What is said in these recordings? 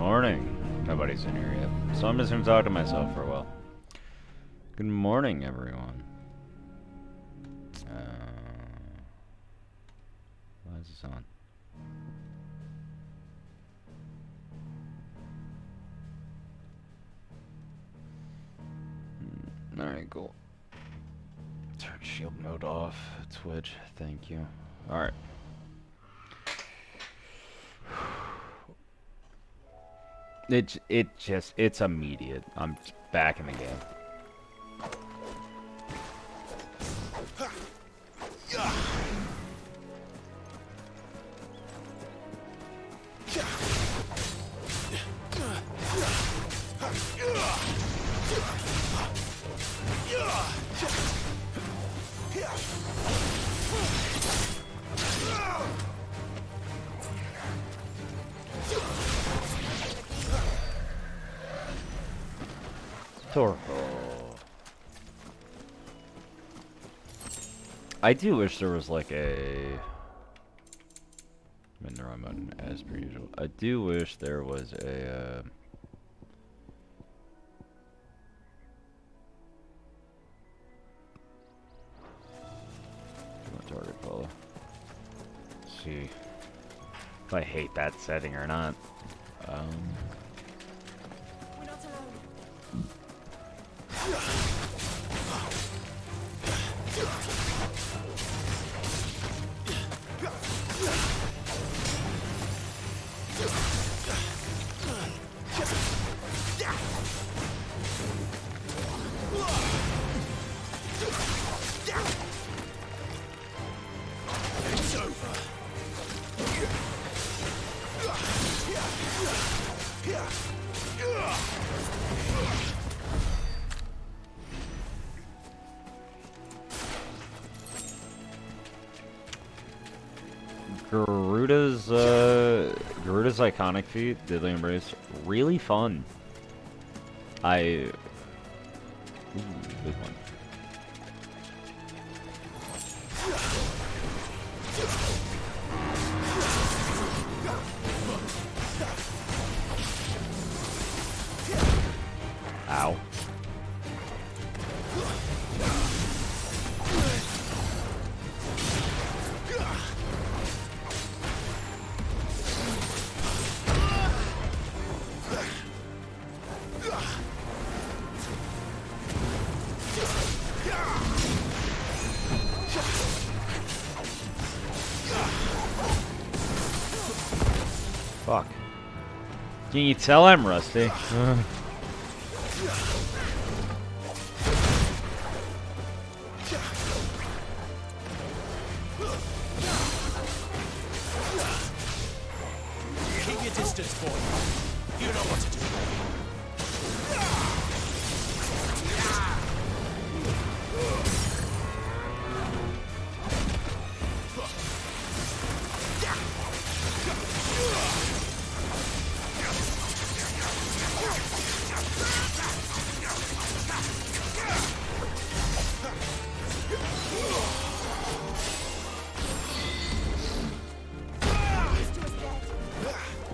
morning. Nobody's in here yet, so I'm just gonna talk to myself for a while. Good morning, everyone. Why is this on? Alright, cool. Turn shield mode off. Twitch, thank you. Alright. It's immediate. I'm back in the game. I do wish there was like a... I'm in the wrong button, as per usual. I do wish there was a... target follow. Let's see if I hate that setting or not. We're not alone. It's over. Garuda's iconic feat, Diddly Embrace, really fun. Ooh, big one. Ow. Fuck. Can you tell I'm rusty? Keep your distance, boy. You know what to do.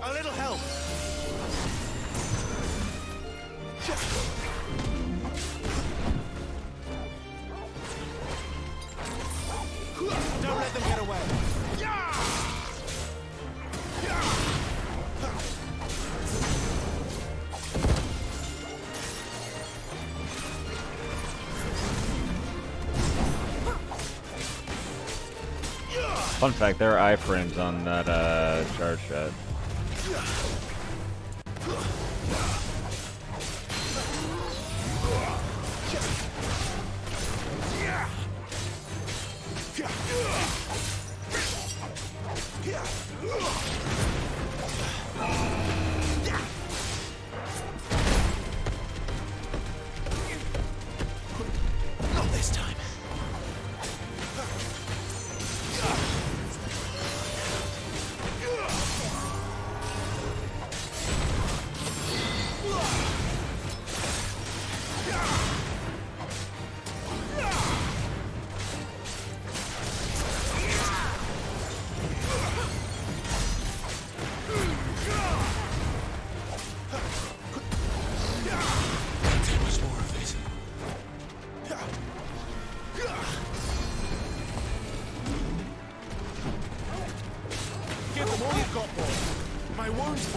A little help. Don't let them get away. Fun fact, there are iframes on that charge shot. Not this time.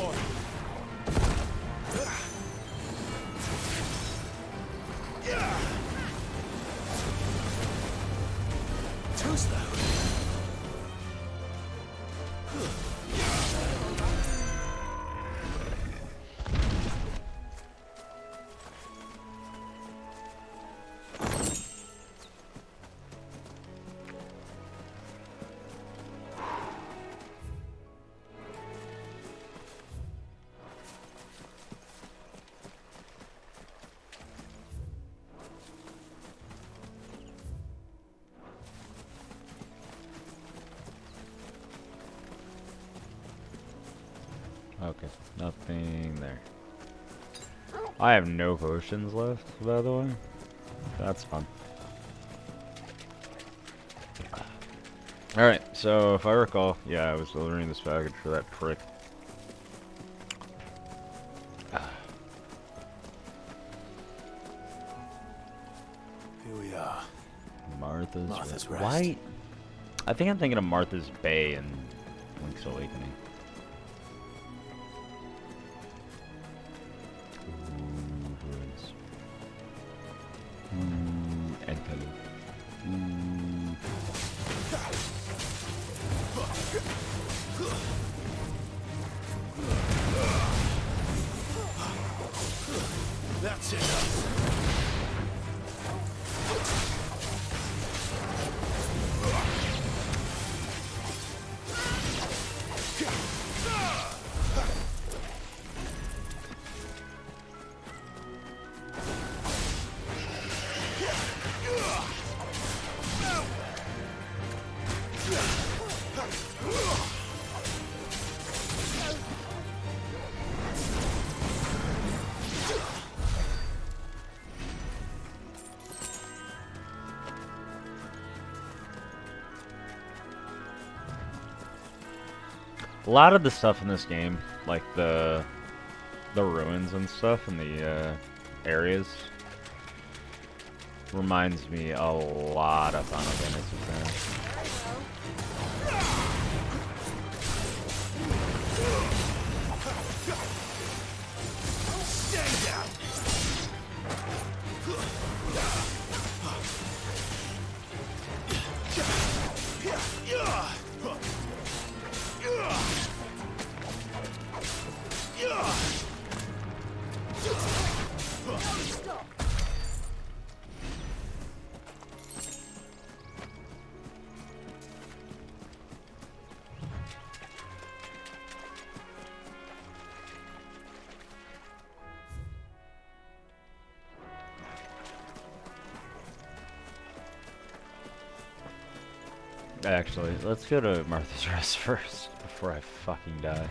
boy. Too slow. Okay, nothing there. I have no potions left, by the way. That's fun. Alright, so if I recall, yeah, I was delivering this package for that prick. Here we are. Martha's Rest. Why? I think I'm thinking of Martha's Bay and Link's Awakening. That's it. A lot of the stuff in this game, like the ruins and stuff and the areas, reminds me a lot of Final Fantasy X. Actually, let's go to Martha's Rest first before I fucking die.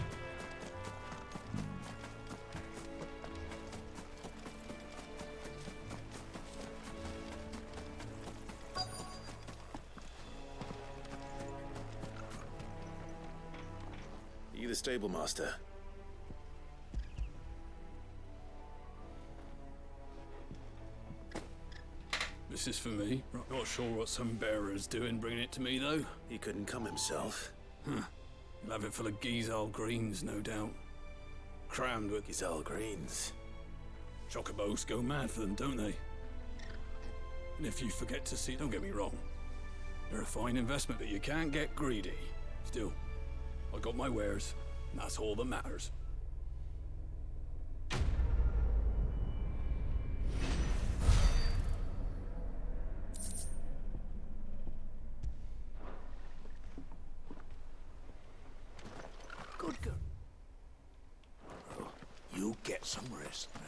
Are you the stable master? This is for me. Not sure what some bearer's doing bringing it to me, though. He couldn't come himself. He'll have it full of Gizal greens, no doubt. Crammed with Gizal greens. chocobos go mad for them, don't they? And if you forget to see, don't get me wrong, they're a fine investment, but you can't get greedy. Still, I got my wares, and that's all that matters. Good girl. Oh, you get some rest now.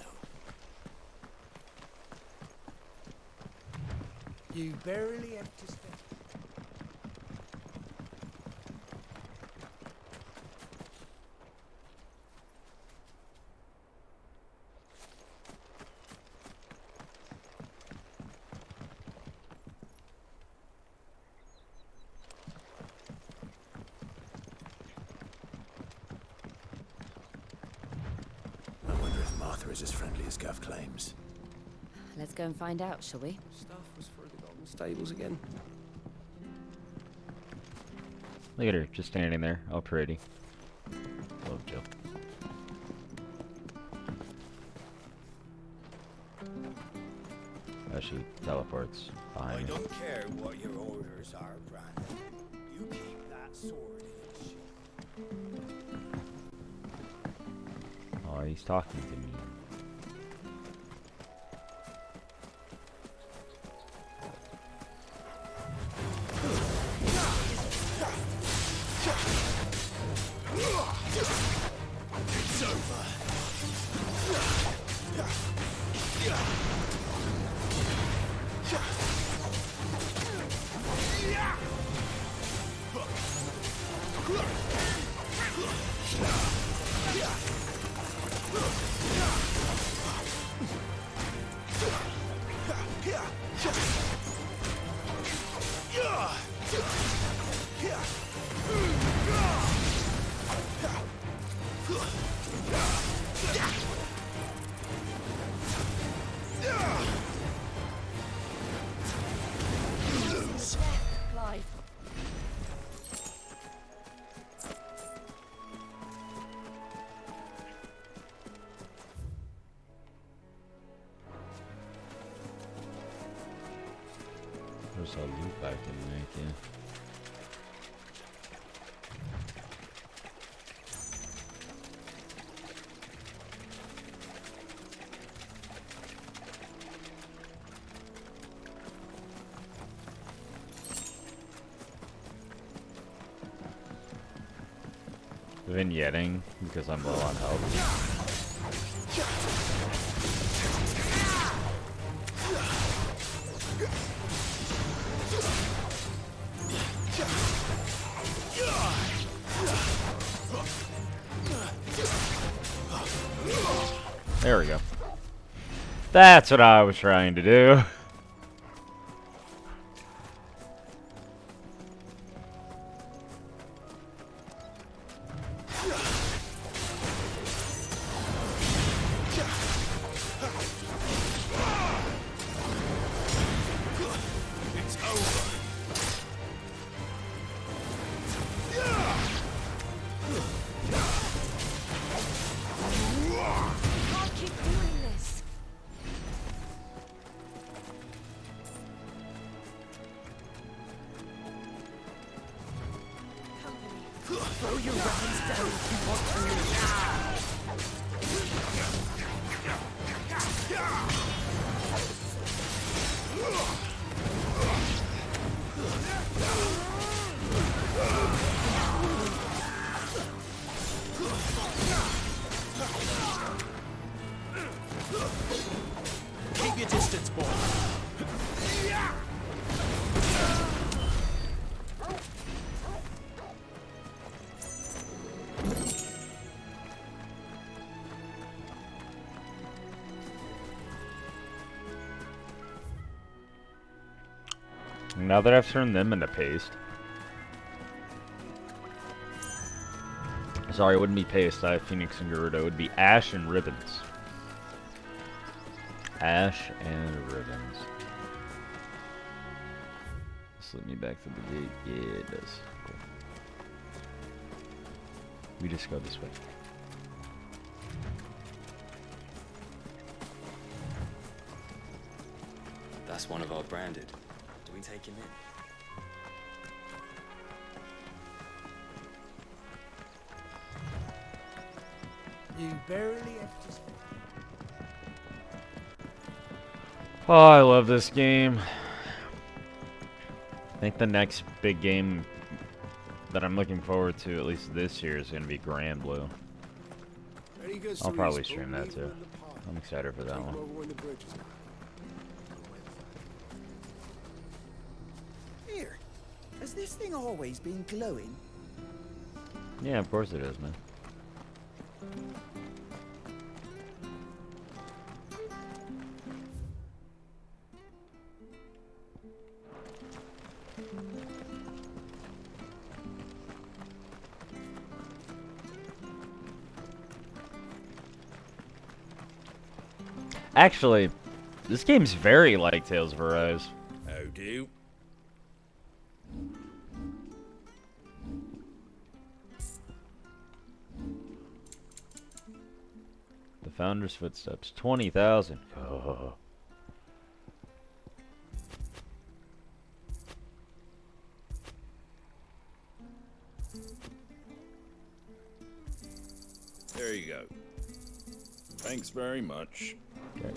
You barely empty step. I wonder if Martha is as friendly as Gav claims. Let's go and find out, shall we? Stuff was for the golden stables again. Look at her, just standing there, all pretty. Love Jill. She teleports I behind me. don't care what your orders are, Brandon. You keep that sword in its sheath. Oh, he's talking to me. It's over. Clive. There's a loop I can make, yeah. Vignetting because I'm low on health. There we go. That's what I was trying to do. It's over. Can't keep doing this. Throw your weapons down if you want to live. Keep your distance, boy. Now that I've turned them into paste. Sorry, it wouldn't be paste. I have Phoenix and Gerudo. It would be ash and ribbons. Ash and ribbons. This lead me back to the gate. Yeah, it does. Cool. We just go this way. That's one of our branded. Do we take him in? You barely have to. Oh, I love this game. I think the next big game that I'm looking forward to, at least this year, is going to be Grand Blue. I'll probably stream that too. I'm excited for that one. Here, has this thing always been glowing? Yeah, of course it is, man. Actually, this game's very like Tales of Arise. How do? The Founder's Footsteps, 20,000. Oh. Thanks very much. Okay.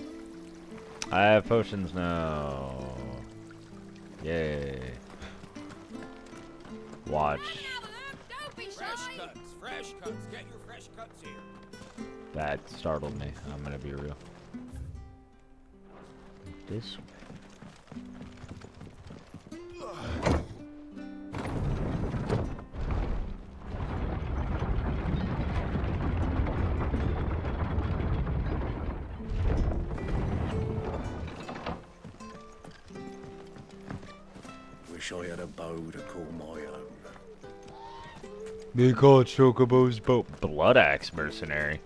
I have potions now. Yay. Watch. Fresh cuts. Get your fresh cuts here. That startled me. I'm gonna be real. This way. Wish I had a bow to call my own. They call chocobos boat. Blood axe mercenary.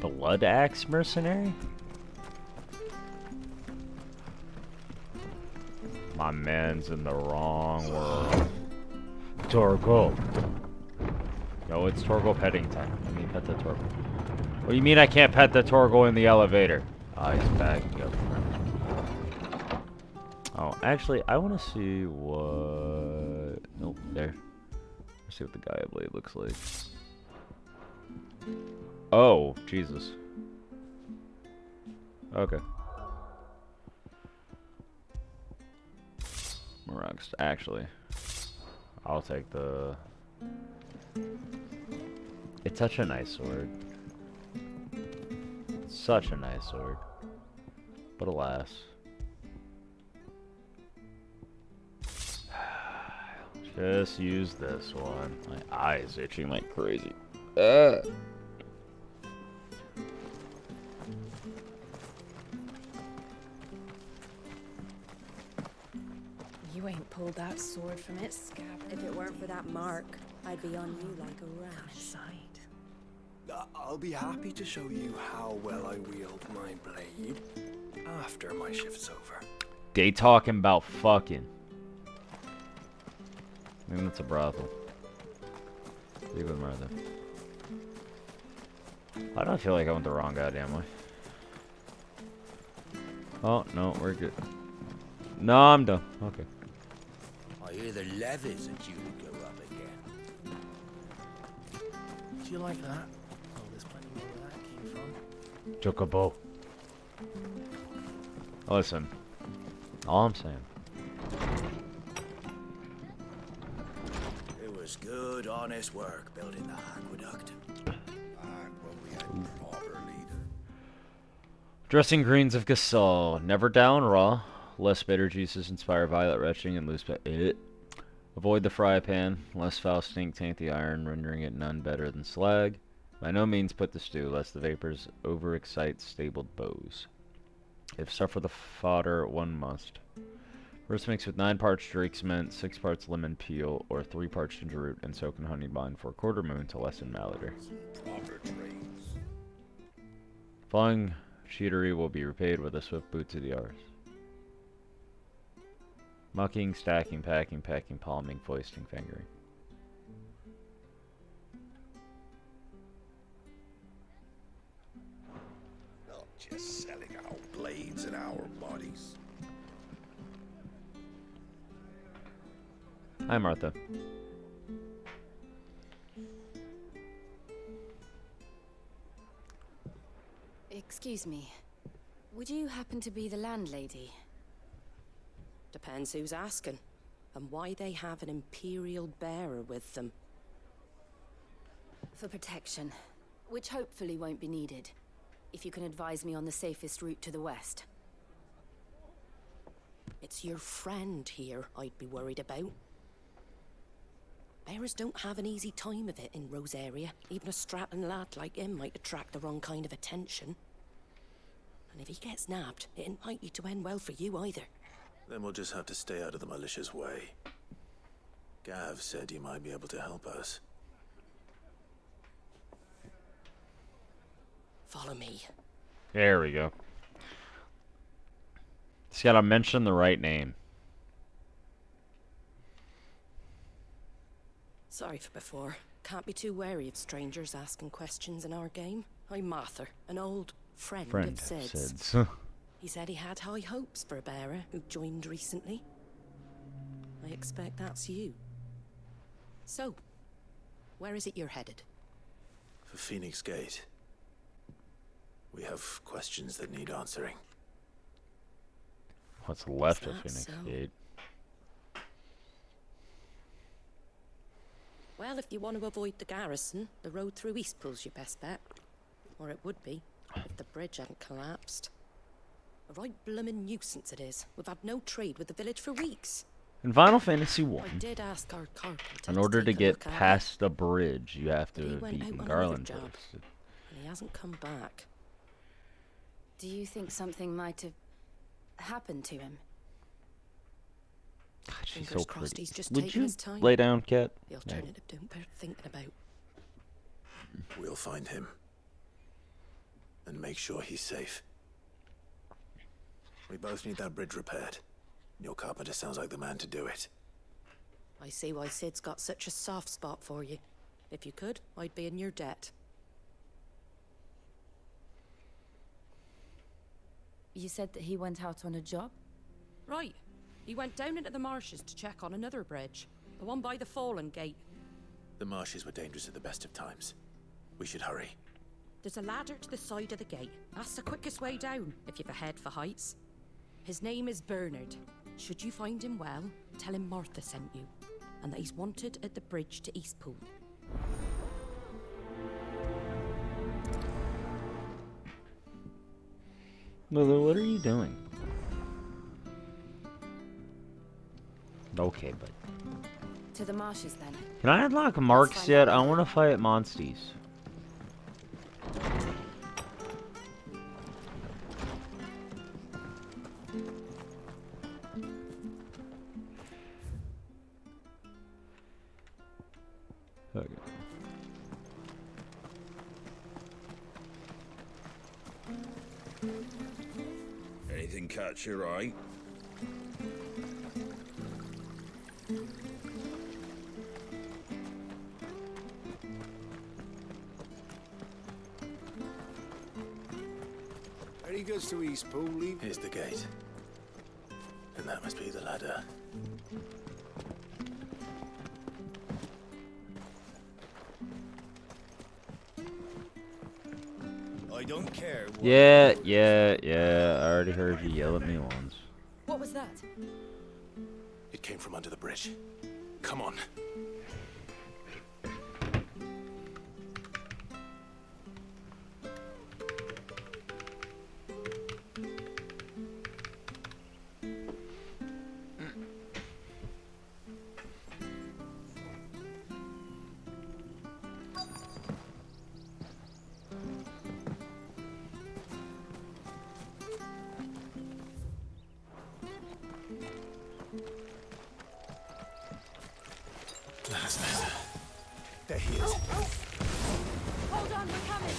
Blood axe mercenary? My man's in the wrong world. Torgal. No, it's Torgal petting time. Let me pet the Torgal. What do you mean I can't pet the Torgal in the elevator? Oh, he's backing up. Oh, actually, I want to see what... Nope, there. Let's see what the Gaia Blade looks like. Oh, Jesus. Okay. Rocks. Actually, I'll take the... It's such a nice sword. Such a nice sword. But alas. Just use this one. My eye's itching like crazy. You ain't pulled that sword from its scabbard. If it weren't for that mark, I'd be on you like a rash. I'll be happy to show you how well I wield my blade after my shift's over. They talking about fucking. I mean, that's a brothel. Leave with Martha. I don't feel like I went the wrong goddamn way. Oh, no, we're good. No, I'm done. Okay. I hear the levies are due to go up again. Do you like that? Oh, there's plenty more where that came from. Chocobo. Listen. All I'm saying. It was good, honest work building the aqueduct. Back when we had a proper leader. Dressing greens of Gasol. Never down raw. Less bitter juices inspire violet retching and loose it. Avoid the fry pan. Less foul stink taint the iron, rendering it none better than slag. By no means put to stew, lest the vapors overexcite stabled bows. If suffer the fodder, one must. First mix with 9 parts drake's mint, 6 parts lemon peel, or 3 parts ginger root, and soak in honey bind for a quarter moon to lessen malady. Proper trades. Following cheatery will be repaid with a swift boot to the arse. Mucking, stacking, packing, palming, foisting, fingering. Not just selling our blades and our bodies. Hi, Martha. Excuse me. Would you happen to be the landlady? Depends who's asking, and why they have an Imperial bearer with them. For protection, which hopefully won't be needed. If you can advise me on the safest route to the west. It's your friend here I'd be worried about. Bearers don't have an easy time of it in Rosaria. Even a strapping lad like him might attract the wrong kind of attention. And if he gets nabbed, it ain't likely to end well for you either. Then we'll just have to stay out of the malicious way. Gav said you might be able to help us. Follow me. There we go. Just gotta mention the right name. Sorry for before. Can't be too wary of strangers asking questions in our game. I'm Martha, an old friend of Sid's. He said he had high hopes for a bearer who joined recently. I expect that's you. So, where is it you're headed? For Phoenix Gate. We have questions that need answering. What's left of that Phoenix so? Gate? Well, if you want to avoid the garrison, the road through Eastpool's your best bet. Or it would be, if the bridge hadn't collapsed. A right bloomin' nuisance it is. We've had no trade with the village for weeks. In Final Fantasy I 1, did ask our carpenter in order to take a get look at it, past the bridge, you have but he to have went out beaten on another Garland job. first. and he hasn't come back. Do you think something might have happened to him? God, she's Fingers so crossed pretty. he's just Would taking you his time. lay down, Cat? The alternative don't bear thinking about. We'll find him. And make sure he's safe. We both need that bridge repaired. Your carpenter sounds like the man to do it. I see why Sid's got such a soft spot for you. If you could, I'd be in your debt. You said that he went out on a job? Right. He went down into the marshes to check on another bridge. The one by the Fallen Gate. The marshes were dangerous at the best of times. We should hurry. There's a ladder to the side of the gate. That's the quickest way down, if you've a head for heights. His name is Bernard. Should you find him well, tell him Martha sent you, and that he's wanted at the bridge to Eastpool. Mother, what are you doing? Okay, but To the marshes, then. can I unlock marks find yet? out. I want to fight Monsties. Okay. Anything catch your eye? There he goes to Eastpool, leave. Here's the gate. And that must be the ladder. I don't care. Yeah. I already heard you yell at me once. What was that? It came from under the bridge. Come on. There he is. Hold on, we're coming!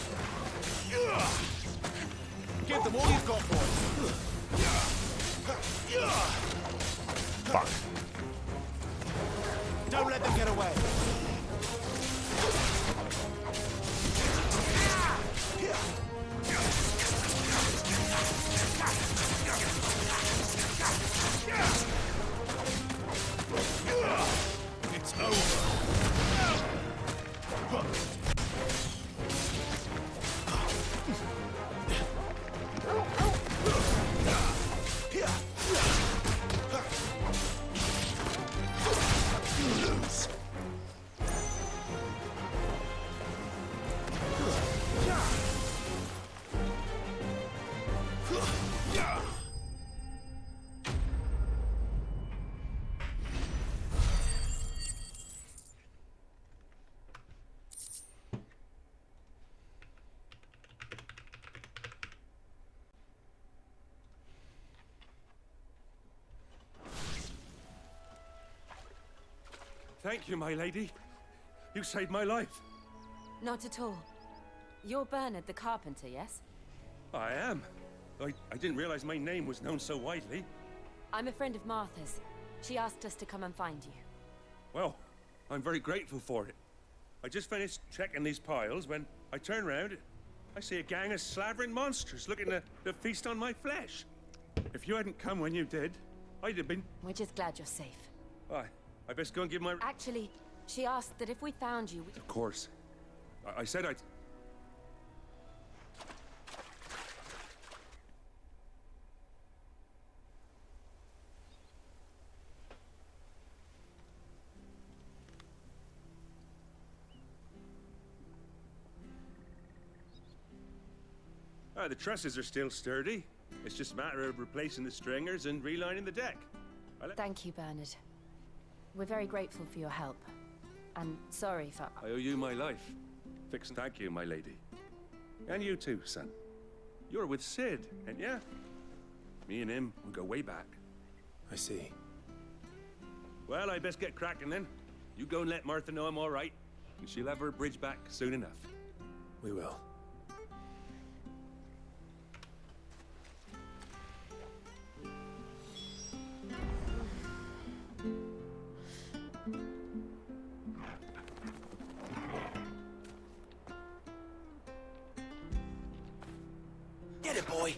Give them all you've got, boys. Fuck. Don't let them get away. It's over. Thank you, my lady. You saved my life. Not at all. You're Bernard the carpenter, yes? I am. I didn't realize my name was known so widely. I'm a friend of Martha's. She asked us to come and find you. Well, I'm very grateful for it. I just finished checking these piles when I turn round. I see a gang of slavering monsters looking to feast on my flesh. If you hadn't come when you did, I'd have been... We're just glad you're safe. I best go and give my... Actually, she asked that if we found you... Of course. I said I'd... the trusses are still sturdy. It's just a matter of replacing the stringers and relining the deck. Thank you, Bernard. We're very grateful for your help. And sorry for... I owe you my life. Fix and thank you, my lady. And you too, son. You're with Sid, ain't ya? Me and him, we go way back. I see. Well, I best get cracking then. You go and let Martha know I'm all right, and she'll have her bridge back soon enough. We will. Get it, boy.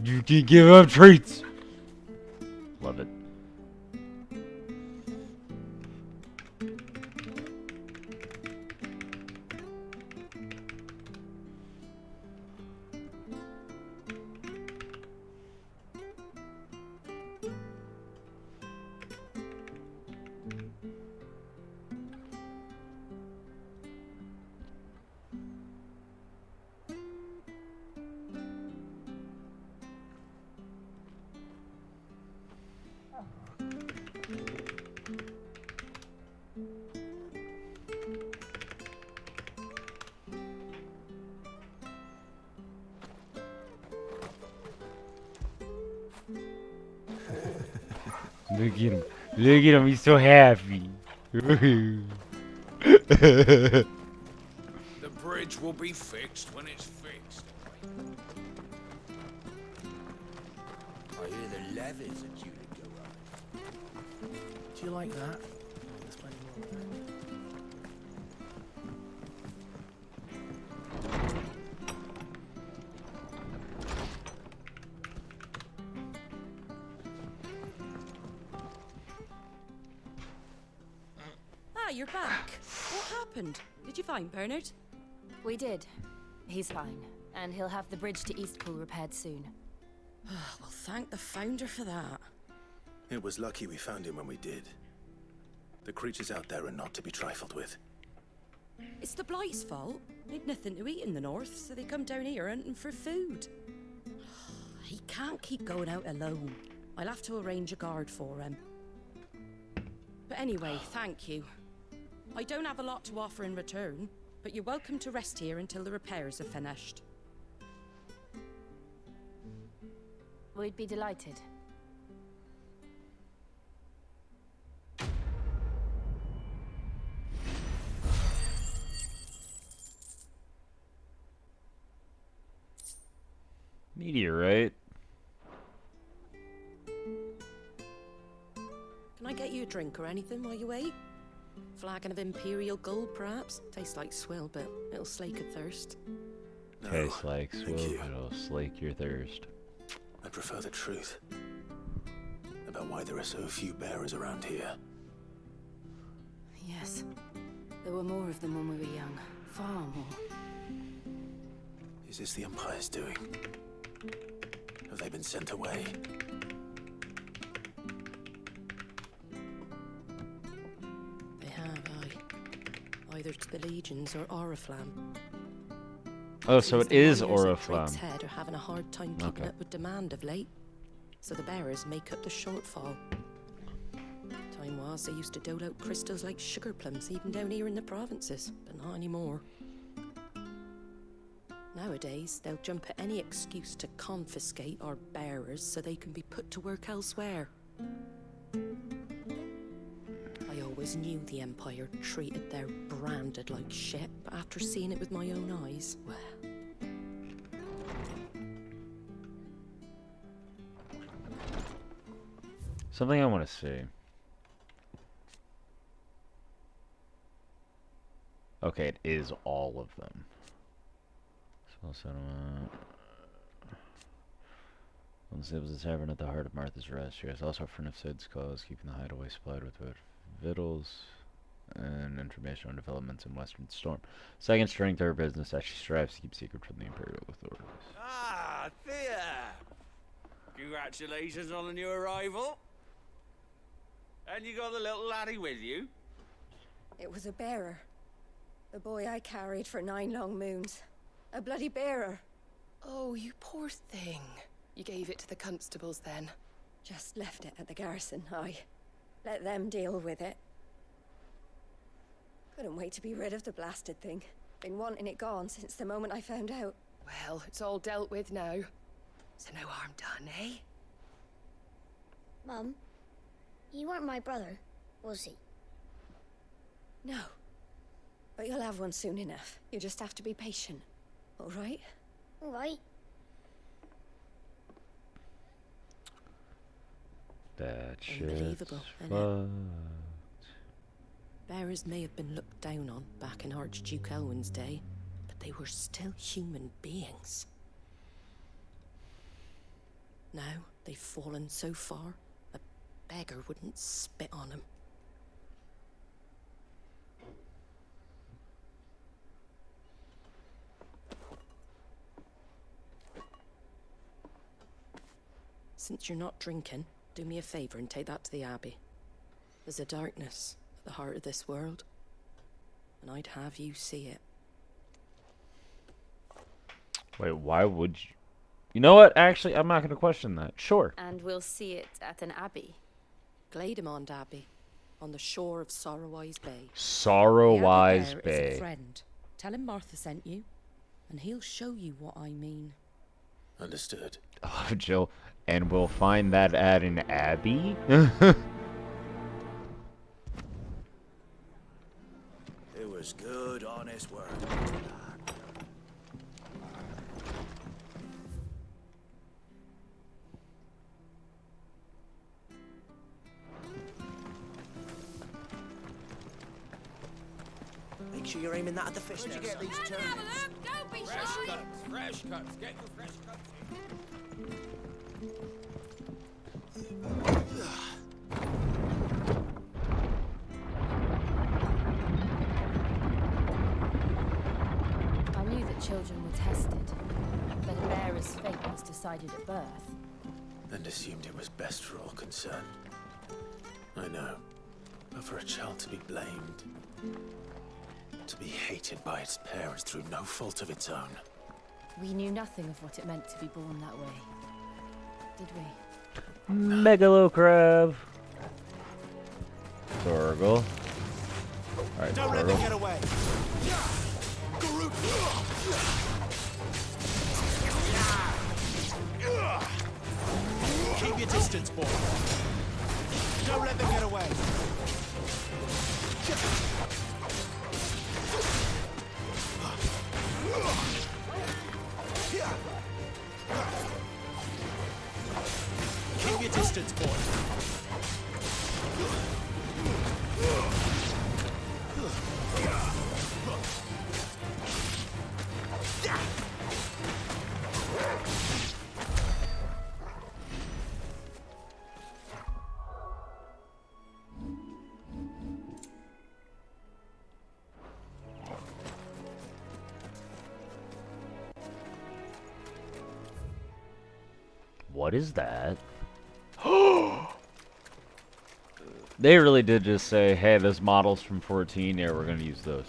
You can give up treats. Love it. Look at him. Look at him. He's so happy. The bridge will be fixed when it's fixed. I hear the levies are due to go up. Do you like that? There's plenty more of that. You're back. What happened? Did you find Bernard? We did. He's fine. And he'll have the bridge to Eastpool repaired soon. Well, thank the founder for that. It was lucky we found him when we did. The creatures out there are not to be trifled with. It's the Blight's fault. They'd nothing to eat in the north, so they come down here hunting for food. He can't keep going out alone. I'll have to arrange a guard for him. But anyway, thank you. I don't have a lot to offer in return, but you're welcome to rest here until the repairs are finished. We'd be delighted. Meteorite. Can I get you a drink or anything while you wait? Flagon of Imperial Gold, perhaps? Tastes like swill, but it'll slake a thirst. No, Tastes like swill, you. it'll slake your thirst. I prefer the truth about why there are so few bearers around here. Yes. There were more of them when we were young. Far more. Is this the Empire's doing? Have they been sent away? They have, aye. Either to the Legions or Oriflamme. Oh, so it is Warriors at Oriflamme. Drake's Head are having a hard time keeping Okay. up with demand of late, so the bearers make up the shortfall. Time was they used to dole out crystals like sugar plums even down here in the provinces, but not anymore. Nowadays, they'll jump at any excuse to confiscate our bearers so they can be put to work elsewhere. I always knew the Empire treated their branded like shit, but after seeing it with my own eyes, well... Something I want to see. Okay, it is all of them. Small settlement. Once it was a tavern at the heart of Martha's Rest. You guys also furnish Sid's cause, keeping the hideaway supplied with victuals and information on developments in Western Storm. Second string to her business as she strives to keep secret from the Imperial authorities. Ah, Thea! Congratulations on the new arrival. And you got the little laddie with you? It was a bearer. The boy I carried for 9 long moons. A bloody bearer. Oh, you poor thing. You gave it to the constables then? Just left it at the garrison, I let them deal with it. Couldn't wait to be rid of the blasted thing. Been wanting it gone since the moment I found out. Well, it's all dealt with now. So no harm done, eh? Mum, you weren't my brother, was he? No. But you'll have one soon enough. You just have to be patient. All right? All right. That Unbelievable, shit's innit? Bearers may have been looked down on back in Archduke Elwin's day, but they were still human beings. Now they've fallen so far, a beggar wouldn't spit on them. Since you're not drinking, do me a favor and take that to the Abbey. There's a darkness at the heart of this world, and I'd have you see it. Wait, why would you? You know what? Actually, I'm not going to question that. Sure. And we'll see it at an abbey. Glaidemont Abbey, on the shore of Sorrowwise Bay. Sorrowwise The Abbey Bear is Bay. a friend. Tell him Martha sent you, and he'll show you what I mean. Understood. Oh, Jill. And we'll find that at an abbey? It was good, honest work. Make sure you're aiming that at the fish. Where'd you get these turnips? Don't be Fresh shy! cuts, fresh cuts. Get your fresh cuts in. I knew that children were tested, that a bearer's fate was decided at birth. And assumed it was best for all concerned. I know. But for a child to be blamed, to be hated by its parents through no fault of its own. We knew nothing of what it meant to be born that way, did we? Megalocrab. Torgal. Alright, Don't let them Torgal. get away. Keep your distance, boy. Don't let them get away. Keep your distance, boy. What is that? They really did just say, hey, those models from 14, yeah, we're gonna use those.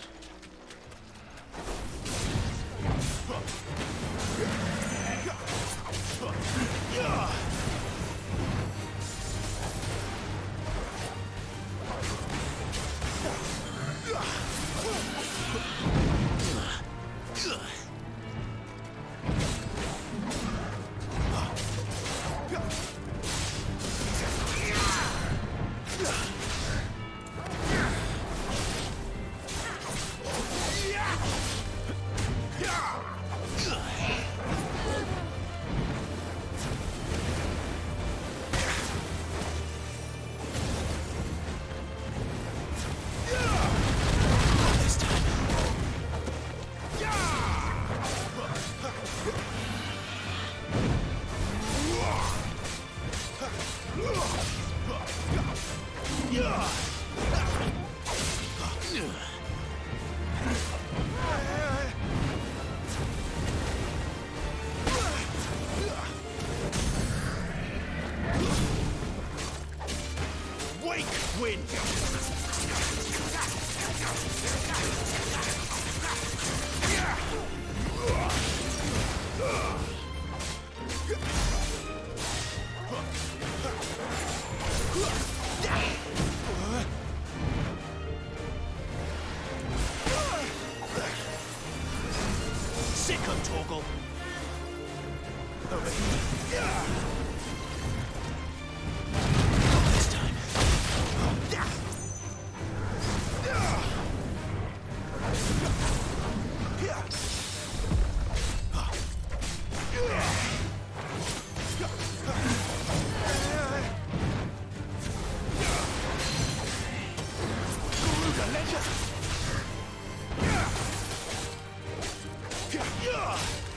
Wake wind! Sick on Torgal. Over here. This time.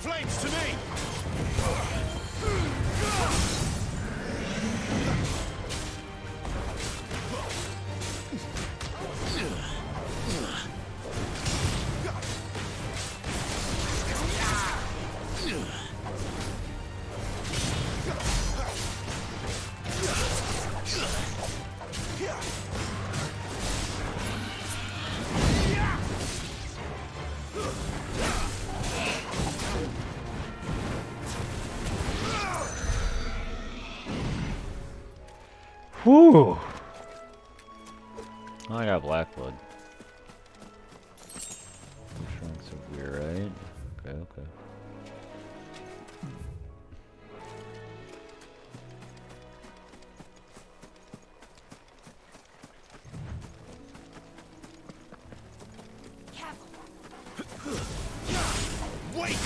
Flames to me! Whew. I got Blackblood. Trunks of Weir, right? Okay, okay. Wake!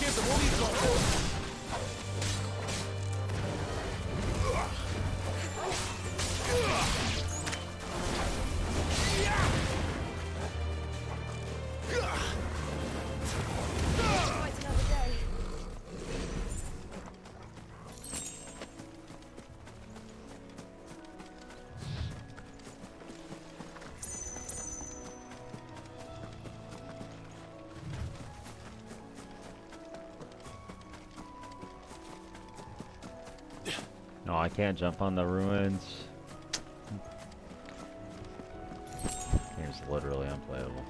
Give them all you've got. No, I can't jump on the ruins. Game's literally unplayable.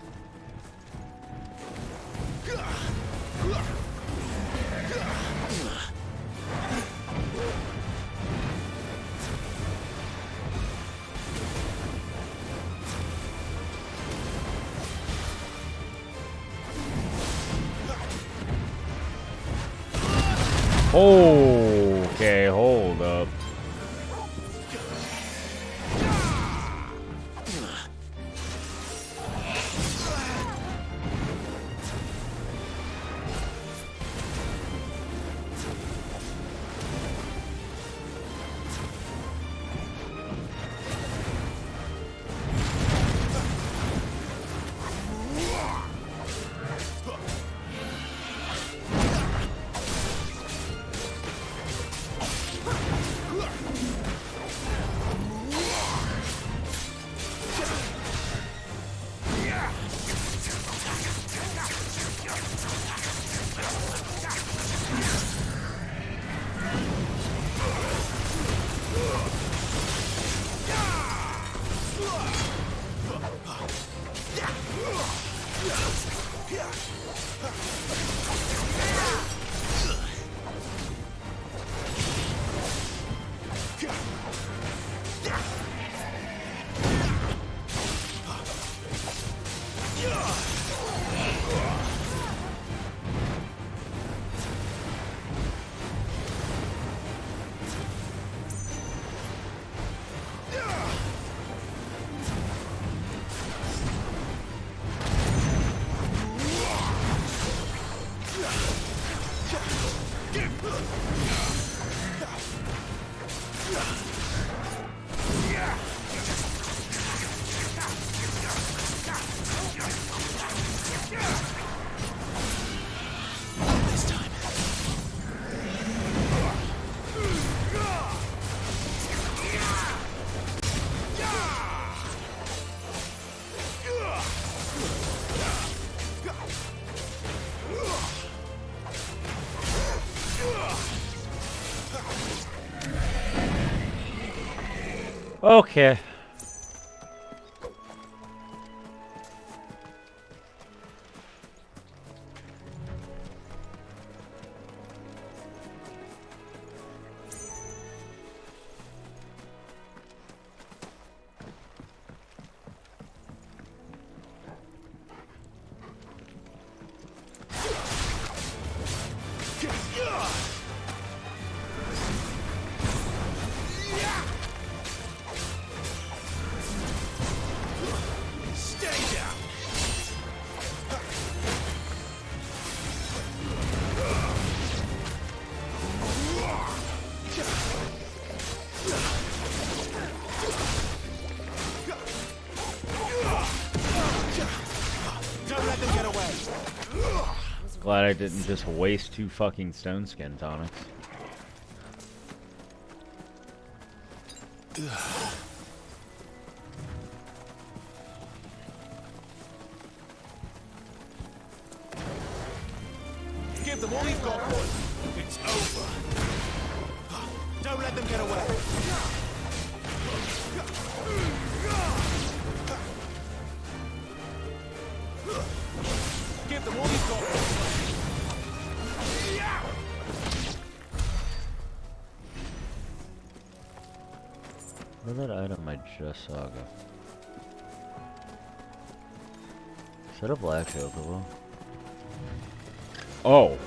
Okay, hold up. Okay. Glad I didn't just waste 2 fucking stone skin tonics. Give them all you've got, boys. It's over. Don't let them get away. Give them all you've got, boys. Where'd that item I just saw go? Is that a black chocobo? Oh!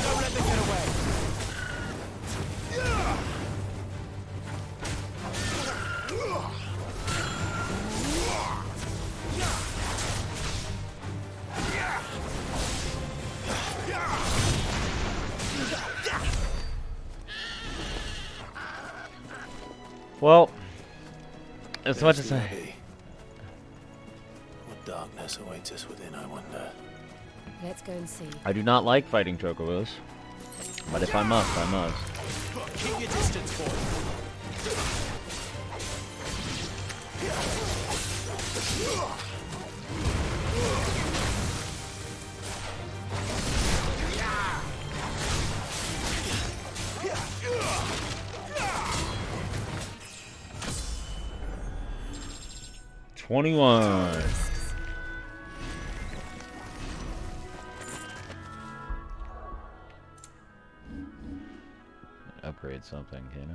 Don't let them get away. 'Well, as much as I... What darkness awaits us within, I wonder. Let's go and see. I do not like fighting chocobos, but if I must, I must. Keep your distance, boy. $21. Upgrade something, can I?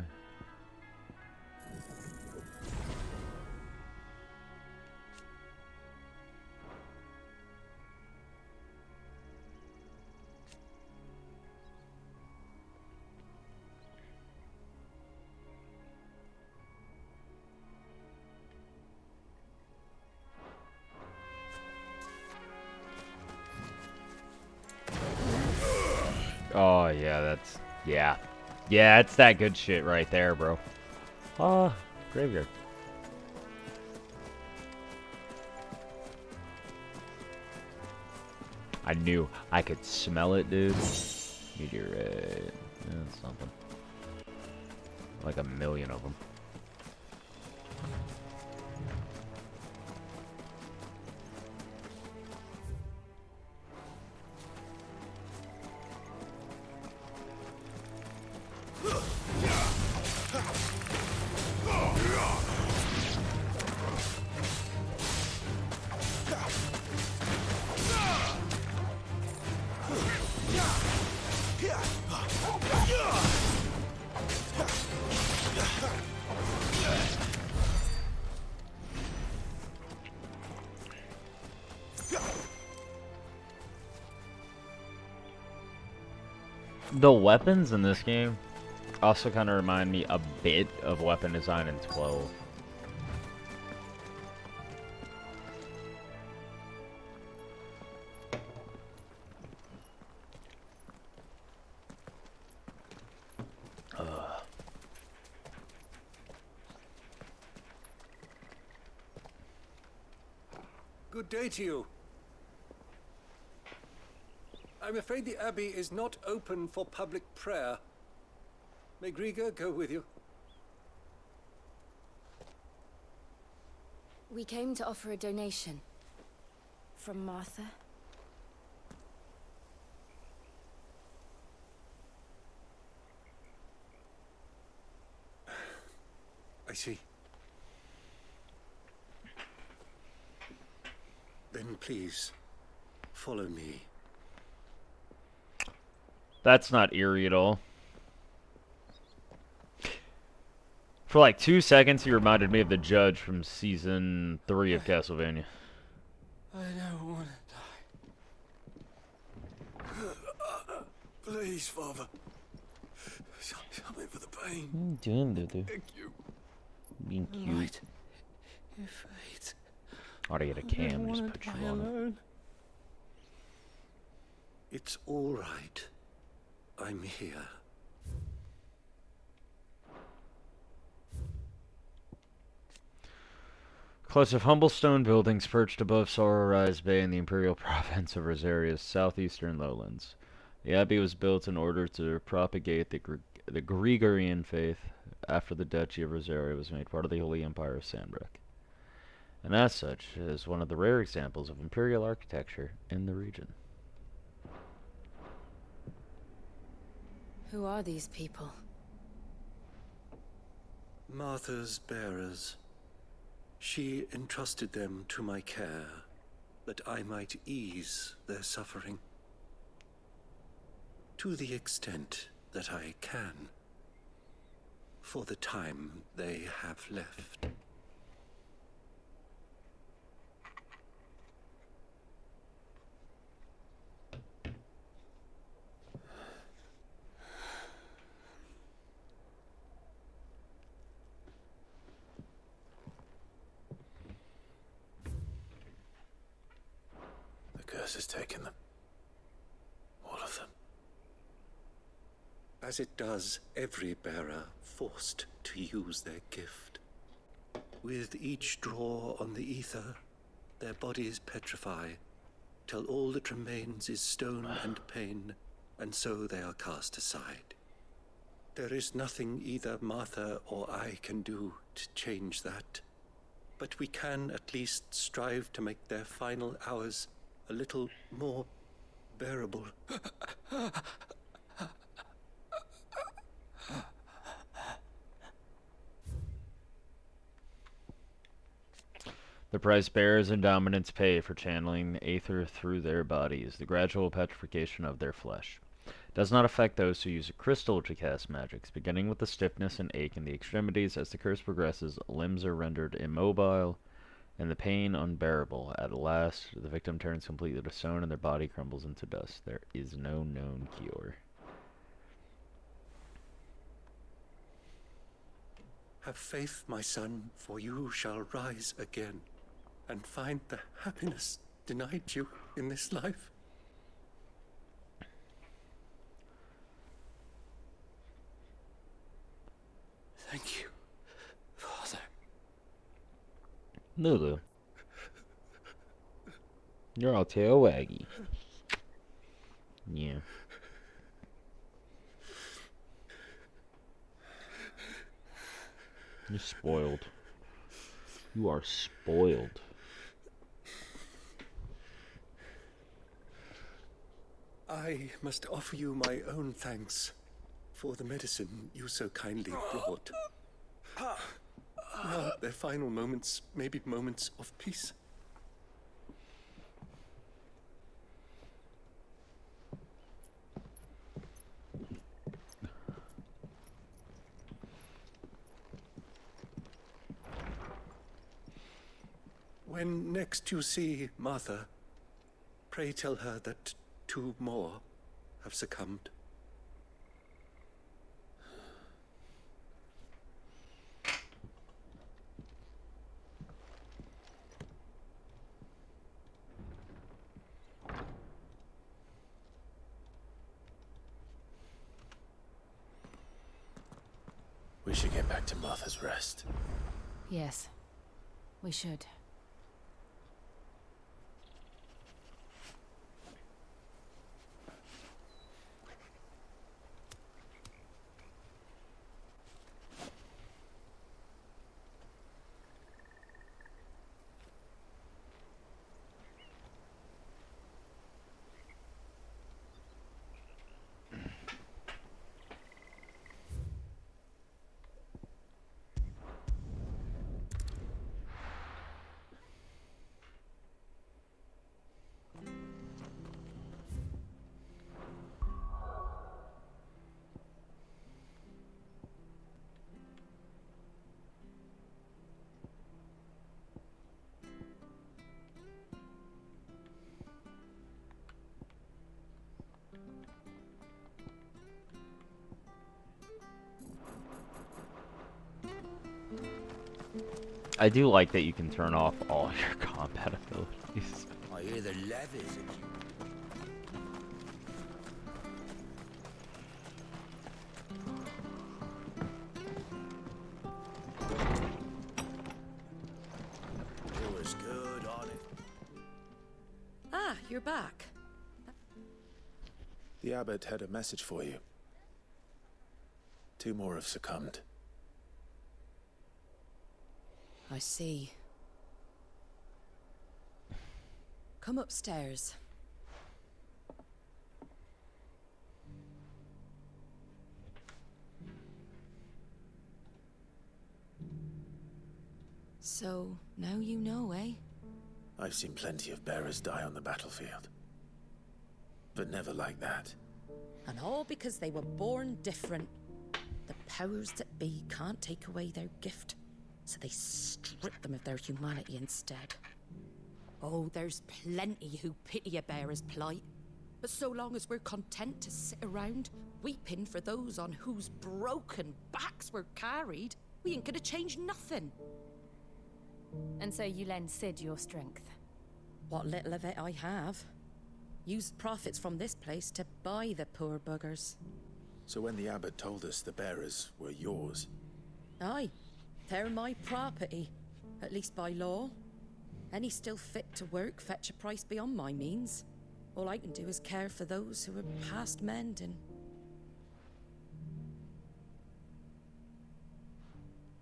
Oh, yeah, that's... Yeah. Yeah, it's that good shit right there, bro. Graveyard. I knew. I could smell it, dude. Meteorite. That's something. Like a million of them. The weapons in this game also kind of remind me a bit of weapon design in 12. Good day to you. I'm afraid the Abbey is not open for public prayer. May Griga go with you? We came to offer a donation. From Martha. see. Then please, follow me. That's not eerie at all. For like 2 seconds, he reminded me of the judge from season 3 of Castlevania. I don't want to die. Please, Father. Something for the pain. Thank you. Being cute. Right. Your fate. Ought to get a cam and just put you on it. It's all right. I'm here. Clutch of humble stone buildings perched above Sorrow Rise Bay in the imperial province of Rosaria's southeastern lowlands. The abbey was built in order to propagate the Gregorian faith after the Duchy of Rosaria was made part of the Holy Empire of Sandbreck, and as such is one of the rare examples of imperial architecture in the region. Who are these people? Martha's bearers. She entrusted them to my care, that I might ease their suffering. To the extent that I can, for the time they have left. The curse has taken them. All of them. As it does every bearer forced to use their gift. With each draw on the ether, their bodies petrify, till all that remains is stone and pain, and so they are cast aside. There is nothing either Martha or I can do to change that, but we can at least strive to make their final hours a little more bearable. The price bearers and dominants pay for channeling the aether through their bodies, the gradual petrification of their flesh. It does not affect those who use a crystal to cast magics, beginning with the stiffness and ache in the extremities. As the curse progresses, limbs are rendered immobile, and the pain unbearable. At last, the victim turns completely to stone, and their body crumbles into dust. There is no known cure. Have faith, my son, for you shall rise again, and find the happiness denied you in this life. Thank you, Father. Lulu. You're all tail waggy. Yeah. You're spoiled. You are spoiled. I must offer you my own thanks for the medicine you so kindly brought. Now, their final moments may be moments of peace. When next you see Martha, pray tell her that 2 more have succumbed. We should get back to Martha's Rest. Yes, we should. I do like that you can turn off all your combat abilities. I hear the levies. It was good on it. Ah, you're back. The abbot had a message for you. 2 more have succumbed. I see. Come upstairs. So, now you know, eh? I've seen plenty of bearers die on the battlefield. But never like that. And all because they were born different. The powers that be can't take away their gift, so they strip them of their humanity instead. Oh, there's plenty who pity a bearer's plight. But so long as we're content to sit around, weeping for those on whose broken backs we're carried, we ain't gonna change nothing. And so you lend Sid your strength? What little of it I have. Used profits from this place to buy the poor buggers. So when the abbot told us the bearers were yours... Aye, they're my property, at least by law. Any still fit to work fetch a price beyond my means. All I can do is care for those who are past mending.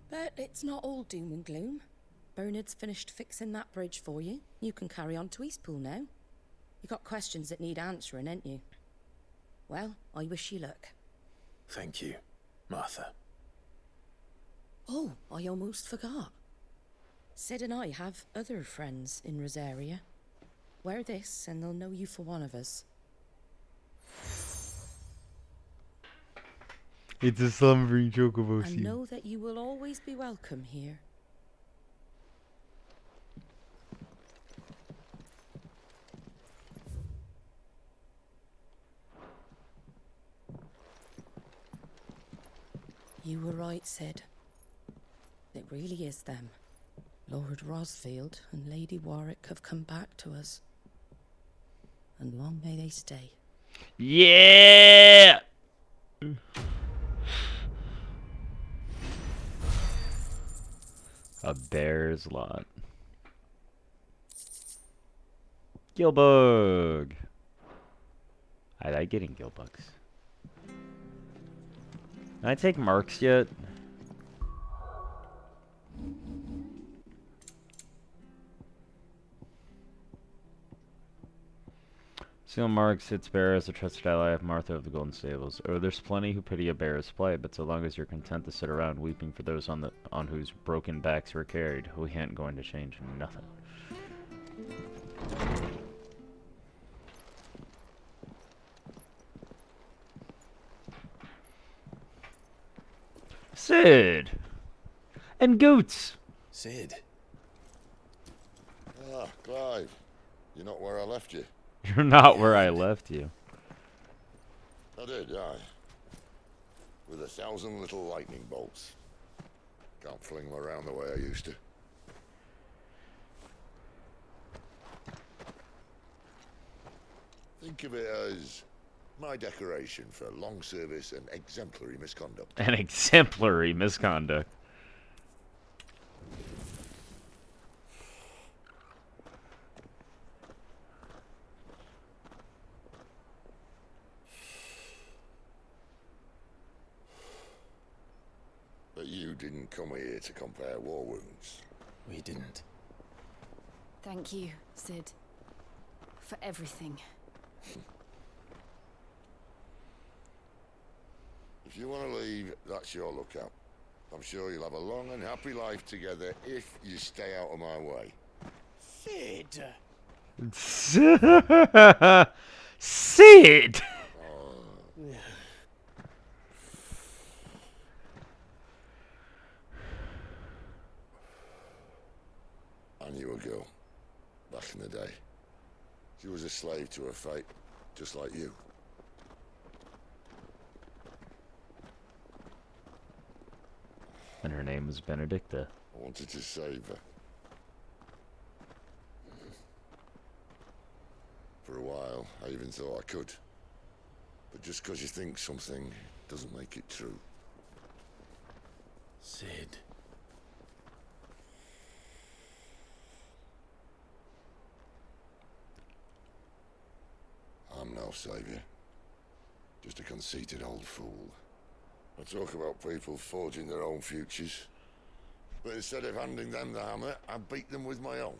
But it's not all doom and gloom. Bernard's finished fixing that bridge for you. You can carry on to Eastpool now. You got questions that need answering, ain't you? Well, I wish you luck. Thank you, Martha. Oh, I almost forgot. Sid and I have other friends in Rosaria. Wear this and they'll know you for one of us. It's a slumbering chocobo And seal. know that you will always be welcome here. You were right, Sid. It really is them. Lord Rosfield and Lady Warwick have come back to us. And long may they stay. Yeah! A bear's lot. Gilbug! I like getting gilbugs. Can I take marks yet? Seal marks its bearer as a trusted ally of Martha of the Golden Stables. Oh, there's plenty who pity a bearer's plight, but so long as you're content to sit around weeping for those on whose broken backs we're carried, we ain't going to change nothing. Sid! And Goots! Sid. Ah, Clive. You're not where I left you. You're not where I left you. I did, aye. With 1,000 little lightning bolts. Can't fling them around the way I used to. Think of it as my decoration for long service and exemplary misconduct. An exemplary misconduct. But you didn't come here to compare war wounds. We didn't. Thank you, Sid. For everything. If you want to leave, that's your lookout. I'm sure you'll have a long and happy life together if you stay out of my way. Sid! Sid! I knew a girl, back in the day. She was a slave to her fate, just like you. And her name was Benedicta. I wanted to save her. For a while, I even thought I could. But just because you think something doesn't make it true. Sid. I'm no savior. Just a conceited old fool. I talk about people forging their own futures. But instead of handing them the hammer, I beat them with my own.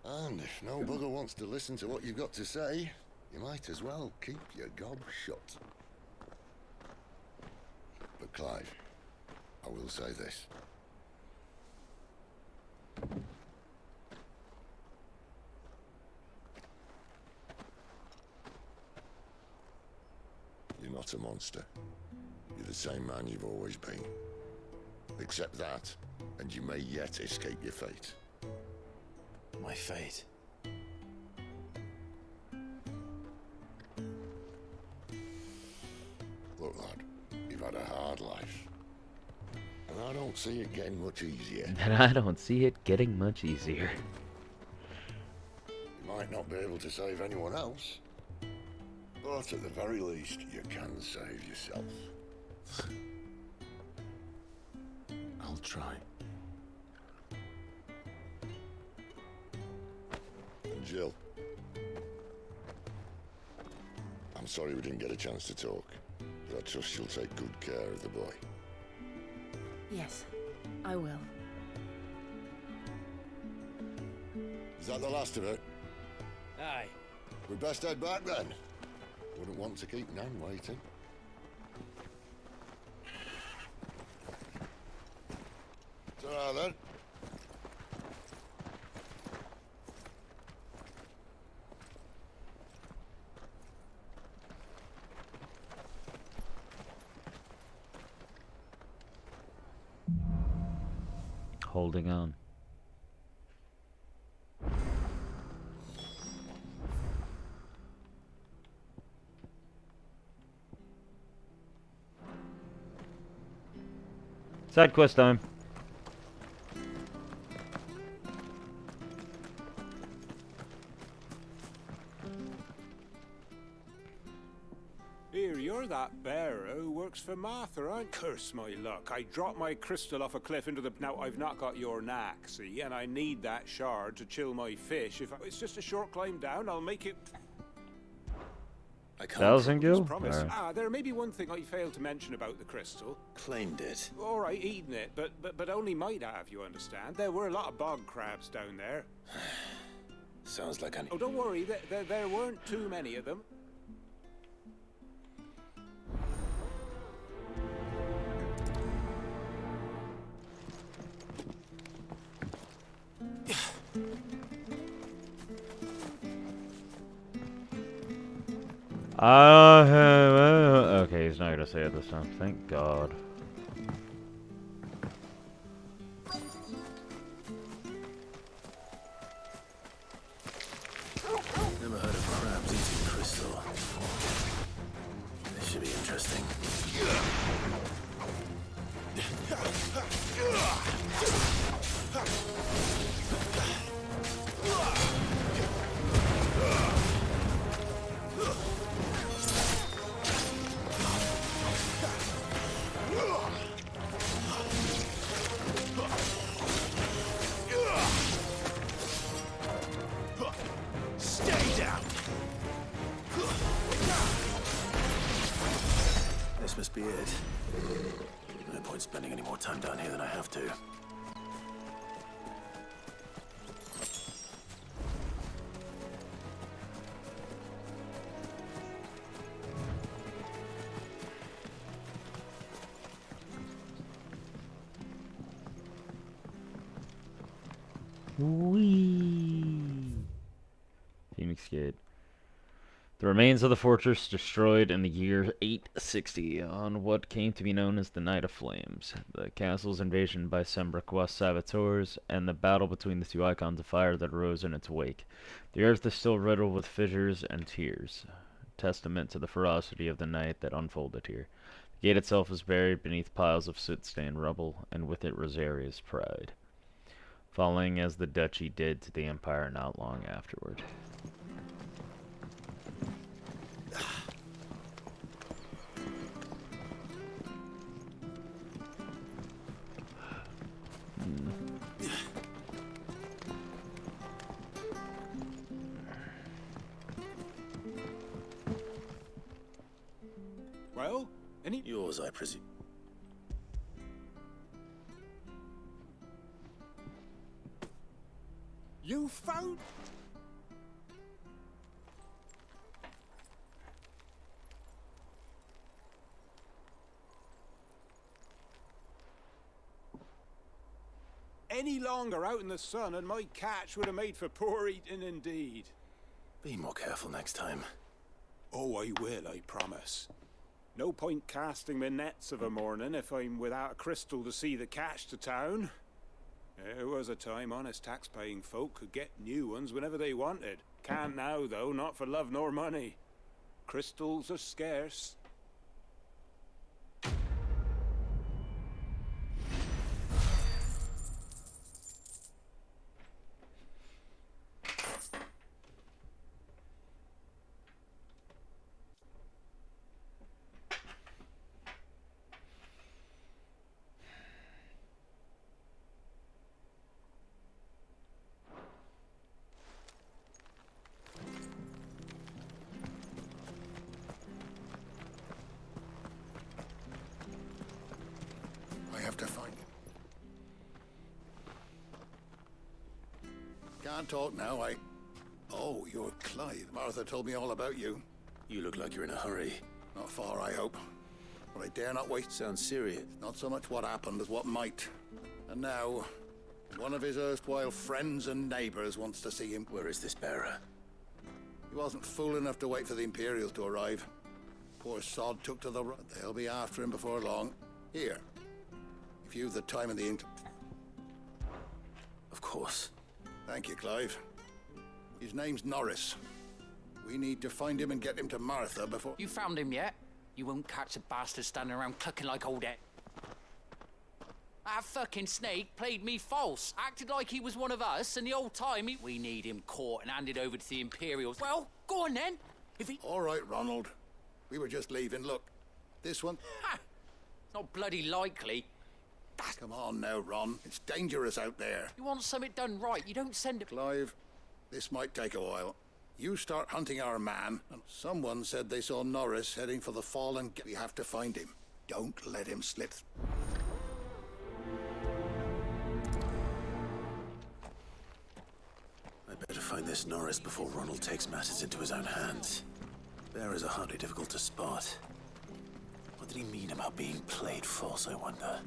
And if no bugger wants to listen to what you've got to say, you might as well keep your gob shut. But Clive, I will say this. You're not a monster. You're the same man you've always been. Accept that, and you may yet escape your fate. My fate? Look, lad, you've had a hard life. And I don't see it getting much easier. And I don't see it getting much easier. You might not be able to save anyone else, but at the very least, you can save yourself. I'll try. And Jill, I'm sorry we didn't get a chance to talk, but I trust she'll take good care of the boy. Yes, I will. Is that the last of it? Aye. We best head back then. Wouldn't want to keep Nan waiting. Ta-ra then. Holding on. Side quest time. Here, you're that bearer who works for Martha, aren't? Curse my luck. I dropped my crystal off a cliff into the... Now, I've not got your knack, see? And I need that shard to chill my fish. If it's just a short climb down, I'll make it... I can't Thousand Gil? promise. Or- Ah, there may be one thing I failed to mention about the crystal. Claimed it. All right, eating it, but only might have, you understand. There were a lot of bog crabs down there. Sounds like an... Oh, don't worry, there weren't too many of them. Okay, he's not gonna say it this time. Thank God. Never heard of crabs eating crystal. This should be interesting. Stay down! This must be it. No point spending any more time down here than I have to. Whee! Phoenix Gate. The remains of the fortress destroyed in the year 860 on what came to be known as the Night of Flames, the castle's invasion by Sembraquois saboteurs, and the battle between the two icons of fire that arose in its wake. The earth is still riddled with fissures and tears, testament to the ferocity of the night that unfolded here. gate itself was buried beneath piles of soot-stained rubble, and with it Rosaria's pride, following as the duchy did to the Empire not long afterward. Well, any... Yours, I presume. You found... Any longer out in the sun and my catch would have made for poor eating indeed. Be more careful next time. Oh, I will, I promise. No point casting my nets of a morning if I'm without a crystal to see the catch to town. There was a time honest tax-paying folk could get new ones whenever they wanted. Can't now, though, not for love nor money. Crystals are scarce. I have to find him. Can't talk now, Oh, you're Clive. Martha told me all about you. You look like you're in a hurry. Not far, I hope. But I dare not wait. Sounds serious. Not so much what happened as what might. And now, one of his erstwhile friends and neighbors wants to see him. Where is this bearer? He wasn't fool enough to wait for the Imperials to arrive. Poor sod took to the road. They'll be after him before long. Here. If you've the time and the ink. Of course. Thank you, Clive. His name's Norris. We need to find him and get him to Martha before... You found him yet? You won't catch a bastard standing around clucking like old Ed. That fucking snake played me false, acted like he was one of us, and the old time we need him caught and handed over to the Imperials. Well, go on then. If he... All right, Ronald. We were just leaving. Look, this one... Ha! Not bloody likely. Come on now, Ron. It's dangerous out there. You want something done right, you don't send it... Clive, this might take a while. You start hunting our man, and someone said they saw Norris heading for the fallen... We have to find him. Don't let him slip. I better find this Norris before Ronald takes matters into his own hands. Bearers are hardly difficult to spot. What did he mean about being played false, I wonder?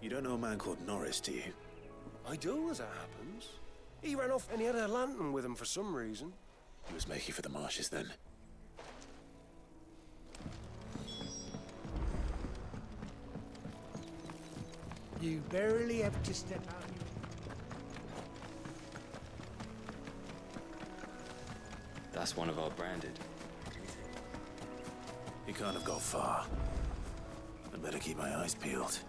You don't know a man called Norris, do you? I do, as it happens. He ran off and he had a lantern with him for some reason. He was making for the marshes then. You barely have to step out. That's one of our branded. He can't have got far. I'd better keep my eyes peeled.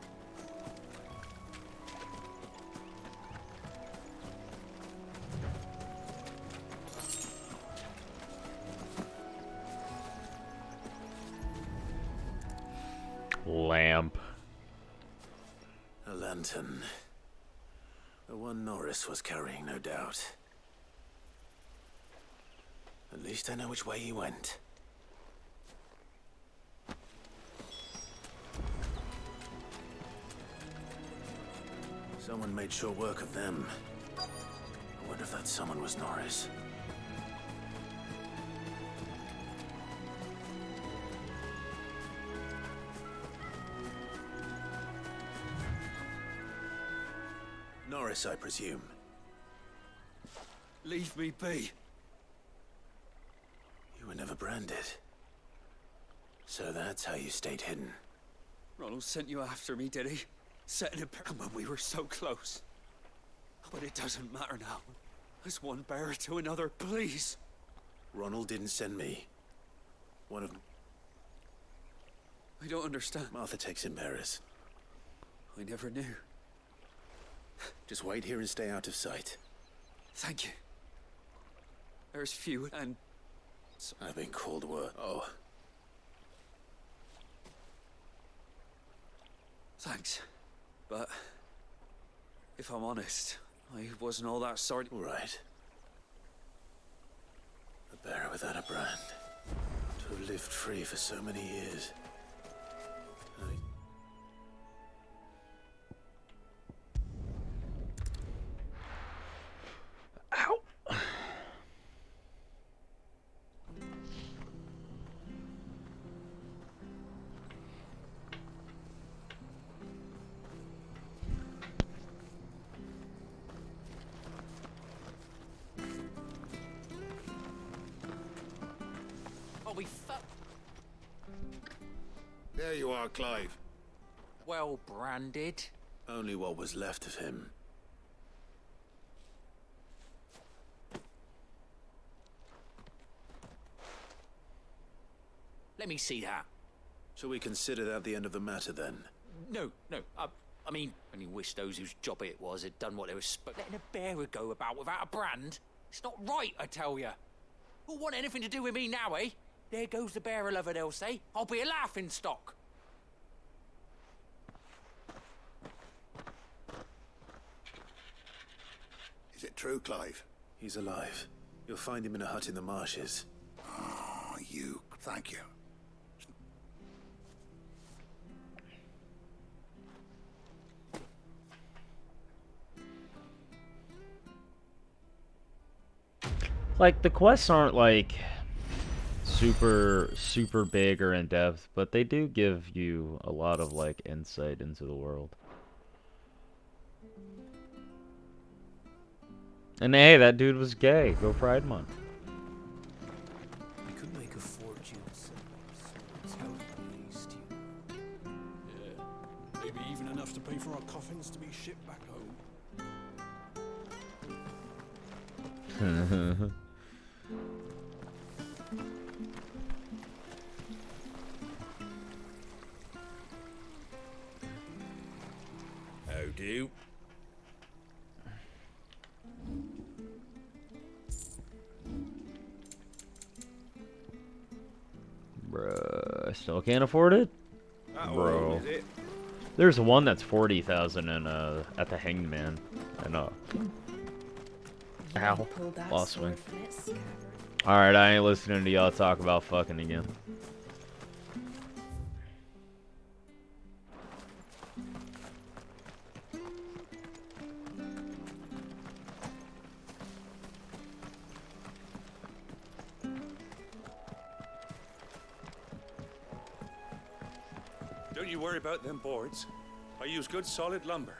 Lamp. A lantern. The one Norris was carrying, no doubt. At least I know which way he went. Someone made sure work of them. I wonder if that someone was Norris. Norris, I presume. Leave me be. You were never branded. So that's how you stayed hidden. Ronald sent you after me, did he? Setting a pair when we were so close. But it doesn't matter now. As one bearer to another, please. Ronald didn't send me. One of... I don't understand. Martha takes in bearers. I never knew. Just wait here and stay out of sight. Thank you. There's few and... I've been called word. Oh. Thanks. But... if I'm honest, I wasn't all that sorry. Right. A bearer without a brand. To have lived free for so many years. Ow! Oh, we fuck. There you are, Clive. Well branded. Only what was left of him. Let me see that. Shall we consider that the end of the matter, then? No. I mean, only wish those whose job it was had done what they were letting a bearer go about without a brand. It's not right, I tell you. Who'll want anything to do with me now, eh? There goes the bearer lover, they'll say. I'll be a laughing stock. Is it true, Clive? He's alive. You'll find him in a hut in the marshes. Ah, you. Thank you. Like, the quests aren't, like, super big or in-depth, but they do give you a lot of, like, insight into the world. And hey, that dude was gay. Go Pride Month. I could make a fortune selling swords out east, Yeah. Maybe even enough to pay for our coffins to be shipped back home. How do? Bruh, I still can't afford it? Bro. There's one that's 40,000 in at the Hanged Man. And ow. Lost swing. Alright, I ain't listening to y'all talk about fucking again. Don't you worry about them boards. I use good solid lumber.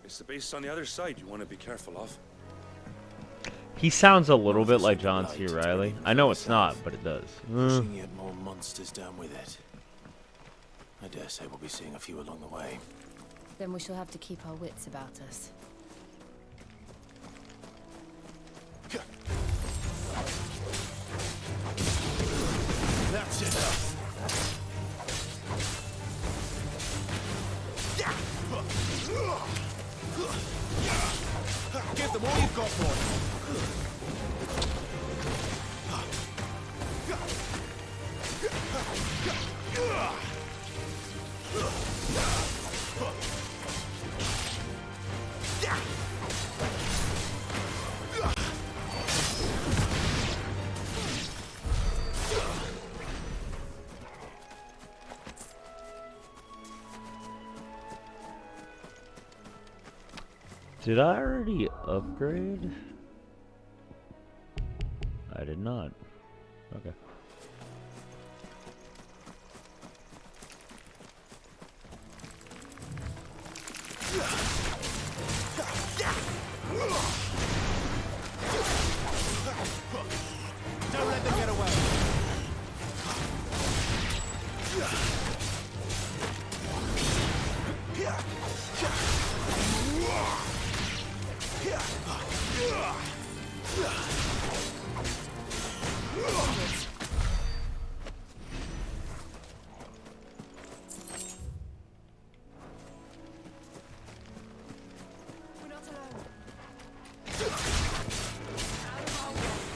It's the base on the other side you want to be careful of. He sounds a little bit like John C. Reilly. I know it's not, but it does. Pushing yet more monsters down with it. I dare say we'll be seeing a few along the way. Then we shall have to keep our wits about us. That's enough. Give them all you've got, boy. Did I already upgrade? I did not. Okay. Don't let them get away.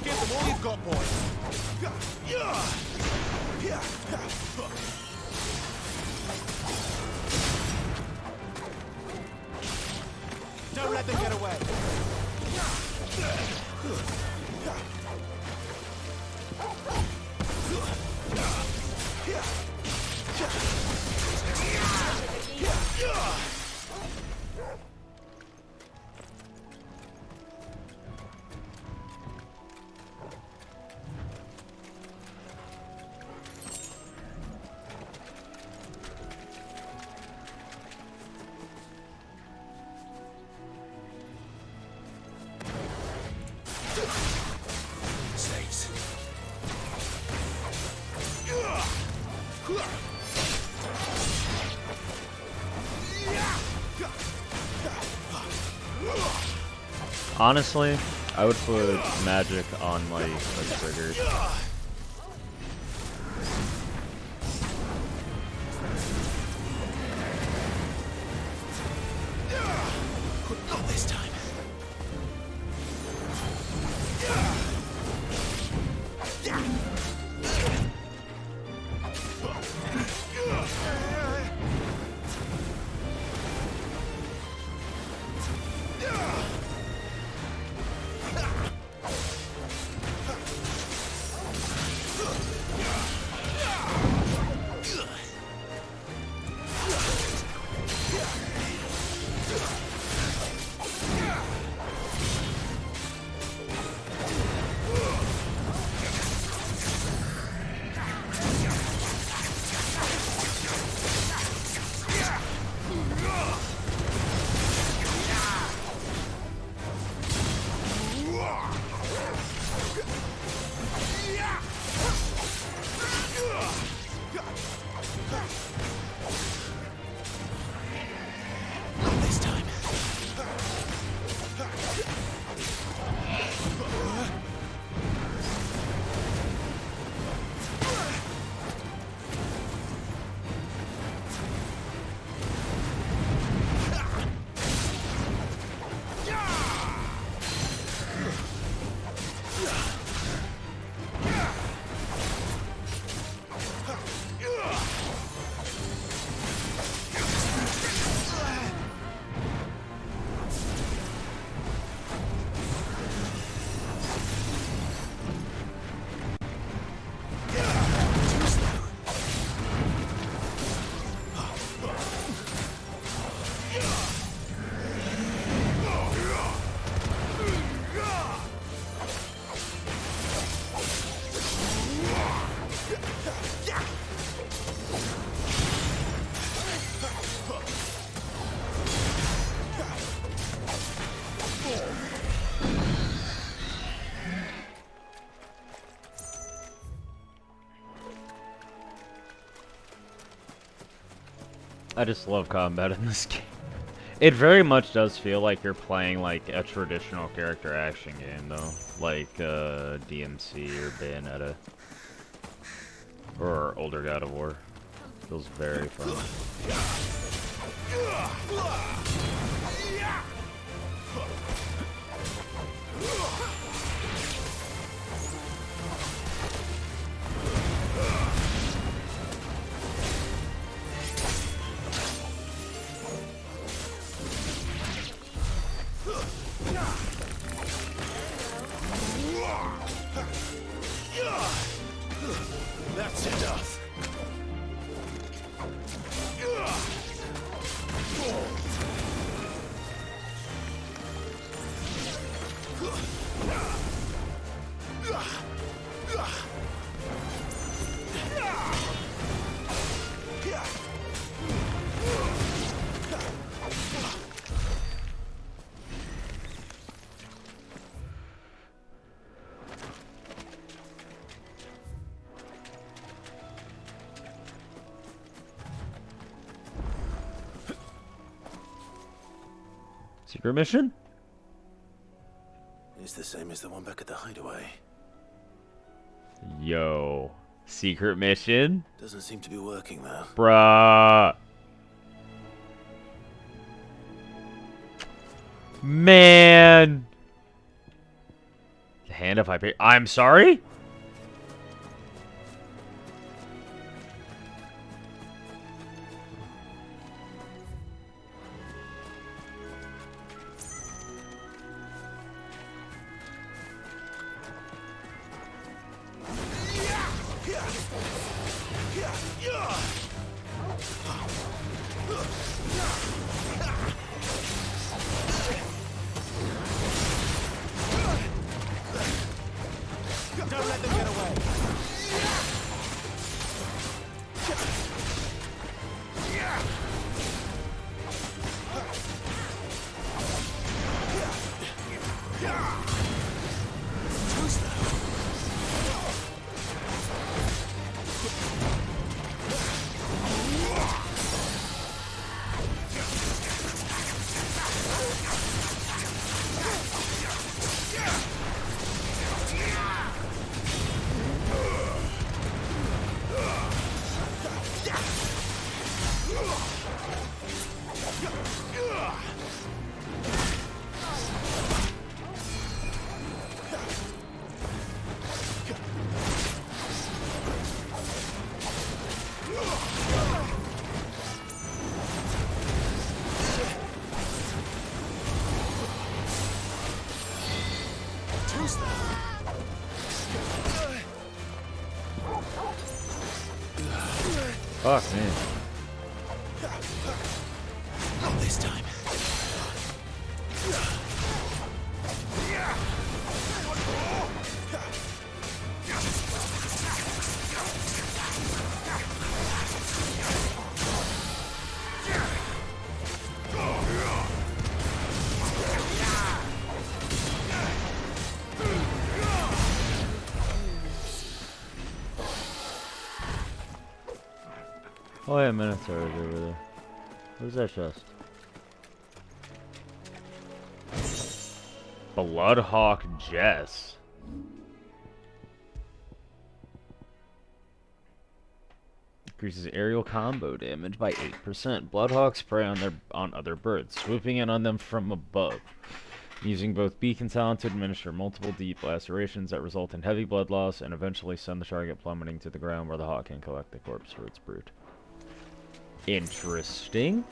Give them all you've got, boys. Don't let them get away. Honestly, I would put magic on like a trigger. Not this time. I just love combat in this game. It very much does feel like you're playing like a traditional character action game though. Like DMC or Bayonetta. Or older God of War. Feels very fun. That's enough. Secret mission? It's the same as the one back at the hideaway. Yo. Secret mission? Doesn't seem to be working though. Bruh. Man. Hand if I pay. I'm sorry? Don't let them get away. Fuck me. Not this time. Oh yeah, Minotaur is over there. Where's that chest? Bloodhawk Jess. Increases aerial combo damage by 8%. Bloodhawks prey on other birds, swooping in on them from above. Using both beak and talon to administer multiple deep lacerations that result in heavy blood loss and eventually send the target plummeting to the ground where the hawk can collect the corpse for its brood. Interesting.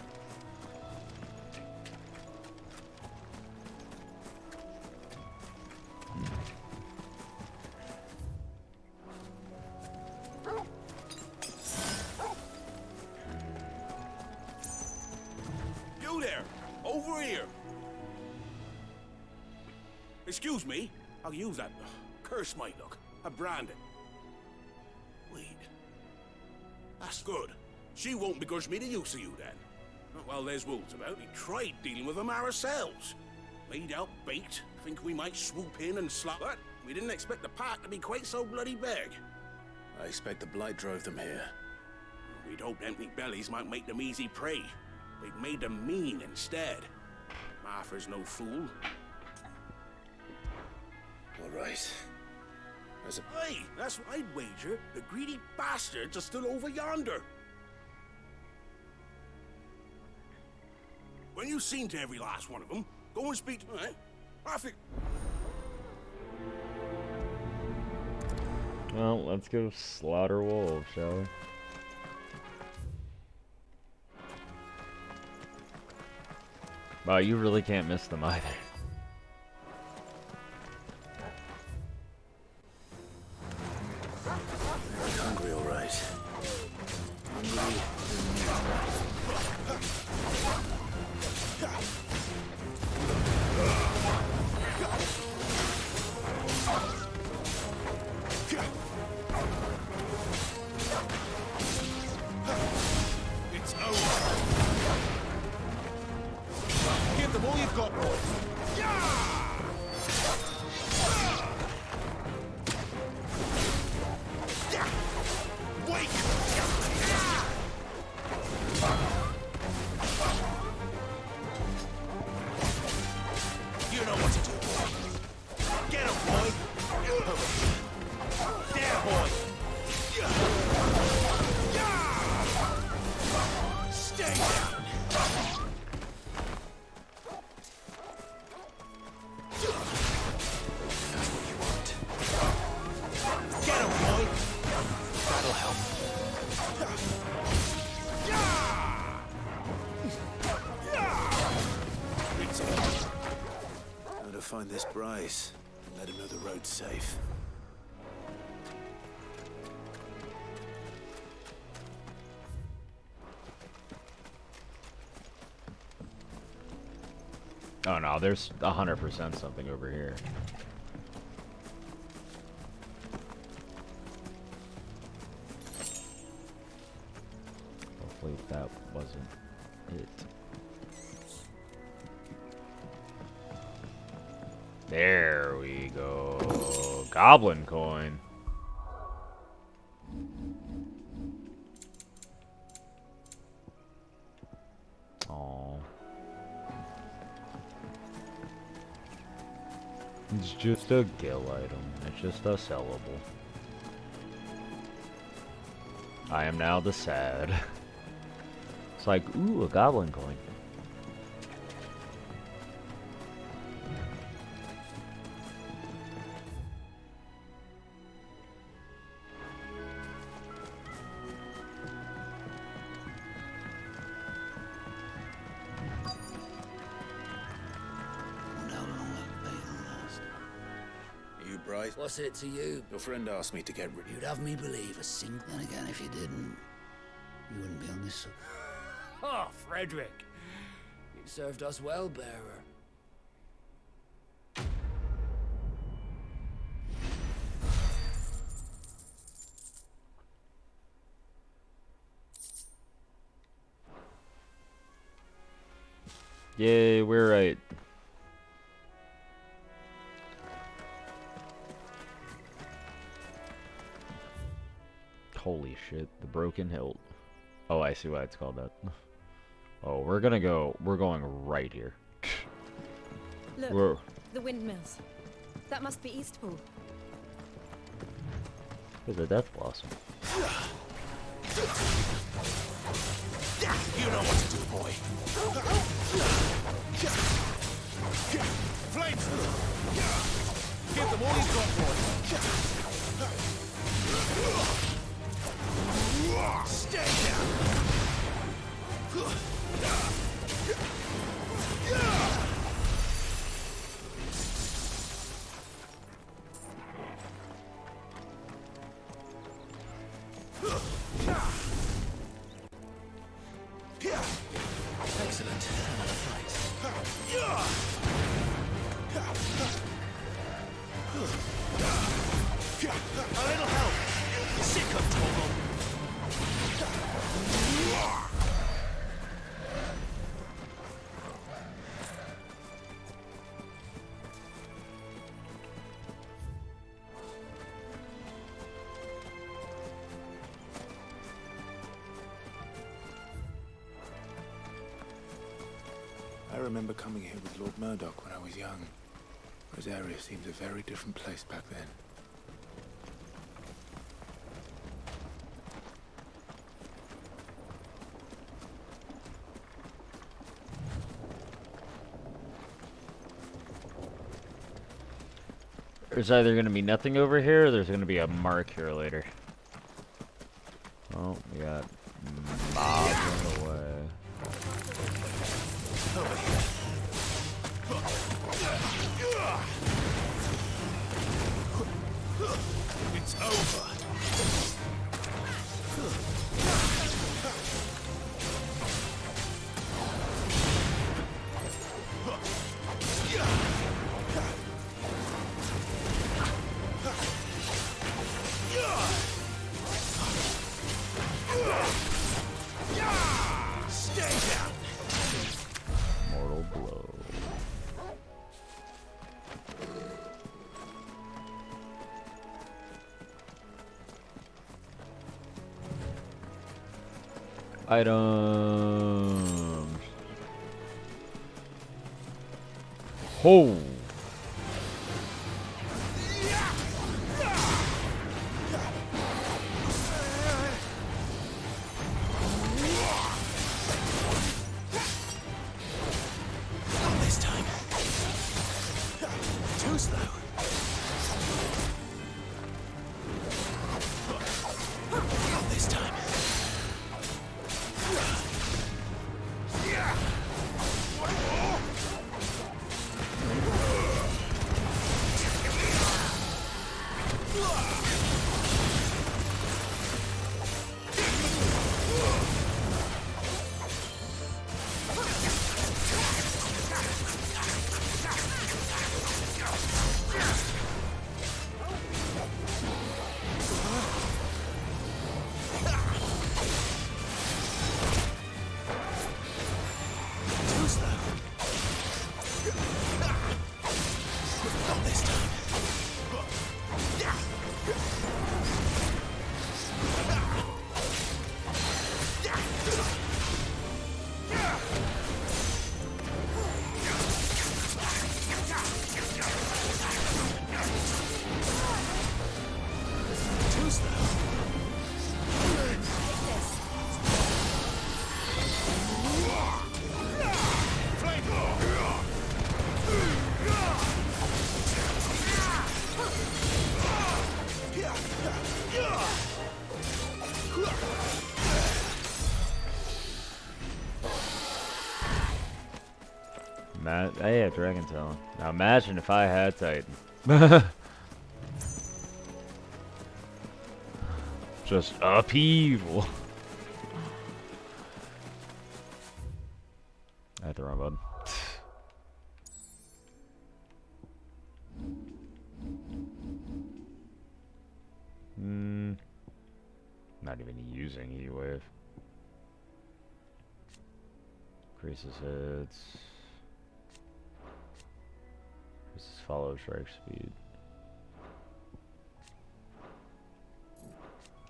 You there! Over here! Excuse me. I'll use that. Curse my luck. A branded. Wait. That's good. She won't begrudge me the use of you then. Well, there's wolves about. We tried dealing with them ourselves. Laid out bait. Think we might swoop in and slap. But we didn't expect the pack to be quite so bloody big. I expect the blight drove them here. We'd hoped empty bellies might make them easy prey. They've made them mean instead. Martha's no fool. All right. Hey, that's what I'd wager. The greedy bastards are still over yonder. When you've seen to every last one of them, go and speak to them. I think. Well, let's go slaughter wolves, shall we? Wow, you really can't miss them either. Hungry, all right. Hungry. It's over. Give them all you've got, boys. easy. How to find this Bryce and let him know the road's safe. Oh no, there's 100% something over here. Hopefully that wasn't it. There we go. Goblin coin. Oh. It's just a gill item. It's just a sellable. I am now the sad. It's like, ooh, a goblin coin. Bryce? What's it to you? Your friend asked me to get rid. You'd have me believe a single. Then again, if you didn't, you wouldn't be on this. Oh, Frederick. You served us well, bearer. Yay, we're right. Holy shit, the broken hilt. Oh, I see why it's called that. Oh, we're going right here. Look, the windmills. That must be Eastpool. There's a death blossom. You know what to do, boy. Flames! Give them all you've got, boy. Stay down. Excellent. A little help. Sick of trouble. I remember coming here with Lord Murdoch when I was young. Rosaria seemed a very different place back then. There's either going to be nothing over here, or there's going to be a mark here later. Oh, we got mobs on the way. It's over. Stay down. Mortal blow. Items. Oh. Not this time. Too slow. Not this time. I have Dragon Talon. Now imagine if I had Titan. Just upheaval. I hit the wrong button. Not even using E-Wave. Increases hits. Increases follow strike speed.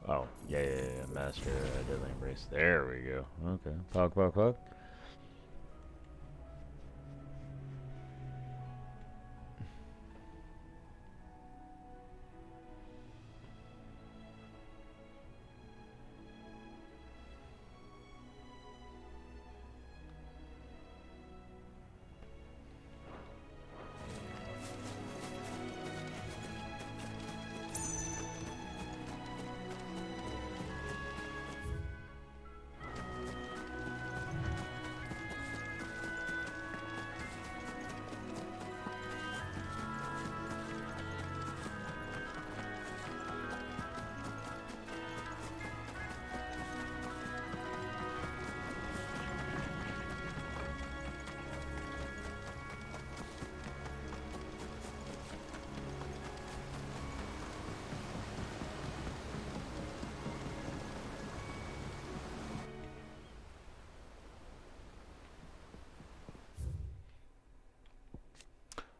Oh, yeah, Master Deadly Embrace. There we go. Okay. Pog.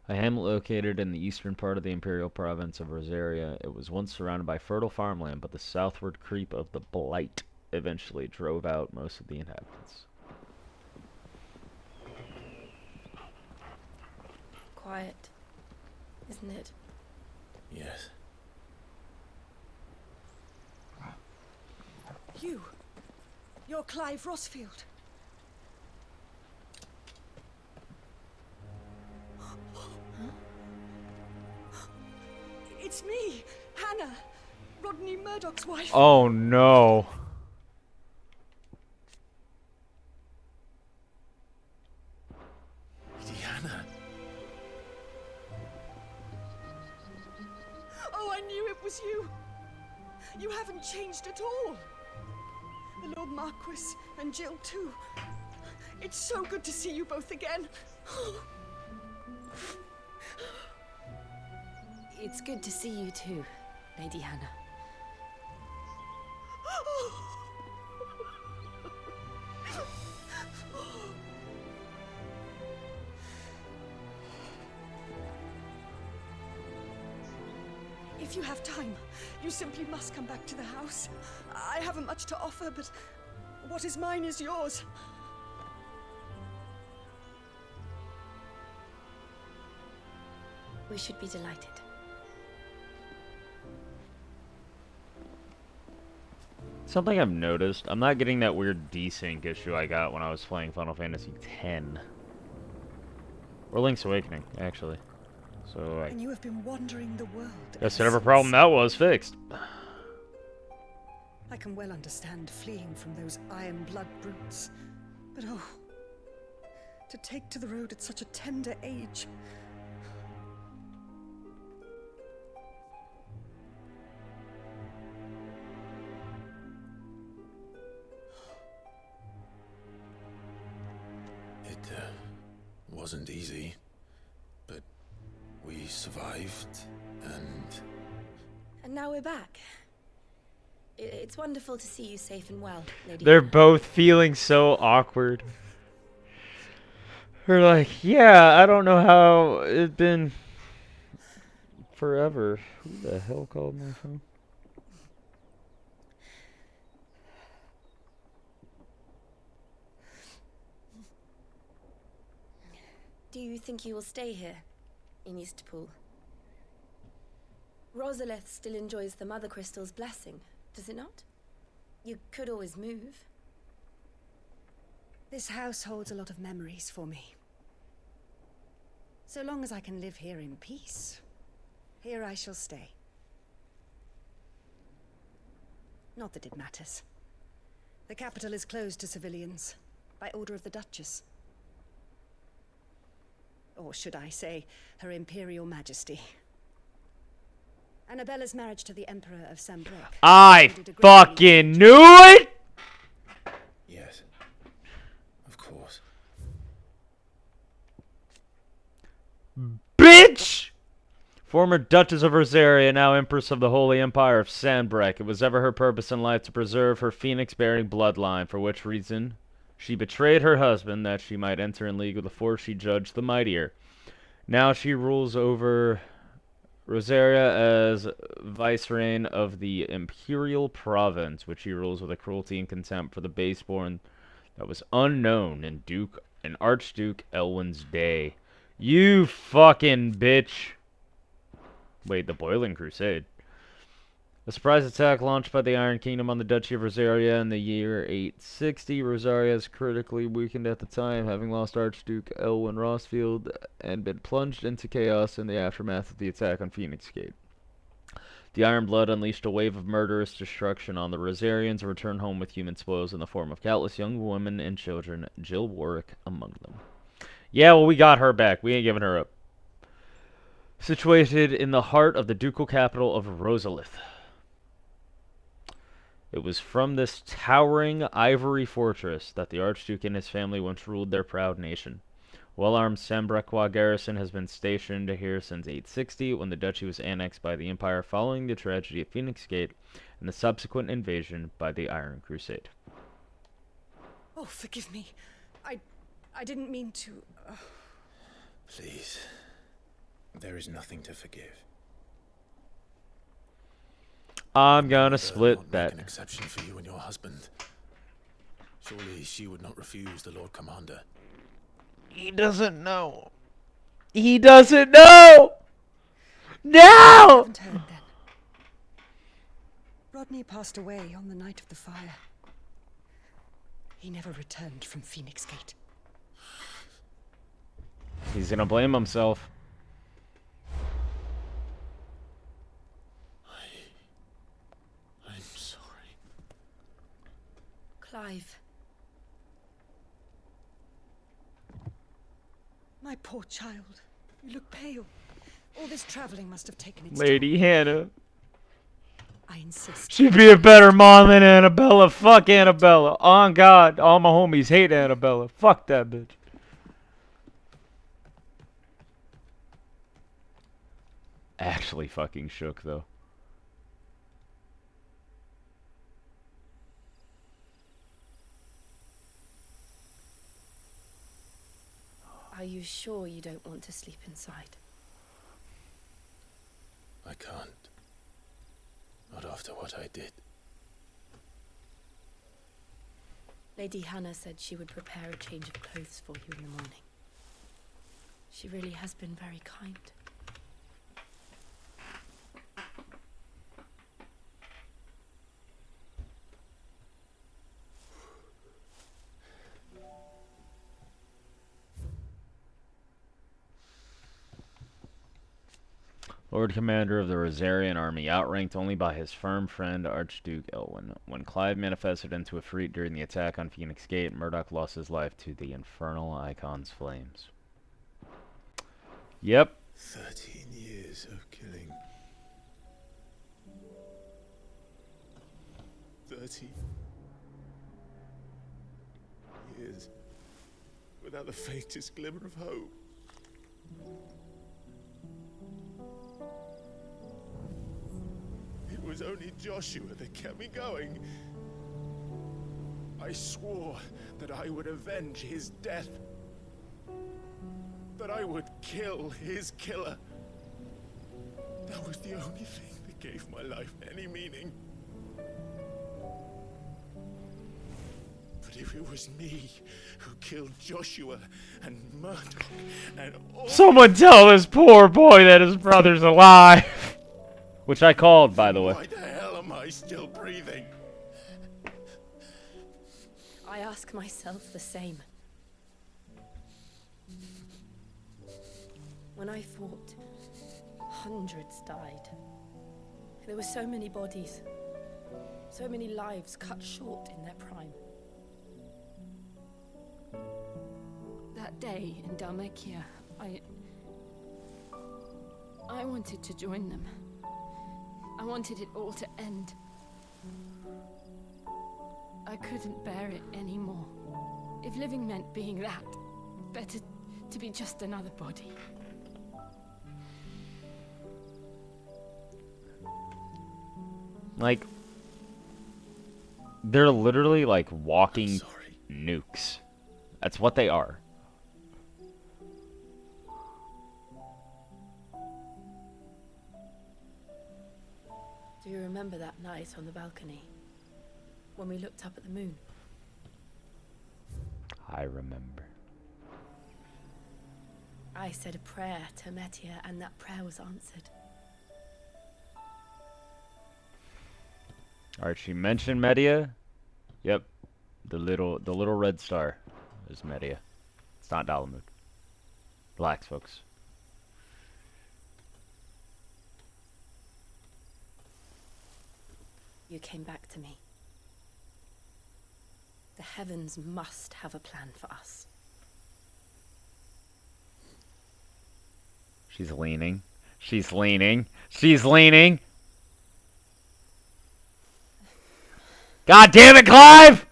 A hamlet located in the eastern part of the imperial province of Rosaria, it was once surrounded by fertile farmland, but the southward creep of the Blight eventually drove out most of the inhabitants. Quiet, isn't it? Yes. You're Clive Rossfield. It's me, Hannah, Rodney Murdoch's wife. Oh no. Diana. Oh, I knew it was you. You haven't changed at all. The Lord Marquis and Jill too. It's so good to see you both again. It's good to see you too, Lady Hannah. If you have time, you simply must come back to the house. I haven't much to offer, but what is mine is yours. We should be delighted. Something I've noticed, I'm not getting that weird desync issue I got when I was playing Final Fantasy X. Or Link's Awakening, actually. So And you have been wandering the world. guess whatever problem that was fixed. I can well understand fleeing from those iron blood brutes. But oh, to take to the road at such a tender age. It wasn't easy, but we survived, And now we're back. It's wonderful to see you safe and well, Lady. They're both feeling so awkward. They're like, yeah, I don't know how it's been forever. Who the hell called my phone? Do you think you will stay here, in Eastpool? Rosalith still enjoys the Mother Crystal's blessing, does it not? You could always move. This house holds a lot of memories for me. So long as I can live here in peace, here I shall stay. Not that it matters. The capital is closed to civilians, by order of the Duchess. or should I say, Her Imperial Majesty. Annabella's marriage to the Emperor of Sambrec. I fucking knew it! Yes. Of course. Bitch! Former Duchess of Rosaria, now Empress of the Holy Empire of Sanbrek. It was ever her purpose in life to preserve her phoenix-bearing bloodline, for which reason she betrayed her husband, that she might enter in league with the force she judged the mightier. Now she rules over Rosaria as vicereign of the Imperial Province, which she rules with a cruelty and contempt for the baseborn that was unknown in Archduke Elwin's day. You fucking bitch. Wait, the Boiling Crusade. A surprise attack launched by the Iron Kingdom on the Duchy of Rosaria in the year 860. Rosaria is critically weakened at the time, having lost Archduke Elwin Rossfield and been plunged into chaos in the aftermath of the attack on Phoenix Gate. The Iron Blood unleashed a wave of murderous destruction on the Rosarians and returned home with human spoils in the form of countless young women and children, Jill Warwick among them. Yeah, well, we got her back. We ain't giving her up. Situated in the heart of the ducal capital of Rosalith. It was from this towering ivory fortress that the Archduke and his family once ruled their proud nation. Well-armed Sambrequa garrison has been stationed here since 860, when the duchy was annexed by the Empire following the tragedy of Phoenix Gate and the subsequent invasion by the Iron Crusade. Oh, forgive me. I didn't mean to... Please. There is nothing to forgive. I'm gonna split that. An exception for you and your husband. Surely she would not refuse the Lord Commander. He doesn't know. He doesn't know! No! I haven't heard then. Rodney passed away on the night of the fire. He never returned from Phoenix Gate. He's gonna blame himself. I'm sorry. Clive. My poor child. You look pale. All this traveling must have taken its Lady Hannah. I insist. She'd be a better mom than Annabella. Fuck Annabella. On God, all my homies hate Annabella. Fuck that bitch. Actually fucking shook, though. Are you sure you don't want to sleep inside? I can't. Not after what I did. Lady Hannah said she would prepare a change of clothes for you in the morning. She really has been very kind. Lord Commander of the Rosarian army, outranked only by his firm friend Archduke Elwin. When Clive manifested into a freak during the attack on Phoenix Gate, Murdoch lost his life to the infernal icon's flames. Yep. 13 years of killing. 13 years without the faintest glimmer of hope. It was only Joshua that kept me going. I swore that I would avenge his death. That I would kill his killer. That was the only thing that gave my life any meaning. But if it was me who killed Joshua and Murdoch and all... Someone tell this poor boy that his brother's alive! Which I called, by the way. Why the hell am I still breathing? I ask myself the same. When I fought, hundreds died. There were so many bodies, so many lives cut short in their prime. That day in Dalmekia, I wanted to join them. I wanted it all to end. I couldn't bear it anymore. If living meant being that, better to be just another body. Like, they're literally like walking nukes. That's what they are. Do you remember that night on the balcony? When we looked up at the moon? I remember. I said a prayer to Metia, and that prayer was answered. Archie mentioned Media. Yep. The little red star is Media. It's not Dalamud. Relax, folks. You came back to me. The heavens must have a plan for us. She's leaning. She's leaning. She's leaning. God damn it, Clive!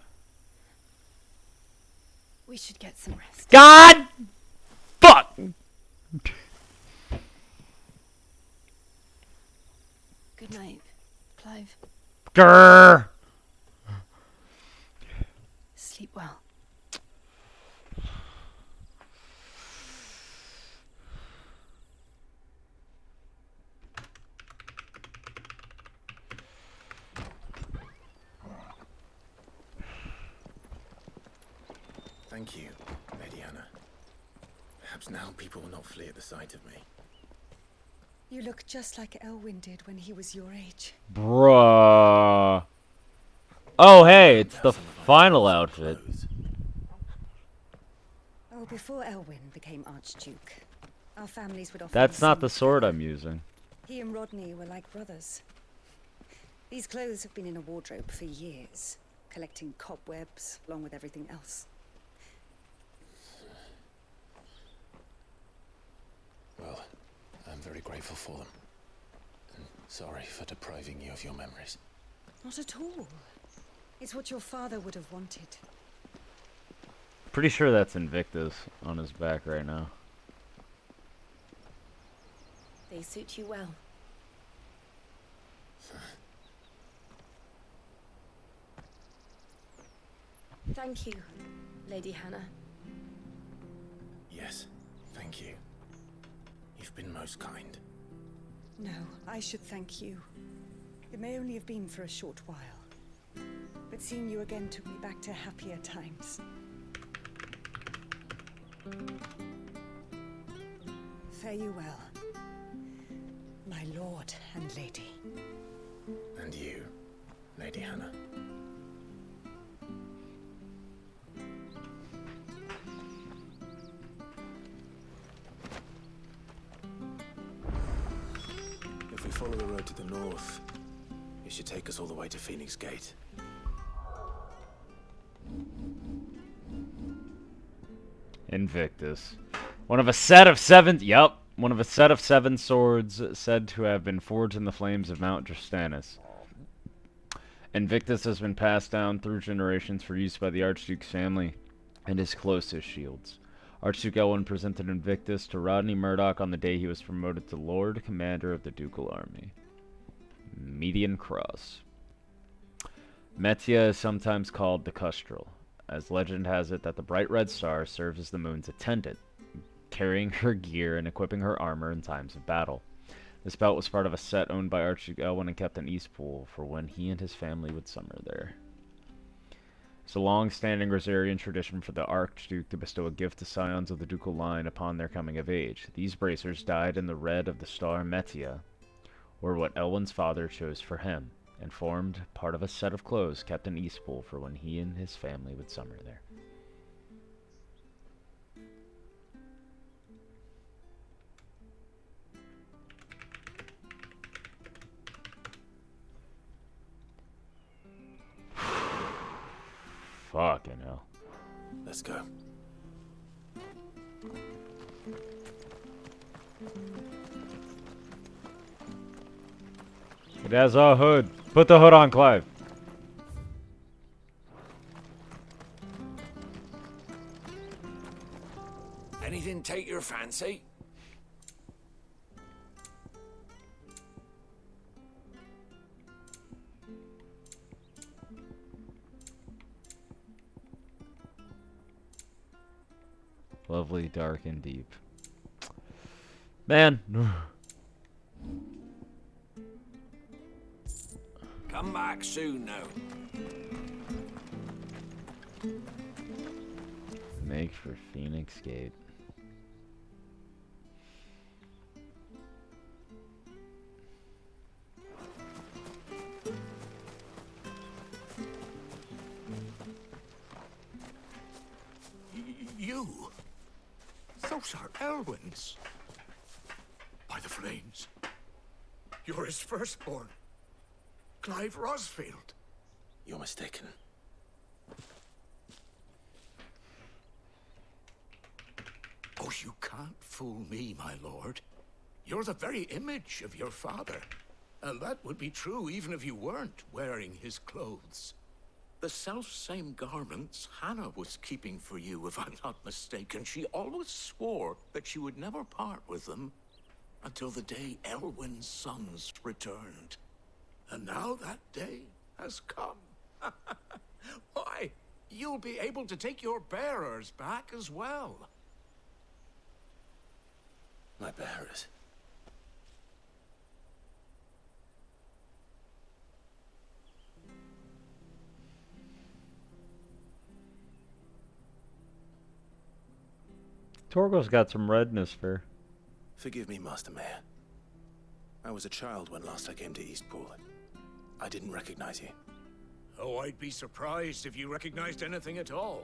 We should get some rest. God! Fuck! Good night, Clive. Grrr! Sleep well. Thank you, Lady Anna. Perhaps now people will not flee at the sight of me. You look just like Elwyn did when he was your age. Bruh. Oh, hey, it's the final outfit. Oh, before Elwyn became Archduke, our families would often... That's not the sing sword together. I'm using. He and Rodney were like brothers. These clothes have been in a wardrobe for years, collecting cobwebs along with everything else. Well, I'm very grateful for them. And sorry for depriving you of your memories. Not at all. It's what your father would have wanted. Pretty sure that's Invictus on his back right now. They suit you well. Thank you, Lady Hannah. Yes, thank you. You've been most kind. No, I should thank you. It may only have been for a short while, but seeing you again took me back to happier times. Fare you well, my lord and lady. And you, Lady Hannah. If we follow the road to the north, it should take us all the way to Phoenix Gate. Invictus. One of a set of seven... Yup. One of a set of 7 swords said to have been forged in the flames of Mount Drastanus. Invictus has been passed down through generations for use by the Archduke's family and his closest shields. Archduke Elwyn presented Invictus to Rodney Murdoch on the day he was promoted to Lord Commander of the Ducal Army. Median Cross. Metia is sometimes called the Custrel, as legend has it that the bright red star serves as the moon's attendant, carrying her gear and equipping her armor in times of battle. This belt was part of a set owned by Archduke Elwyn and kept in Eastpool for when he and his family would summer there. It's a long-standing Rosarian tradition for the Archduke to bestow a gift to scions of the ducal line upon their coming of age. These bracers dyed in the red of the star Metia were what Elwyn's father chose for him, and formed part of a set of clothes kept in Eastpool for when he and his family would summer there. Fucking hell. Let's go. It has a hood. Put the hood on, Clive. Anything take your fancy? Lovely, dark, and deep. Man. Come back soon now. Make for Phoenix Gate. You? Those are Elwyn's. By the flames. You're his firstborn. Clive Rosfield. You're mistaken. Oh, you can't fool me, my lord. You're the very image of your father. And that would be true even if you weren't wearing his clothes. The self-same garments Hannah was keeping for you, if I'm not mistaken. She always swore that she would never part with them until the day Elwyn's sons returned. And now that day has come. Why, you'll be able to take your bearers back as well. My bearers. Torgo's got some red in his fur. Forgive me, Master Mayor. I was a child when last I came to Eastpool. I didn't recognize you. Oh, I'd be surprised if you recognized anything at all.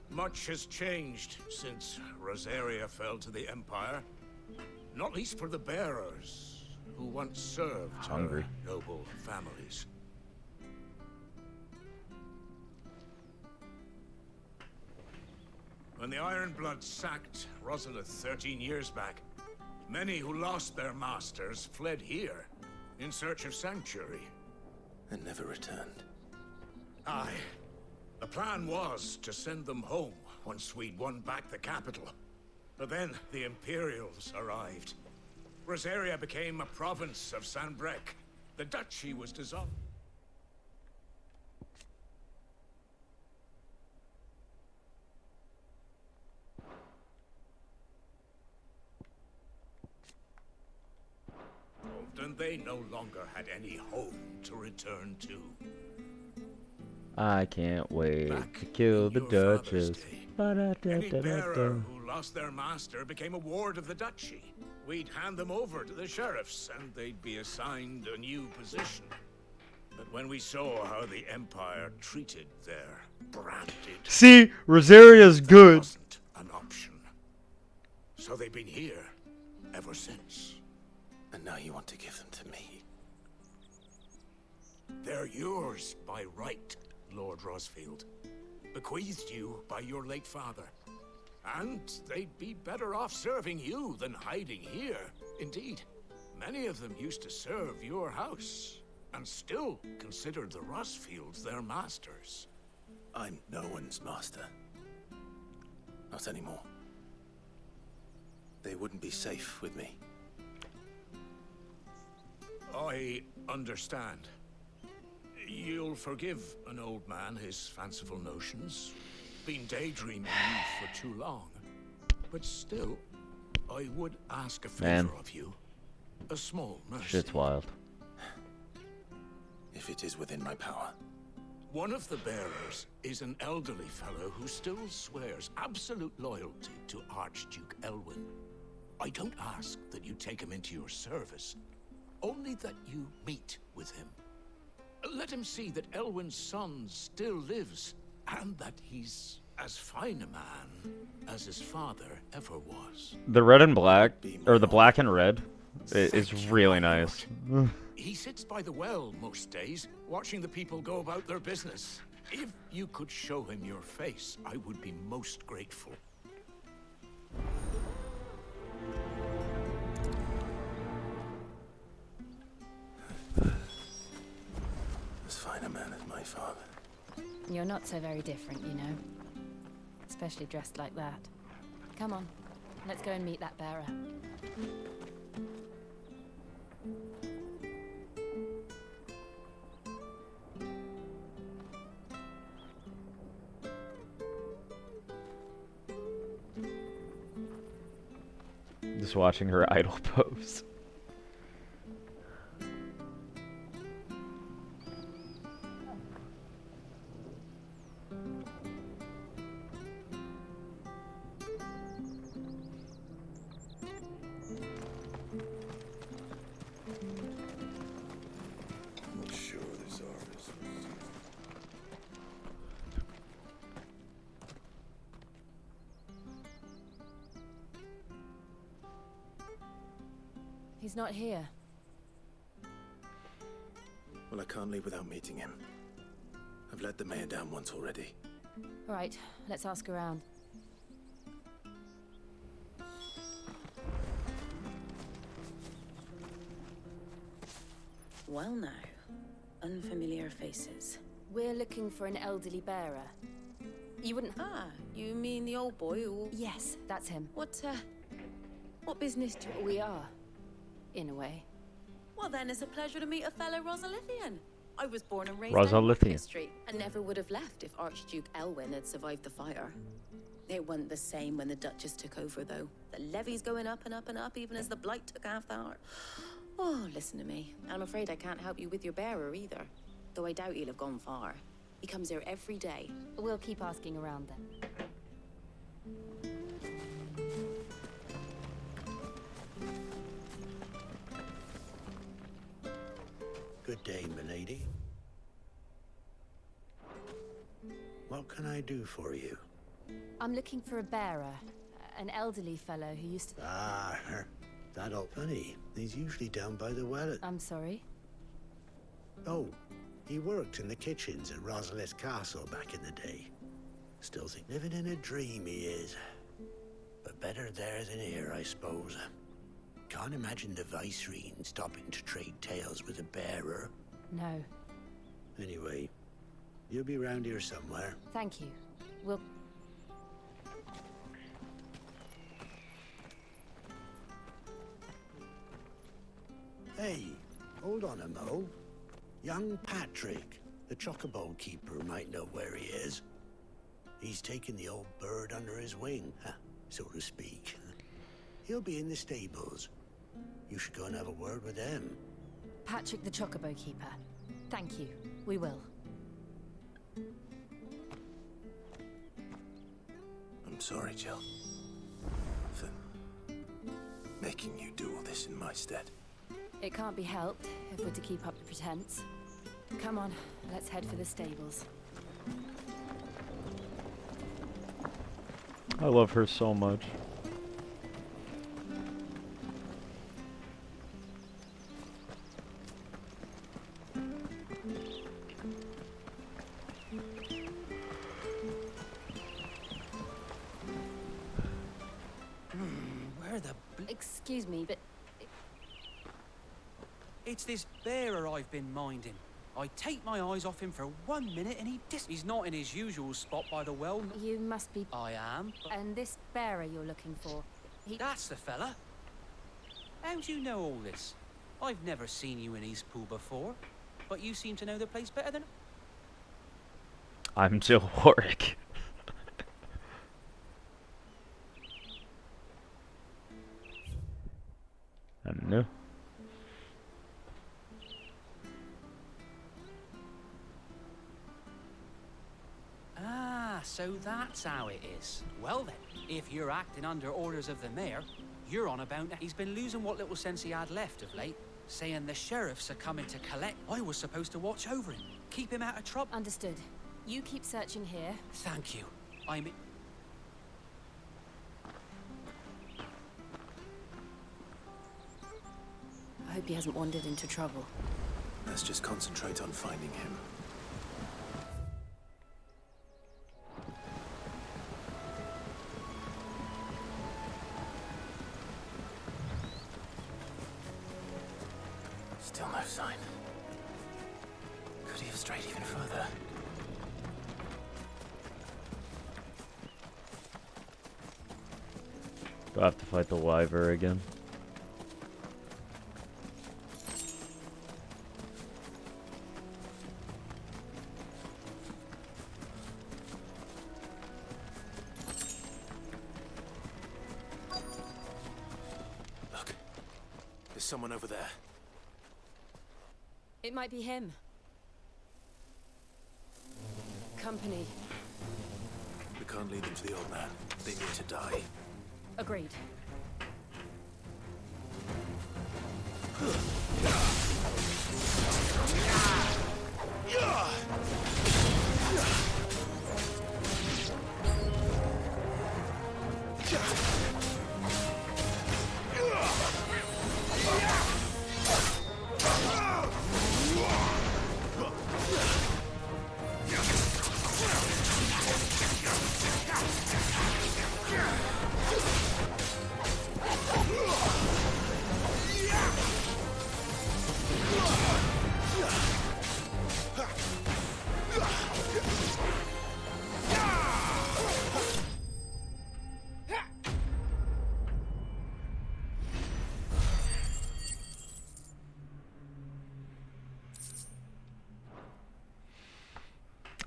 Much has changed since Rosaria fell to the Empire. Not least for the bearers, who once served Hungry. her noble families. When the Ironbloods sacked Rosalith 13 years back, many who lost their masters fled here in search of sanctuary. And never returned. Aye. The plan was to send them home once we'd won back the capital. But then the Imperials arrived. Rosaria became a province of Sanbreque. The duchy was dissolved. And they no longer had any home to return to. I can't wait to kill the Duchess. Any bearer who lost their master became a ward of the duchy. We'd hand them over to the sheriffs, and they'd be assigned a new position. But when we saw how the Empire treated their branded... See, Rosaria's good. Wasn't an option. So they've been here ever since. And now you want to give them to me. They're yours by right, Lord Rosfield. Bequeathed you by your late father. And they'd be better off serving you than hiding here. Indeed, many of them used to serve your house, and still considered the Rosfields their masters. I'm no one's master. Not anymore. They wouldn't be safe with me. I understand. You'll forgive an old man his fanciful notions. Been daydreaming for too long. But still, I would ask a favor of you. A small mercy. Shit's wild. If it is within my power. One of the bearers is an elderly fellow who still swears absolute loyalty to Archduke Elwyn. I don't ask that you take him into your service. Only that you meet with him. Let him see that Elwyn's son still lives, and that he's as fine a man as his father ever was. The red and black, or the black and red, is really nice. He sits by the well most days, watching the people go about their business. If you could show him your face, I would be most grateful. father. You're not so very different, you know. Especially dressed like that. Come on, let's go and meet that bearer. Just watching her idol pose. I'm not sure this artist. He's not here. Well, I can't leave without meeting him. I've let the mayor down once already. Right, let's ask around. Well now, unfamiliar faces. We're looking for an elderly bearer. You wouldn't... Ah, you mean the old boy who... Yes, that's him. What business do... We are, in a way. Well then, it's a pleasure to meet a fellow Rosalithian. I was born and raised Rosalithian. on Market Street and never would have left if Archduke Elwyn had survived the fire. It wasn't the same when the Duchess took over, though. The levy's going up and up and up, even as the blight took half the heart. Oh, listen to me. I'm afraid I can't help you with your bearer either. Though I doubt he'll have gone far. He comes here every day. We'll keep asking around then. Good day, milady. What can I do for you? I'm looking for a bearer. An elderly fellow who used to... Ah, that old funny. He's usually down by the well at... I'm sorry? Oh, he worked in the kitchens at Rosalith Castle back in the day. Still think living in a dream he is. But better there than here, I suppose. Can't imagine the Viceroy stopping to trade tales with a bearer. No. Anyway, you'll be round here somewhere. Thank you. We'll... Hey, hold on a mo. Young Patrick, the chocobo keeper, might know where he is. He's taken the old bird under his wing, so to speak. He'll be in the stables. You should go and have a word with them. Patrick the chocobo keeper. Thank you. We will. I'm sorry, Jill. For making you do all this in my stead. It can't be helped if we're to keep up the pretense. Come on, let's head for the stables. I love her so much. Where the... Excuse me, but... It's this bearer I've been minding. I take my eyes off him for 1 minute and he's not in his usual spot by the well. You must be... I am. And this bearer you're looking for, That's the fella. How do you know all this? I've never seen you in Eastpool before, but you seem to know the place better than... I'm Jill Warwick. I'm new. Ah, so that's how it is. Well then, if you're acting under orders of the mayor, you're on about... He's been losing what little sense he had left of late, saying the sheriffs are coming to collect. I was supposed to watch over him, keep him out of trouble. Understood. You keep searching here. Thank you. I'm... I hope he hasn't wandered into trouble. Let's just concentrate on finding him. Still no sign. Could he have strayed even further? Do I have to fight the wyvern again? Look, there's someone over there. It might be him. Company. We can't lead them to the old man. They need to die. Agreed.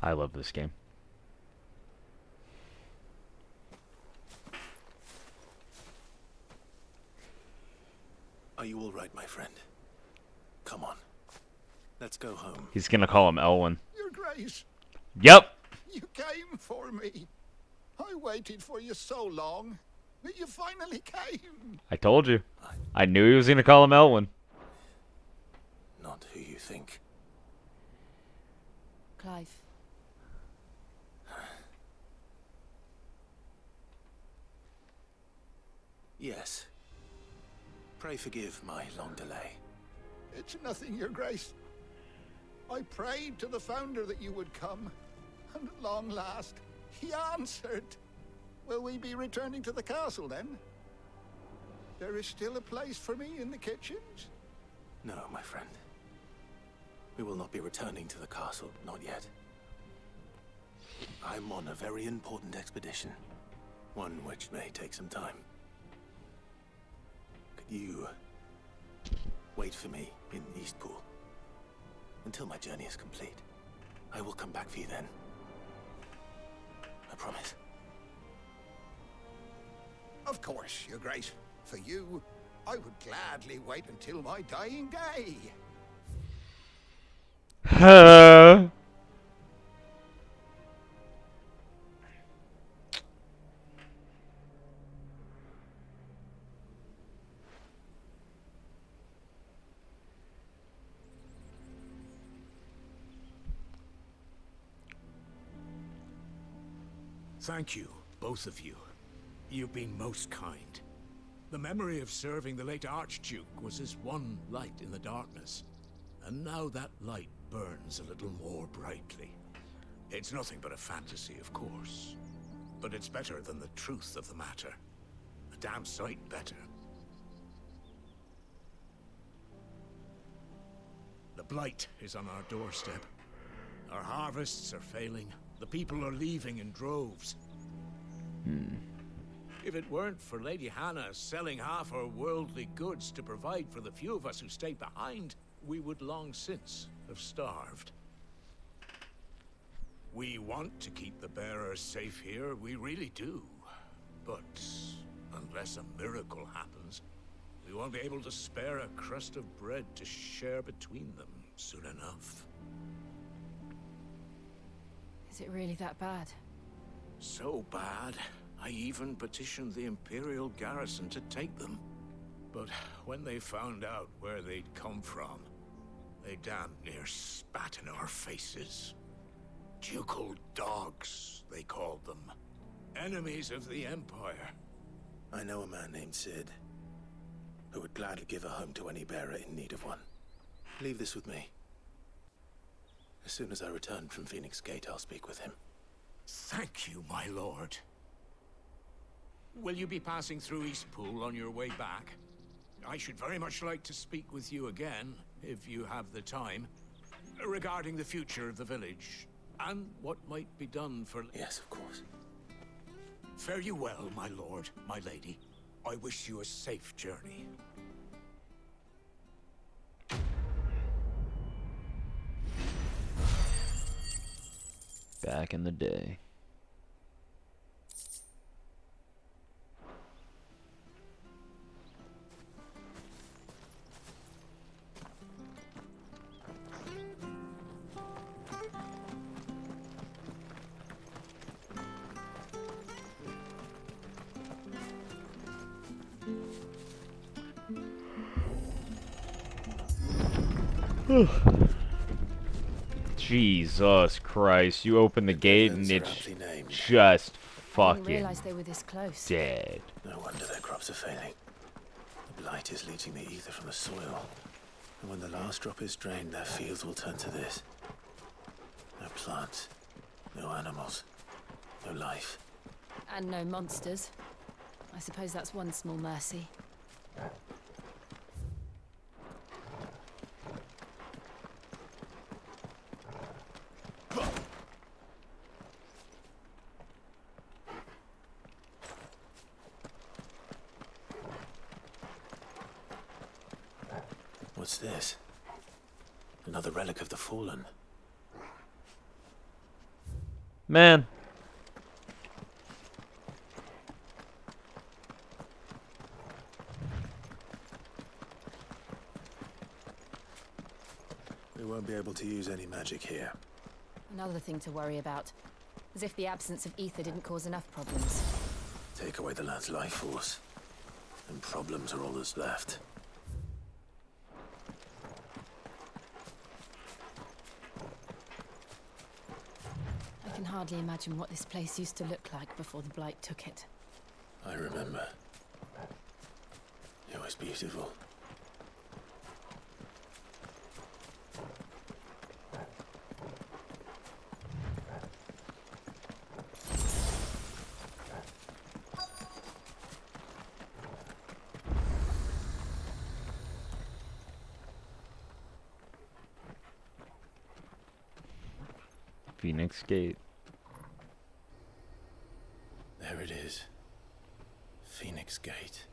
I love this game. Are you all right, my friend? Come on. Let's go home. He's gonna call him Elwyn. Your Grace. Yep. You came for me. I waited for you so long, but you finally came. I told you. I knew he was gonna call him Elwyn. Not who you think. Clive. Yes. Pray forgive my long delay. It's nothing, Your Grace. I prayed to the Founder that you would come, and at long last, he answered. Will we be returning to the castle, then? There is still a place for me in the kitchens? No, my friend. We will not be returning to the castle, not yet. I'm on a very important expedition, one which may take some time. Could you wait for me in Eastpool until my journey is complete? I will come back for you then. I promise. Of course, Your Grace. For you, I would gladly wait until my dying day. Thank you, both of you. You've been most kind. The memory of serving the late Archduke was as one light in the darkness, and now that light burns a little more brightly. It's nothing but a fantasy, of course, but it's better than the truth of the matter. A damn sight better. The blight is on our doorstep. Our harvests are failing. The people are leaving in droves. If it weren't for Lady Hannah selling half her worldly goods to provide for the few of us who stayed behind, we would long since have starved. We want to keep the bearers safe here, we really do. But unless a miracle happens, we won't be able to spare a crust of bread to share between them soon enough. Is it really that bad? So bad, I even petitioned the Imperial garrison to take them. But when they found out where they'd come from, they damn near spat in our faces. Ducal dogs, they called them. Enemies of the Empire. I know a man named Sid, who would gladly give a home to any bearer in need of one. Leave this with me. As soon as I return from Phoenix Gate, I'll speak with him. Thank you, my lord. Will you be passing through Eastpool on your way back? I should very much like to speak with you again, if you have the time. regarding the future of the village and what might be done for... Yes, of course. Fare you well, my lord, my lady. I wish you a safe journey. Back in the day. Jesus Christ, you open the gate and it's just I didn't fucking realize they were this close. dead. No wonder their crops are failing. The blight is leaching the ether from the soil. And when the last drop is drained, their fields will turn to this. No plants, no animals, no life. And no monsters. I suppose that's one small mercy. What's this? Another relic of the fallen. Man. We won't be able to use any magic here. Another thing to worry about. As if the absence of ether didn't cause enough problems. Take away the lad's life force, and problems are all that's left. I can hardly imagine what this place used to look like before the Blight took it. I remember. It was beautiful. Phoenix Gate. There it is. Phoenix Gate.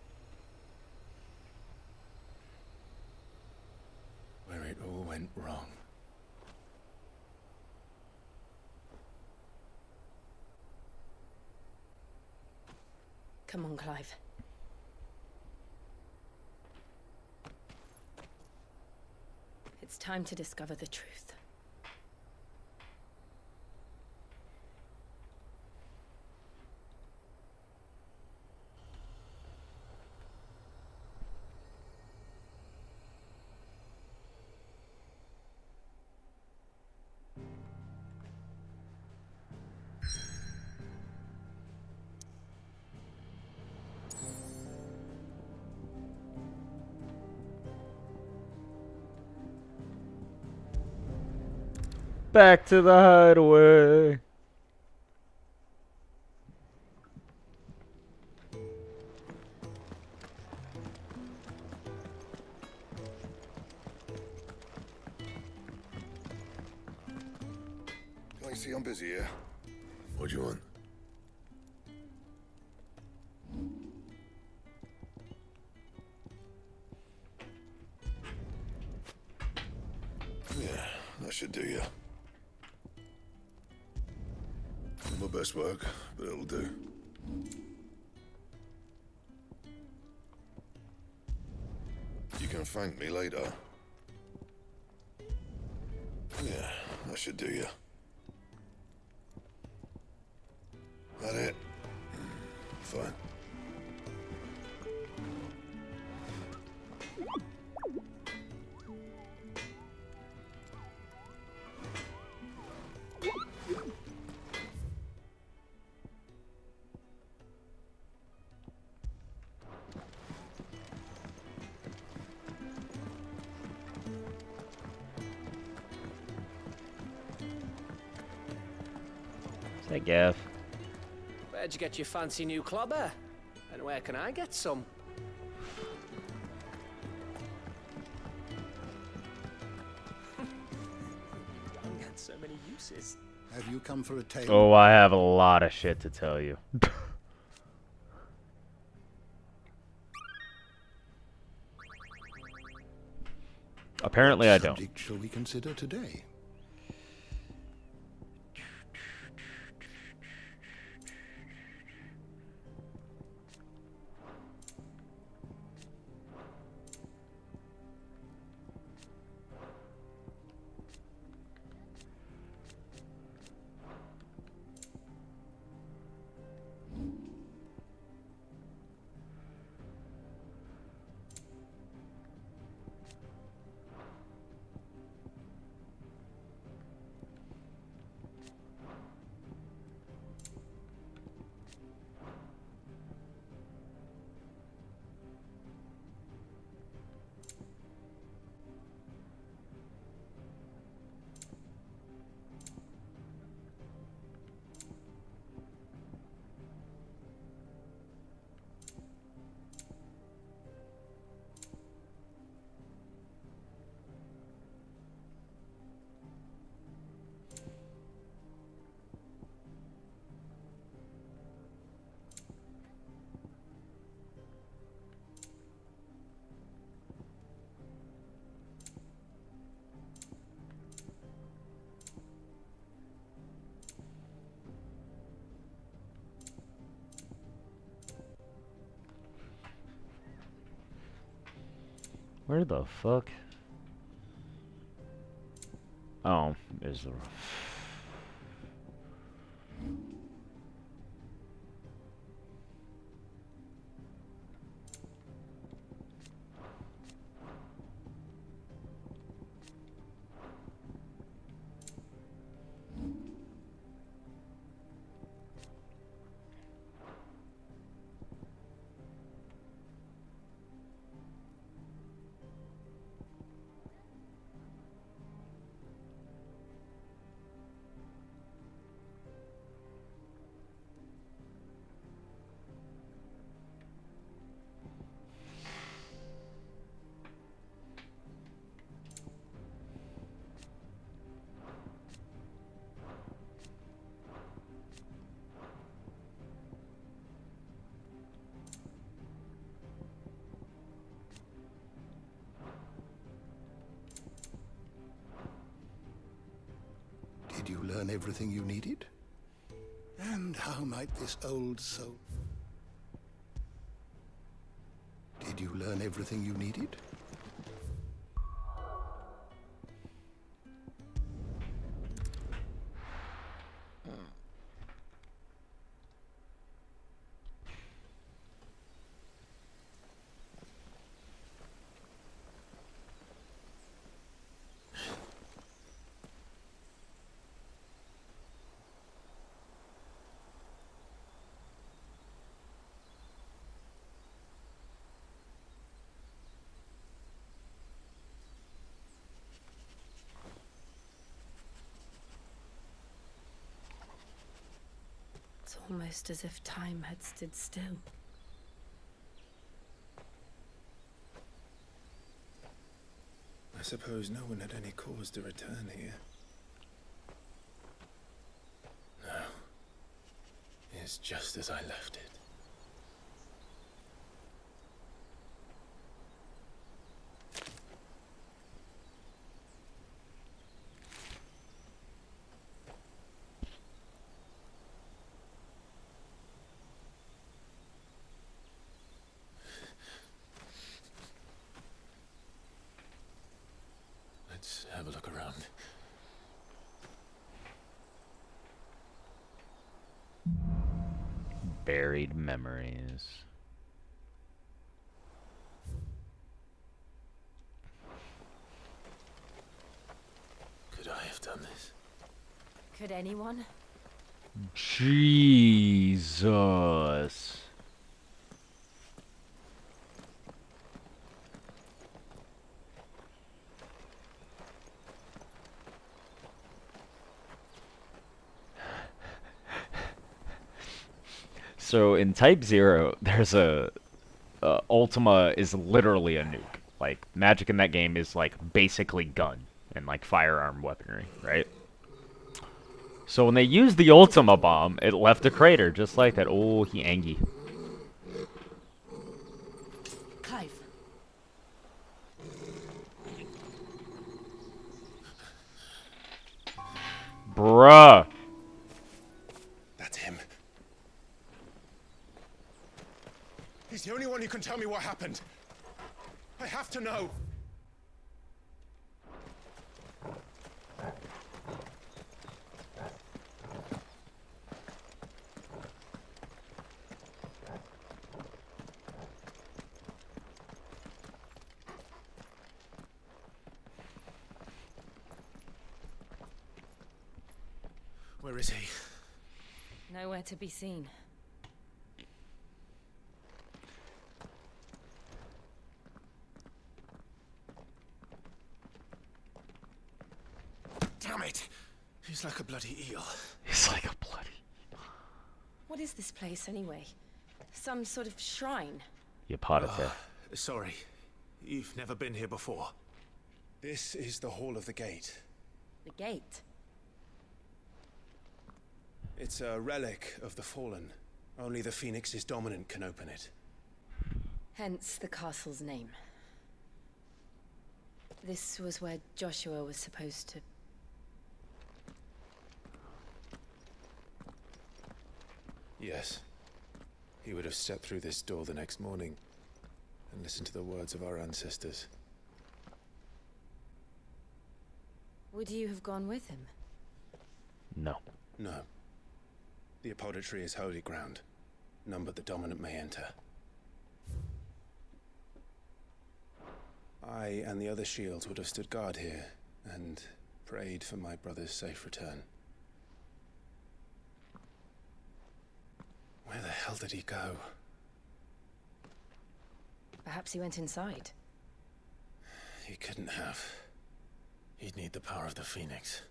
Where it all went wrong. Come on, Clive. It's time to discover the truth. Back to the hideaway. Can I see I'm busy here? What do you want? Yeah, that should do you. Not my best work, but it'll do. You can thank me later. Yeah, that should do you. That it? Fine. Say, Gav. Where'd you get your fancy new clobber? And where can I get some? so many uses. Have you come for a tale? Oh, I have a lot of shit to tell you. Apparently I don't. Subject shall we consider today? Where the fuck? Oh, is the... Did you learn everything you needed? And how might this old soul... Did you learn everything you needed? It's almost as if time had stood still. I suppose no one had any cause to return here. No. It's just as I left it. Let's have a look around. Buried memories. Could I have done this? Could anyone? Jesus. So in Type 0, there's a Ultima is literally a nuke. Like magic in that game is like basically gun and like firearm weaponry, right? So when they used the Ultima bomb, it left a crater just like that. Oh, he angry. Clive. Bruh. That's him. He's the only one who can tell me what happened. I have to know. Where is he? Nowhere to be seen. Damn it! He's like a bloody eel. He's like a bloody... What is this place, anyway? Some sort of shrine? Yapodate. Sorry. You've never been here before. This is the Hall of the Gate. The gate? It's a relic of the Fallen. Only the Phoenix's dominant can open it. Hence the castle's name. This was where Joshua was supposed to... Yes. He would have stepped through this door the next morning and listened to the words of our ancestors. Would you have gone with him? No. No. The Apodatory is holy ground. None but the dominant may enter. I and the other shields would have stood guard here and prayed for my brother's safe return. Where the hell did he go? Perhaps he went inside. He couldn't have. He'd need the power of the Phoenix.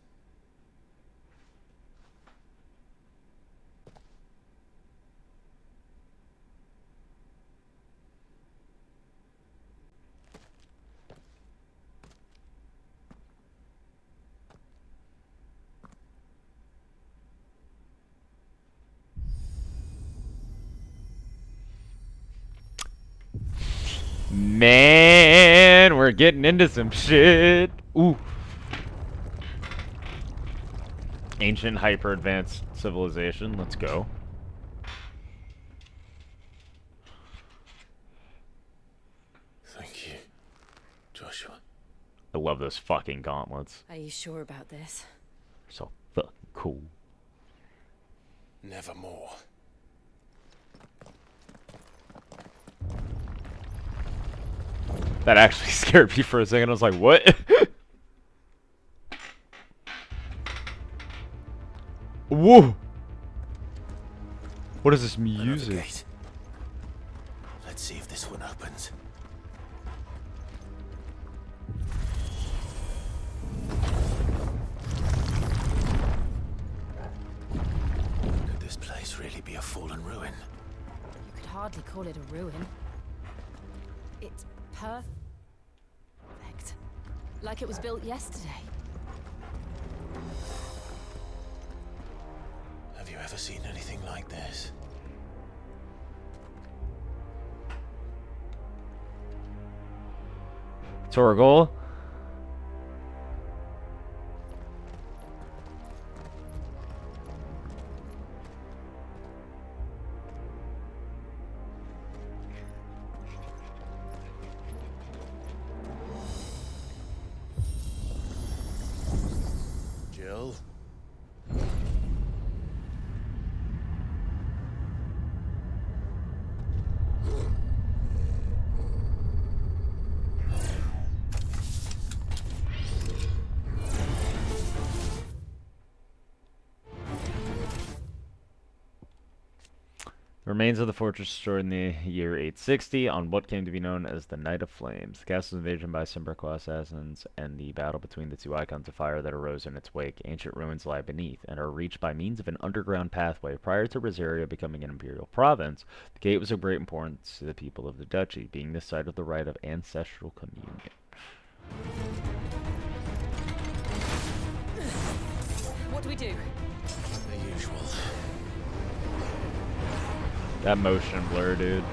Man, we're getting into some shit. Ooh. Ancient hyper-advanced civilization. Let's go. Thank you, Joshua. I love those fucking gauntlets. Are you sure about this? So fucking cool. Nevermore. That actually scared me for a second. I was like, what? Whoa! What is this music? Let's see if this one opens. Could this place really be a fallen ruin? You could hardly call it a ruin. It's perfect. Like it was built yesterday. Have you ever seen anything like this? Torgol? Jill? Remains of the fortress destroyed in the year 860 on what came to be known as the Night of Flames. The castle's invasion by Simberqua assassins and the battle between the two icons of fire that arose in its wake. Ancient ruins lie beneath and are reached by means of an underground pathway. Prior to Rosaria becoming an imperial province, the gate was of great importance to the people of the duchy, being the site of the rite of ancestral communion. What do we do? The usual. That motion blur, dude.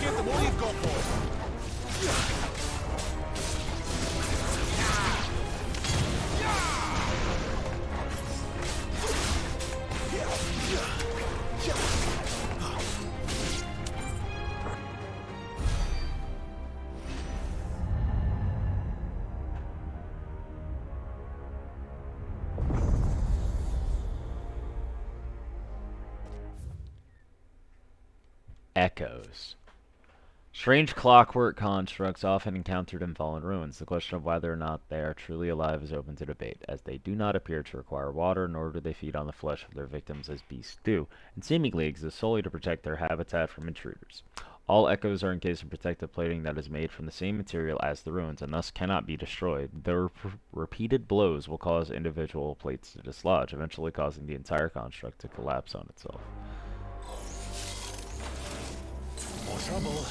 Give them all you've got, boy. Echoes. Strange clockwork constructs often encountered in fallen ruins. The question of whether or not they are truly alive is open to debate, as they do not appear to require water, nor do they feed on the flesh of their victims as beasts do, and seemingly exist solely to protect their habitat from intruders. All echoes are encased in protective plating that is made from the same material as the ruins, and thus cannot be destroyed. Their repeated blows will cause individual plates to dislodge, eventually causing the entire construct to collapse on itself. More trouble.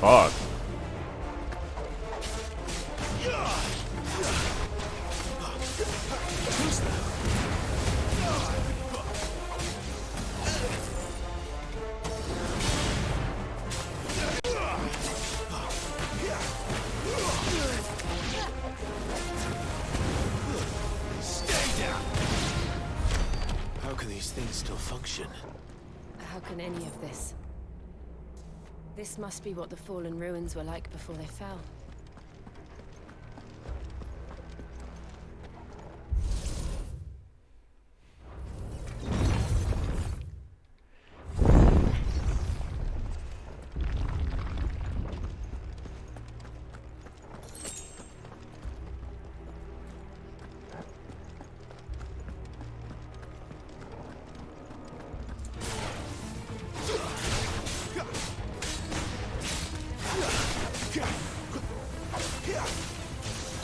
Fuck. How can these things still function? How can any of this? This must be what the fallen ruins were like before they fell.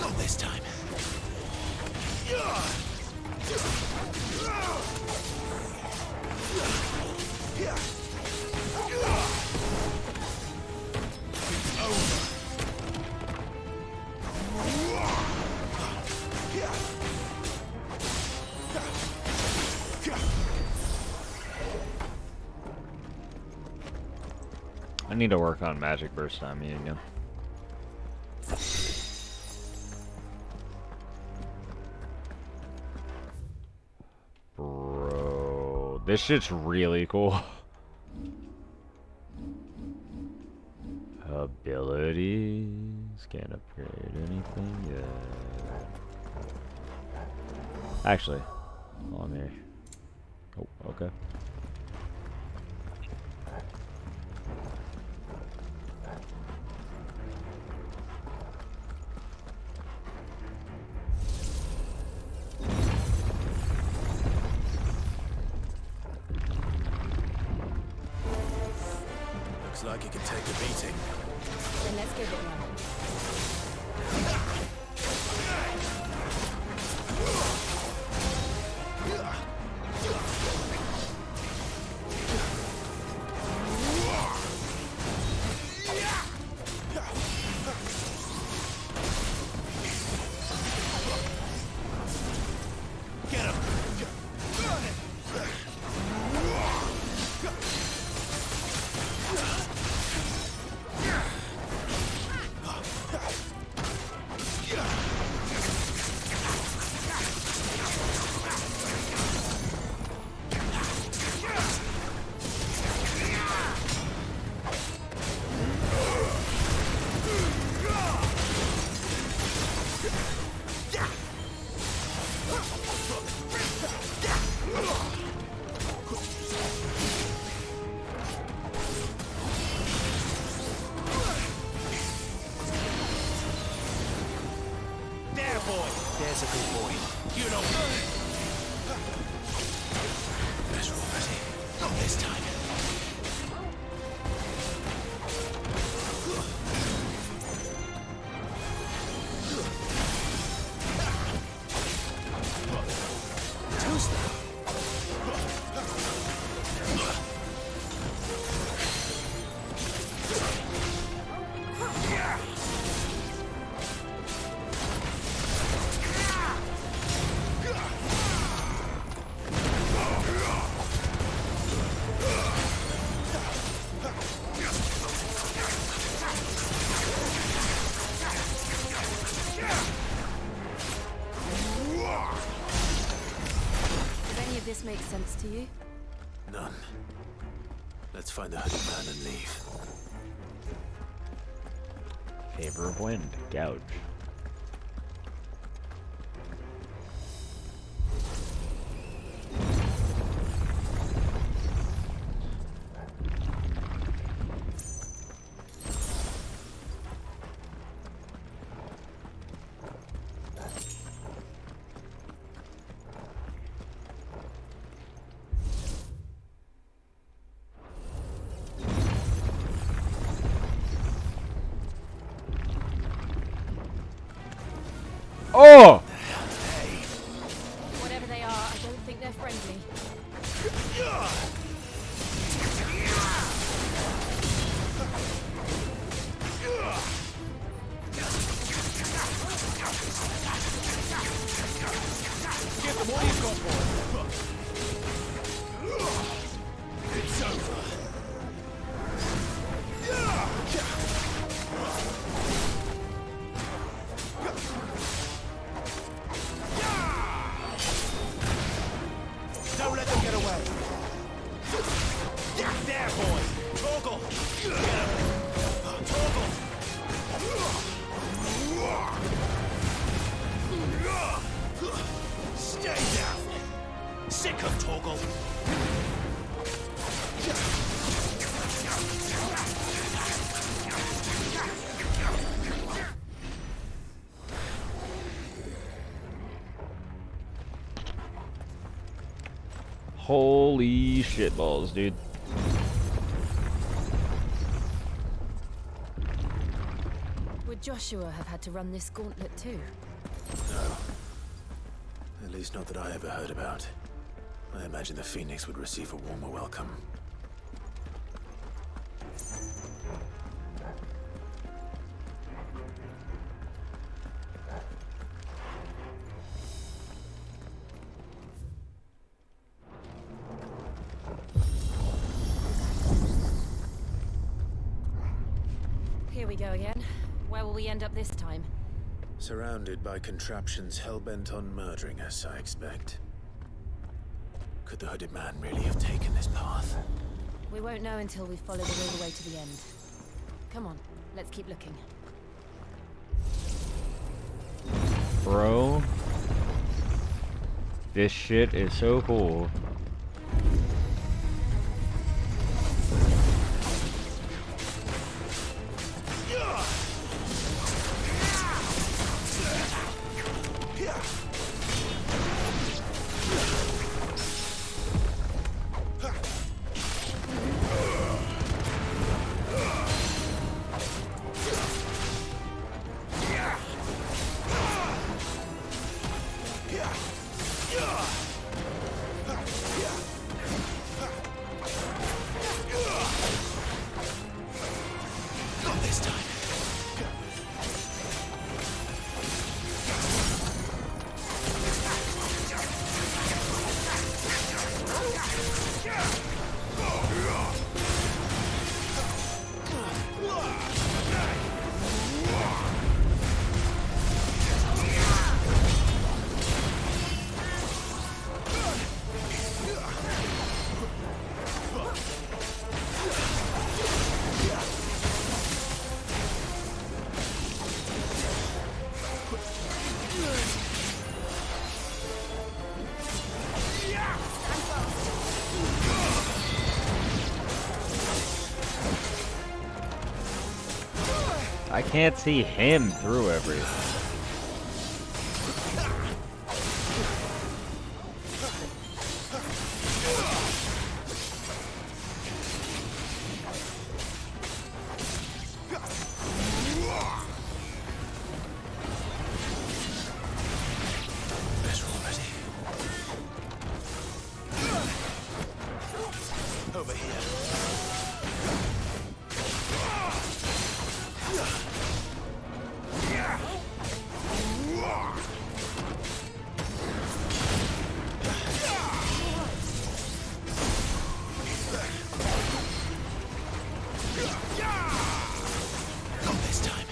Not this time. I need to work on magic burst on me again. Bro, this shit's really cool. Abilities, can't upgrade anything yet. Actually, hold on here. Oh, okay. Looks like it can take a beating. Then let's give it one. There's a good boy. You know. Better already. Not this time. sense to you? None. Let's find the hooded man and leave. Favor of wind. Gouge. Oh! Whatever they are, I don't think they're friendly. Give them all you've got, boy. It's over. Don't let them get away. There, boy. Toggle. Toggle. Stay down. Sick of Toggle. Holy shitballs, dude. Would Joshua have had to run this gauntlet too? No. At least not that I ever heard about. I imagine the Phoenix would receive a warmer welcome. Here we go again. Where will we end up this time? Surrounded by contraptions hell-bent on murdering us, I expect. Could the hooded man really have taken this path? We won't know until we follow it all the way to the end. Come on, let's keep looking. Bro. This shit is so cool. Not this time. I can't see him through everything. Over here. Not this time.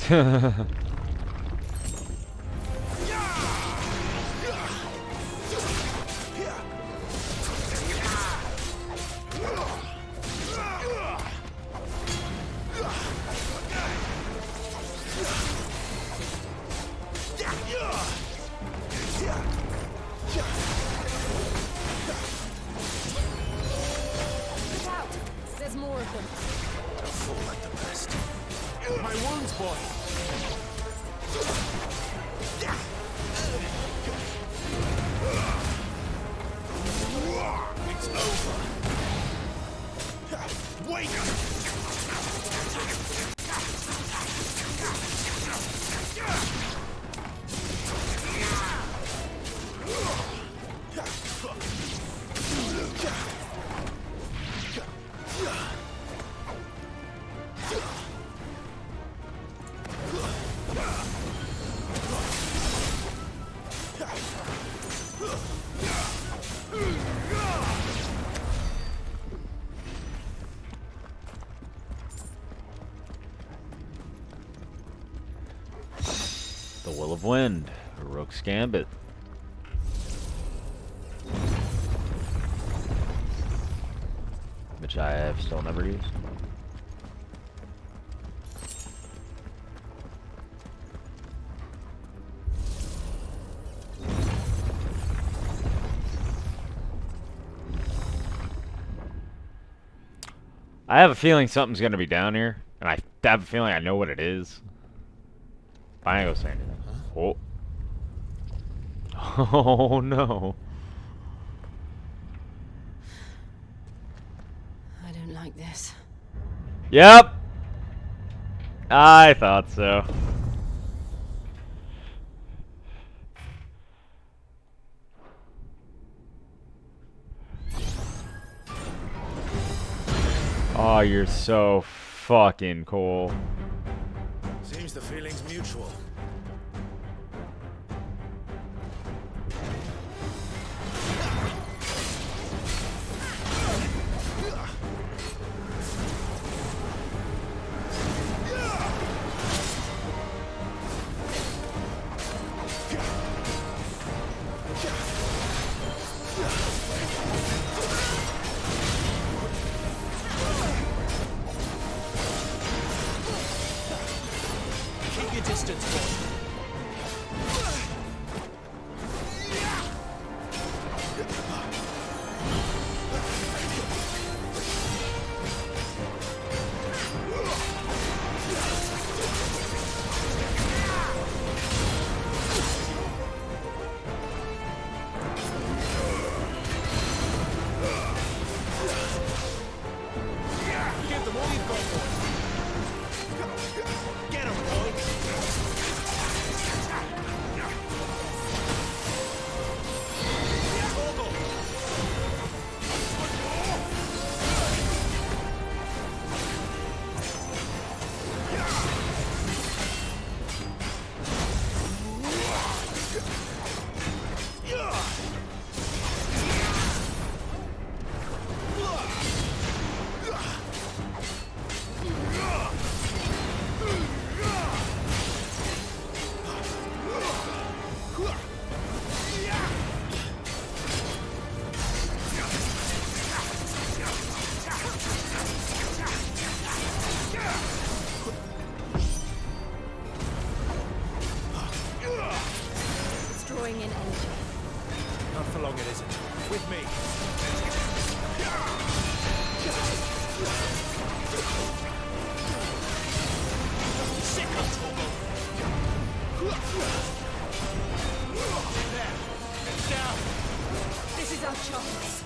Look out! There's more of them. Don't fall like the rest. My wounds, boy. It's over. Wait! The Will of Wind, Rook's Gambit. Which I have still never used. I have a feeling something's gonna be down here, and I have a feeling I know what it is. But I ain't gonna say anything. Oh. Oh no. I don't like this. Yep. I thought so. Oh, you're so fucking cool. Seems the feeling's mutual. Keep your distance, boy. Give them all you've got, boy. Get him, boy. It's drawing in energy. Not for long, it isn't. With me. Sick of trouble. There. It's down. This is our chance.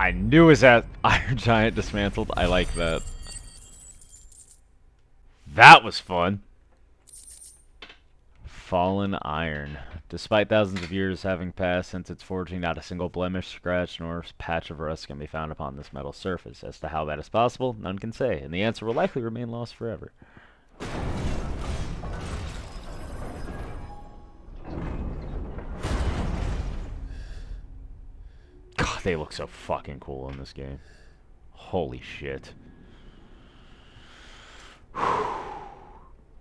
I knew his Iron Giant dismantled. I like that. That was fun. Fallen Iron. Despite thousands of years having passed since its forging, not a single blemish, scratch, nor patch of rust can be found upon this metal surface. As to how that is possible, none can say, and the answer will likely remain lost forever. God, they look so fucking cool in this game. Holy shit.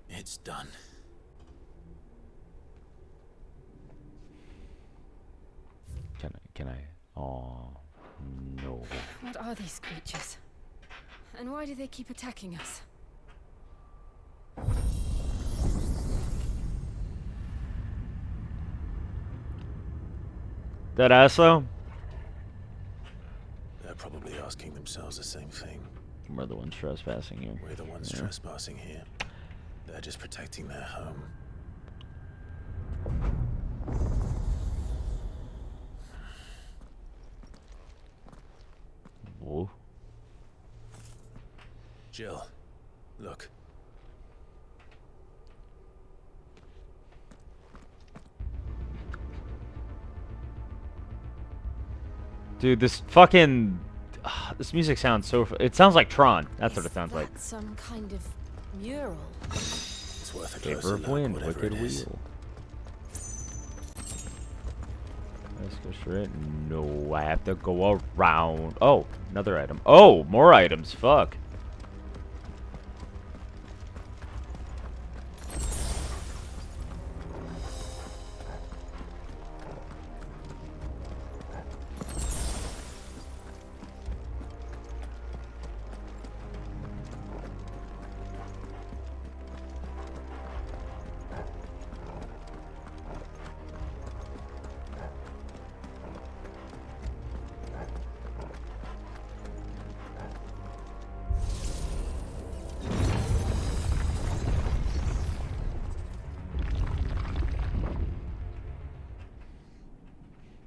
It's done. Can I? Oh, no. What are these creatures? And why do they keep attacking us? That asso? They're probably asking themselves the same thing. We're the ones trespassing here. We're the ones trespassing here. They're just protecting their home. Whoa. Jill, look. Dude, this fucking... this music sounds so... It sounds like Tron. That's what it sounds like. Some kind of mural. It's worth a Paper closer of look, wind, whatever wicked it is. wheel. Let's go straight. No, I have to go around. Oh, another item. Oh, more items. Fuck.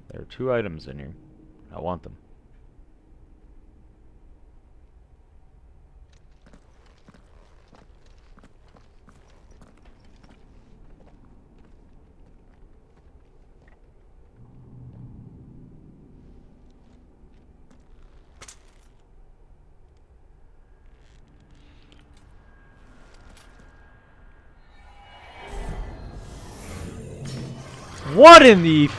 There are 2 items in here. I want them. What in the...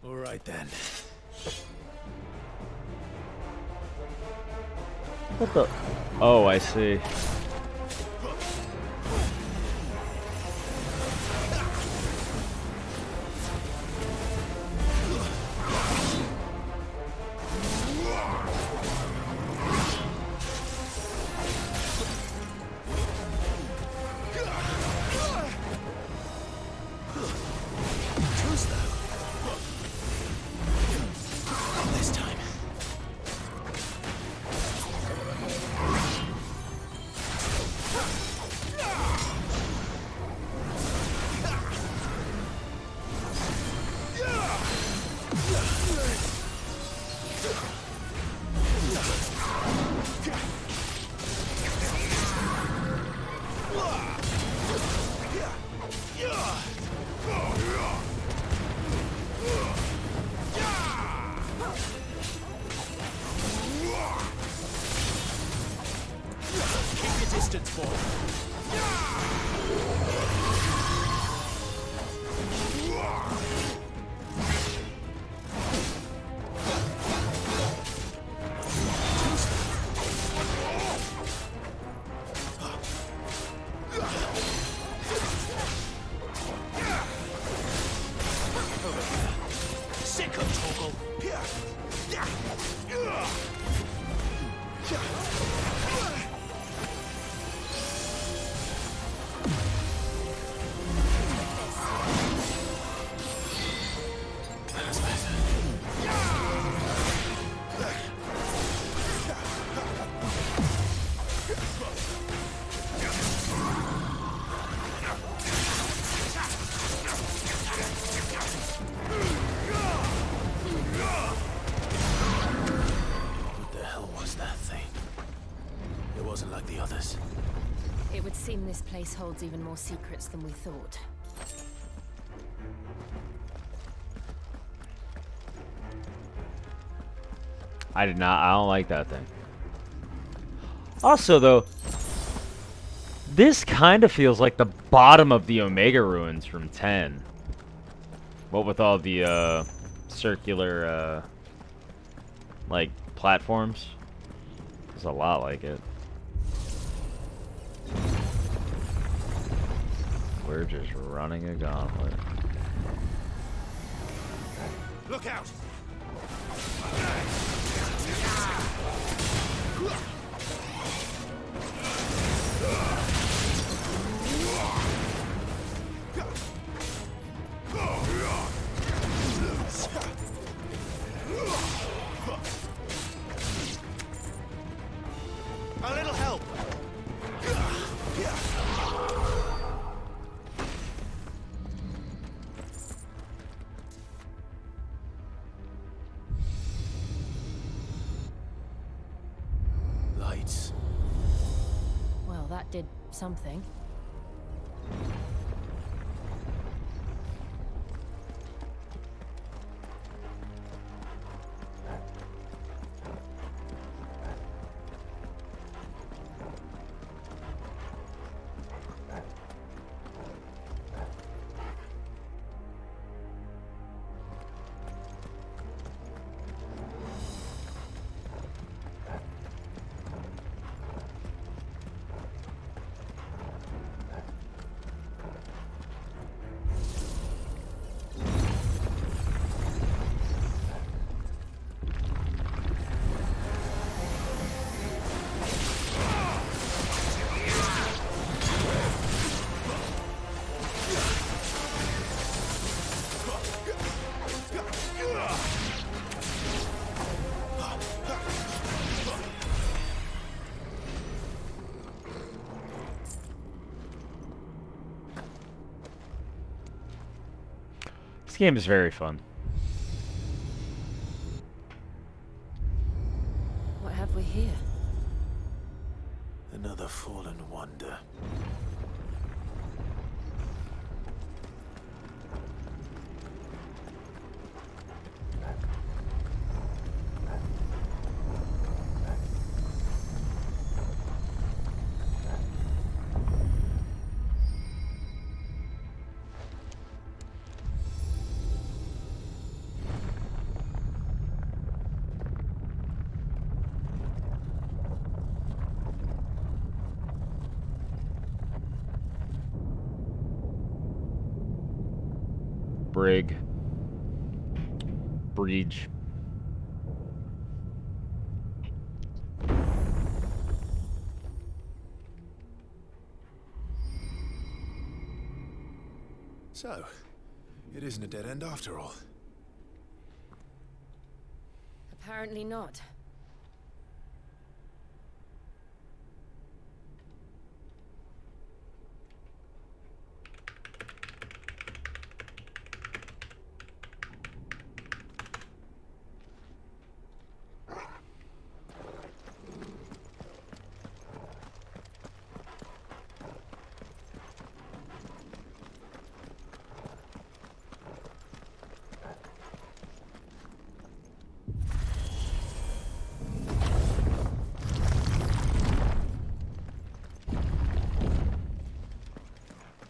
Alright then. What the... Oh, I see. This time. Keep your distance, boy. Sick of Toggle. wasn't like the others. It would seem this place holds even more secrets than we thought. I don't like that thing. Also, though, this kind of feels like the bottom of the Omega Ruins from 10. What with all the, circular, like, platforms. It's a lot like it. We're just running a gauntlet. Look out! A little help. Lights. Well, that did something. This game is very fun. What have we here? Another fallen wonder. Brig. Breach. So, it isn't a dead end after all. Apparently not.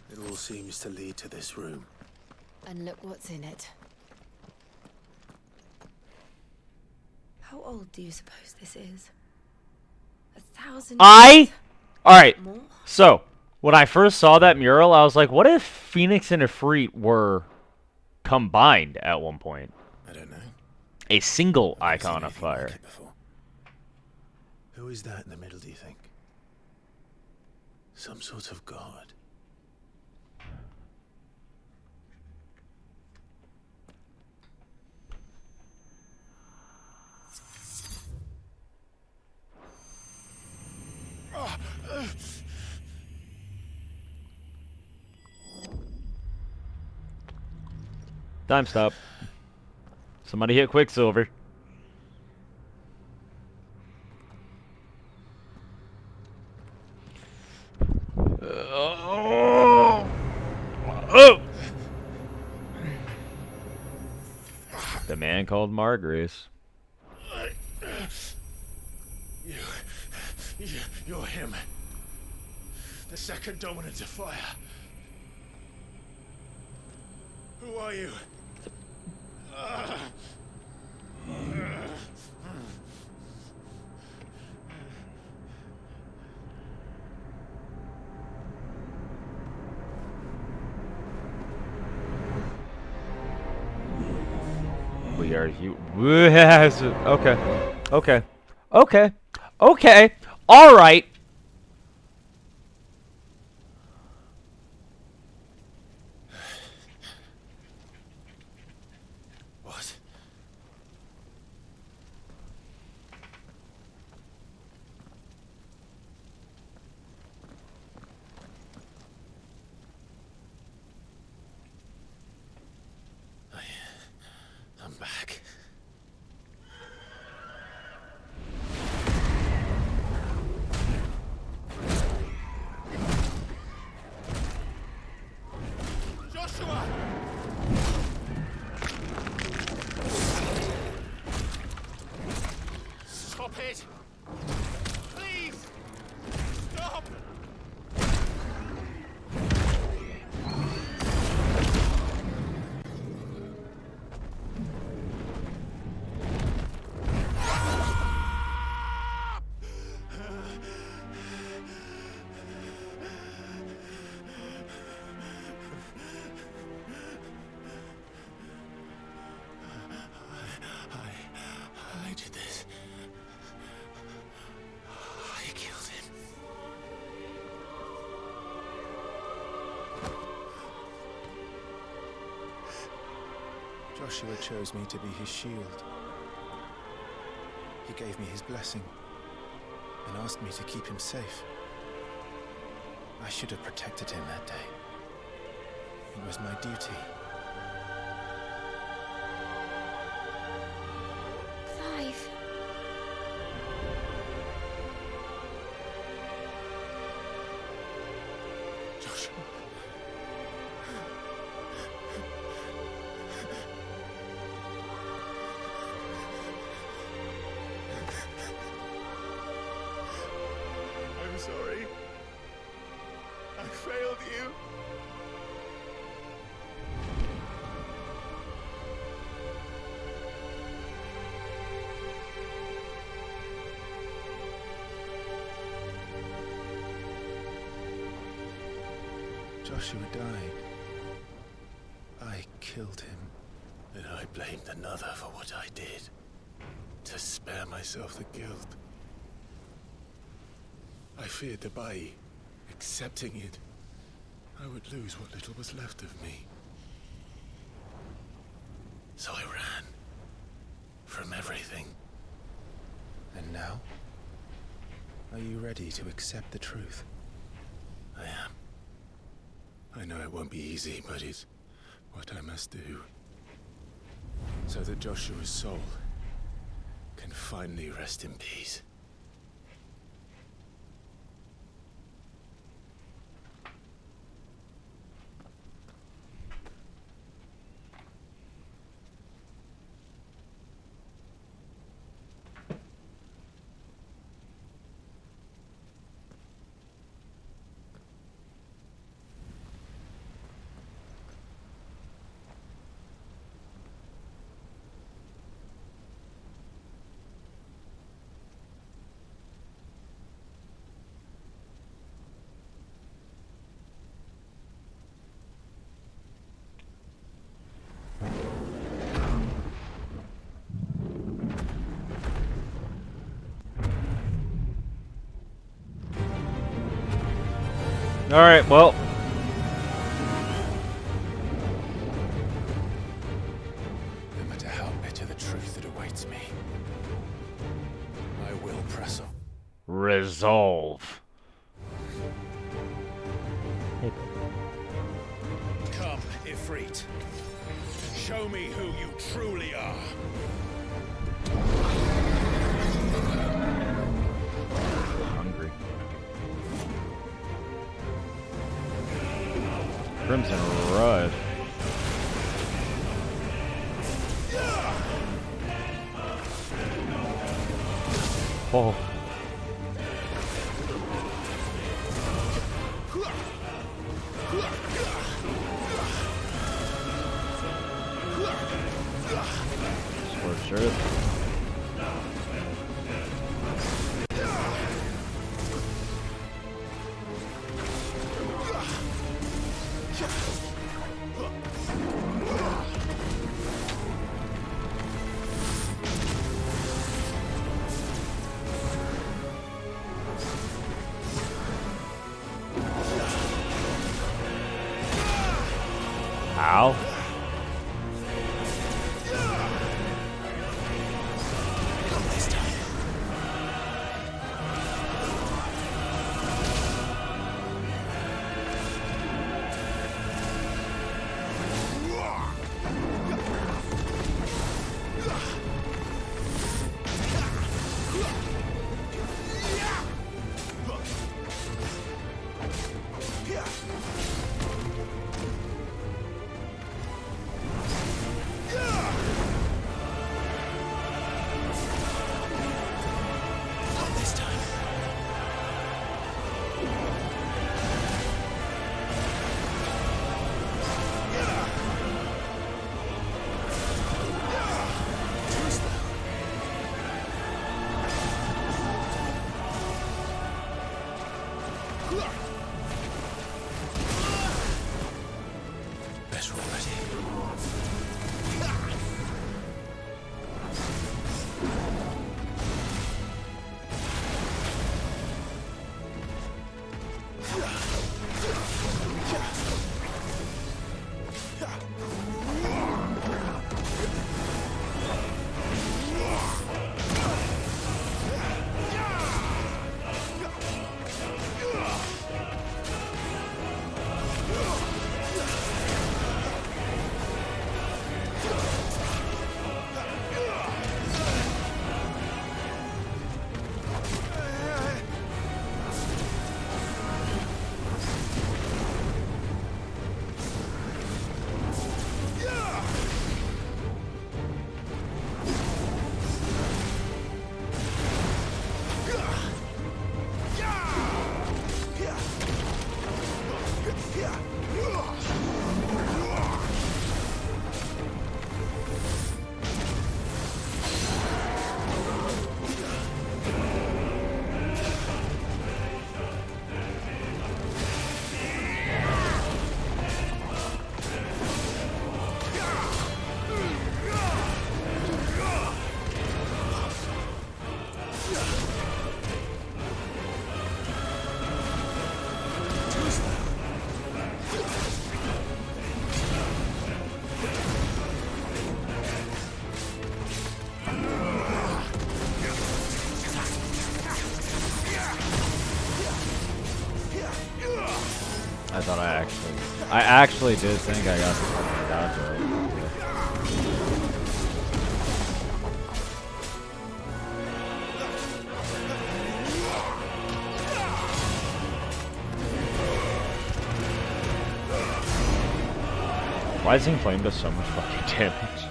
It all seems to lead to this room. And look what's in it. How old do you suppose this is? 1,000 years? Alright. More? So, when I first saw that mural, I was like, what if Phoenix and Ifrit were combined at one point? I don't know. A single icon of fire. Who is that in the middle, do you think? Some sort of god. Time stop. Somebody hit Quicksilver. The man called Margrace. You're him. The second dominant of fire. Who are you? We are you. Okay. Okay. Okay. Okay. All right. What? I'm back. Joshua! Stop it! Please! Stop! I did this. I killed him. Joshua chose me to be his shield. He gave me his blessing and asked me to keep him safe. I should have protected him that day. It was my duty. Clive. Joshua. I'm sorry. I failed you. Joshua died. I killed him. And I blamed another for what I did. To spare myself the guilt. I feared that by accepting it, I would lose what little was left of me. So I ran. From everything. And now? Are you ready to accept the truth? I am. I know it won't be easy, but it's what I must do. So that Joshua's soul can finally rest in peace. All right, well. No matter how bitter the truth that awaits me, I will press on. Resolve. Come, Ifrit. Show me who you truly are. Hungry. Crimson Rush. Oh. Scorched Earth. Ow. Better already. I actually did think I got the fucking dodge right. Rising Flame does so much fucking damage.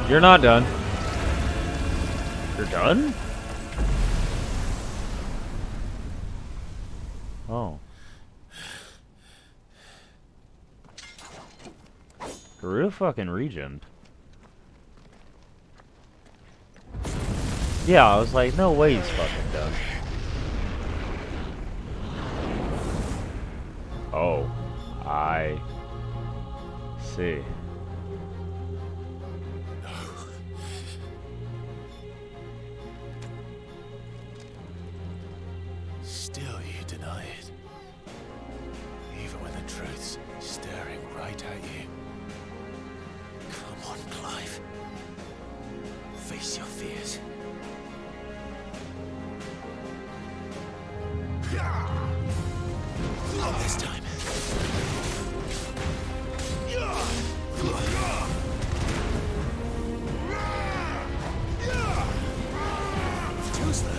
You're not done. You're done? Oh. Real fucking regen. Yeah, I was like, no way he's fucking done. Oh. I see. Still you deny it. Even when the truth's staring right at you. Come on, Clive. Face your fears. Not this time. Too slow.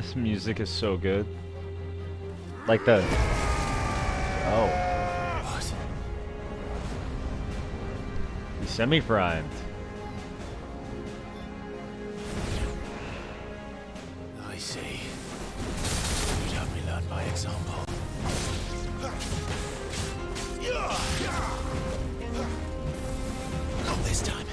This music is so good. Like the... Oh. What? He's semi-primed. I see. You'd have me learn by example. Not this time.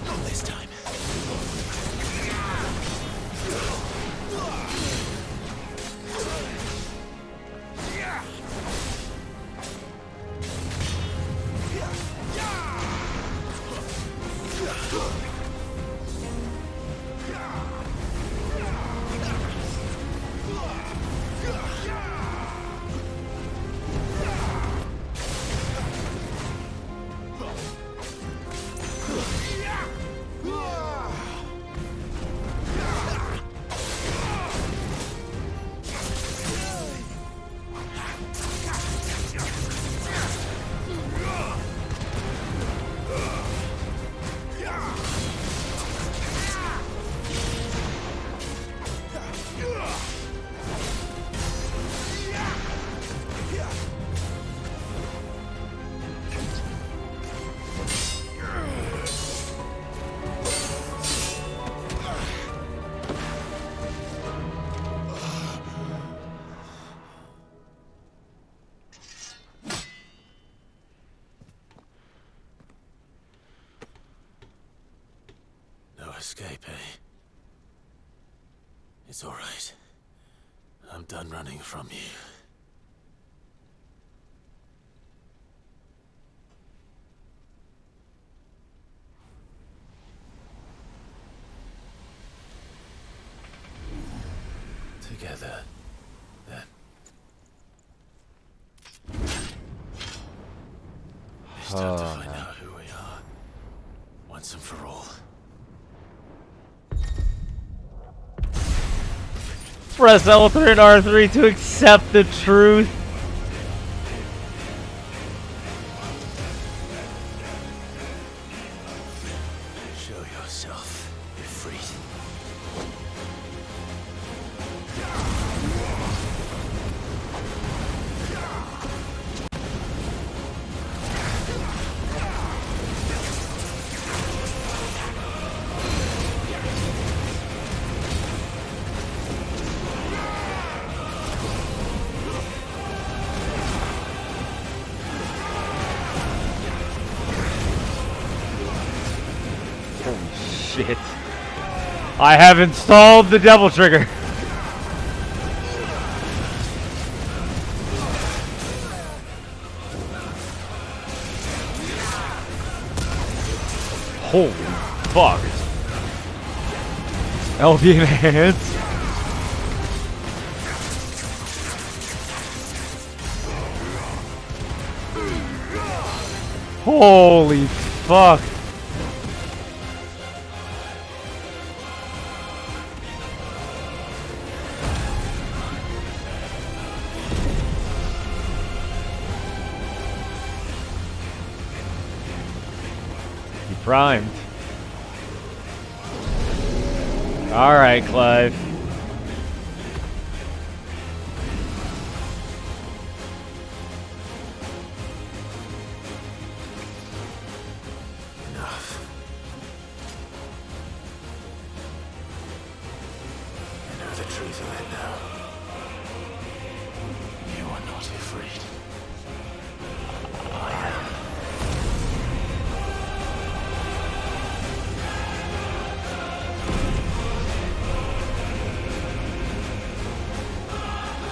Not this time. No escape, eh? It's all right. I'm done running from you. Together, then. It's time to find out who we are, once and for all. Press L3 and R3 to accept the truth. Show yourself, Ifrit. Shit. I have installed the devil trigger. Holy fuck. LB enhance. Holy fuck. primed. Alright, Clive. Enough. I know the truth of it now. You are not afraid. I am.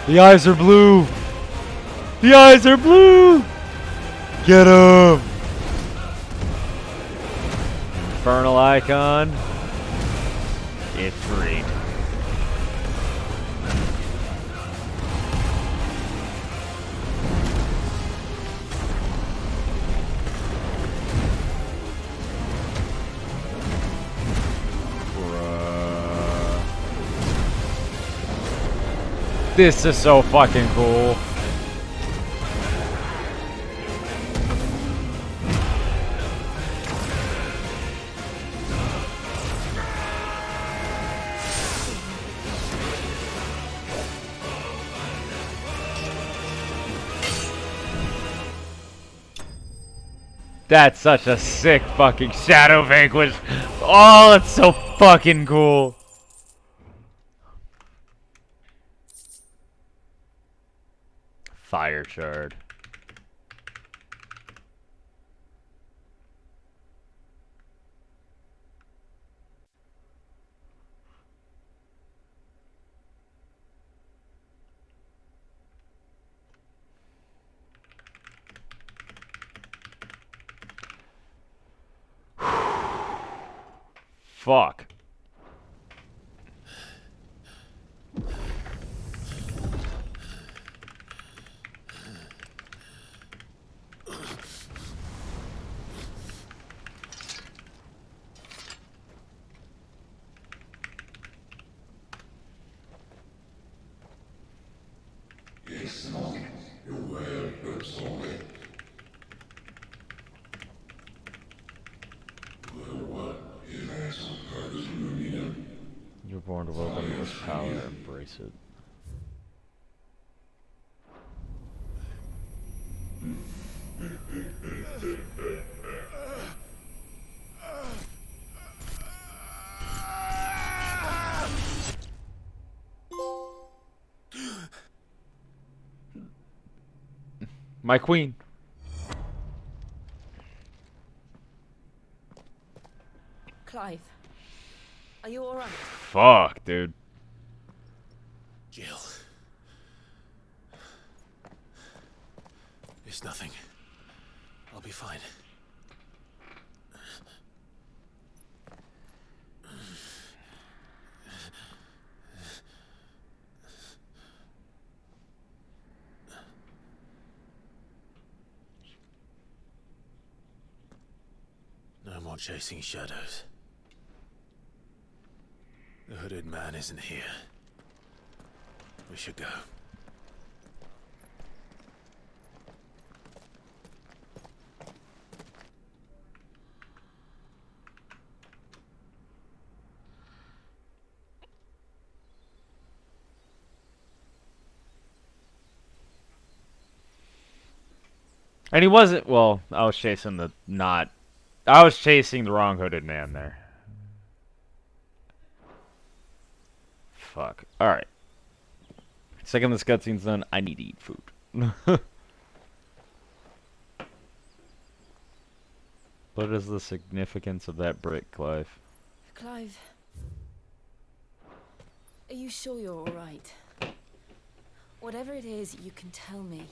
The eyes are blue! The eyes are blue! Get him! Infernal icon. It's freed. This is so fucking cool. That's such a sick fucking Shadow Vanquish. Oh, it's so fucking cool. Fire Shard. Fuck. You're born to welcome this power, embrace it. My queen. Clive, are you alright? Fuck, dude. Jill. It's nothing. I'll be fine. No more chasing shadows. The hooded man isn't here. We should go. And he wasn't, well, I was chasing the I was chasing the wrong hooded man there. Fuck. Alright. Second this cutscene's done, I need to eat food. What is the significance of that brick, Clive? Clive, are you sure you're alright? Whatever it is, you can tell me.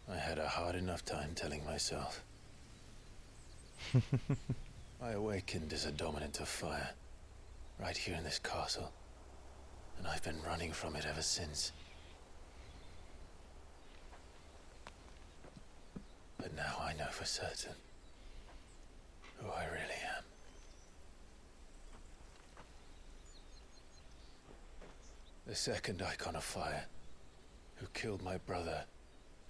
I had a hard enough time telling myself. I awakened as a dominant of fire, right here in this castle, and I've been running from it ever since. But now I know for certain who I really am. The second icon of fire, who killed my brother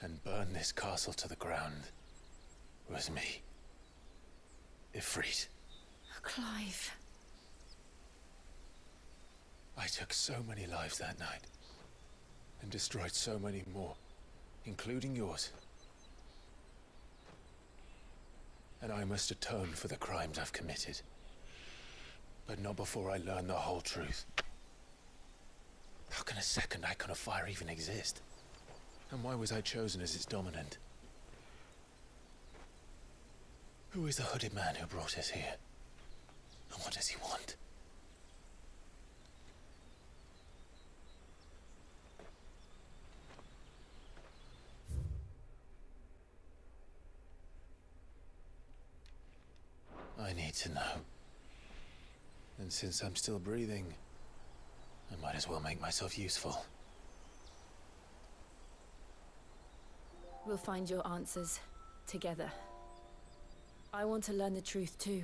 and burned this castle to the ground, was me. Ifrit. Clive. I took so many lives that night. And destroyed so many more. Including yours. And I must atone for the crimes I've committed. But not before I learn the whole truth. How can a second icon of fire even exist? And why was I chosen as its dominant? Who is the hooded man who brought us here? And what does he want? I need to know. And since I'm still breathing, I might as well make myself useful. We'll find your answers together. I want to learn the truth too.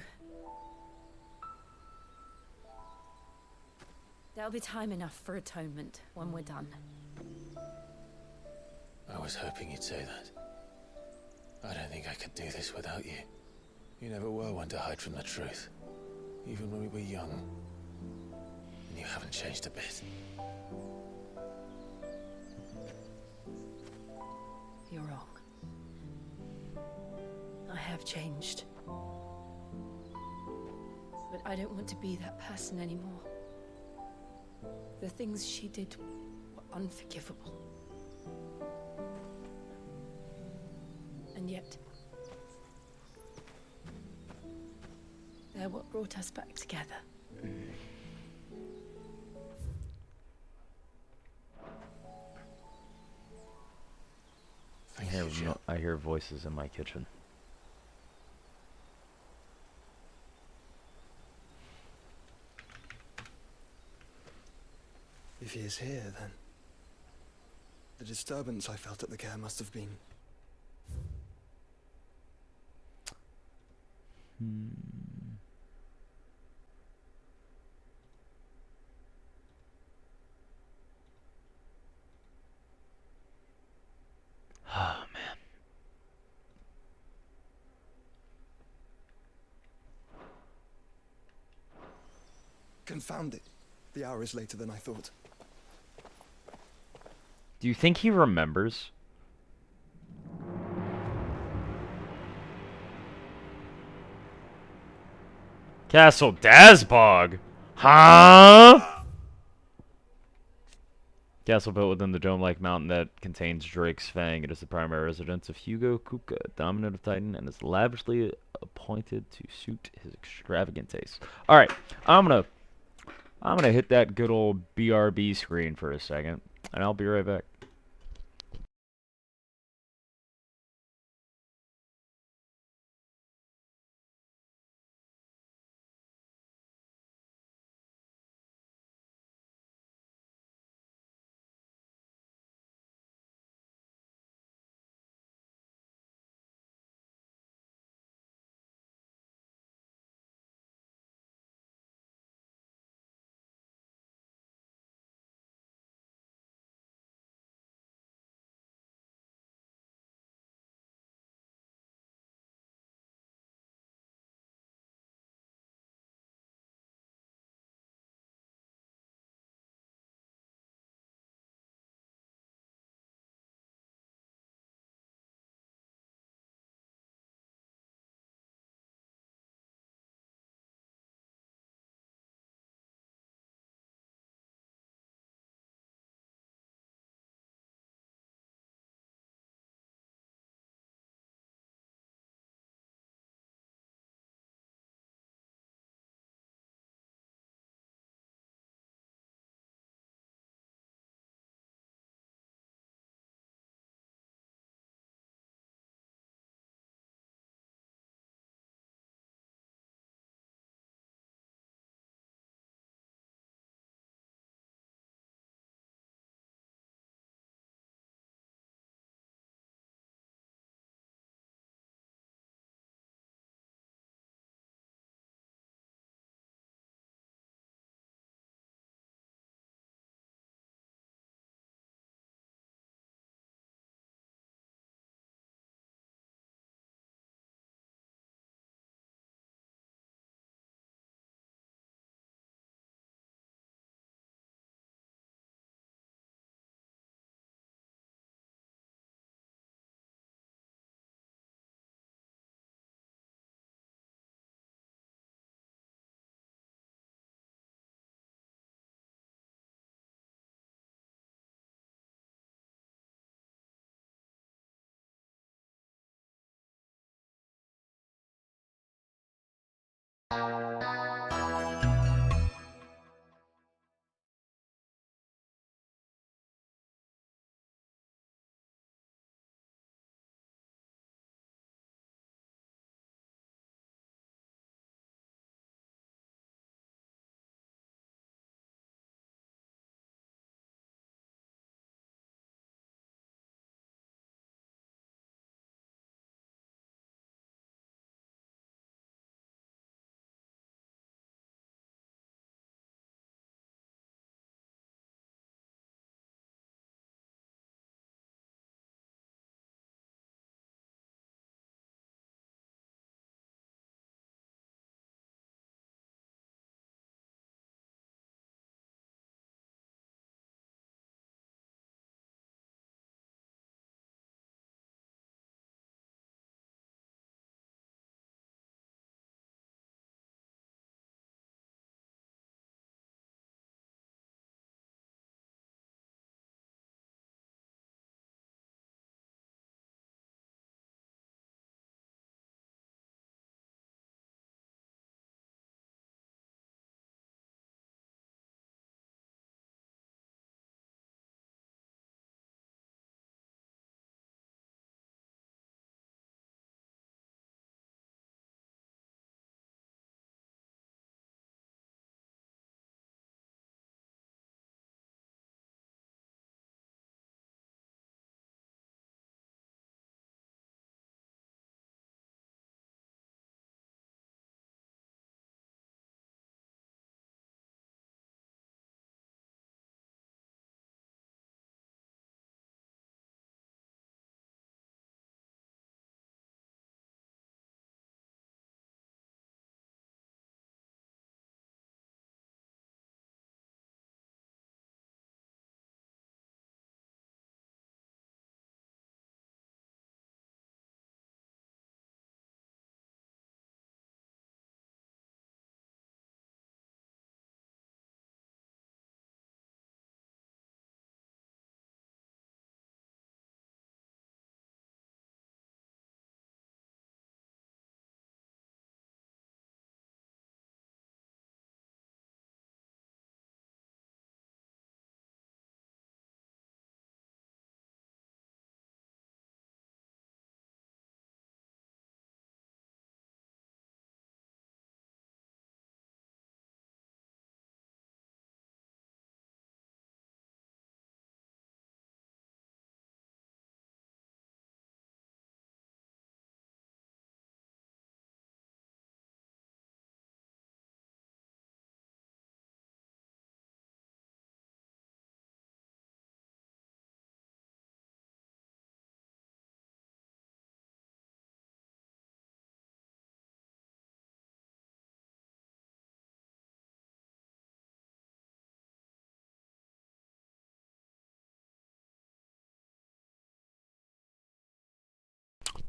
There'll be time enough for atonement when we're done. I was hoping you'd say that. I don't think I could do this without you. You never were one to hide from the truth. Even when we were young. And you haven't changed a bit. You're wrong. I have changed. But I don't want to be that person anymore. The things she did were unforgivable. And yet, they're what brought us back together. I hear voices in my kitchen. If he is here, then the disturbance I felt at the care must have been... Oh, man. Confound it. The hour is later than I thought. Do you think he remembers? Castle Dazbog? Huh? Castle built within the dome-like mountain that contains Drake's Fang. It is the primary residence of Hugo Kupka, dominant of Titan, and is lavishly appointed to suit his extravagant taste. Alright, I'm gonna hit that good old BRB screen for a second, and I'll be right back.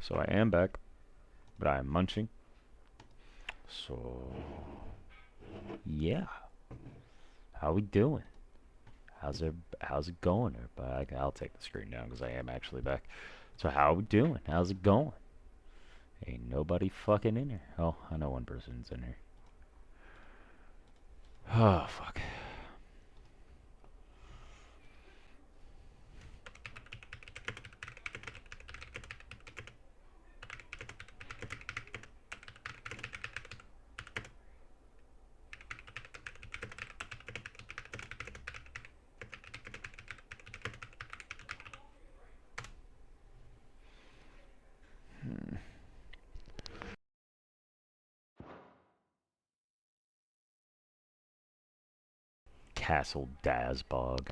So I am back, but I am munching. So yeah, how we doing? How's it going, everybody? I'll take the screen down because I am actually back. So how we doing? How's it going? Ain't nobody fucking in here. Oh, I know one person's in here. Oh fuck. Castle Dazbog.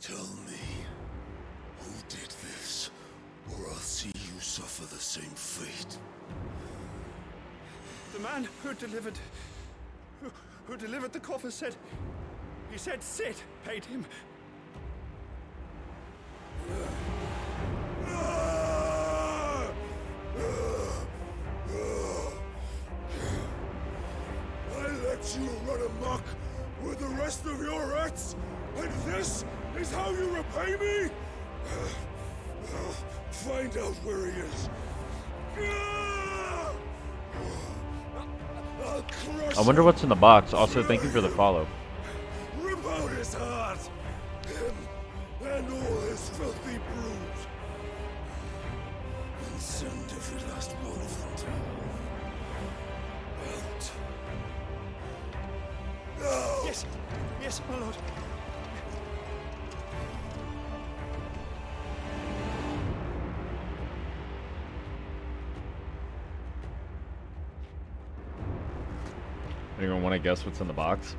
Tell me, who did this, or I'll see you suffer the same fate. The man who delivered the coffer said Sid paid him. you run amok with the rest of your rats? And this is how you repay me? Find out where he is. I'll crush I wonder what's in the box. Also, thank you for the follow. Rip out his heart. Him and all his filthy brood. And send every last one of them down. Out. No! Yes, yes, my lord. Anyone want to guess what's in the box?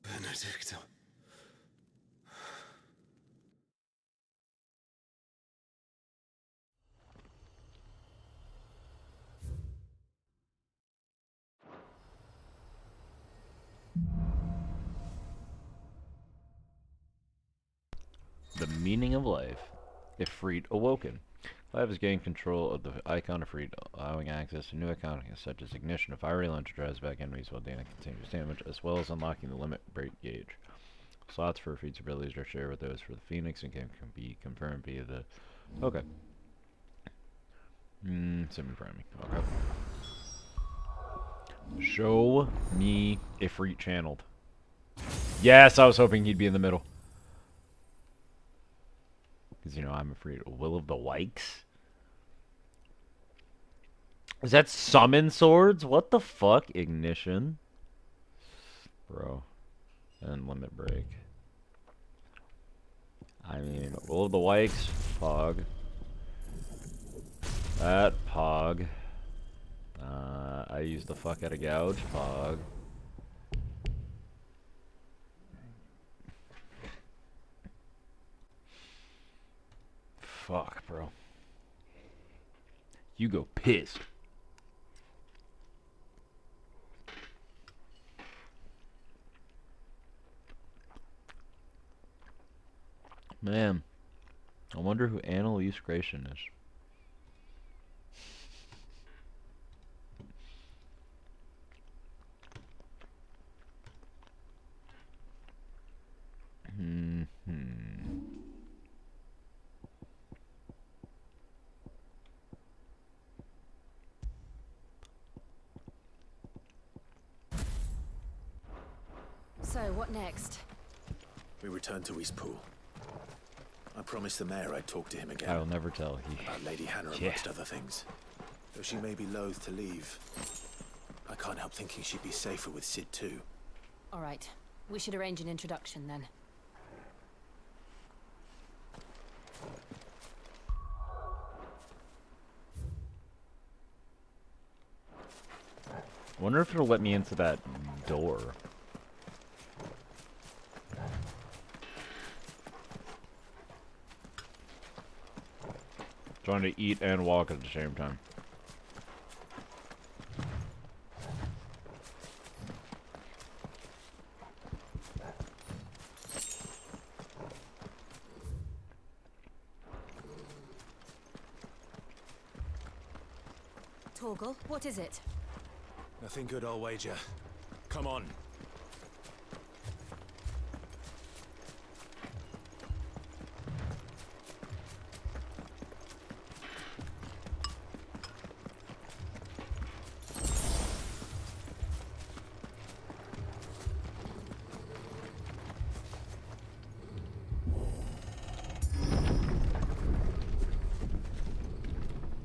Benedicta. The meaning of life. Ifrit awoken. Clive has gained control of the icon of Ifrit, allowing access to new icons such as ignition, a fiery launcher drives back enemies while dealing continuous damage, as well as unlocking the limit break gauge. Slots for Ifrit's abilities are shared with those for the Phoenix and can be confirmed via the... Okay. Semi-priming. Okay. Show me Ifrit channeled. Yes, I was hoping he'd be in the middle. Because, you know, I'm afraid of Will of the Wykes. Is that summon swords? What the fuck? Ignition. Bro. And limit break. I mean, Will of the Wykes. Pog. That Pog. I used the fuck out of Gouge. Pog. Fuck, bro. You go pissed. Man, I wonder who Annalise Grayson is. So, what next? We return to Eastpool. I promised the mayor I'd talk to him again. I will never tell. About Lady Hannah amongst other things. Though she may be loath to leave, I can't help thinking she'd be safer with Sid too. All right. We should arrange an introduction then. I wonder if it'll let me into that door. Trying to eat and walk at the same time. Torgal, what is it? Nothing good, I'll wager. Come on.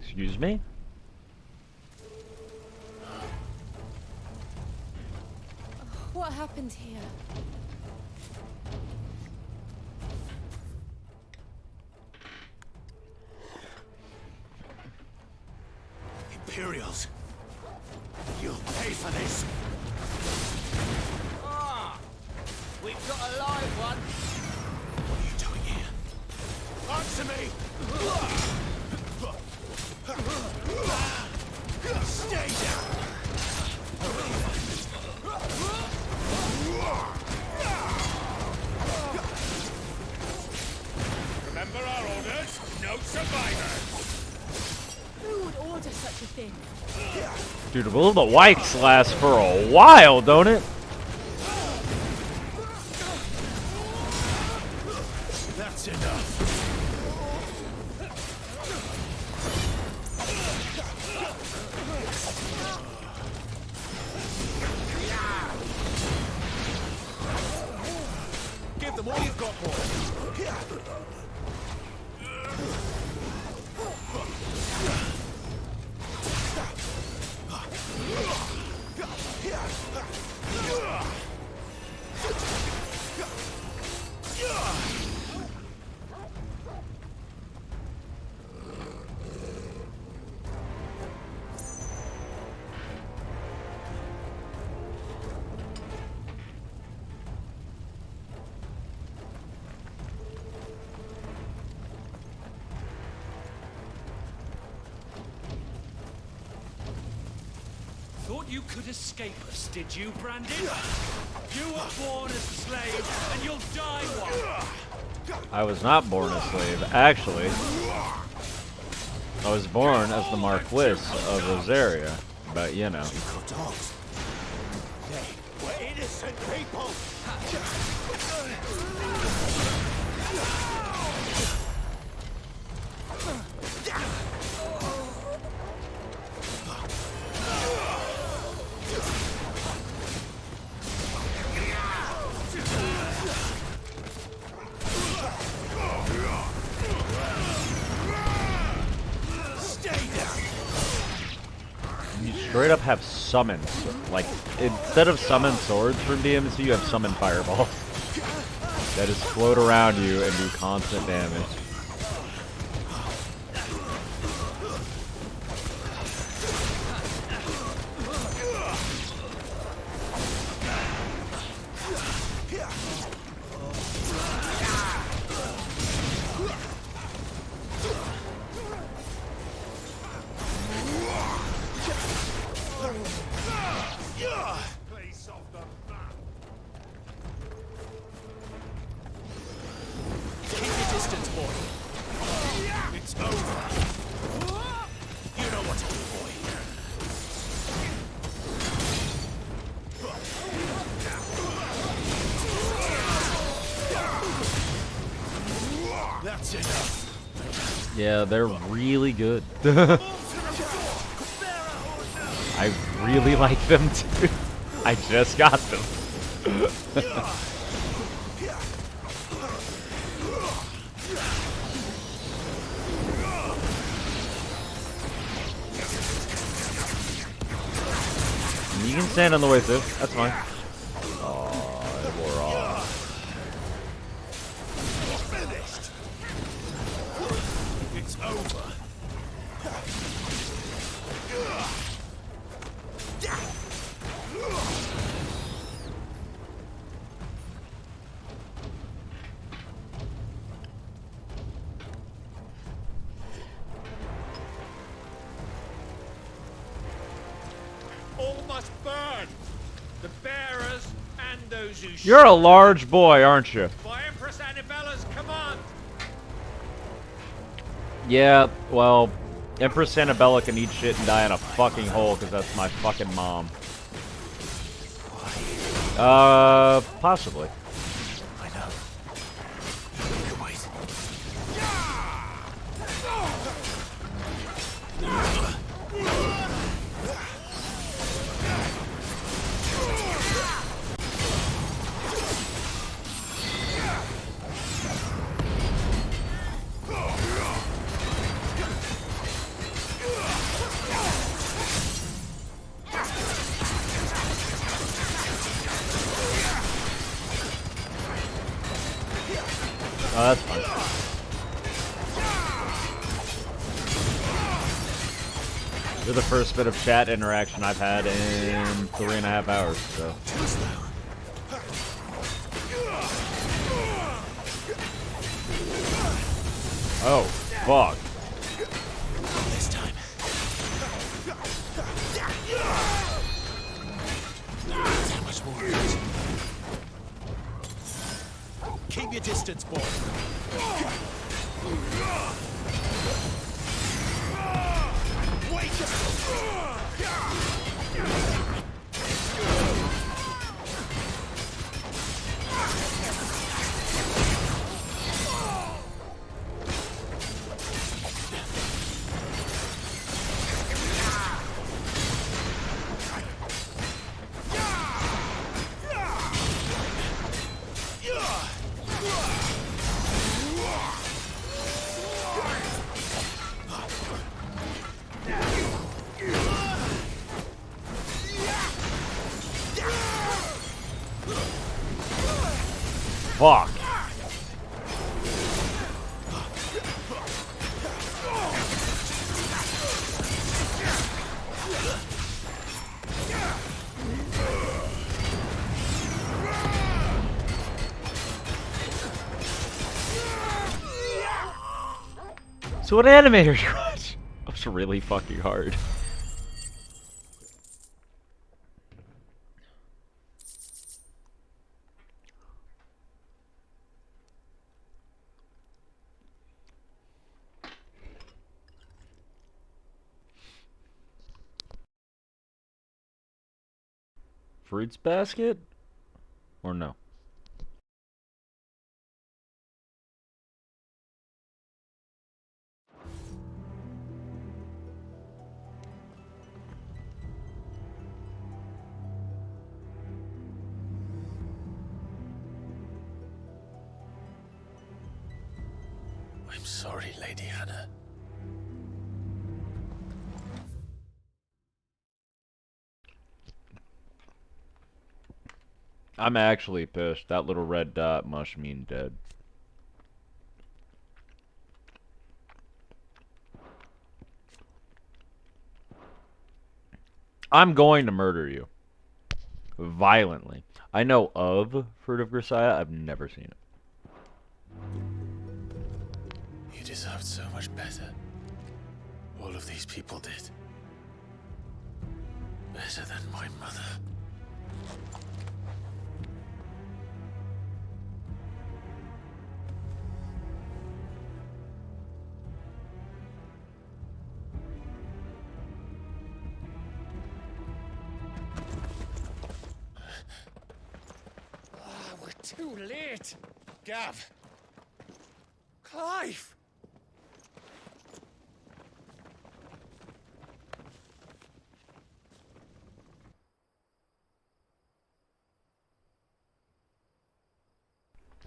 Excuse me? What happened here? Imperials. You'll pay for this. Ah! We've got a live one. What are you doing here? Answer me! Stay down! Remember our orders? No survivors! Who would order such a thing? Dude, will the whites last for a while, don't it? That's enough. Give them all you've got, boy. Thought you could escape us, did you, Brandon? You were born as a slave, and you'll die one. I was not born a slave, actually. I was born as the Marquis of Rosaria, but you know. Dogs. They were innocent people. You straight up have summons. Like, instead of summon swords from DMC, you have summon fireballs. That just float around you and do constant damage. Keep your distance, boy. It's over. You know what to do, boy. That's enough. Yeah, they're really good. I really like them too. I just got them. You can stand on the way through. That's fine. Oh, we're off. Finished. It's over. All must burn. The bearers and those who You're a large boy, aren't you? by Empress Annabella's command. Yeah, well, Empress Annabella can eat shit and die in a fucking hole because that's my fucking mom. Possibly. I know. Wait. Oh, that's fine. You're the first bit of chat interaction I've had in 3.5 hours, so. Oh, fuck. This time. How much more? Keep your distance, boy. Wait! Fuck. So what animator you watch? That was really fucking hard. Fruits basket? Or no? I'm sorry, Lady Hannah. I'm actually pissed. That little red dot must mean dead. I'm going to murder you. Violently. I know of Fruit of Grisaya. I've never seen it. You deserved so much better. All of these people did. Better than my mother. We're too late. Gav. Clive.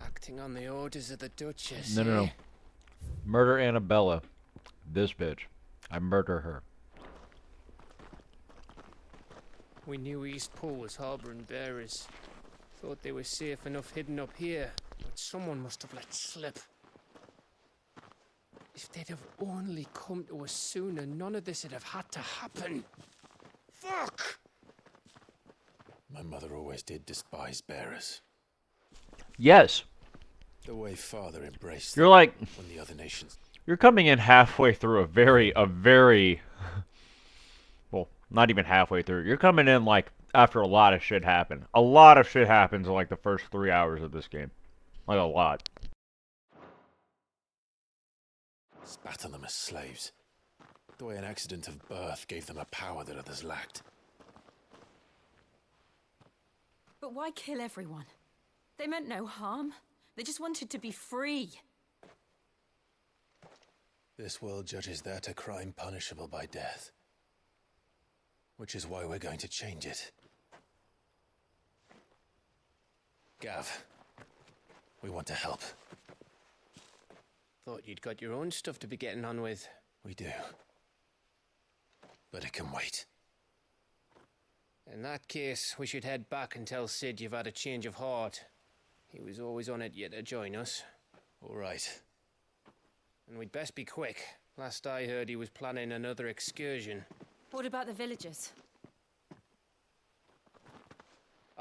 Acting on the orders of the Duchess. No. Murder Annabella. This bitch. I murder her. We knew East Pool was harbouring bearers. Thought they were safe enough hidden up here, but someone must have let slip. If they'd have only come to us sooner, none of this would have had to happen. Fuck! My mother always did despise bearers. Yes. The way Father embraced You're them like... when the other nations... You're coming in halfway through a very... Well, not even halfway through. You're coming in, like, after a lot of shit happened. A lot of shit happens in, like, the first 3 hours of this game. Like, a lot. Spat on them as slaves. The way an accident of birth gave them a power that others lacked. But why kill everyone? They meant no harm. They just wanted to be free. This world judges that a crime punishable by death. Which is why we're going to change it. Gav, we want to help. Thought you'd got your own stuff to be getting on with. We do. But it can wait. In that case, we should head back and tell Sid you've had a change of heart. He was always on it yet to join us. All right. And we'd best be quick. Last I heard, he was planning another excursion. What about the villagers?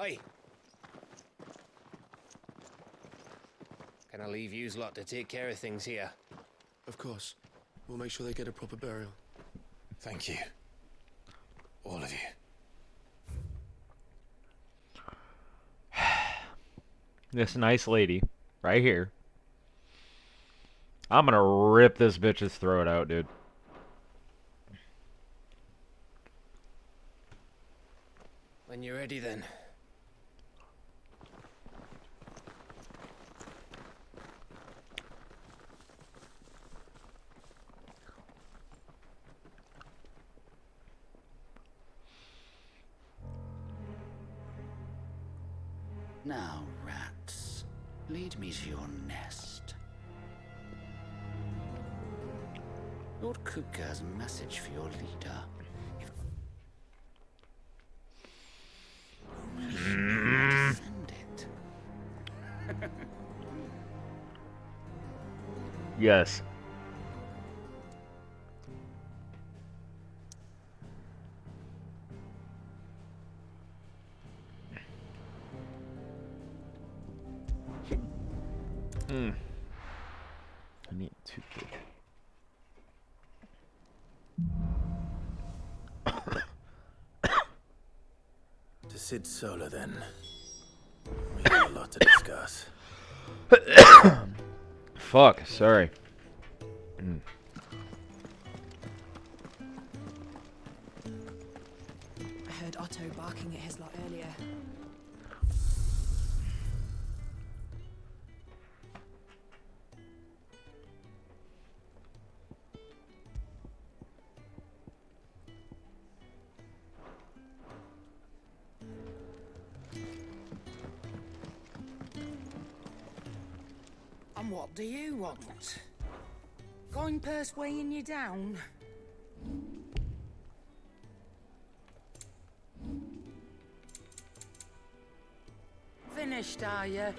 Oi! Can I leave yous lot to take care of things here? Of course. We'll make sure they get a proper burial. Thank you. All of you. This nice lady, right here. I'm gonna rip this bitch's throat out, dude. When you're ready, then. Now, rats, lead me to your nest. Lord Kuka has a message for your leader. Only he might send it. Yes. I need a toothpick. To Sid Solar, then. We have a lot to discuss. Fuck, sorry. I heard Otto barking at his lot earlier. And what do you want? Going purse weighing you down? Finished, are you?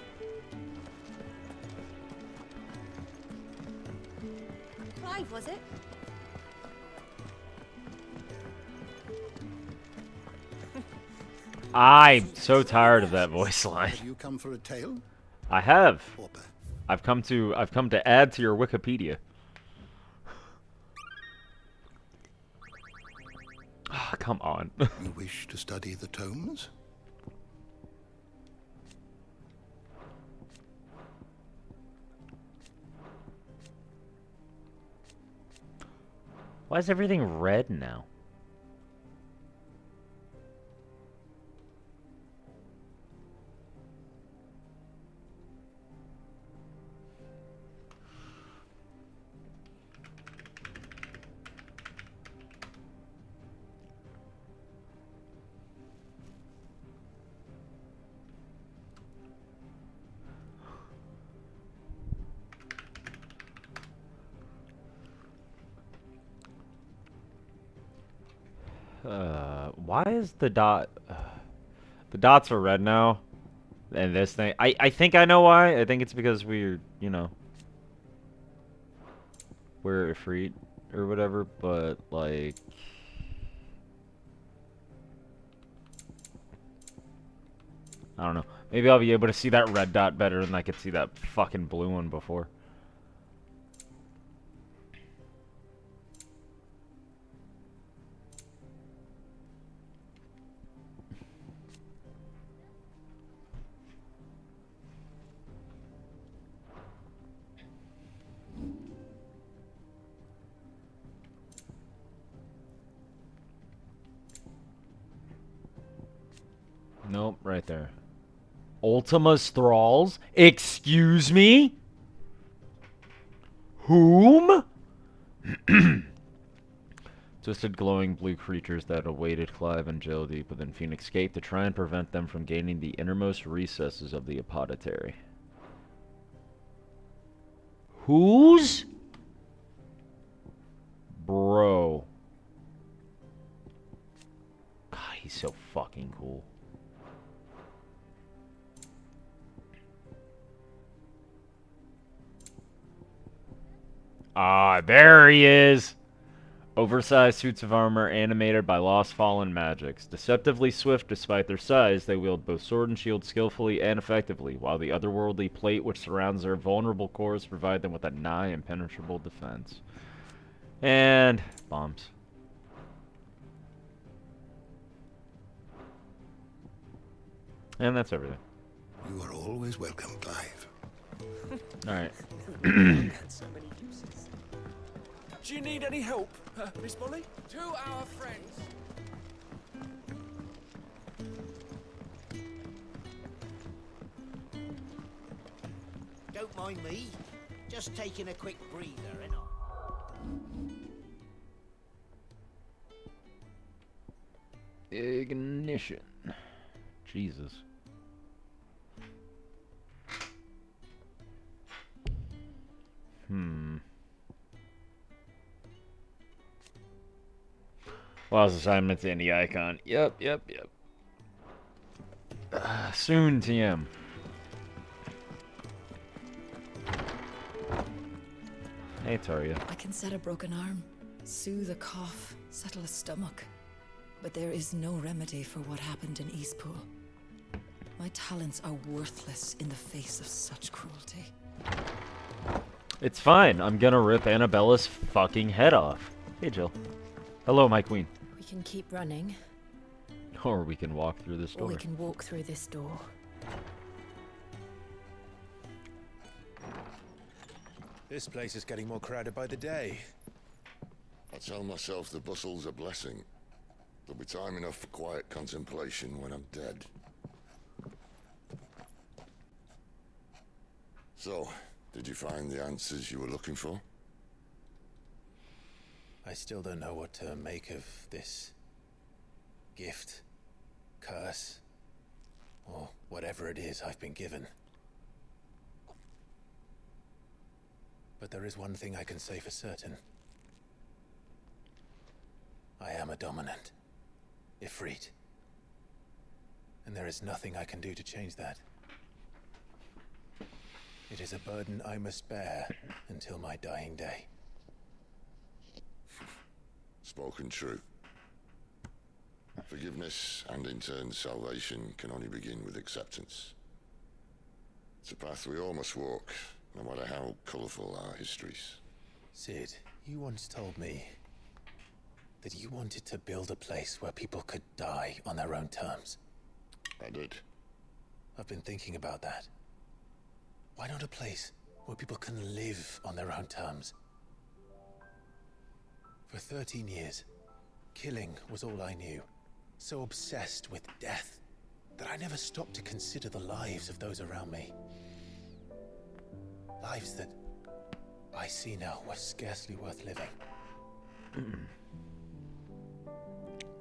Clive, was it? I'm so tired of that voice line. Have you come for a tale? I have. I've come to add to your Wikipedia. Ah, come on. You wish to study the tomes? Why is everything red now? Why is the dot... the dots are red now. And this thing... I think I know why. I think it's because we're, you know... we're Ifrit or whatever, but, like... I don't know. Maybe I'll be able to see that red dot better than I could see that fucking blue one before. Nope, right there. Ultima's thralls? Excuse me? Whom? Twisted glowing blue creatures that awaited Clive and Jill deep within Phoenix Gate to try and prevent them from gaining the innermost recesses of the apothecary. Whose? Bro. God, he's so fucking cool. Ah, there he is! Oversized suits of armor animated by lost fallen magics. Deceptively swift despite their size, they wield both sword and shield skillfully and effectively, while the otherworldly plate which surrounds their vulnerable cores provide them with a nigh impenetrable defense. And bombs. And that's everything. You are always welcome, Clive. Alright. So many uses. Do you need any help, Miss Molly? To our friends. Don't mind me. Just taking a quick breather, innit? Ignition. Jesus. Lost assignments in the icon. Yep. Soon, TM. Hey, Taria. I can set a broken arm, soothe a cough, settle a stomach. But there is no remedy for what happened in Eastpool. My talents are worthless in the face of such cruelty. It's fine. I'm gonna rip Annabella's fucking head off. Hey, Jill. Hello, my queen. We can keep running, Or we can walk through this or door. we can walk through this door. This place is getting more crowded by the day. I tell myself the bustle's a blessing. There'll be time enough for quiet contemplation when I'm dead. So, did you find the answers you were looking for? I still don't know what to make of this gift, curse, or whatever it is I've been given. But there is one thing I can say for certain. I am a dominant, Ifrit. And there is nothing I can do to change that. It is a burden I must bear until my dying day. Spoken true. Forgiveness and in turn salvation can only begin with acceptance. It's a path we all must walk, no matter how colourful our histories. Sid, you once told me that you wanted to build a place where people could die on their own terms. I did. I've been thinking about that. Why not a place where people can live on their own terms? For 13 years, killing was all I knew. So obsessed with death that I never stopped to consider the lives of those around me. Lives that I see now were scarcely worth living.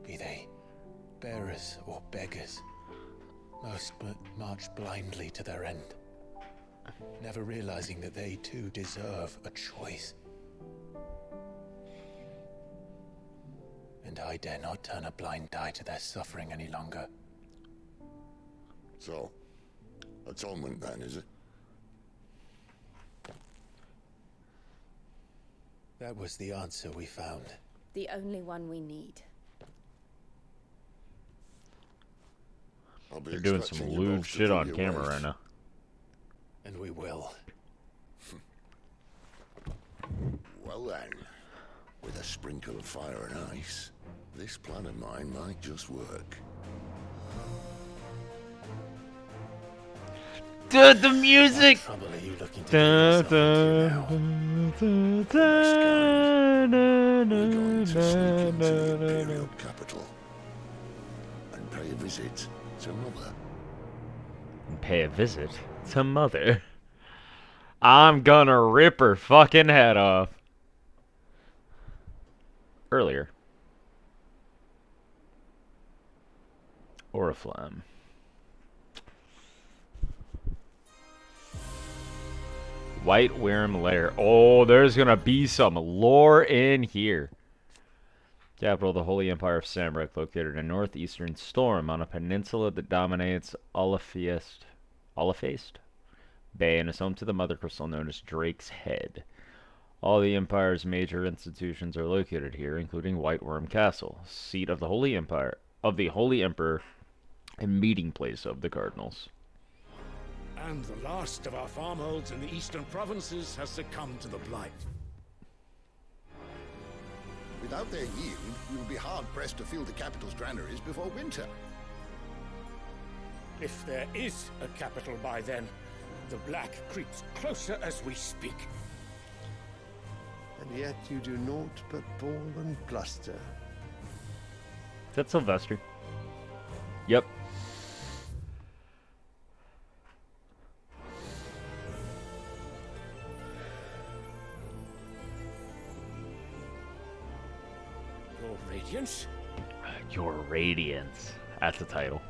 Be they bearers or beggars, most march blindly to their end, never realizing that they too deserve a choice. And I dare not turn a blind eye to their suffering any longer. So, atonement then, is it? That was the answer we found. The only one we need. They're doing some lewd shit on camera right now. And we will. Well then, with a sprinkle of fire and ice, this plan of mine might just work. Dude, the music! We're going to sneak into the Imperial capital and pay a visit to Mother. And pay a visit to Mother. I'm gonna rip her fucking head off. Earlier. Oriflamme. White Wyrm Lair. Oh, there's gonna be some lore in here. Capital of the Holy Empire of Samrak, located in northeastern Storm on a peninsula that dominates Olafaced Bay and is home to the Mother Crystal known as Drake's Head. All the Empire's major institutions are located here, including White Worm Castle, seat of the Holy Empire, of the Holy Emperor, and meeting place of the Cardinals. And the last of our farmholds in the eastern provinces has succumbed to the blight. Without their yield, we will be hard-pressed to fill the capital's granaries before winter. If there is a capital by then, the black creeps closer as we speak. And yet you do naught but bawl and bluster. Is that Sylvester? Yep. Your Radiance? Your Radiance. That's the title.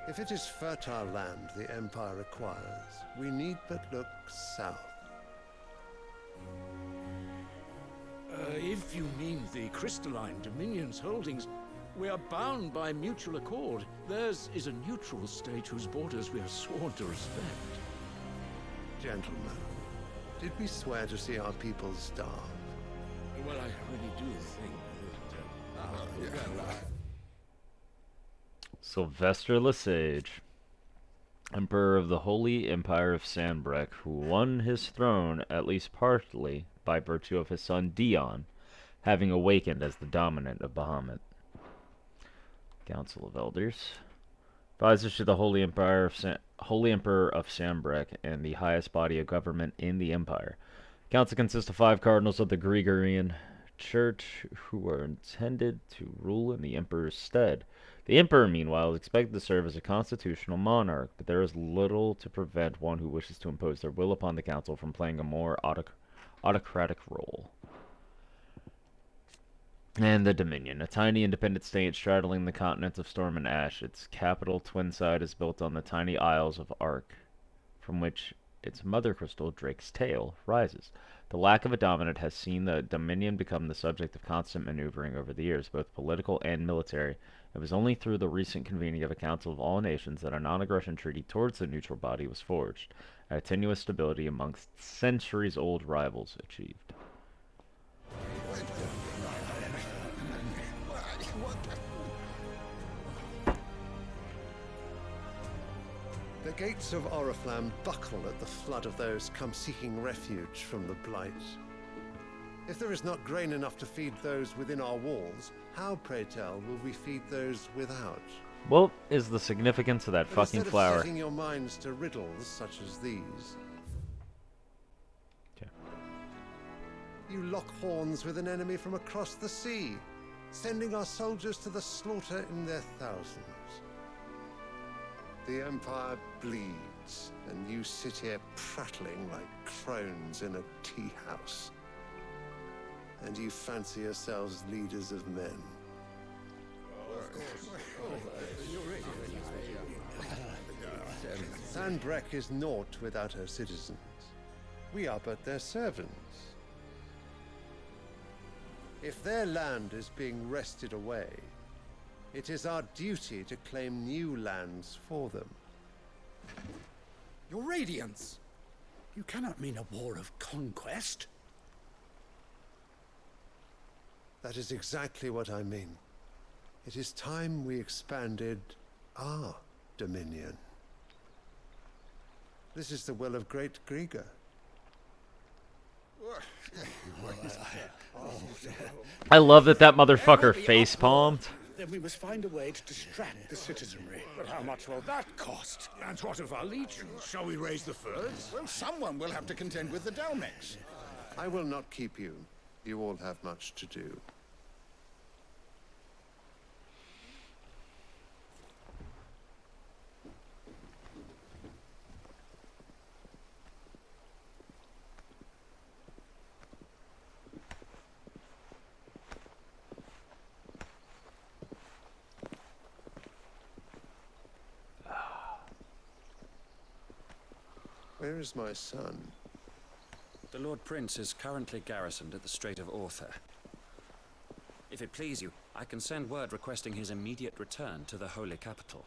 If it is fertile land the Empire acquires, we need but look south. If you mean the crystalline Dominion's holdings, we are bound by mutual accord. Theirs is a neutral state whose borders we are sworn to respect. Gentlemen, did we swear to see our people starve? Well, I really do think that... Sylvester Lesage, Emperor of the Holy Empire of Sanbreque, who won his throne at least partly by virtue of his son Dion having awakened as the dominant of Bahamut. Council of Elders. Advisors to the Holy Emperor of Sanbreque and the highest body of government in the Empire. Council consists of 5 cardinals of the Gregorian Church who are intended to rule in the Emperor's stead. The Emperor, meanwhile, is expected to serve as a constitutional monarch, but there is little to prevent one who wishes to impose their will upon the Council from playing a more autocratic role. And the Dominion, a tiny independent state straddling the continents of Storm and Ash. Its capital, Twinside, is built on the tiny Isles of Ark, from which its mother crystal, Drake's Tail, rises. The lack of a dominant has seen the Dominion become the subject of constant maneuvering over the years, both political and military. It was only through the recent convening of a Council of All Nations that a non-aggression treaty towards the neutral body was forged, and a tenuous stability amongst centuries-old rivals achieved. The gates of Oriflamme buckle at the flood of those come seeking refuge from the blight. If there is not grain enough to feed those within our walls, how, pray tell, will we feed those without? What is the significance of that fucking flower? Instead of setting your minds to riddles such as these, you lock horns with an enemy from across the sea, sending our soldiers to the slaughter in their thousands. The Empire bleeds, and you sit here prattling like crones in a tea house. And you fancy yourselves leaders of men. Sanbreque is naught without her citizens. We are but their servants. If their land is being wrested away, it is our duty to claim new lands for them. Your Radiance! You cannot mean a war of conquest. That is exactly what I mean. It is time we expanded our dominion. This is the will of great Grieger. I love that motherfucker face palmed. Then we must find a way to distract the citizenry. But how much will that cost? And what of our legions? Shall we raise the furs? Well, someone will have to contend with the Dalmex. I will not keep you. You all have much to do. Where is my son? The Lord Prince is currently garrisoned at the Strait of Orther. If it please you, I can send word requesting his immediate return to the Holy Capital.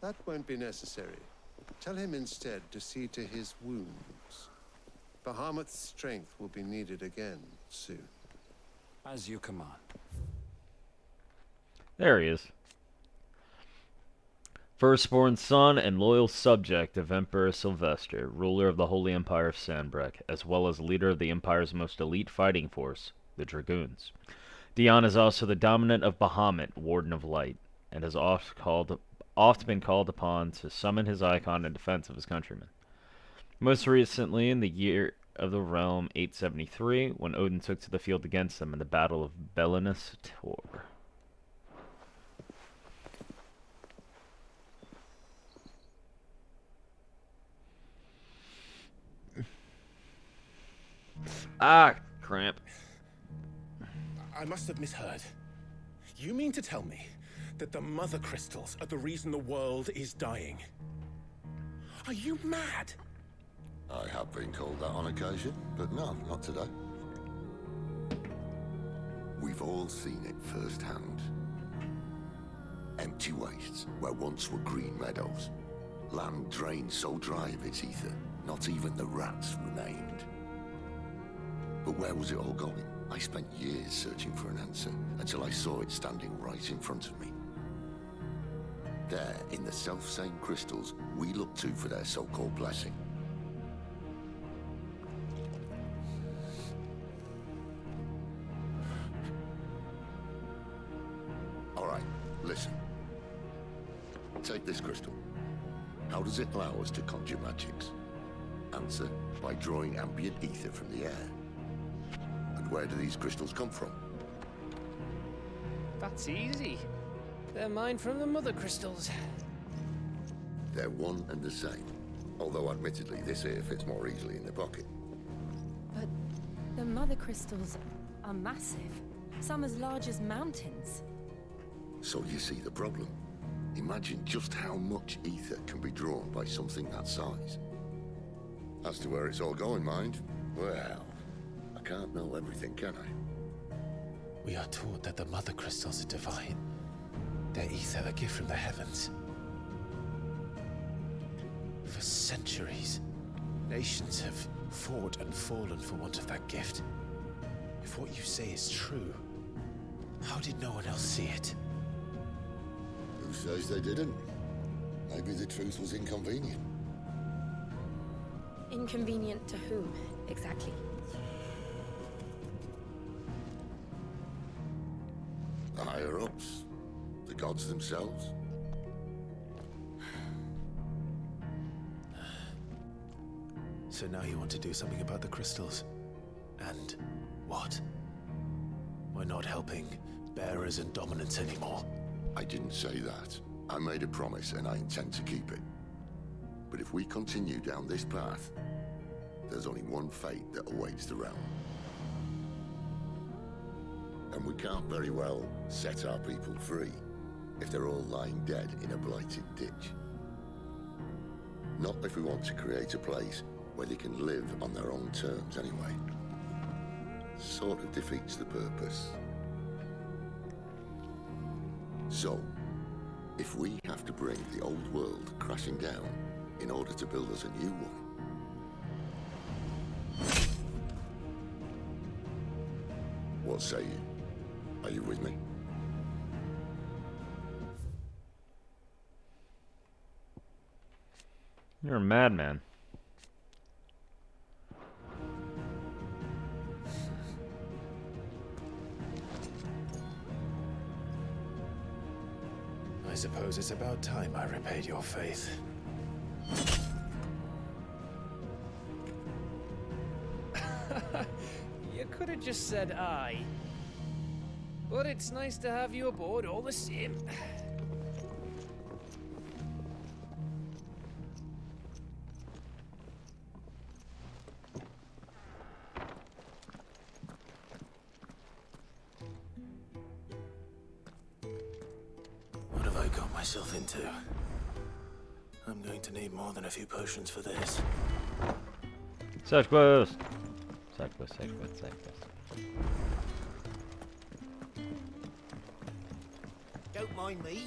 That won't be necessary. Tell him instead to see to his wounds. Bahamut's strength will be needed again soon. As you command. There he is. Firstborn son and loyal subject of Emperor Sylvester, ruler of the Holy Empire of Sanbreque, as well as leader of the Empire's most elite fighting force, the Dragoons. Dion is also the dominant of Bahamut, Warden of Light, and has oft been called upon to summon his icon in defense of his countrymen. Most recently in the year of the realm 873, when Odin took to the field against them in the Battle of Belinus Tor. Ah, cramp. I must have misheard. You mean to tell me that the mother crystals are the reason the world is dying? Are you mad? I have been called that on occasion, but no, not today. We've all seen it firsthand. Empty wastes where once were green meadows. Land drained so dry of its ether, not even the rats remained. But where was it all going? I spent years searching for an answer, until I saw it standing right in front of me. There, in the self-same crystals we look to for their so-called blessing. Alright, listen. Take this crystal. How does it allow us to conjure magics? Answer, by drawing ambient ether from the air. And where do these crystals come from? That's easy. They're mine from the mother crystals. They're one and the same. Although admittedly this here fits more easily in the pocket. But the mother crystals are massive. Some as large as mountains. So you see the problem. Imagine just how much ether can be drawn by something that size. As to where it's all going, mind, well, I can't know everything, can I? We are taught that the mother crystals are divine. Their ether a gift from the heavens. For centuries, nations have fought and fallen for want of that gift. If what you say is true, how did no one else see it? Who says they didn't? Maybe the truth was inconvenient. Inconvenient to whom, exactly? The higher-ups? The gods themselves? So now you want to do something about the crystals? And what? We're not helping bearers and dominants anymore. I didn't say that. I made a promise and I intend to keep it. But if we continue down this path, there's only one fate that awaits the realm. And we can't very well set our people free if they're all lying dead in a blighted ditch. Not if we want to create a place where they can live on their own terms anyway. Sort of defeats the purpose. So, if we have to bring the old world crashing down in order to build us a new one, what say you? Are you with me? You're a madman. I suppose it's about time I repaid your faith. You could have just said aye. But it's nice to have you aboard all the same. What have I got myself into? I'm going to need more than a few potions for this. Side quest. Side quest, side quest, side quest. Don't mind me.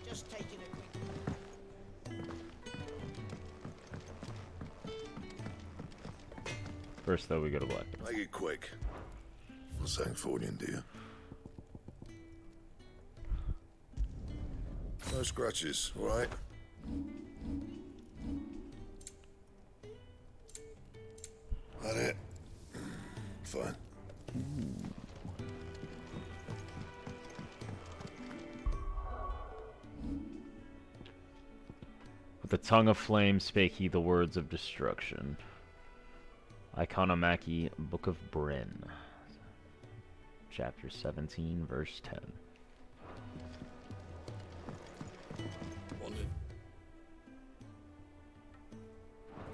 Just taking a quick... First, though, we go to Black. Make it quick. What's that for you, dear? No scratches, all right? That it? Fine. With the tongue of flame spake he the words of destruction. Iconomachy, Book of Bryn. Chapter 17, verse 10. Wanted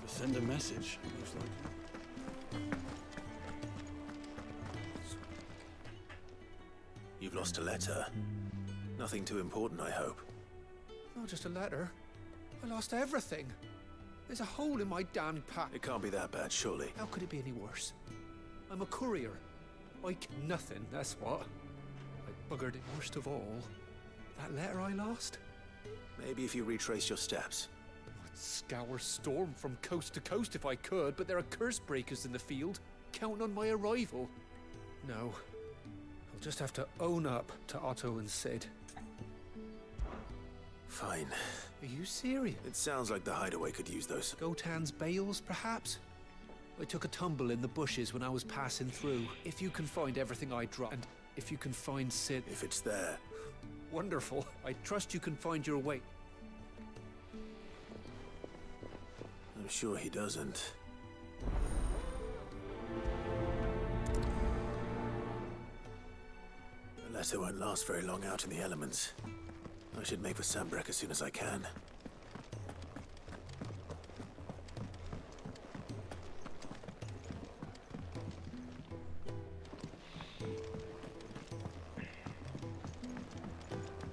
to send a message, looks like. You've lost a letter. Nothing too important, I hope. Not just a letter. I lost everything. There's a hole in my damned pack. It can't be that bad, surely. How could it be any worse? I'm a courier. Like nothing, that's what. I buggered it worst of all. That letter I lost? Maybe if you retrace your steps. I'd scour storm from coast to coast if I could, but there are curse breakers in the field, counting on my arrival. No. I'll just have to own up to Otto and Sid. Fine. Are you serious? It sounds like the hideaway could use those. Gotan's bales, perhaps? I took a tumble in the bushes when I was passing through. If you can find everything I dropped, and if you can find Sid... If it's there. Wonderful. I trust you can find your way. I'm sure he doesn't. The letter won't last very long out in the elements. I should make for Sambrek as soon as I can.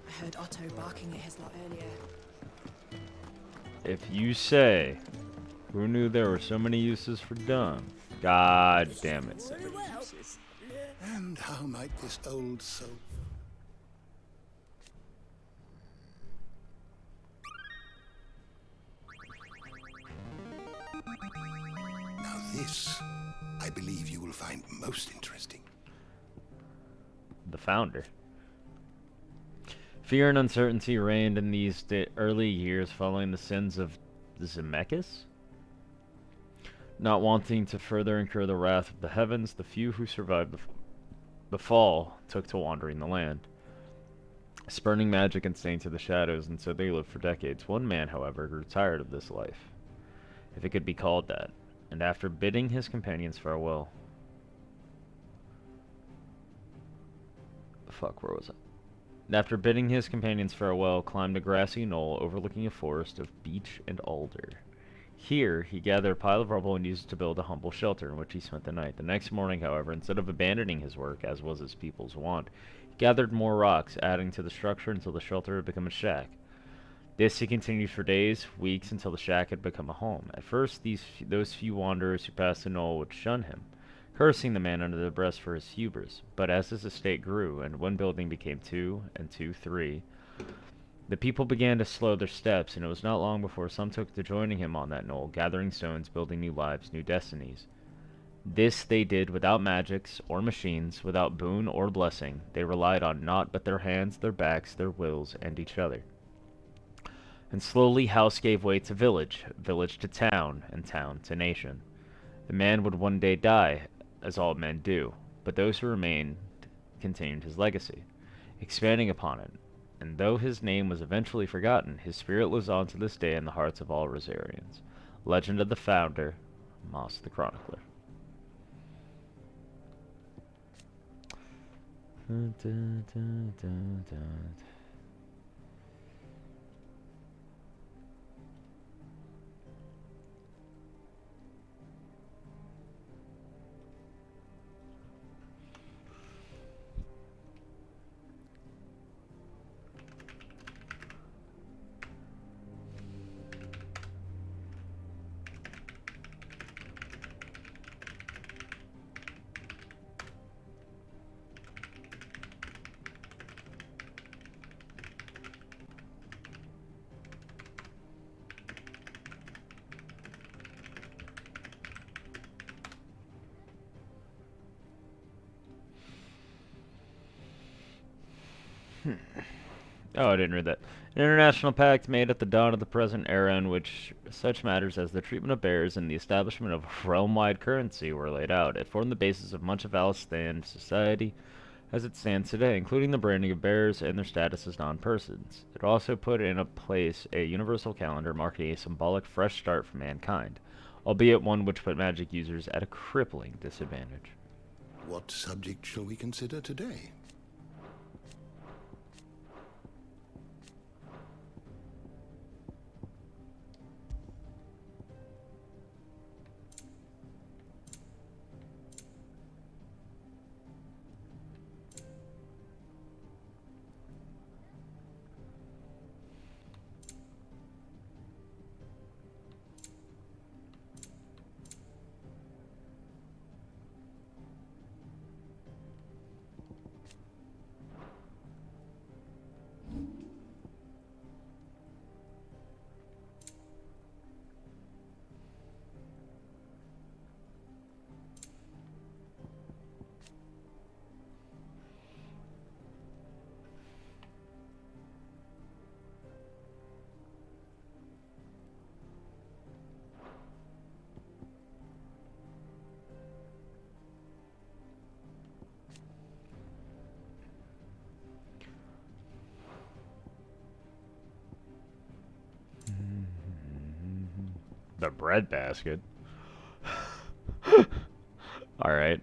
I heard Otto barking at his lot earlier. If you say, who knew there were so many uses for dung? God damn it. And how might this old soul... Now this, I believe you will find most interesting. The founder. Fear and uncertainty reigned in these early years following the sins of Zemeckis. Not wanting to further incur the wrath of the heavens, the few who survived the fall took to wandering the land, spurning magic and staying to the shadows, and so they lived for decades. One man, however, grew tired of this life, if it could be called that, and after bidding his companions farewell... Where was I? After bidding his companions farewell, climbed a grassy knoll overlooking a forest of beech and alder. Here, he gathered a pile of rubble and used it to build a humble shelter in which he spent the night. The next morning, however, instead of abandoning his work, as was his people's wont, he gathered more rocks, adding to the structure until the shelter had become a shack. This he continued for days, weeks, until the shack had become a home. At first, those few wanderers who passed the knoll would shun him, cursing the man under their breath for his hubris. But as his estate grew, and one building became 2, and 2 3, the people began to slow their steps, and it was not long before some took to joining him on that knoll, gathering stones, building new lives, new destinies. This they did without magics or machines, without boon or blessing. They relied on naught but their hands, their backs, their wills, and each other. And slowly house gave way to village, village to town, and town to nation. The man would one day die, as all men do, but those who remained continued his legacy, expanding upon it, and though his name was eventually forgotten, his spirit lives on to this day in the hearts of all Rosarians. Legend of the Founder, Moss the Chronicler. Oh, I didn't read that. An international pact made at the dawn of the present era in which such matters as the treatment of bears and the establishment of a realm-wide currency were laid out. It formed the basis of much of Alistan society as it stands today, including the branding of bears and their status as non-persons. It also put in place a universal calendar marking a symbolic fresh start for mankind, albeit one which put magic users at a crippling disadvantage. What subject shall we consider today? The breadbasket. Alright.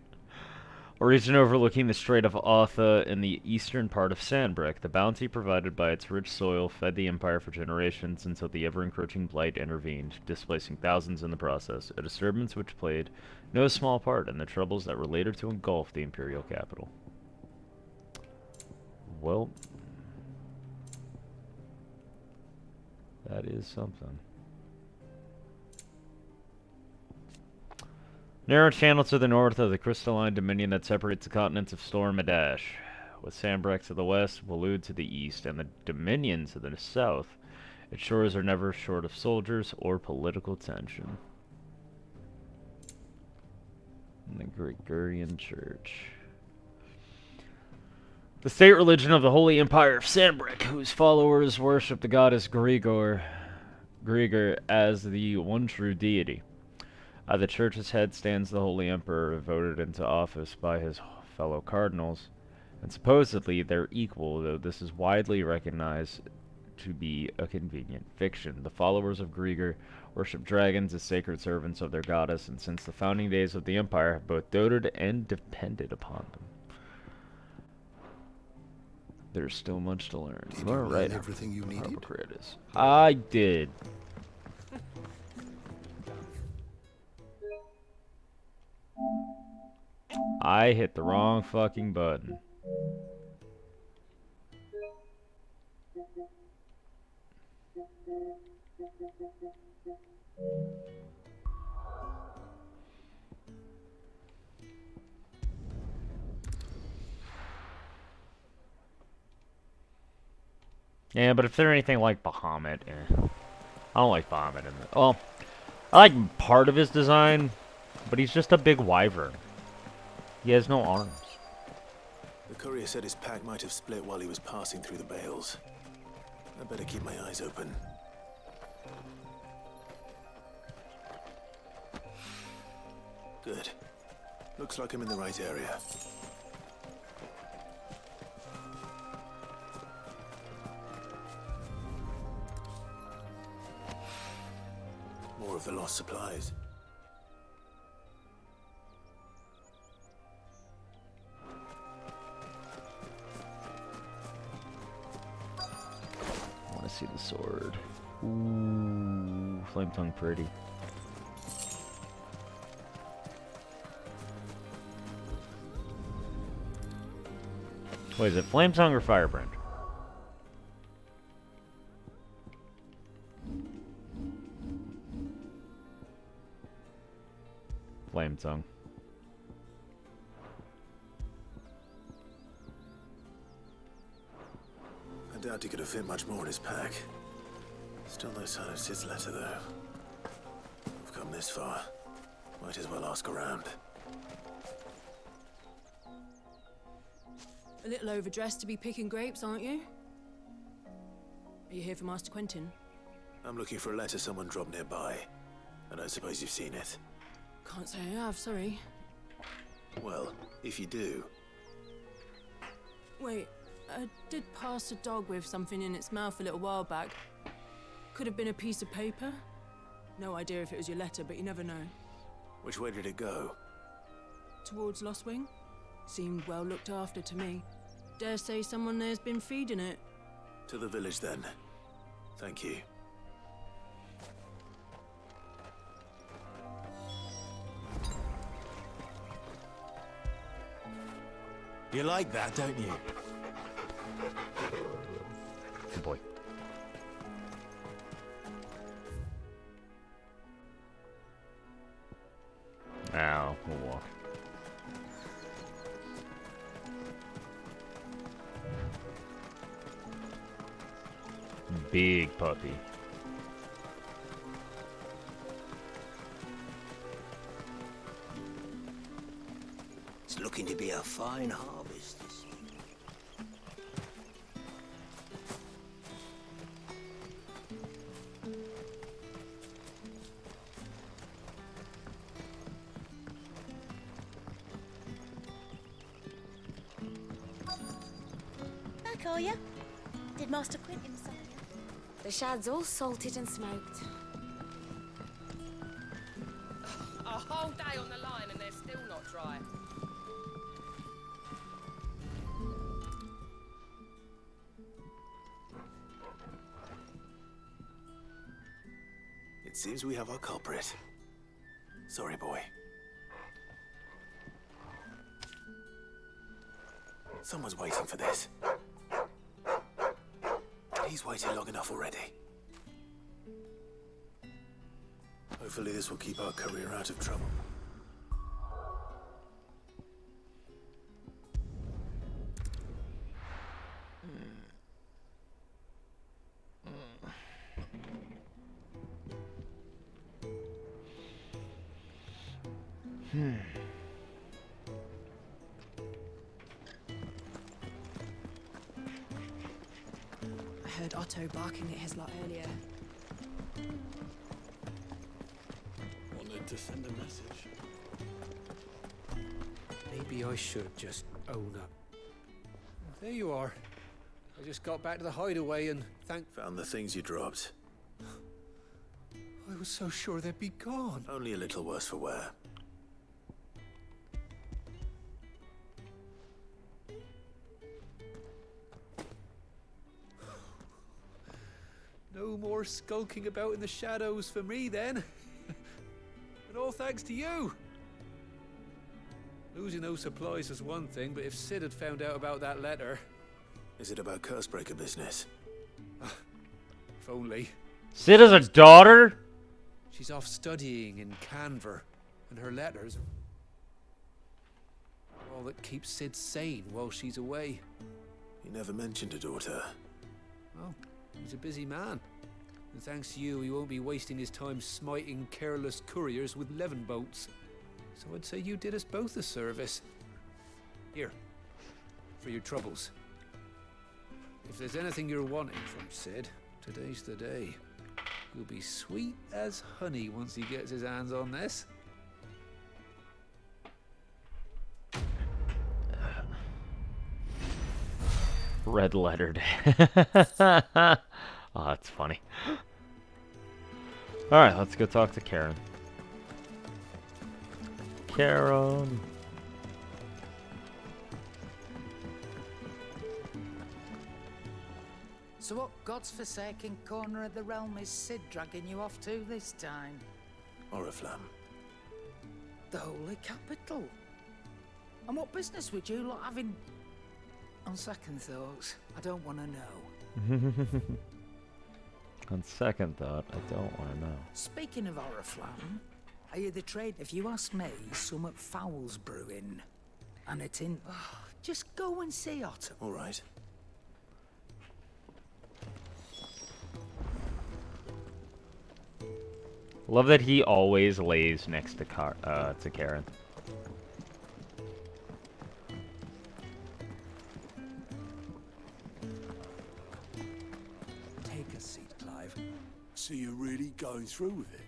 A region overlooking the Strait of Otha in the eastern part of Sandbreak. The bounty provided by its rich soil fed the Empire for generations until the ever-encroaching blight intervened, displacing thousands in the process, a disturbance which played no small part in the troubles that were later to engulf the Imperial capital. Well, that is something. Narrow channel to the north of the crystalline dominion that separates the continents of Storm and Ash, with Sandbreak to the west, Waloed to the east, and the dominion to the south. Its shores are never short of soldiers or political tension. And the Gregorian Church. The state religion of the Holy Empire of Sandbreak, whose followers worship the goddess Grigor as the one true deity. At the church's head stands the Holy Emperor, voted into office by his fellow cardinals, and supposedly their equal, though this is widely recognized to be a convenient fiction. The followers of Grigor worship dragons as sacred servants of their goddess, and since the founding days of the Empire have both doted and depended upon them. There's still much to learn. Did you learn everything you needed? I did. I hit the wrong fucking button. Yeah, but if they're anything like Bahamut, I don't like Bahamut in the... Well, I like part of his design, but he's just a big wyvern. He has no arms. The courier said his pack might have split while he was passing through the bales. I better keep my eyes open. Good. Looks like I'm in the right area. More of the lost supplies. I want to see the sword. Ooh, flame tongue pretty. Wait, is it flame tongue or firebrand? Flame tongue. I doubt he could have fit much more in his pack. Still no sign of Sid's letter, though. We've come this far. Might as well ask around. A little overdressed to be picking grapes, aren't you? Are you here for Master Quentin? I'm looking for a letter someone dropped nearby. I don't suppose you've seen it. Can't say I have, sorry. Well, if you do... Wait, I did pass a dog with something in its mouth a little while back. Could have been a piece of paper. No idea if it was your letter, but you never know. Which way did it go? Towards Lost Wing? Seemed well looked after to me. Dare say someone there's been feeding it. To the village, then. Thank you. You like that, don't you? Good boy. Now we'll walk. Big puppy. It's looking to be a fine harvest this year. Back, are you? Did Master Quentin sign? The shad's all salted and smoked. A whole day on the line and they're still not dry. It seems we have our culprit. Sorry, boy. Someone's waiting for this. He's waited long enough already. Hopefully this will keep our career out of trouble. I heard Otto barking at his lot earlier. Wanted to send a message. Maybe I should just own up. There you are. I just got back to the hideaway and Found the things you dropped. I was so sure they'd be gone. Only a little worse for wear. No more skulking about in the shadows for me, then. And all thanks to you. Losing those supplies is one thing, but if Sid had found out about that letter... Is it about Cursebreaker business? If only. Sid has a daughter? She's off studying in Canver, and her letters are all that keeps Sid sane while she's away. He never mentioned a daughter. Oh, he's a busy man. And thanks to you, he won't be wasting his time smiting careless couriers with levin bolts. So I'd say you did us both a service. Here, for your troubles. If there's anything you're wanting from Sid, today's the day. You'll be sweet as honey once he gets his hands on this. Red lettered. Oh, that's funny. Alright, let's go talk to Karen. Karen. So what god's-forsaken corner of the realm is Sid dragging you off to this time? Oriflamme. The Holy Capital. And what business would you lot having... On second thoughts, I don't want to know. On second thought, I don't want to know. Speaking of Oriflamme, are you the trade? If you ask me, somewhat foul's brewing. And it's in... just go and see Otto. All right. Love that he always lays next to Karen. Take a seat, Clive. So you're really going through with it?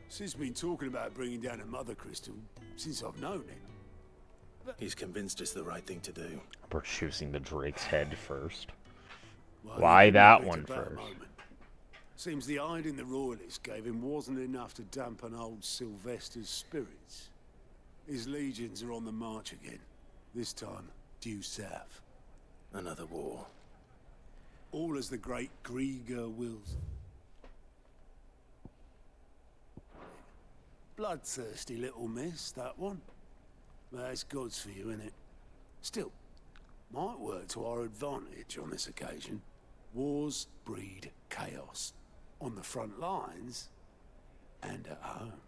Sid's been talking about bringing down a mother crystal since I've known him. He's convinced it's the right thing to do. We're choosing the Drake's head first. Well, Why he that couldn't one have picked a better first? moment. Seems the hiding the royalists gave him wasn't enough to dampen old Sylvester's spirits. His legions are on the march again, this time due south. Another war. All as the great Grieger wills. Bloodthirsty little miss, that one. But it's God's for you, innit? Still, might work to our advantage on this occasion. Wars breed chaos. On the front lines, and at home.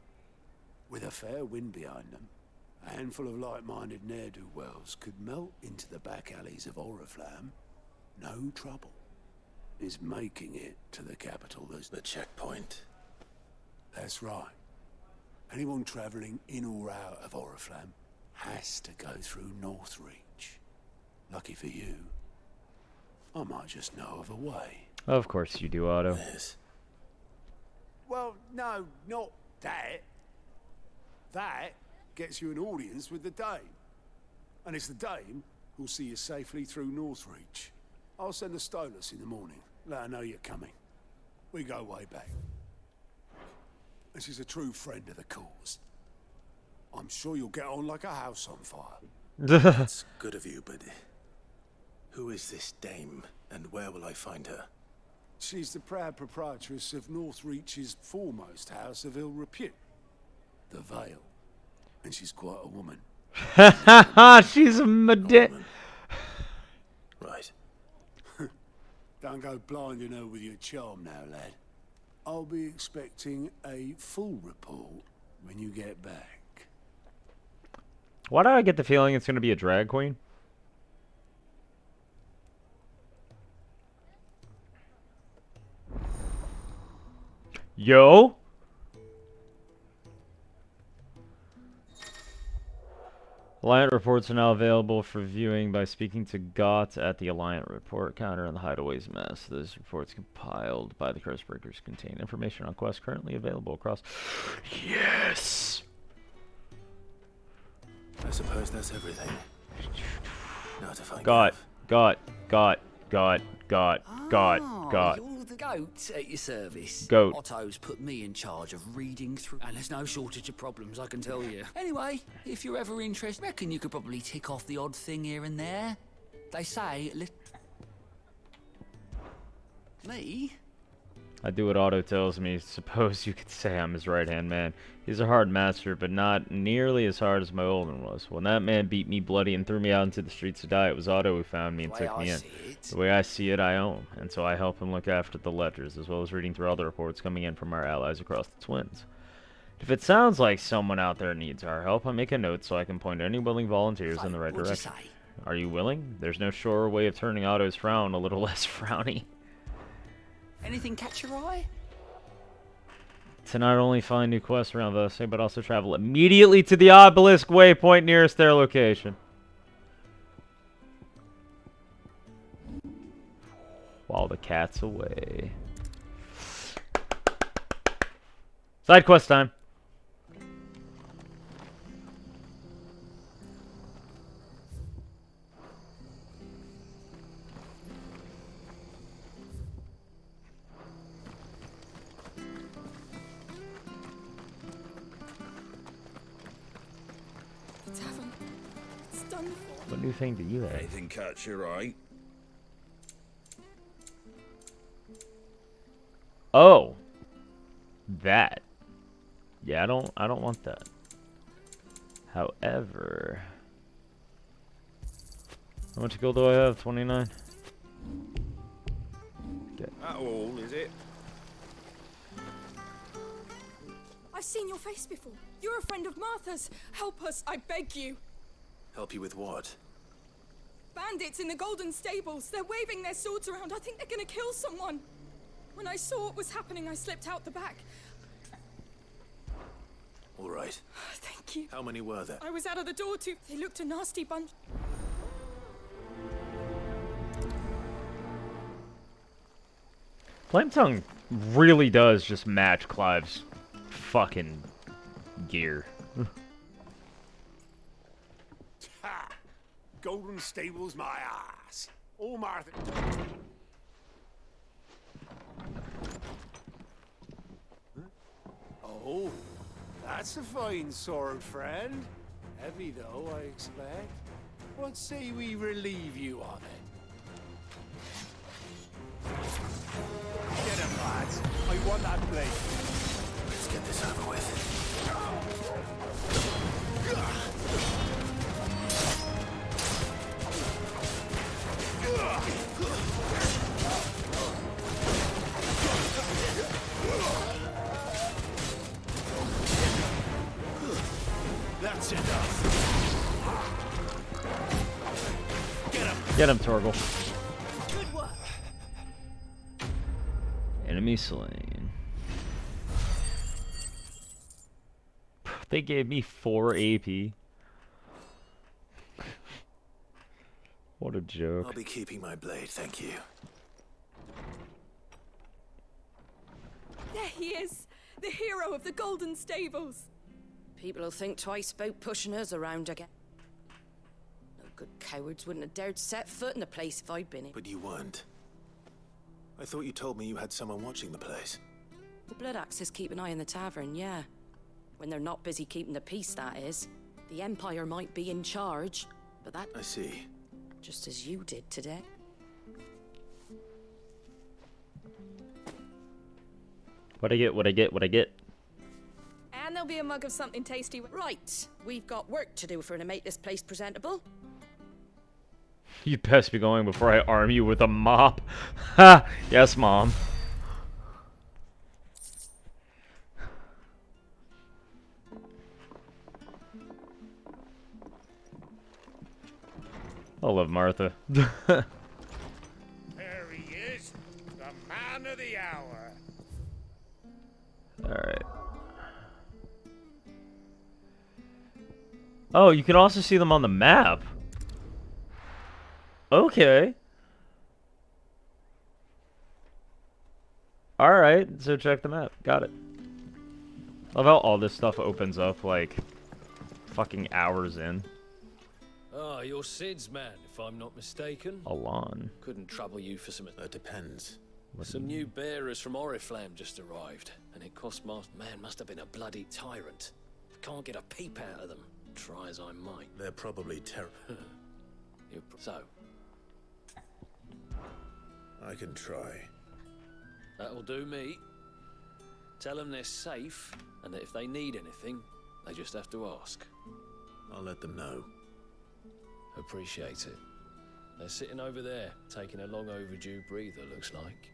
With a fair wind behind them, a handful of like-minded ne'er-do-wells could melt into the back alleys of Oriflamme. No trouble. Is making it to the capital. There's the checkpoint. That's right. Anyone travelling in or out of Oriflamme has to go through Northreach. Lucky for you, I might just know of a way. Of course you do, Otto. Yes. Well, no, not that. That gets you an audience with the Dame. And it's the Dame who'll see you safely through Northreach. I'll send the Stolas in the morning. Let her know you're coming. We go way back. And she's a true friend of the cause. I'm sure you'll get on like a house on fire. That's good of you, but who is this Dame, and where will I find her? She's the proud proprietress of Northreach's foremost house of ill repute, the Vale. And she's quite a woman. She's a madame. Right. Don't go blinding her with your charm now, lad. I'll be expecting a full report when you get back. Why do I get the feeling it's going to be a drag queen? Yo? Alliant reports are now available for viewing by speaking to Gott at the Alliant report counter in the Hideaway's mess. Those reports compiled by the Curse-Breakers contain information on quests currently available across... Yes! I suppose that's everything. Now to find Gott. Oh, Gott. you're the goat at your service. Goat. Otto's put me in charge of reading through, and there's no shortage of problems, I can tell you. Anyway, if you're ever interested, reckon you could probably tick off the odd thing here and there. They say, me? I do what Otto tells me. Suppose you could say I'm his right-hand man. He's a hard master, but not nearly as hard as my old one was. When that man beat me bloody and threw me out into the streets to die, it was Otto who found me and took me in. The way I see it, I own, and so I help him look after the ledgers, as well as reading through all the reports coming in from our allies across the Twins. If it sounds like someone out there needs our help, I make a note so I can point any willing volunteers in the right direction. Are you willing? There's no surer way of turning Otto's frown a little less frowny. Anything catch your eye? To not only find new quests around Vosé, but also travel immediately to the obelisk waypoint nearest their location. While the cat's away. Side quest time. It's heaven. It's done for. What new thing do you have? Anything catch your eye? Oh, that. Yeah, I don't want that. However, how much gold do I have? 29. Okay. That all, is it? I've seen your face before. You're a friend of Martha's. Help us, I beg you. Help you with what? Bandits in the Golden Stables. They're waving their swords around. I think they're gonna kill someone. When I saw what was happening, I slipped out the back. All right. Thank you. How many were there? I was out of the door too. They looked a nasty bunch. Flame Tongue really does just match Clive's fucking gear. Ha! Golden Stables, my ass. Oh, Martha. Oh, that's a fine sword, friend. Heavy, though, I expect. What say we relieve you of it? Get him, lads. I want that blade. Let's get this over with. That's enough. Get him, Torgal. Good work. Enemy slain. They gave me 4 AP. What a joke. I'll be keeping my blade, thank you. There he is, the hero of the Golden Stables. People will think twice about pushing us around again. No good cowards wouldn't have dared set foot in the place if I'd been in. But you weren't. I thought you told me you had someone watching the place. The Blood Axes keep an eye on the tavern, yeah. When they're not busy keeping the peace, that is. The Empire might be in charge, but that... I see. Just as you did today. What I get? And there'll be a mug of something tasty. Right, we've got work to do to make this place presentable. You best be going before I arm you with a mop. Ha! Yes, Mom. I love Martha. There he is, the man of the hour. Alright. Oh, you can also see them on the map. Okay. Alright, so check the map. Got it. Love how all this stuff opens up, like, fucking hours in. Ah, you're Sid's man, if I'm not mistaken. Alon. Couldn't trouble you for some... It depends. Some new bearers from Oriflamme just arrived, and it cost man must have been a bloody tyrant. Can't get a peep out of them, try as I might. They're probably terrible. So? I can try. That'll do me. Tell them they're safe, and that if they need anything, they just have to ask. I'll let them know. Appreciate it. They're sitting over there, taking a long overdue breather, looks like.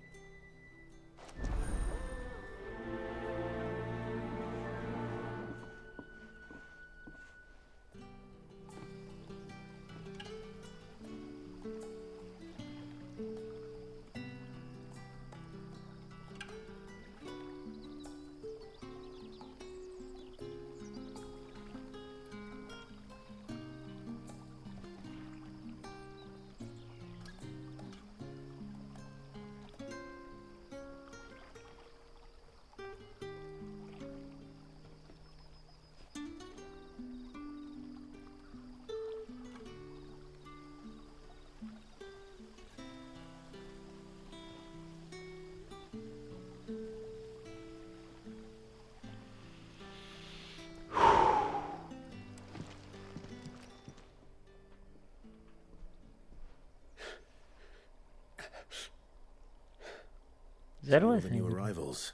Is that all what the new arrivals?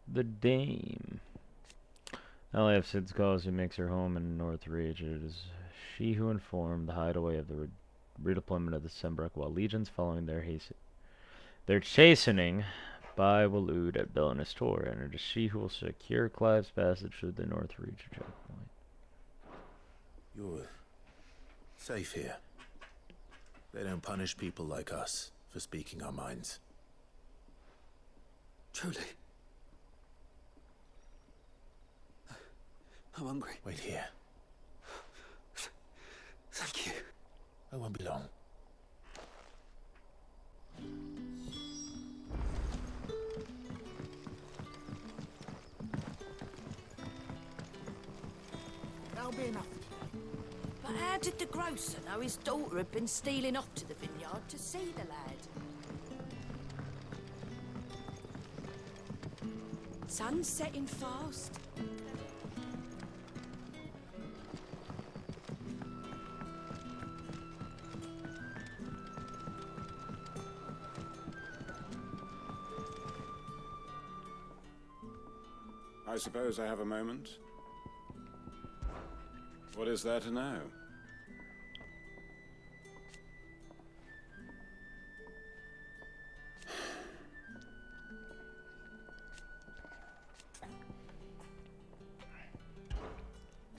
The Dame. I only have Sid's calls who makes her home in Northreach. It is she who informed the hideaway of the redeployment of the Sembrook while legions following their chastening by Waloed at Belenus Tor, and it is she who will secure Clive's passage through the Northreach checkpoint. You're safe here. They don't punish people like us for speaking our minds. Truly. I'm hungry. Wait here. Thank you. I won't be long. did the grocer know his daughter had been stealing off to the vineyard to see the lad? Sun's setting fast. I suppose I have a moment. What is there to know?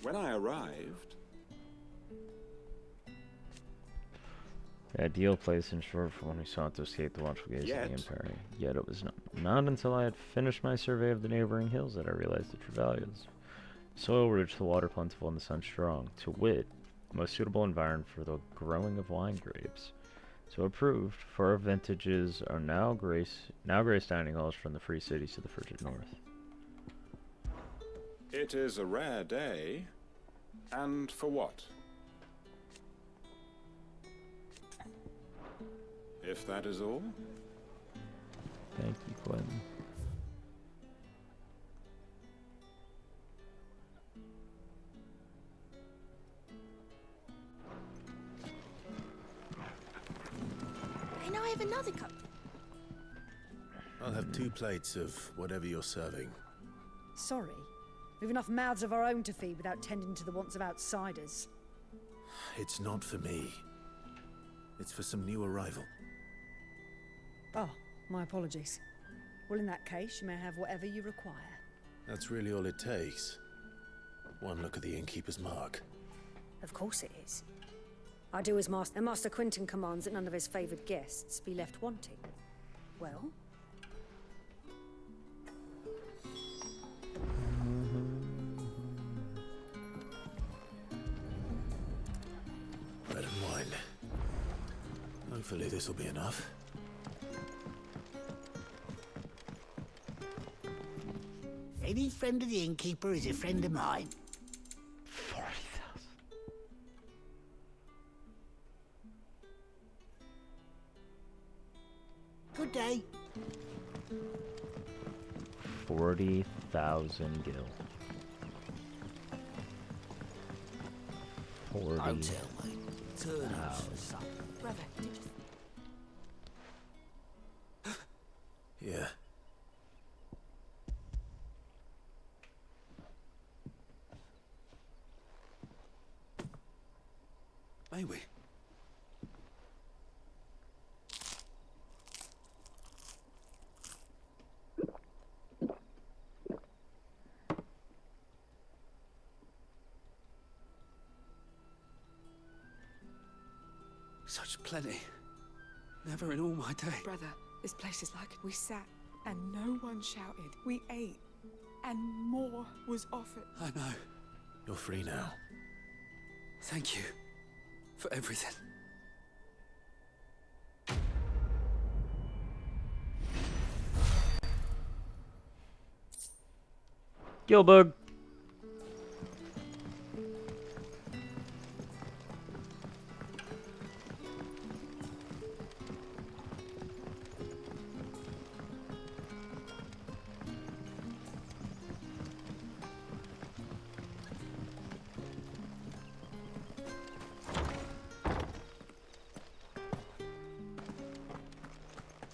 When I arrived... The ideal place in short for one who sought to escape the watchful gaze of the Empire. Yet it was not until I had finished my survey of the neighboring hills that I realized the true values. The soil rich, the water plentiful, and the sun strong. To wit, the most suitable environment for the growing of wine grapes. So approved, for our vintages are now grace dining halls from the free cities to the frigid north. It is a rare day. And for what? If that is all? Thank you, Quentin. Can I have another cup? I'll have 2 plates of whatever you're serving. Sorry. We've enough mouths of our own to feed without tending to the wants of outsiders. It's not for me. It's for some new arrival. Oh, my apologies. Well, in that case, you may have whatever you require. That's really all it takes. One look at the innkeeper's mark. Of course it is. I do as Master Quentin commands that none of his favoured guests be left wanting. Well? Bread and wine. Hopefully this will be enough. Any friend of the innkeeper is a friend of mine. 40,000. Good day. 40,000 gil. 40. Hotel, mate. Turn out for supper. Brother, did you... Yeah. May we? Such plenty. Never in all my day. Brother, this place is like it. We sat and no one shouted. We ate and more was offered. I know. You're free now. Thank you for everything. Gilbug.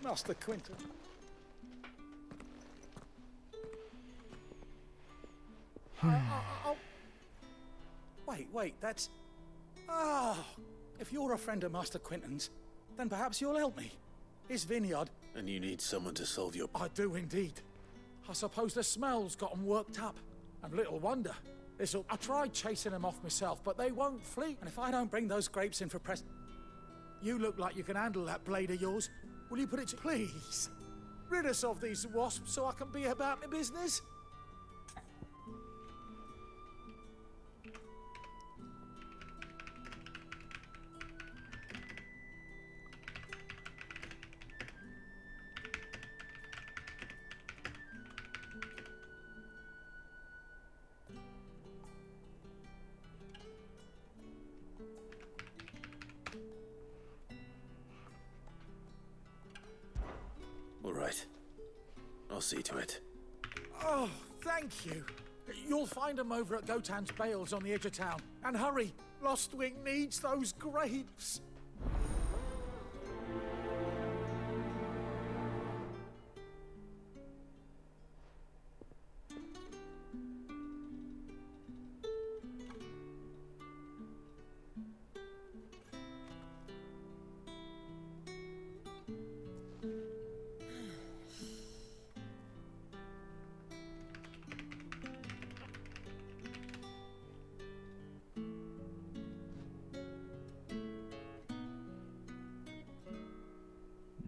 Master Quentin. Oh. Wait, that's... Ah, if you're a friend of Master Quentin's, then perhaps you'll help me. His vineyard... And you need someone to solve your... I do indeed. I suppose the smell's got 'em worked up. And little wonder. I tried chasing them off myself, but they won't flee. And if I don't bring those grapes in for press... You look like you can handle that blade of yours. Will you put it to... Please, rid us of these wasps so I can be about my business? All right. I'll see to it. Oh, thank you. You'll find them over at Gotan's bales on the edge of town. And hurry, Lostwing needs those grapes.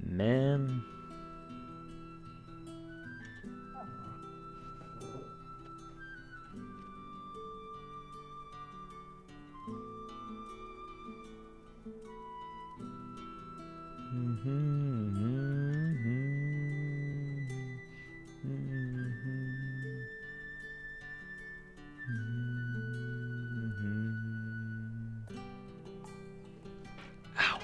Man. Ow.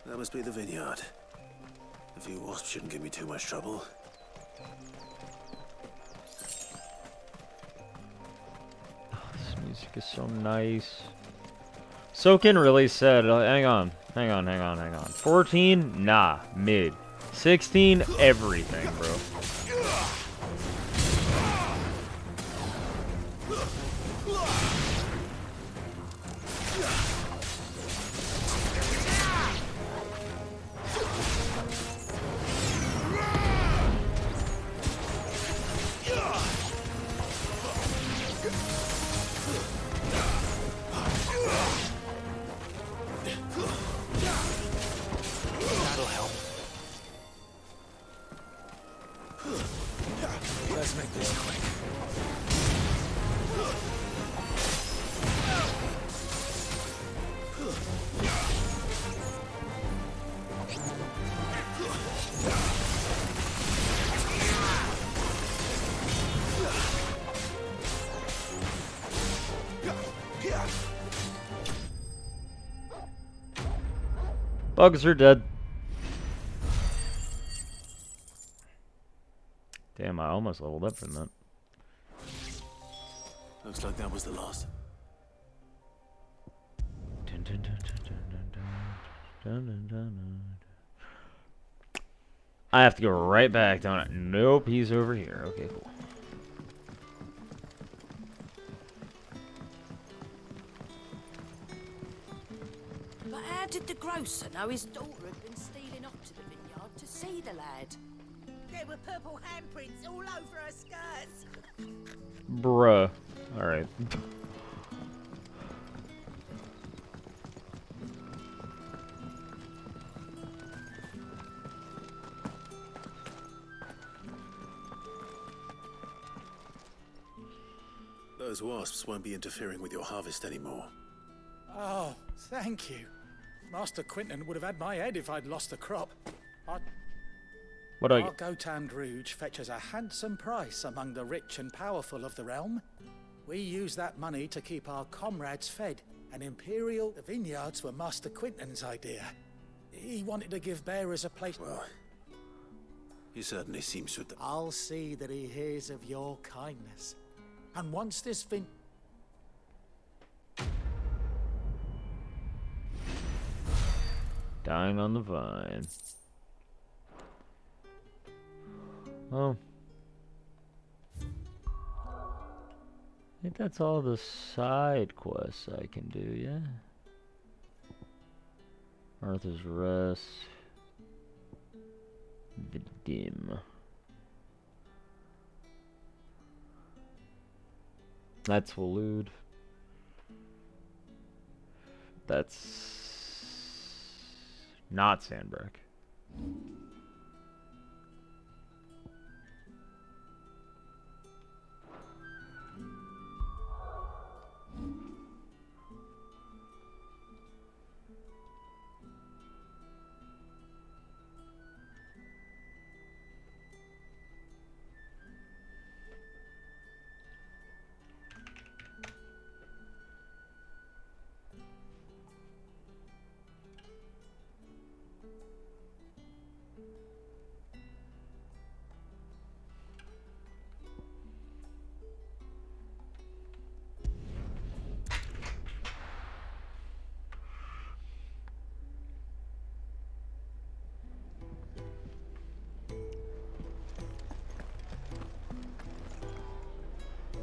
That must be the vineyard. A few wasps shouldn't give me too much trouble. This music is so nice. Sokin really said, hang on. 14? Nah, mid. 16? Everything, bro. That'll help. Let's make this quick. Bugs are dead. Damn, I almost leveled up from that. Looks like that was the last. I have to go right back, don't I? Nope, he's over here. Okay, cool. But how did the grocer know his daughter had been stealing off to the vineyard to see the lad? There were purple handprints all over her skirts. Bruh. Alright. Those wasps won't be interfering with your harvest anymore. Oh, thank you. Master Quinton would have had my head if I'd lost the crop. What do I Our get? Gotan Rouge fetches a handsome price among the rich and powerful of the realm. We use that money to keep our comrades fed, and Imperial vineyards were Master Quinton's idea. He wanted to give bearers a place. Well, he certainly seems to. I'll see that he hears of your kindness. And once this Dying on the vine. Oh. I think that's all the side quests I can do, yeah? Arthur's Rest. Vidim. That's Waloed. That's not Sandbreak.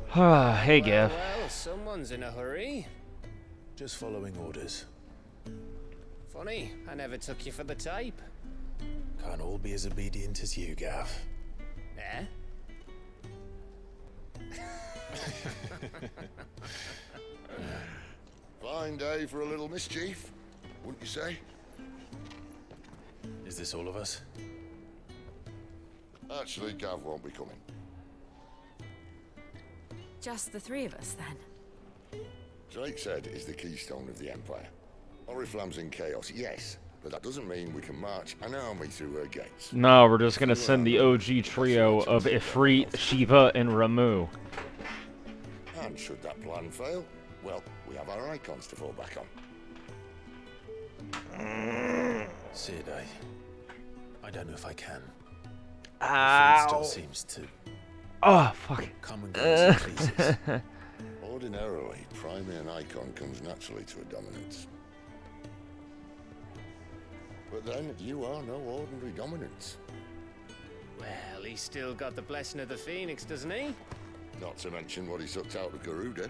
Hey, Gav. Well, someone's in a hurry. Just following orders. Funny, I never took you for the type. Can't all be as obedient as you, Gav. Eh? Fine day for a little mischief, wouldn't you say? Is this all of us? Actually, Gav won't be coming. Just the three of us, then? Drake said is the keystone of the Empire. Oriflamme's in chaos, yes, but that doesn't mean we can march an army through her gates. No, we're just gonna send the OG trio of Ifrit, Shiva, and Ramu. And should that plan fail, well, we have our icons to fall back on. Sid, I don't know if I can. Ow. It still seems to... Oh, fuck. Come and go as it pleases. Ordinarily, priming an icon comes naturally to a dominance. But then, you are no ordinary dominance. Well, he's still got the blessing of the Phoenix, doesn't he? Not to mention what he sucked out of Garuda.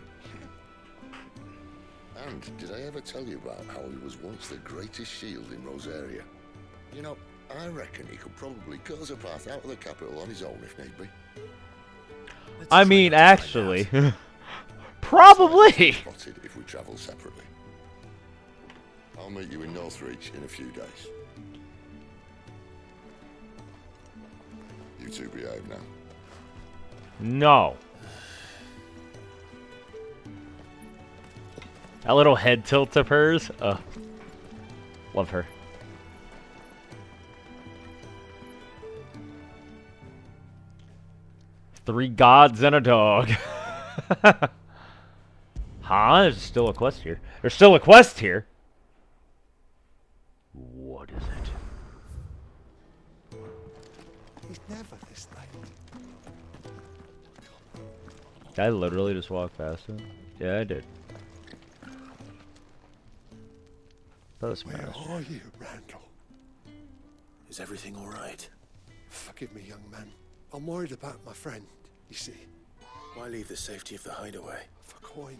And did I ever tell you about how he was once the greatest shield in Rosaria? You know, I reckon he could probably cut us a path out of the capital on his own if need be. I mean, actually, probably. Spotted if we travel separately. I'll meet you in Northreach in a few days. You two behave now. No. That little head tilt of hers. Love her. Three gods and a dog. Huh? There's still a quest here. There's still a quest here. What is it? He's never this late. Did I literally just walk past him? Yeah, I did. Postmaster. Where are you, Randall? Is everything all right? Forgive me, young man. I'm worried about my friend, you see. Why leave the safety of the hideaway? For coin.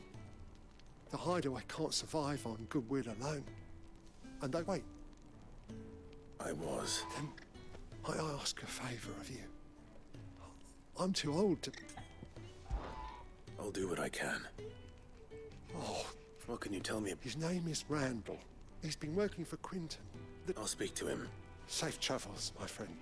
The hideaway can't survive on goodwill alone. And they wait. I was. Then I ask a favour of you. I'm too old to... I'll do what I can. Oh. What can you tell me? His name is Randall. He's been working for Quinton. I'll speak to him. Safe travels, my friend.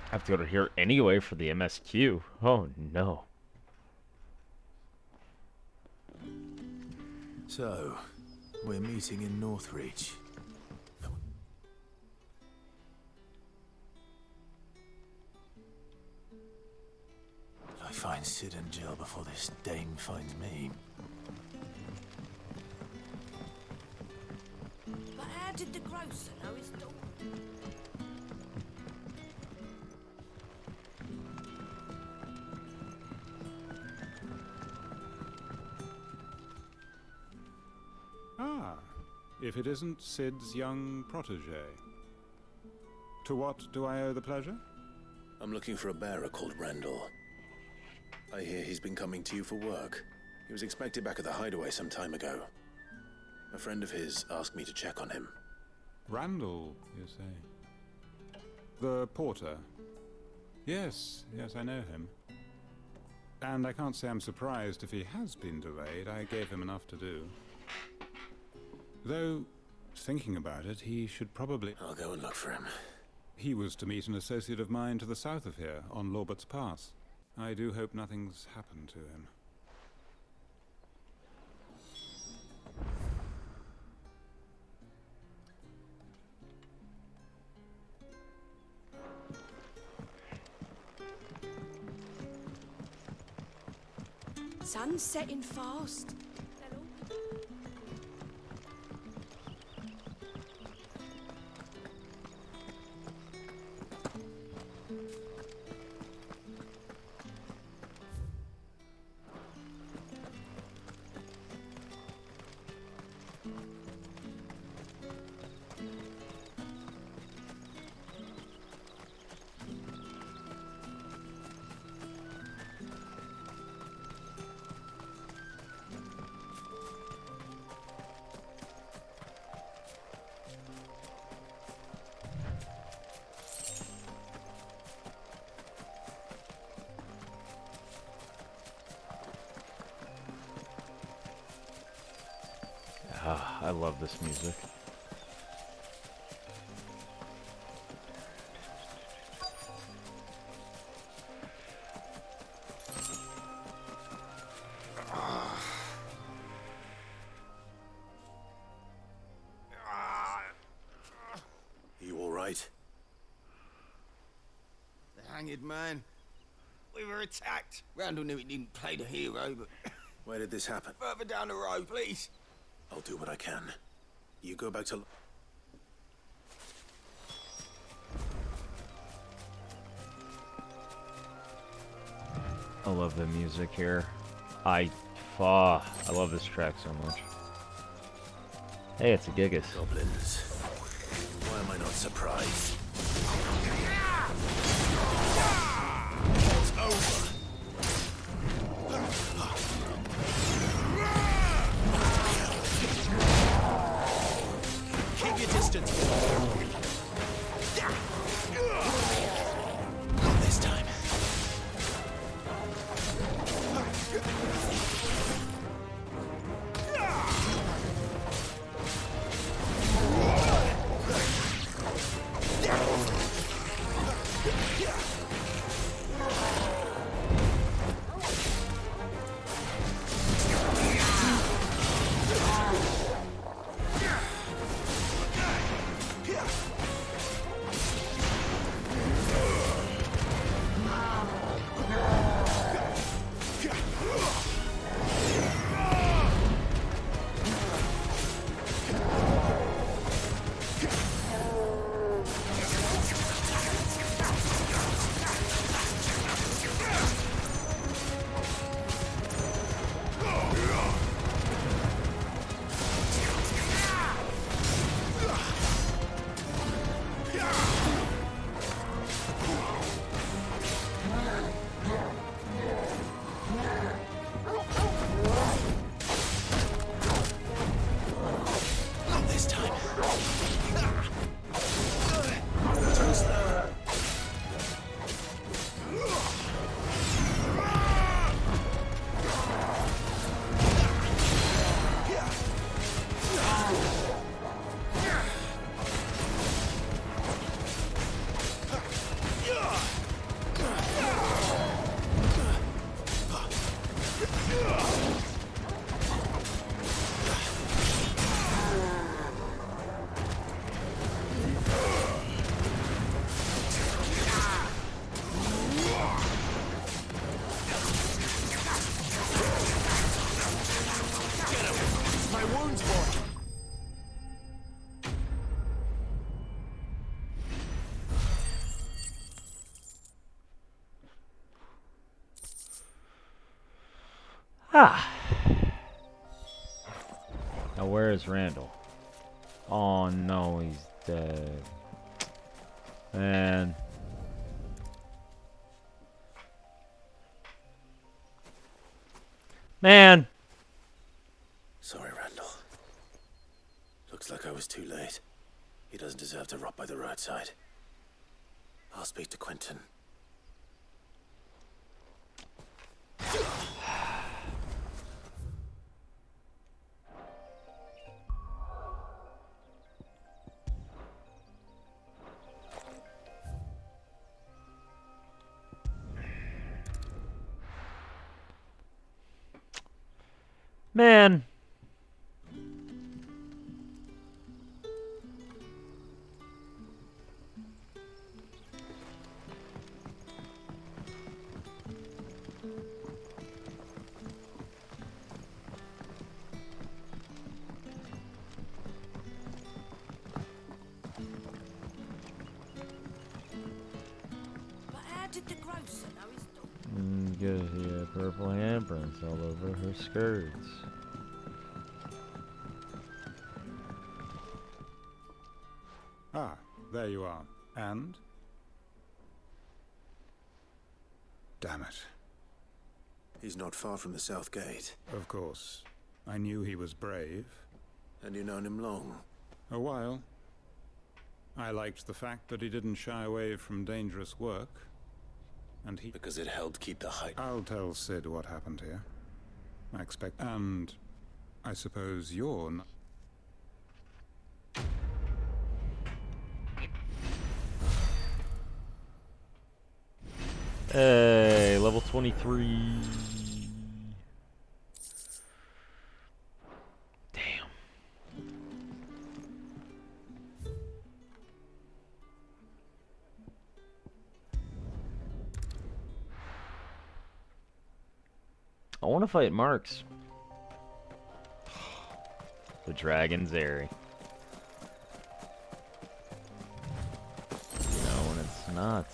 I have to go to here anyway for the MSQ. Oh no. So, we're meeting in Northreach. I find Sid and Jill before this dame finds me. But how did the grocer know his daughter? Ah, if it isn't Sid's young protege. To what do I owe the pleasure? I'm looking for a bearer called Randall. I hear he's been coming to you for work. He was expected back at the hideaway some time ago. A friend of his asked me to check on him. Randall, you say? The porter? Yes, I know him. And I can't say I'm surprised if he has been delayed. I gave him enough to do. Though, thinking about it, he should probably... I'll go and look for him. He was to meet an associate of mine to the south of here, on Lorbert's Pass. I do hope nothing's happened to him. Sun's setting fast. I love this music. You all right? The hanged man. We were attacked. Randall knew he didn't play the hero, but... Where did this happen? Further down the road, please. I'll do what I can. You go back to... I love the music here. I love this track so much. Hey, it's a Gigas. Goblins. Why am I not surprised? It's over. Keep your distance. Not this time. Now where is Randall? Oh no, he's dead. Man. Man! Sorry, Randall. Looks like I was too late. He doesn't deserve to rot by the roadside. I'll speak to Quentin. Man. But how did the grocer know his dog? Good, he had purple handprints all over her skirts. Ah, there you are. And? Damn it. He's not far from the South Gate. Of course. I knew he was brave. And you've known him long? A while. I liked the fact that he didn't shy away from dangerous work. And he... Because it helped keep the height. I'll tell Sid what happened here. I expect... And I suppose you're not... Hey, level 23. Damn. I want to fight Marks. The Dragon's Airy. No, when it's not.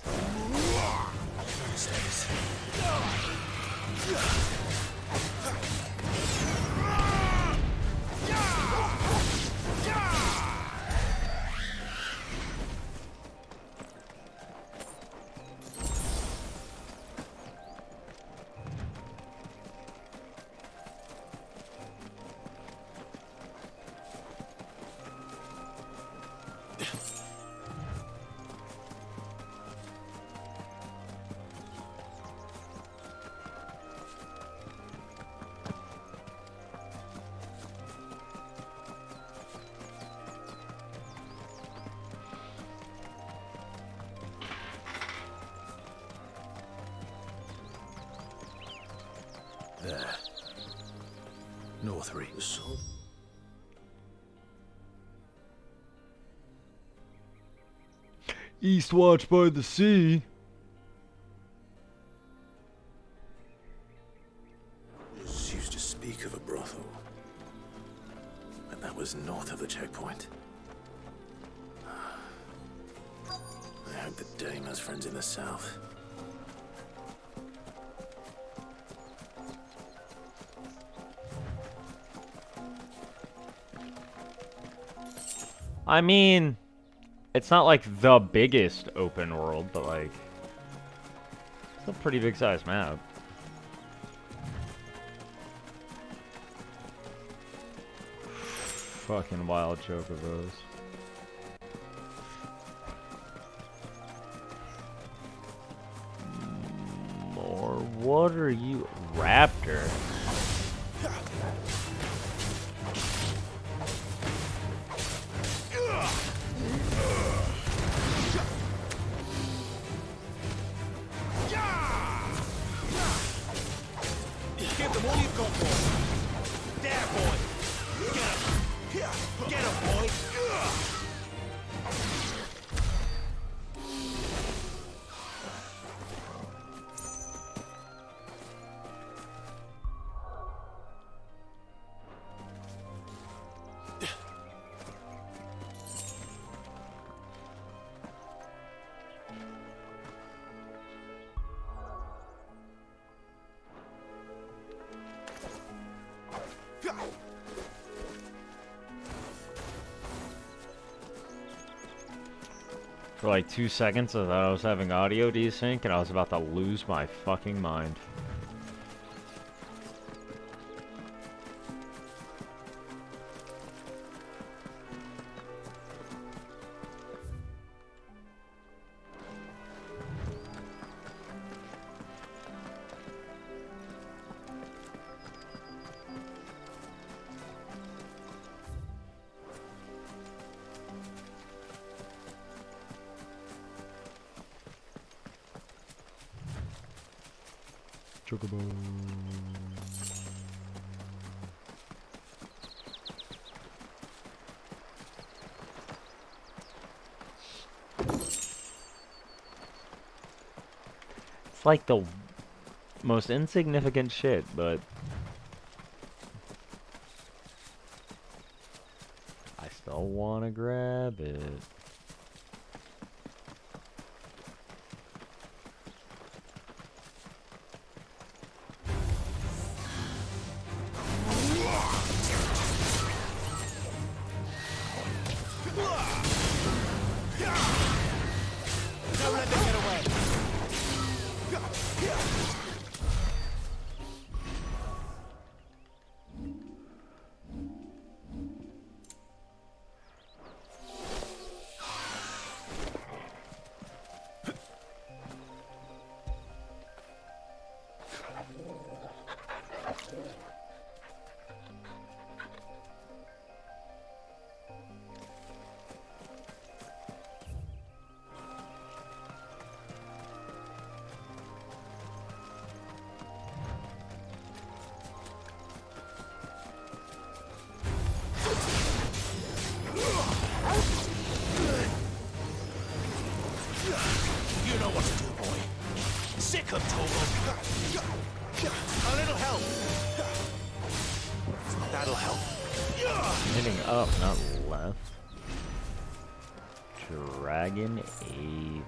There. North Reach. Eastwatch by the sea. She used to speak of a brothel. And that was north of the checkpoint. I hope the dame has friends in the south. I mean, it's not like the biggest open world, but like, it's a pretty big size map. Fucking wild chocobos. More. What are you, Raptor? Give them all you've got, boy. There, boy. Get him. Get him, boy. For like 2 seconds I thought I was having audio desync and I was about to lose my fucking mind. Chocobo. It's like the most insignificant shit, but I still want to grab it. Don't let them get away. shortcut, Togo. A little help. That'll help. Hitting up, not left. Dragon Avis.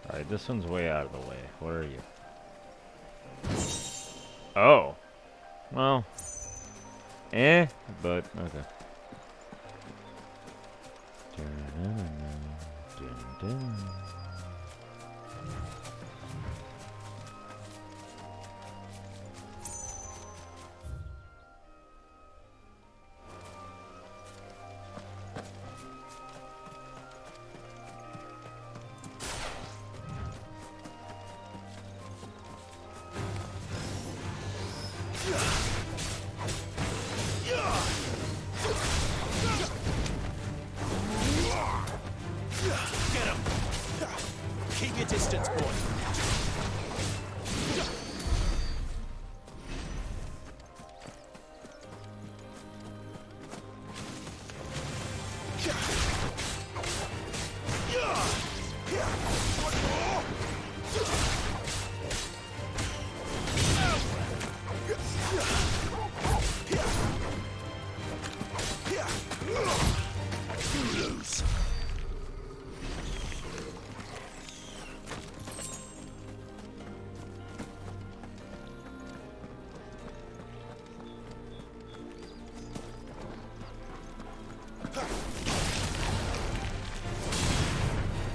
Alright, this one's way out of the way. What are you? Oh. Well. But, okay. Get him. Keep your distance, boy. You lose.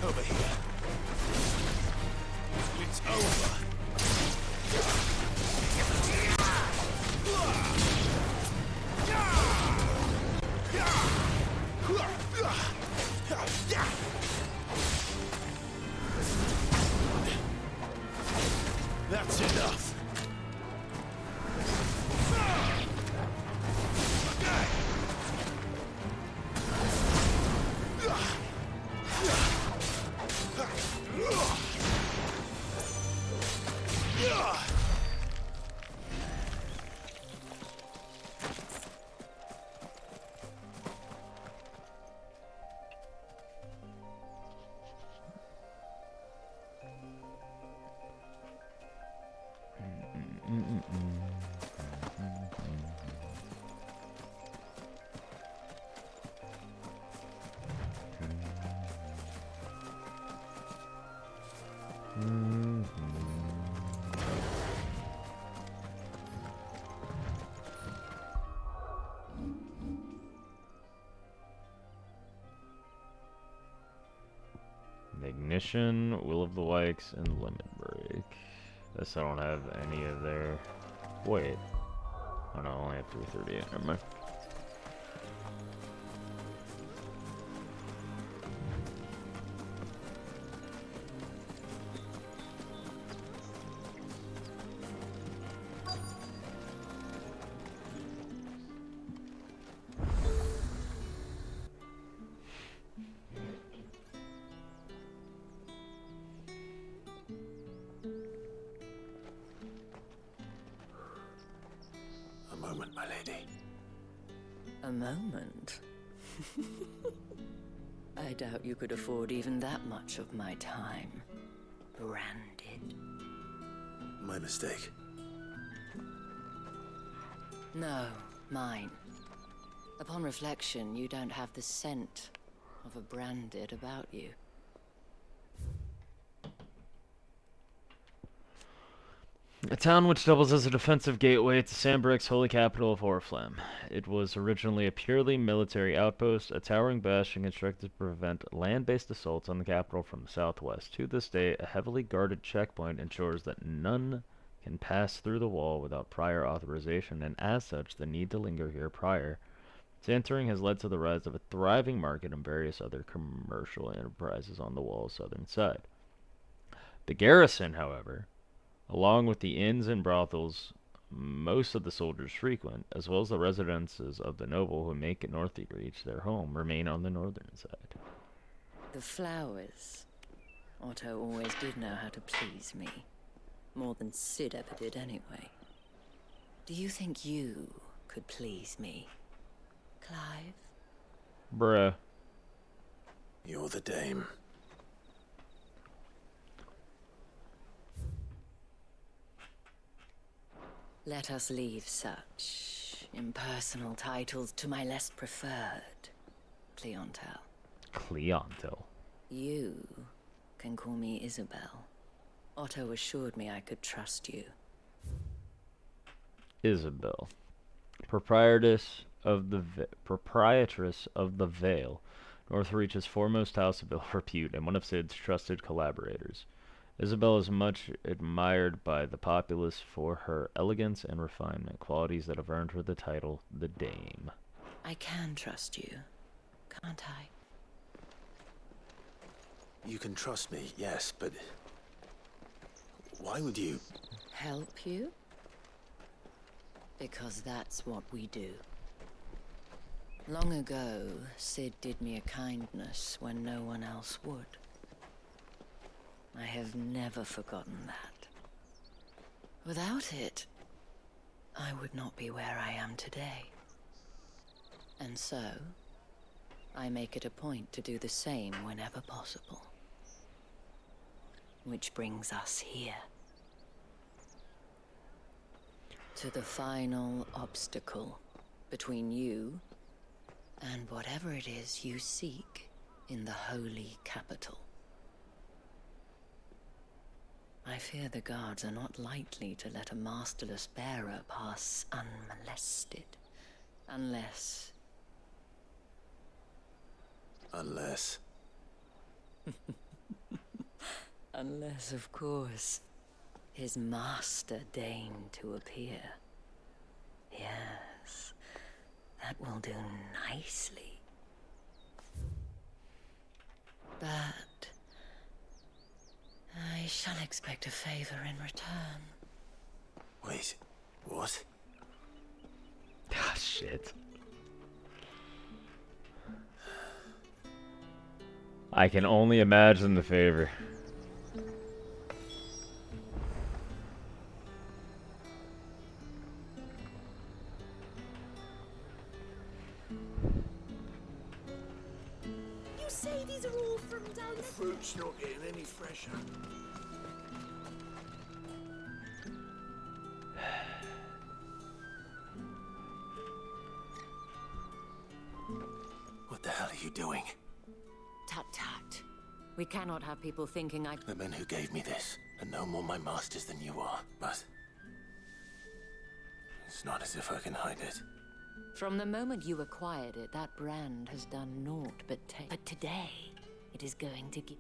Over here. It's over. That's enough. Ignition, Will of the Wikes, and Limit Break. Guess I don't have any of their... Wait. Oh no, I only have 338. Never mind. A moment, my lady. A moment? I doubt you could afford even that much of my time. Branded. My mistake. No, mine. Upon reflection, you don't have the scent of a branded about you. A town which doubles as a defensive gateway to Sambrick's holy capital of Oriflamme. It was originally a purely military outpost, a towering bastion constructed to prevent land-based assaults on the capital from the southwest. To this day, a heavily guarded checkpoint ensures that none can pass through the wall without prior authorization, and as such, the need to linger here prior to entering has led to the rise of a thriving market and various other commercial enterprises on the wall's southern side. The garrison, however, along with the inns and brothels most of the soldiers frequent, as well as the residences of the noble who make it north to reach their home, remain on the northern side. The flowers. Otto always did know how to please me. More than Sid ever did anyway. Do you think you could please me, Clive? Bruh. You're the dame. Let us leave such impersonal titles to my less preferred clientele. Clientele. You can call me Isabel. Otto assured me I could trust you. Isabel, proprietress of the Vale, Northreach's foremost house of ill repute and one of Sid's trusted collaborators. Isabel is much admired by the populace for her elegance and refinement, qualities that have earned her the title the Dame. I can trust you, can't I? You can trust me, yes, but why would you? Help you? Because that's what we do. Long ago, Sid did me a kindness when no one else would. I have never forgotten that. Without it, I would not be where I am today. And so, I make it a point to do the same whenever possible. Which brings us here. To the final obstacle between you and whatever it is you seek in the holy capital. I fear the guards are not likely to let a masterless bearer pass unmolested. Unless... Unless? Unless, of course, his master deigned to appear. Yes, that will do nicely. But I shall expect a favor in return. Wait, what? Ah, shit. I can only imagine the favor. You say these are all from down The fruit's not getting any fresher. What the hell are you doing? Tut tut. We cannot have people thinking I... The men who gave me this are no more my masters than you are, but it's not as if I can hide it. From the moment you acquired it, that brand has done naught but take. But today, it is going to give...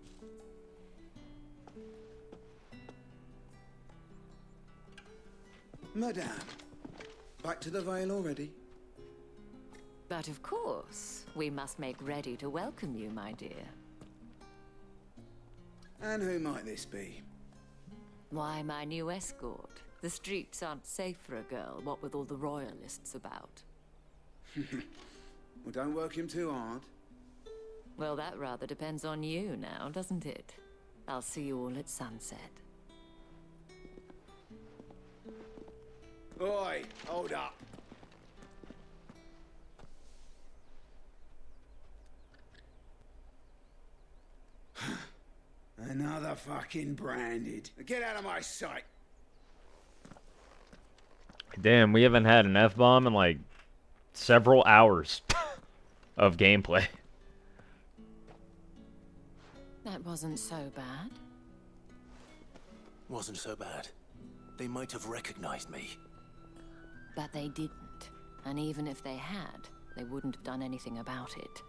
Madame, back to the Vale already? But of course, we must make ready to welcome you, my dear. And who might this be? Why, my new escort. The streets aren't safe for a girl, what with all the royalists about. Well, don't work him too hard. Well, that rather depends on you now, doesn't it? I'll see you all at sunset. Oi, hold up. fucking branded. Get out of my sight. Damn, we haven't had an F-bomb in like several hours of gameplay. That wasn't so bad. Wasn't so bad. They might have recognized me. But they didn't. And even if they had, they wouldn't have done anything about it.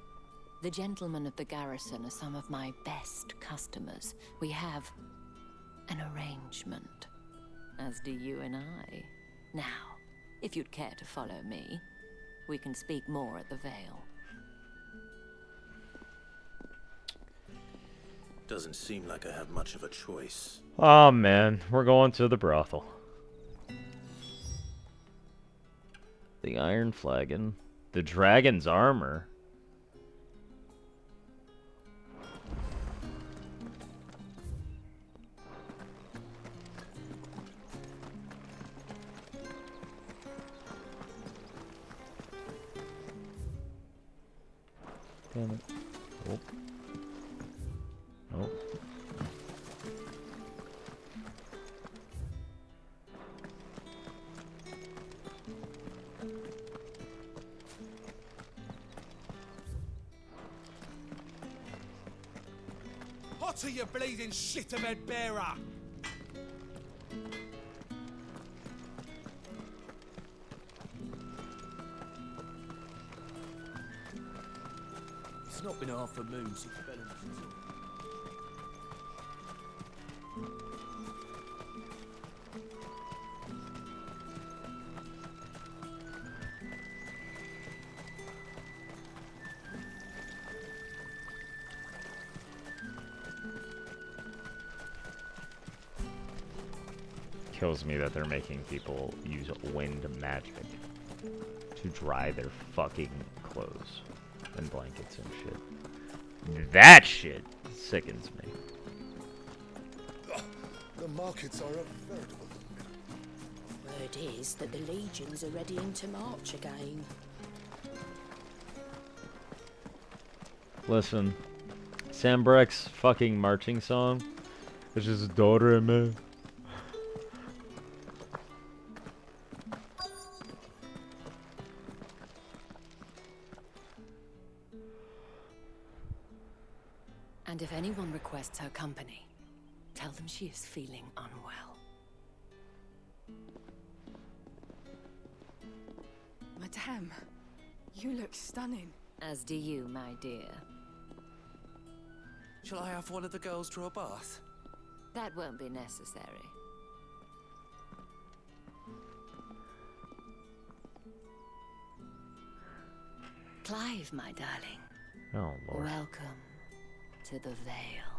The gentlemen of the garrison are some of my best customers. We have an arrangement, as do you and I. Now, if you'd care to follow me, we can speak more at the Vale. Doesn't seem like I have much of a choice. Oh man, we're going to the brothel. The Iron Flagon. The Dragon's Armor. Damn it. Oh. Oh. What are you bleeding shit-a-bed bearer? It's not been half a moon since Bellum. Kills me that they're making people use wind magic to dry their fucking clothes and blankets and shit. That shit sickens me. The markets are a veritable... Word is that the legions are readying to march again. Listen, Sambrecht's fucking marching song is just daughter in me. And if anyone requests her company, tell them she is feeling unwell. Madame, you look stunning. As do you, my dear. Shall I have one of the girls draw a bath? That won't be necessary. Clive, my darling. Oh, Lord. Welcome to the Vale.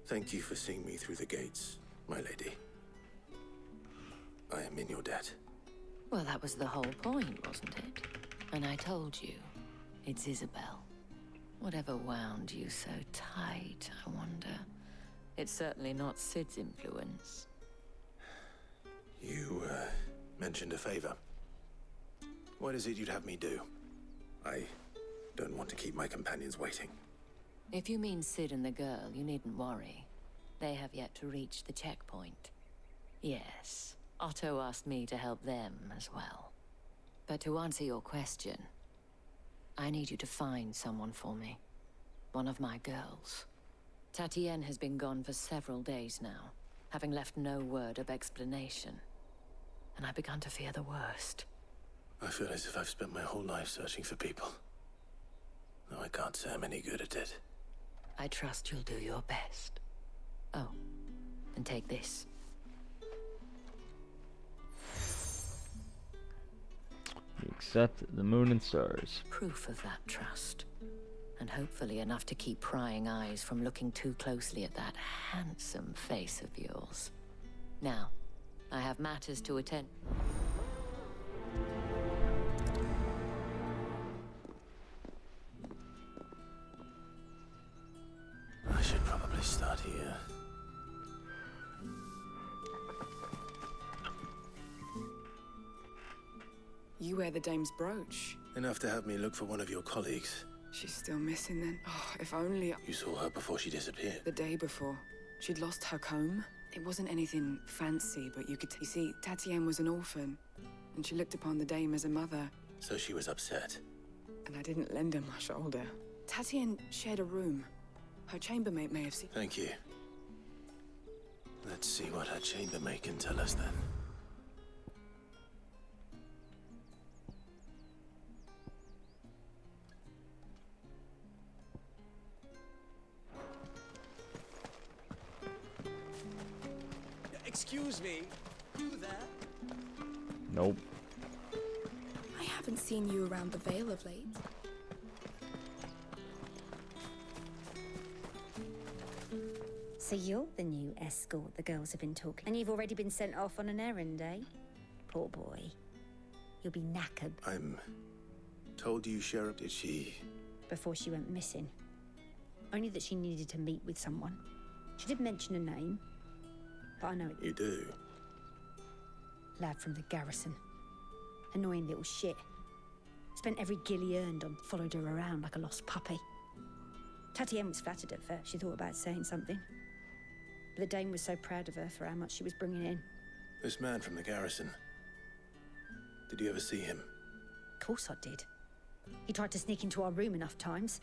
Thank you for seeing me through the gates, my lady. I am in your debt. Well, that was the whole point, wasn't it? And I told you, it's Isabel. Whatever wound you so tight, I wonder. It's certainly not Sid's influence. You, mentioned a favor. What is it you'd have me do? I don't want to keep my companions waiting. If you mean Sid and the girl, you needn't worry. They have yet to reach the checkpoint. Yes, Otto asked me to help them as well. But to answer your question, I need you to find someone for me. One of my girls. Tatienne has been gone for several days now, having left no word of explanation. And I've begun to fear the worst. I feel as if I've spent my whole life searching for people. Though I can't say I'm any good at it. I trust you'll do your best. Oh, and take this. You accept the moon and stars. Proof of that trust. And hopefully enough to keep prying eyes from looking too closely at that handsome face of yours. Now, I have matters to attend. I should probably start here. You wear the dame's brooch. Enough to have me look for one of your colleagues. She's still missing then. Oh, if only... You saw her before she disappeared. The day before. She'd lost her comb. It wasn't anything fancy, but you could... You see, Tatienne was an orphan, and she looked upon the dame as a mother. So she was upset. And I didn't lend her my shoulder. Tatienne shared a room. Her chambermaid may have seen... Thank you. Let's see what her chambermaid can tell us then. Excuse me. You there? Nope. I haven't seen you around the Vale of late. So you're the new escort the girls have been talking. And you've already been sent off on an errand, eh? Poor boy. You'll be knackered I'm told you, Sheriff. Did she? before she went missing. Only that she needed to meet with someone. She did mention a name, but I know it. You do? Lad from the garrison. Annoying little shit. Spent every guil he earned on followed her around like a lost puppy. Tatienne was flattered at first. She thought about saying something. But the dame was so proud of her for how much she was bringing in. This man from the garrison. Did you ever see him? Of course I did. He tried to sneak into our room enough times.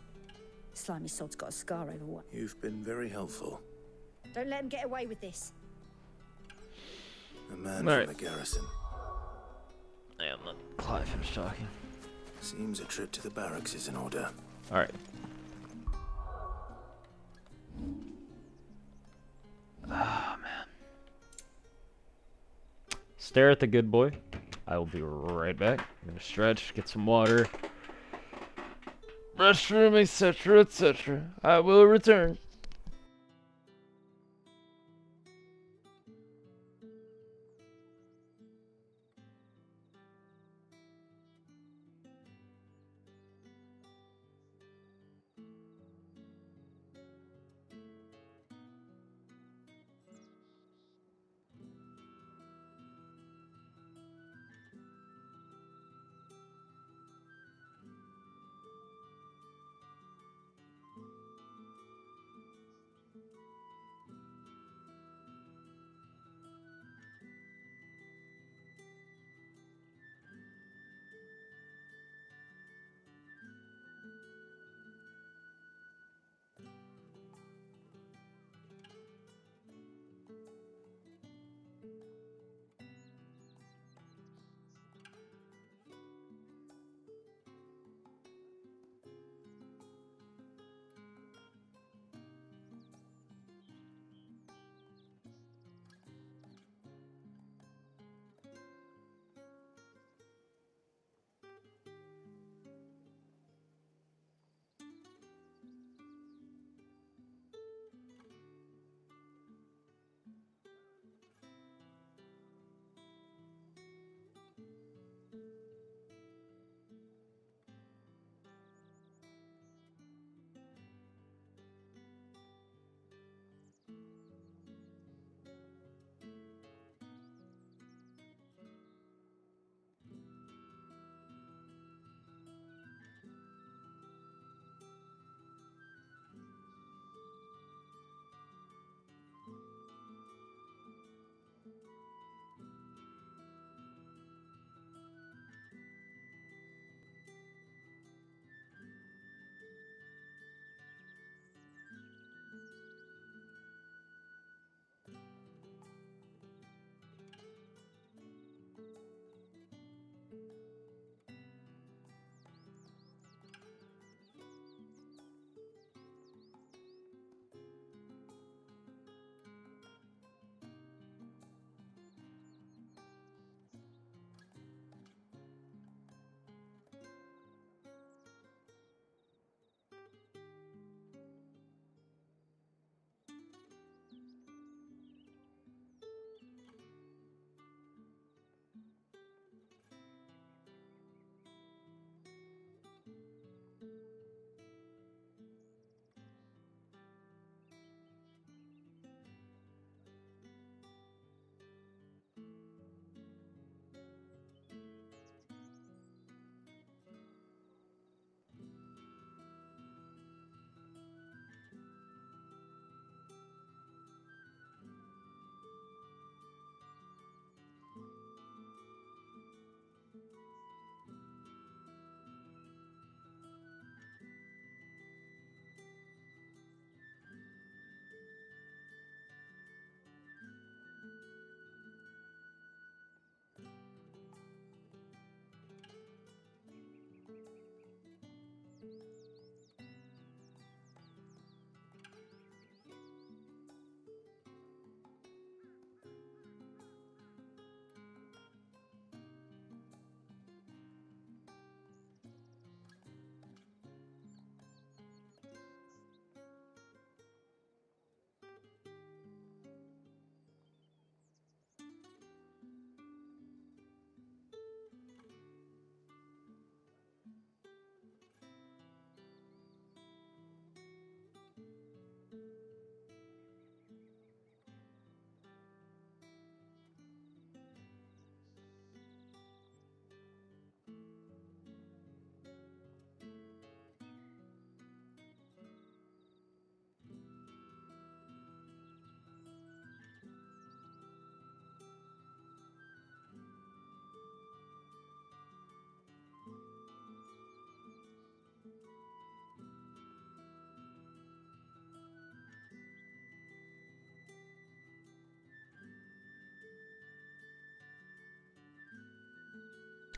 Slimy sod's got a scar over what. You've been very helpful. Don't let him get away with this. A man All from right. the garrison. Yeah, I'm not Clive finished talking. Seems a trip to the barracks is in order. Alright. Ah, man. Stare at the good boy. I will be right back. I'm gonna stretch, get some water. Restroom, etc., etc. I will return.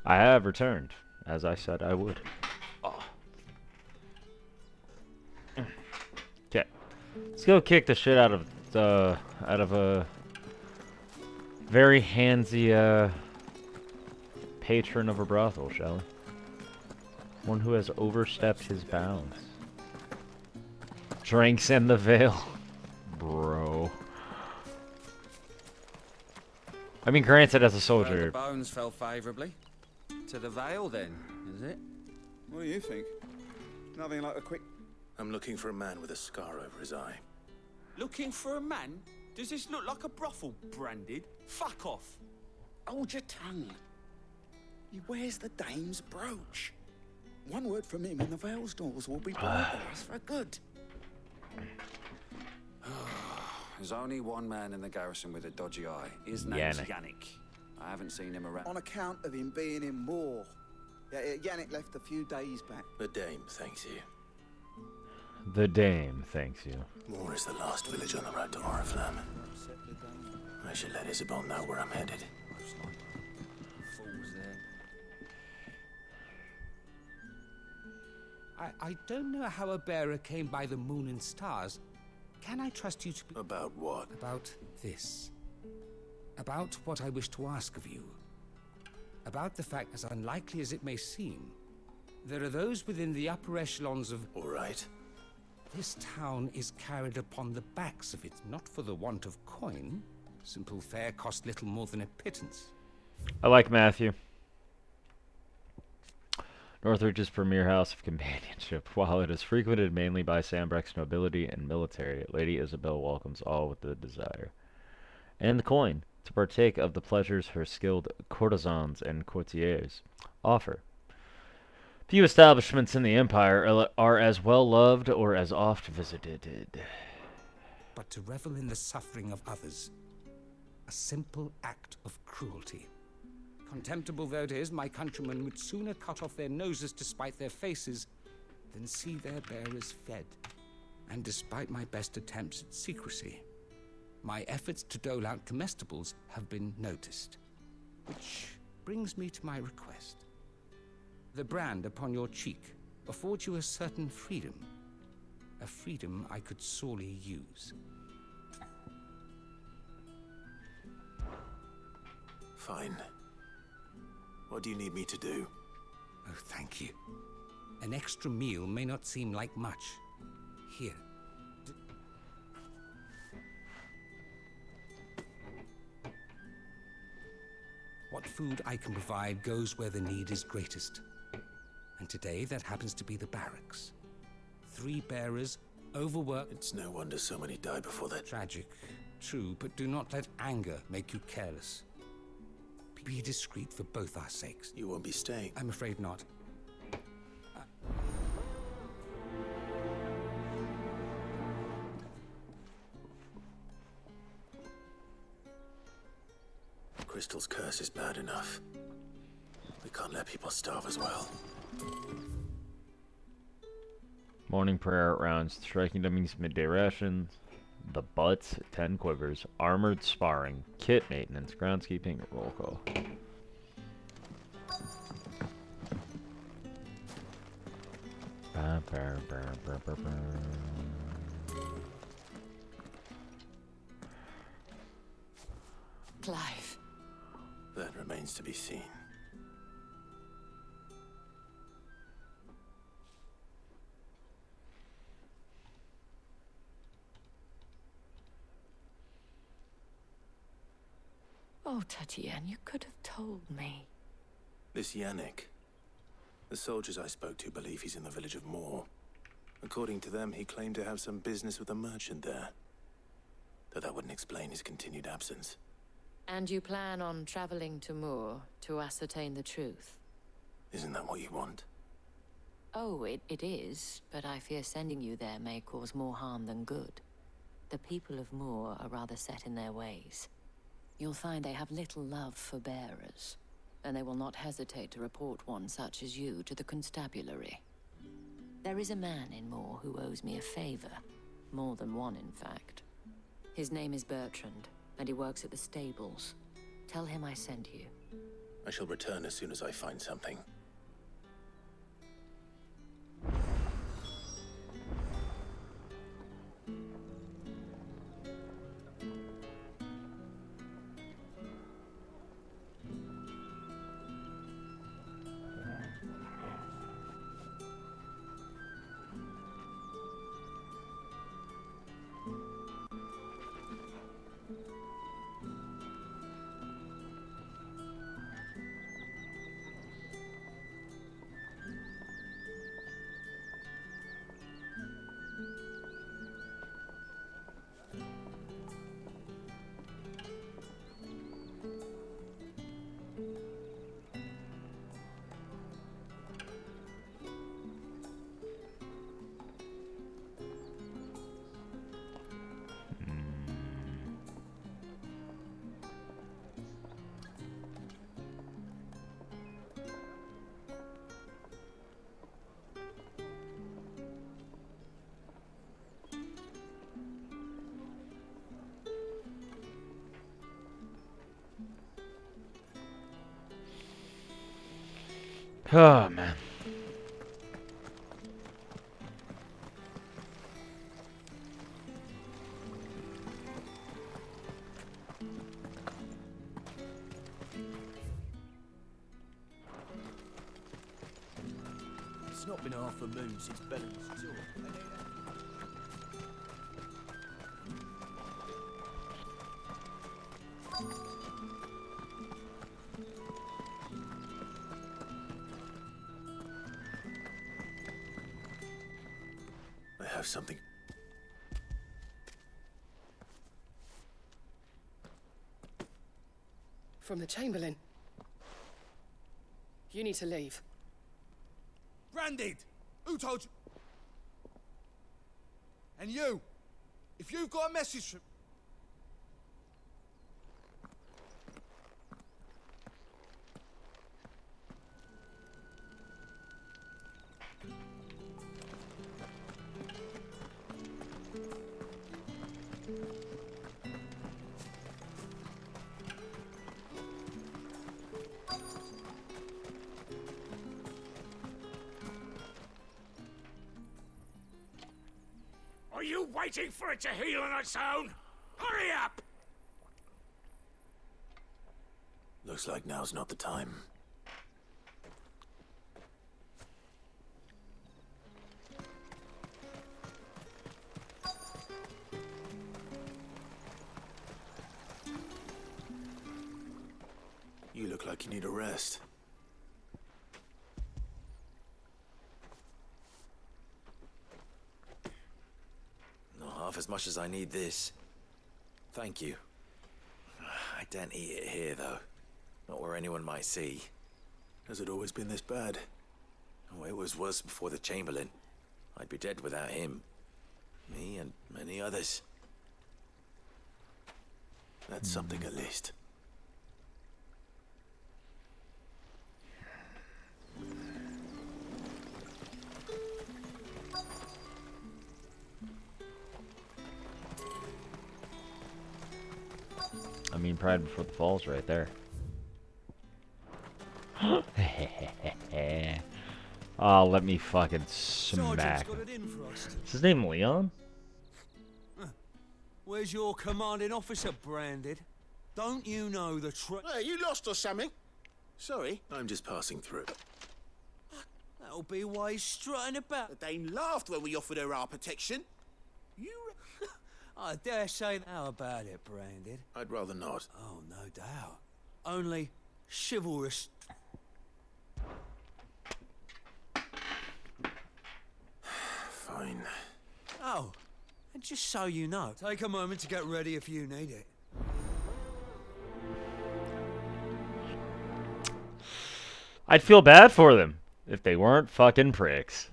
I have returned, as I said I would. Okay, let's go kick the shit out of a very handsy patron of a brothel, shall we? One who has overstepped his bounds. Drinks in the Vale, bro. I mean, granted, as a soldier. Well, the bones fell favourably. To the Vale, then, is it? What do you think? Nothing like a quick... I'm looking for a man with a scar over his eye. Looking for a man? Does this look like a brothel, Branded? Fuck off. Hold your tongue. He wears the dame's brooch. One word from him and the Vale's doors will be blind to us for good. There's only one man in the garrison with a dodgy eye. His name's Yannick. I haven't seen him around. On account of him being in war. Yeah, Yannick left a few days back. The dame thanks you. The dame thanks you. Moor is the last village on the road to Oriflamme. I should let Isabel know where I'm headed. I don't know how a bearer came by the moon and stars. Can I trust you to be... About what? About this. About what I wish to ask of you. About the fact, as unlikely as it may seem, there are those within the upper echelons of... All right. This town is carried upon the backs of it, not for the want of coin. Simple fare cost little more than a pittance. I like Matthew. Northridge's premier house of companionship. While it is frequented mainly by Sambrecht's nobility and military, Lady Isabel welcomes all with the desire. And the coin, to partake of the pleasures her skilled courtesans and courtiers offer. Few establishments in the Empire are as well loved or as oft visited. But to revel in the suffering of others, a simple act of cruelty. Contemptible though it is, my countrymen would sooner cut off their noses to spite their faces than see their bearers fed. And despite my best attempts at secrecy, my efforts to dole out comestibles have been noticed. Which brings me to my request. The brand upon your cheek affords you a certain freedom. A freedom I could sorely use. Fine. What do you need me to do? Oh, thank you. An extra meal may not seem like much. Here. What food I can provide goes where the need is greatest. And today, that happens to be the barracks. 3 bearers, overworked... It's no wonder so many die before that... Tragic, true, but do not let anger make you careless. Be discreet for both our sakes. You won't be staying? I'm afraid not. Crystal's curse is bad enough. We can't let people starve as well. Morning prayer rounds, striking dummies, midday rations, the butts, 10 quivers, armored sparring, kit maintenance, groundskeeping, roll call. Clive. That remains to be seen. Oh, Tatienne, you could have told me. This Yannick. The soldiers I spoke to believe he's in the village of Moor. According to them, he claimed to have some business with a merchant there. Though that wouldn't explain his continued absence. And you plan on traveling to Moor to ascertain the truth? Isn't that what you want? Oh, it is, but I fear sending you there may cause more harm than good. The people of Moor are rather set in their ways. You'll find they have little love for bearers, and they will not hesitate to report one such as you to the constabulary. There is a man in Moor who owes me a favor. More than one, in fact. His name is Bertrand, and he works at the stables. Tell him I sent you. I shall return as soon as I find something. Oh, man. It's not been half a moon since Bellum's tour. I have something. From the Chamberlain. You need to leave. Branded! Who told you? And you, if you've got a message from... Are you waiting for it to heal on its own? Hurry up! Looks like now's not the time. You look like you need a rest. Not half as much as I need this. Thank you. I daren't eat it here, though. Not where anyone might see. Has it always been this bad? Oh, it was worse before the Chamberlain. I'd be dead without him. Me and many others. That's something at least. I mean, Pride Before the Fall's right there. Oh, let me fucking smack him. Is his name Leon? Where's your commanding officer, Branded? Don't you know the Hey, you lost or something? Sorry. I'm just passing through. That'll be why he's strutting about. The Dane laughed when we offered her our protection. You... I dare say, how about it, Branded? I'd rather not. Oh, no doubt. Only chivalrous. Fine. Oh, and just so you know, take a moment to get ready if you need it. I'd feel bad for them if they weren't fucking pricks.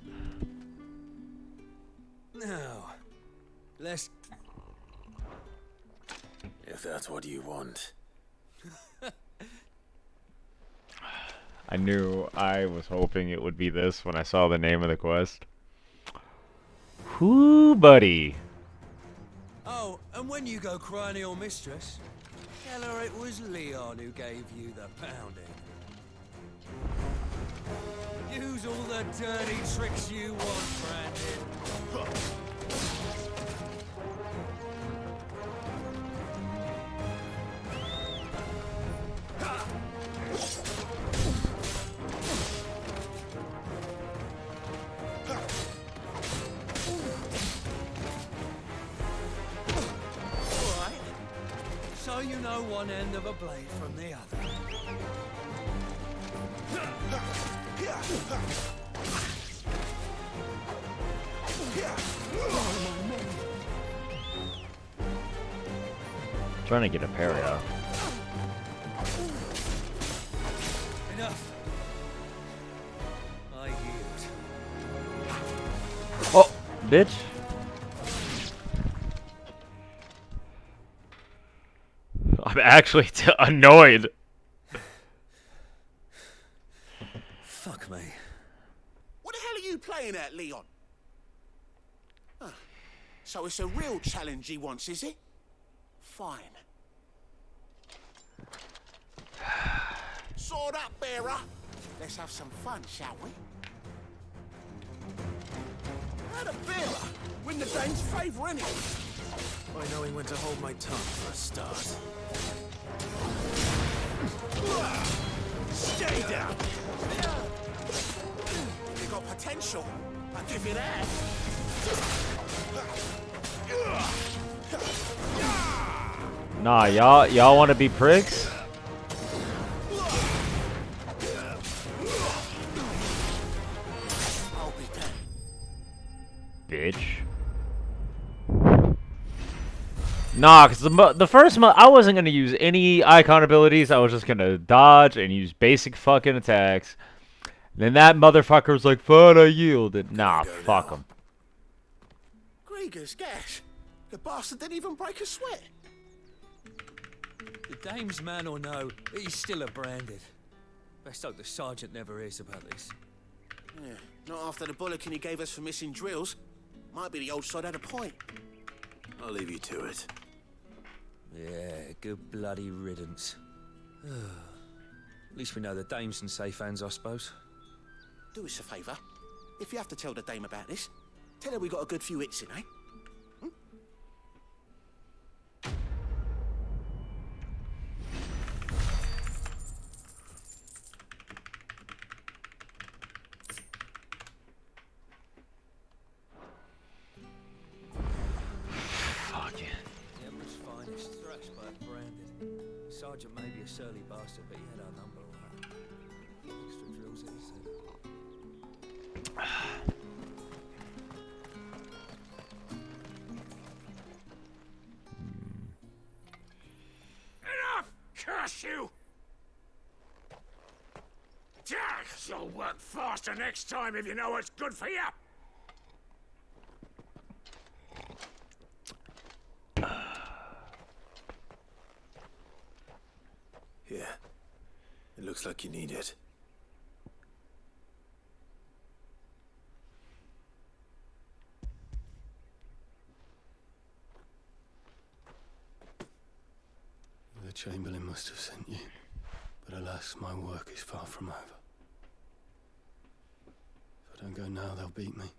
Now, let's... If that's what you want. I knew I was hoping it would be this when I saw the name of the quest. Whoo, buddy. Oh, and when you go crying to your mistress, tell her it was Leon who gave you the pounding. Use all the dirty tricks you want, Brandon. Alright. So you know one end of a blade from the other. Trying to get a parry off. Enough. I yield. Oh, bitch. I'm actually annoyed. Fuck me. What the hell are you playing at, Leon? Huh. So it's a real challenge he wants, is it? Fine. Sword up, bearer. Let's have some fun, shall we? How the bearer win the Dane's favour, innit? By knowing when to hold my tongue for a start. Stay down. You got potential. I'll give you that. Nah, y'all want to be pricks? I'll be back. Bitch. Nah, cause the first month I wasn't gonna use any icon abilities. I was just gonna dodge and use basic fucking attacks. Then that motherfucker was like, "Fine, I yielded." Nah, fuck him. Gregor's gas. The bastard didn't even break a sweat. The dame's man or no, he's still a branded. Best hope the sergeant never hears about this. Yeah, not after the bullocking he gave us for missing drills. Might be the old sod had a point. I'll leave you to it. Yeah, good bloody riddance. At least we know the dame's in safe hands, I suppose. Do us a favour. If you have to tell the dame about this, tell her we got a good few hits in, eh? Fuck it. The Emperor's finest, thrashed by a branded. Sergeant may be a surly bastard, but he had our number all right. Extra drills, he said. Enough! Curse you! You'll work faster next time if you know what's good for you. Yeah. It looks like you need it. The Chamberlain must have sent you, but alas, my work is far from over. If I don't go now, they'll beat me.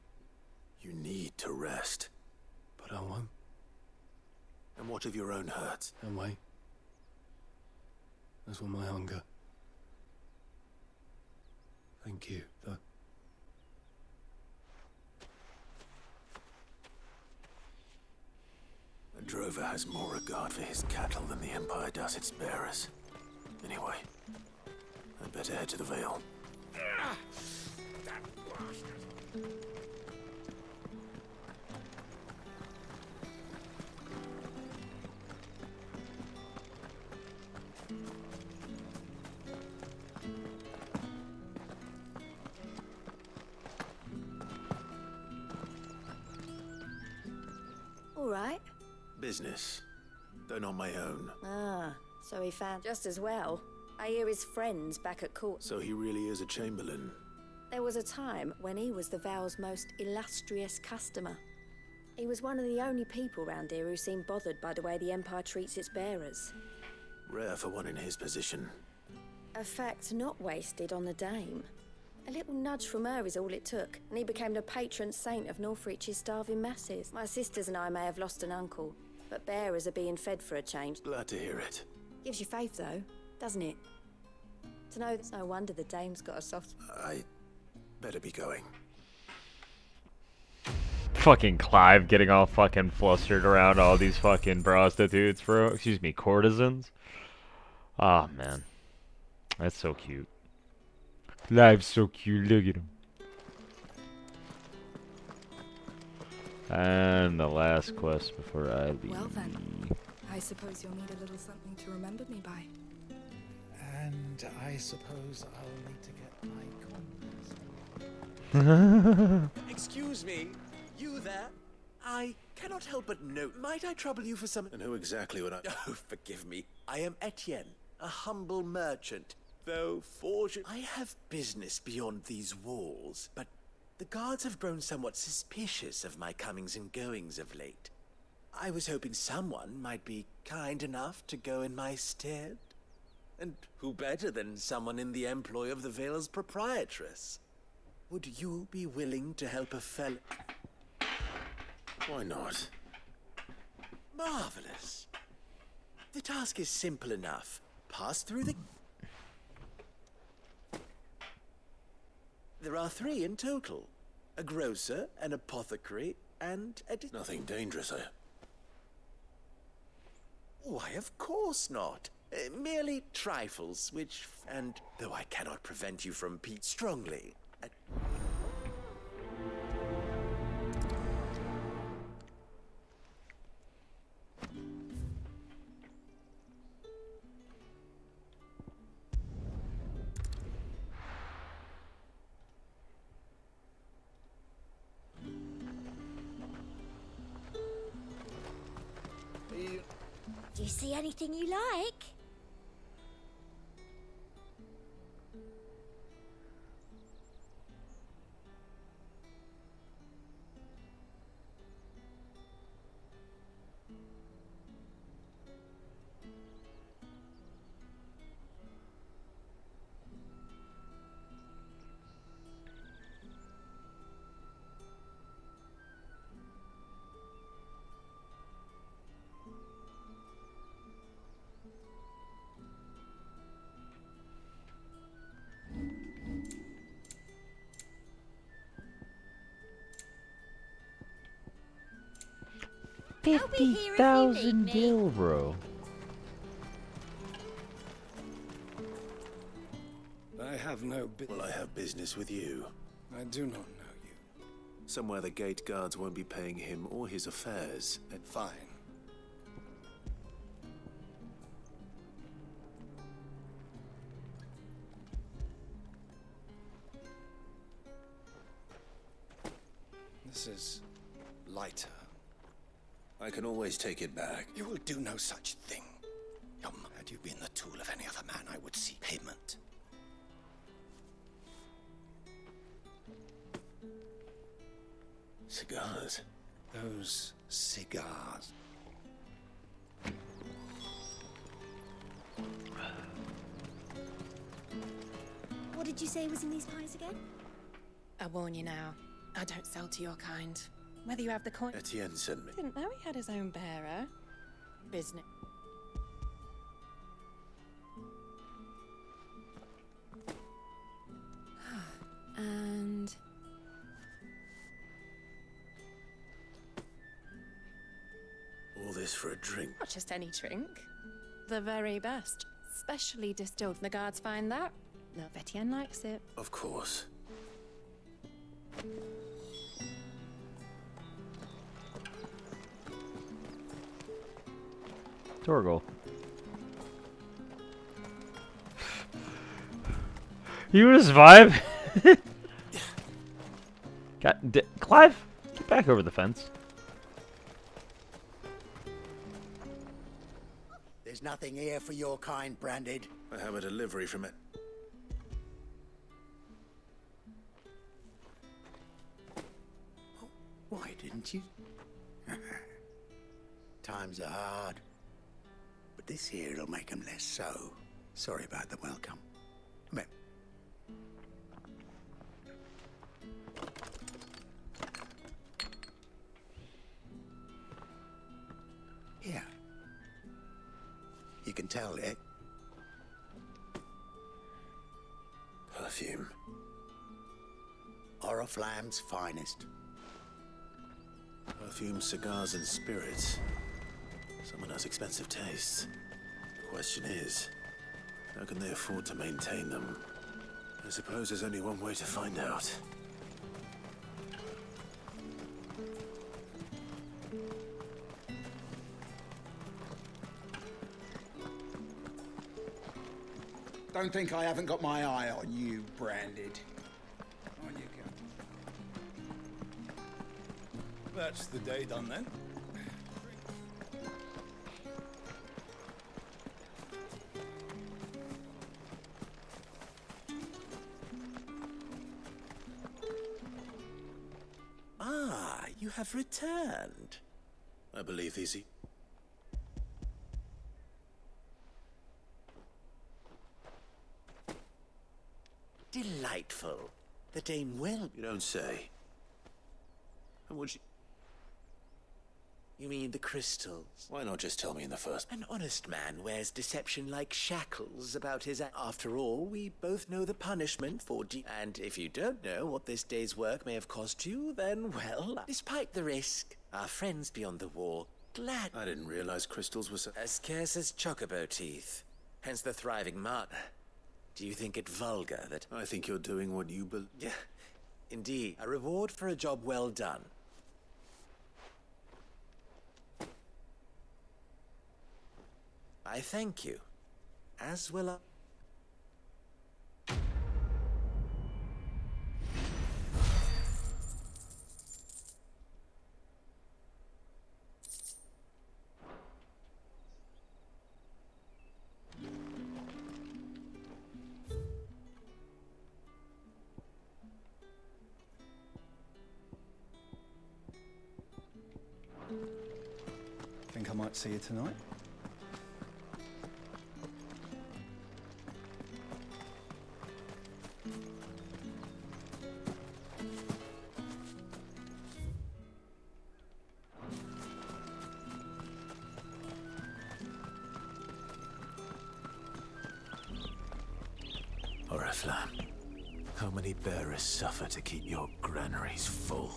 You need to rest. But I won't. And what of your own hurts? And wait. As will my hunger. Thank you, though. A drover has more regard for his cattle than the Empire does its bearers. Anyway, I'd better head to the Vale. That bastard. All right. Business, though not my own. Ah, so he found just as well. I hear his friends back at court. So he really is a Chamberlain. There was a time when he was the Vale's most illustrious customer. He was one of the only people round here who seemed bothered by the way the Empire treats its bearers. Rare for one in his position. A fact not wasted on the Dame. A little nudge from her is all it took, and he became the patron saint of Northreach's starving masses. My sisters and I may have lost an uncle, but bearers are being fed for a change. Glad to hear it. Gives you faith, though, doesn't it? To know it's no wonder the dame's got a soft... I better be going. Fucking Clive getting all fucking flustered around all these fucking prostitutes, bro. Excuse me, courtesans. Oh, man. That's so cute. Clive's so cute, look at him. And the last quest before I leave. Well then, I suppose you'll need a little something to remember me by. And I suppose I'll need to get my coins. Excuse me, you there? I cannot help but note. Might I trouble you for some... And who exactly would I... Oh, forgive me. I am Etienne, a humble merchant. Though, I have business beyond these walls, but the guards have grown somewhat suspicious of my comings and goings of late. I was hoping someone might be kind enough to go in my stead. And who better than someone in the employ of the Vale's proprietress? Would you be willing to help a fellow? Why not? Marvelous. The task is simple enough. Pass through the... There are 3 in total. A grocer, an apothecary, and a... Nothing dangerous, eh? Why, of course not. Merely trifles, which... And though I cannot prevent you from Pete strongly... Do you see anything you like? $50,000 gil, bro. I have no Well, I have business with you. I do not know you. Somewhere the gate guards won't be paying him or his affairs. Fine. This is lighter. I can always take it back. You will do no such thing. Had you been the tool of any other man, I would seek payment. Cigars. Those cigars. What did you say was in these pies again? I warn you now, I don't sell to your kind. Whether you have the coin... Etienne sent me. Didn't know he had his own bearer. Business. And... All this for a drink. not just any drink. The very best. Specially distilled. The guards find that. No, Etienne likes it. Of course. Torgal. You just vibe. Clive, get back over the fence. There's nothing here for your kind, Branded. I have a delivery from it. Why didn't you? Times are hard. But this here'll make them less so. Sorry about the welcome. Come here. You can tell, eh? Perfume. Oriflamme's finest. Perfume, cigars, and spirits. Someone has expensive tastes. The question is, how can they afford to maintain them? I suppose there's only one way to find out. Don't think I haven't got my eye on you, Branded. On you go. That's the day done then. Ah, you have returned. I believe these... Delightful. The dame will... You don't say. And would you... You mean the crystals? Why not just tell me in the first... An honest man wears deception like shackles about his... After all, we both know the punishment for And if you don't know what this day's work may have cost you, then, well, despite the risk, our friends beyond the wall, glad... I didn't realize crystals were so... As scarce as chocobo teeth. Hence the thriving mark. Do you think it vulgar that... I think you're doing what you believe... Yeah, indeed. A reward for a job well done. I thank you. As will I... Think I might see you tonight? Oriflamme, how many bearers suffer to keep your granaries full?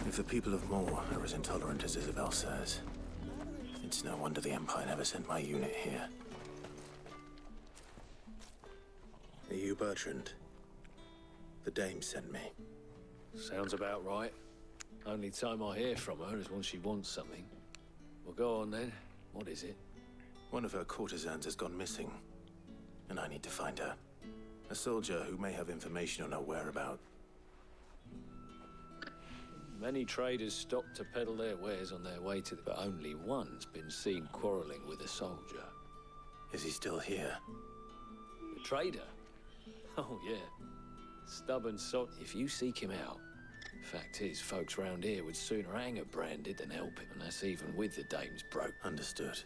If the people of Moor are as intolerant as Isabel says, it's no wonder the Empire never sent my unit here. Are you Bertrand? The dame sent me. Sounds about right. Only time I hear from her is when she wants something. Well, go on then. What is it? One of her courtesans has gone missing, and I need to find her. A soldier who may have information on her whereabouts. Many traders stop to peddle their wares on their way to but only one's been seen quarreling with a soldier. Is he still here? The trader? Oh, yeah. Stubborn sod. If you seek him out, fact is, folks round here would sooner hang a Branded than help him, and that's even with the dame's broke. Understood.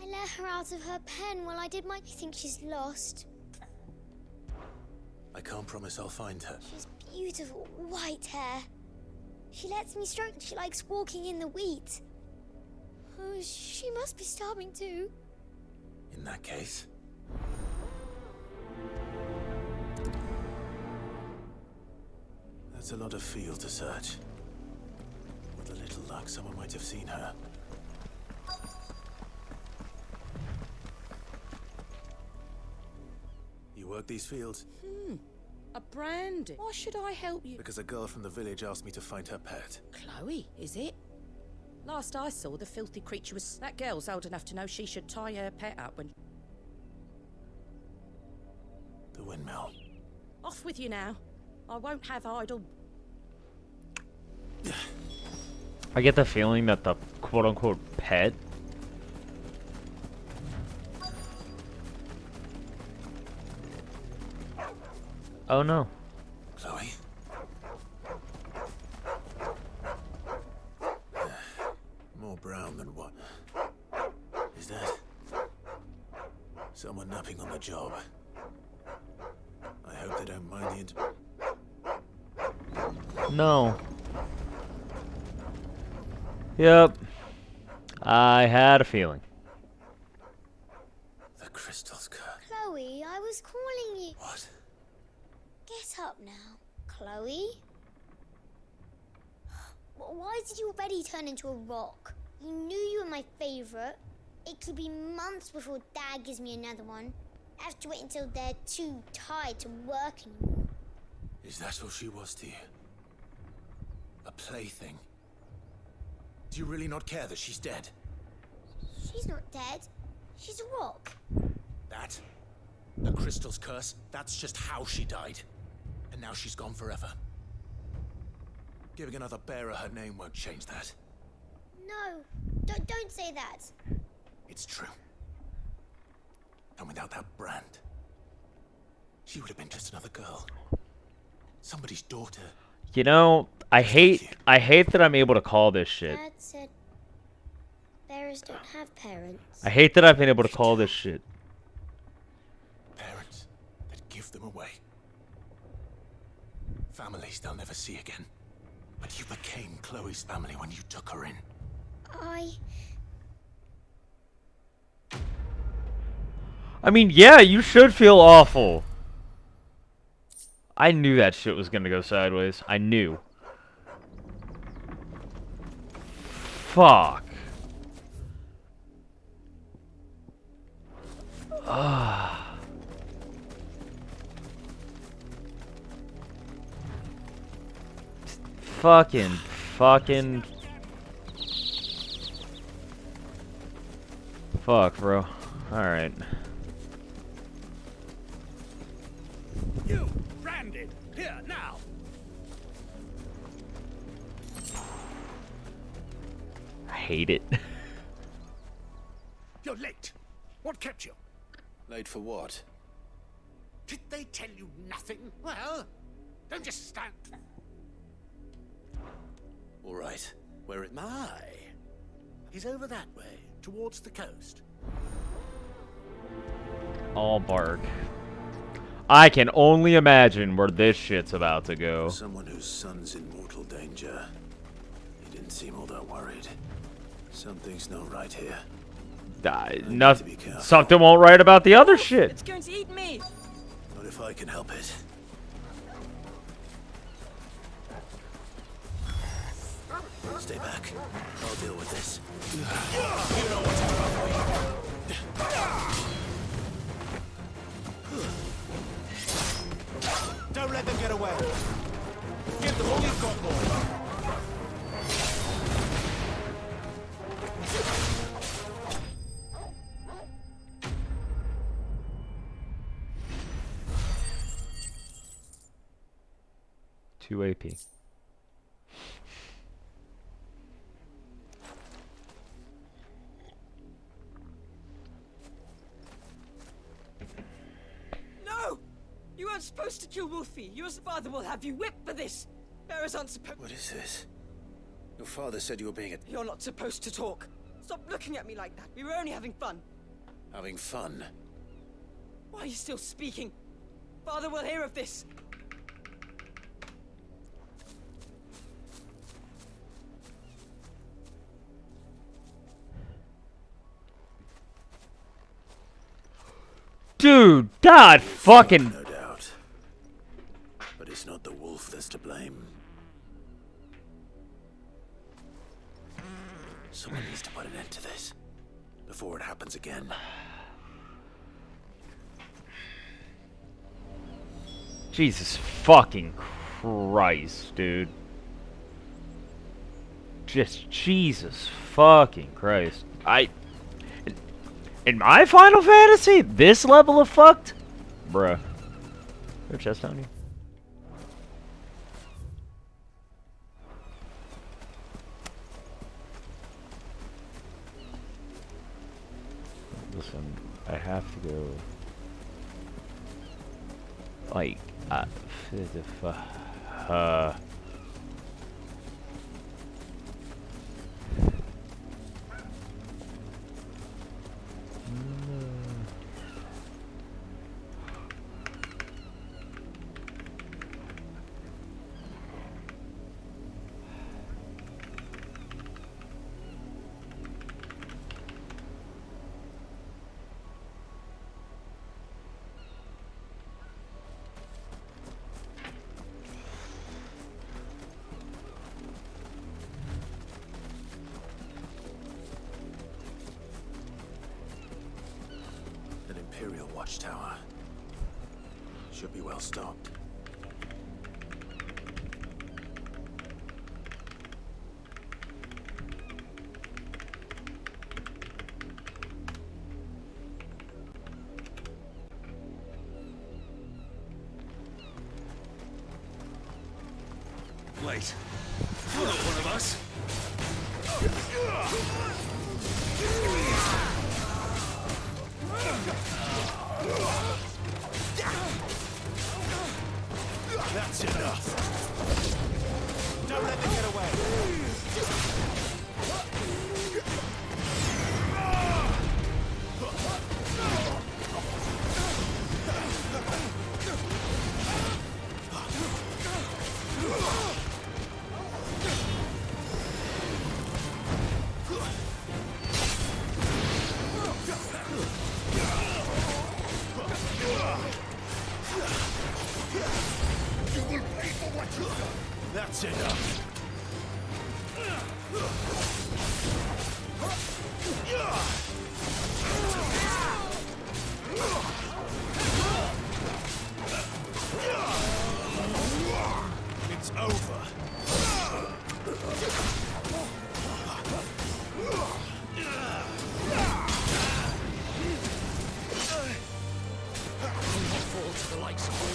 I let her out of her pen while I did my... I think she's lost. I can't promise I'll find her. She's beautiful, white hair. She lets me stroke. She likes walking in the wheat. Oh, she must be starving too. In that case... It's a lot of field to search. With a little luck, someone might have seen her. You work these fields? A branding. Why should I help you? Because a girl from the village asked me to find her pet. Chloe, is it? Last I saw, the filthy creature was... That girl's old enough to know she should tie her pet up when... The windmill. Off with you now. I won't have idle... I get the feeling that the quote-unquote pet oh no. Chloe? More brown than what? Is that? Someone napping on the job. I hope they don't mind the No. Yep. I had a feeling. The crystal's curse. Chloe, I was calling you. What? Get up now, Chloe. Why did you already turn into a rock? You knew you were my favorite. It could be months before Dad gives me another one. I have to wait until they're too tired to work anymore. Is that all she was to you? A plaything? Do you really not care that she's dead? She's not dead. She's a rock. That? The crystal's curse? That's just how she died. And now she's gone forever. Giving another bearer her name won't change that. No, don't say that. It's true. And without that brand, she would have been just another girl. Somebody's daughter. You know, I hate that I'm able to call this shit. Dad said bears don't have parents. I hate that I've been able to call this shit. Parents that give them away. Families they'll never see again. But you became Chloe's family when you took her in. I mean, yeah, you should feel awful. I knew that shit was gonna go sideways. I knew. Fuck. Ah. Fucking. Fuck, bro. Alright. You, branded, here, now! I hate it. You're late. What kept you? Late for what? Did they tell you nothing? Well, don't just stand... All right. Where it... My. He's over that way, towards the coast. All bark. I can only imagine where this shit's about to go. Someone whose son's in mortal danger. He didn't seem all that worried. Something's not right here. Nothing. Something won't right about the other shit. It's going to eat me. Not if I can help it. Stay back. I'll deal with this. You know what's coming. Don't let them get away. Give them all you've got, boy. Two AP. No! You weren't supposed to kill Wolfie. Your father will have you whipped for this. Bearers aren't supposed... What is this? Your father said you were being a... You're not supposed to talk. Stop looking at me like that. We were only having fun. Having fun? Why are you still speaking? Father will hear of this. Dude, God fucking... No doubt. But it's not the wolf that's to blame. Someone needs to put an end to this before it happens again. Jesus fucking Christ, dude. Just Jesus fucking Christ. In my Final Fantasy, this level of fucked? Bruh. Is there a chest down here? Listen, I have to go. Like, An Imperial watchtower. Should be well stocked. Wait. You're not one of us. That's enough. Don't let them get away. That's enough. It's over. Fall to the likes of you.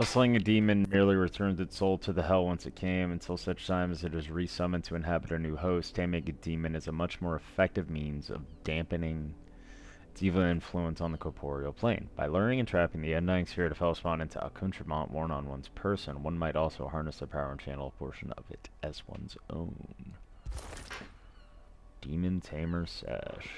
Slaying a demon merely returns its soul to the hell whence it came until such time as it is resummoned to inhabit a new host. Taming a demon is a much more effective means of dampening its evil influence on the corporeal plane. By luring and trapping the undying spirit of Hellspawn into accoutrement worn on one's person, one might also harness the power and channel a portion of it as one's own. Demon Tamer Sash.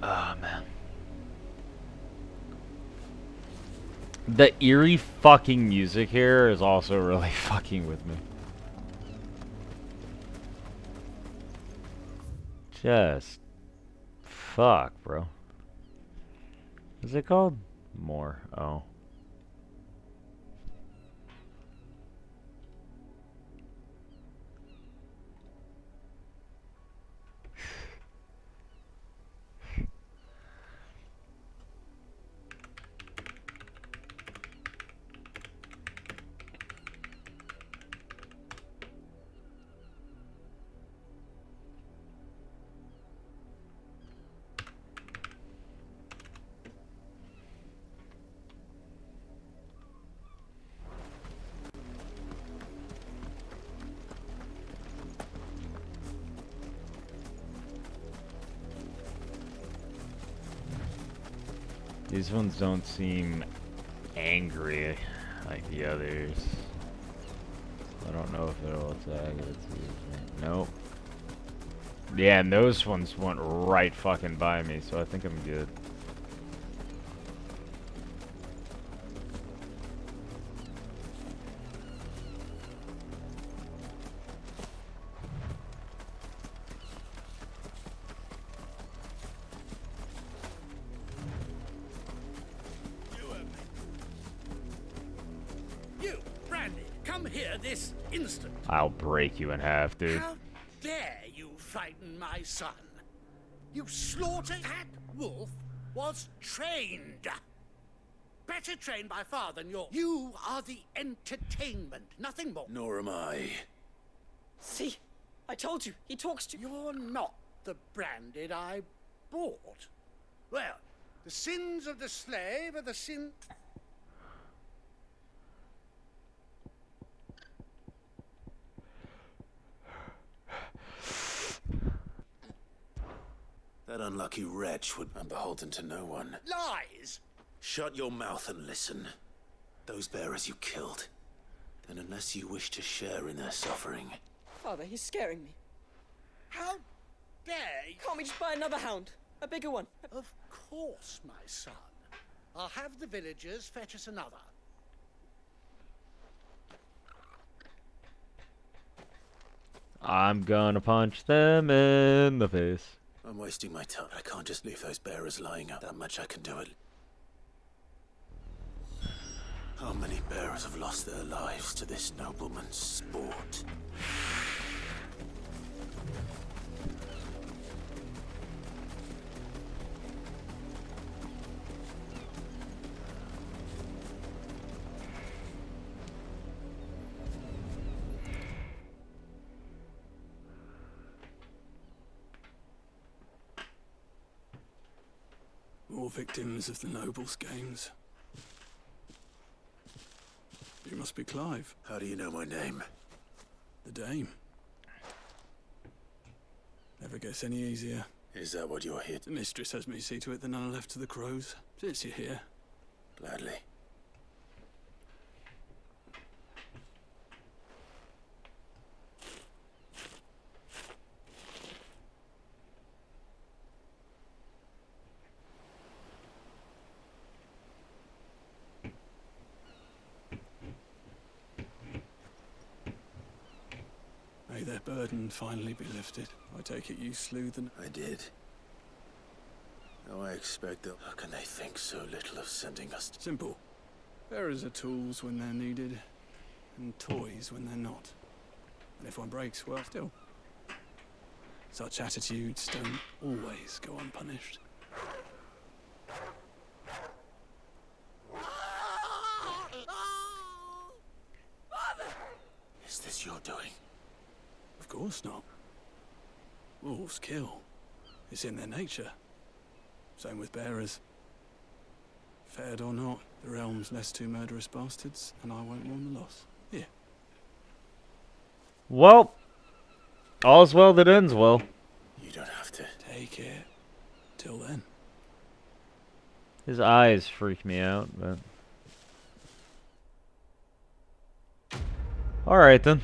Oh, man. The eerie fucking music here is also really fucking with me. Just fuck, bro. What's it called? More. Oh. These ones don't seem angry like the others. I don't know if it'll attack. Nope. Yeah, and those ones went right fucking by me, so I think I'm good. You, Brandy, come here this instant. I'll break you in half, dude. How dare you frighten my son? You slaughtered that wolf was trained. Better trained by far than your... You are the entertainment, nothing more. Nor am I. See, I told you, he talks to... You're not the branded I bought. Well, the sins of the slave are the sin... That unlucky wretch would be beholden to no one. Lies! Shut your mouth and listen. Those bearers you killed. Then unless you wish to share in their suffering... Father, he's scaring me. How dare you... Can't we just buy another hound? A bigger one? Of course, my son. I'll have the villagers fetch us another. I'm gonna punch them in the face. I'm wasting my time. I can't just leave those bearers lying out. That much I can do it. How many bearers have lost their lives to this nobleman's sport? All victims of the nobles' games. You must be Clive. How do you know my name? The Dame. Never gets any easier. Is that what you're here? The mistress has me see to it that none are left to the crows. Since you're here. Gladly. May their burden finally be lifted. I take it you slew them. I did. Now I expect that... How can they think so little of sending us... Simple. Bearers are tools when they're needed, and toys when they're not. And if one breaks, well, still. Such attitudes don't always go unpunished. Is this your doing? Of course not. Wolves kill. It's in their nature. Same with bearers. Fed or not, the realm's less two murderous bastards, and I won't mourn the loss. Here. Well, all's well that ends well. You don't have to. Take it. Till then. His eyes freak me out, but... Alright then.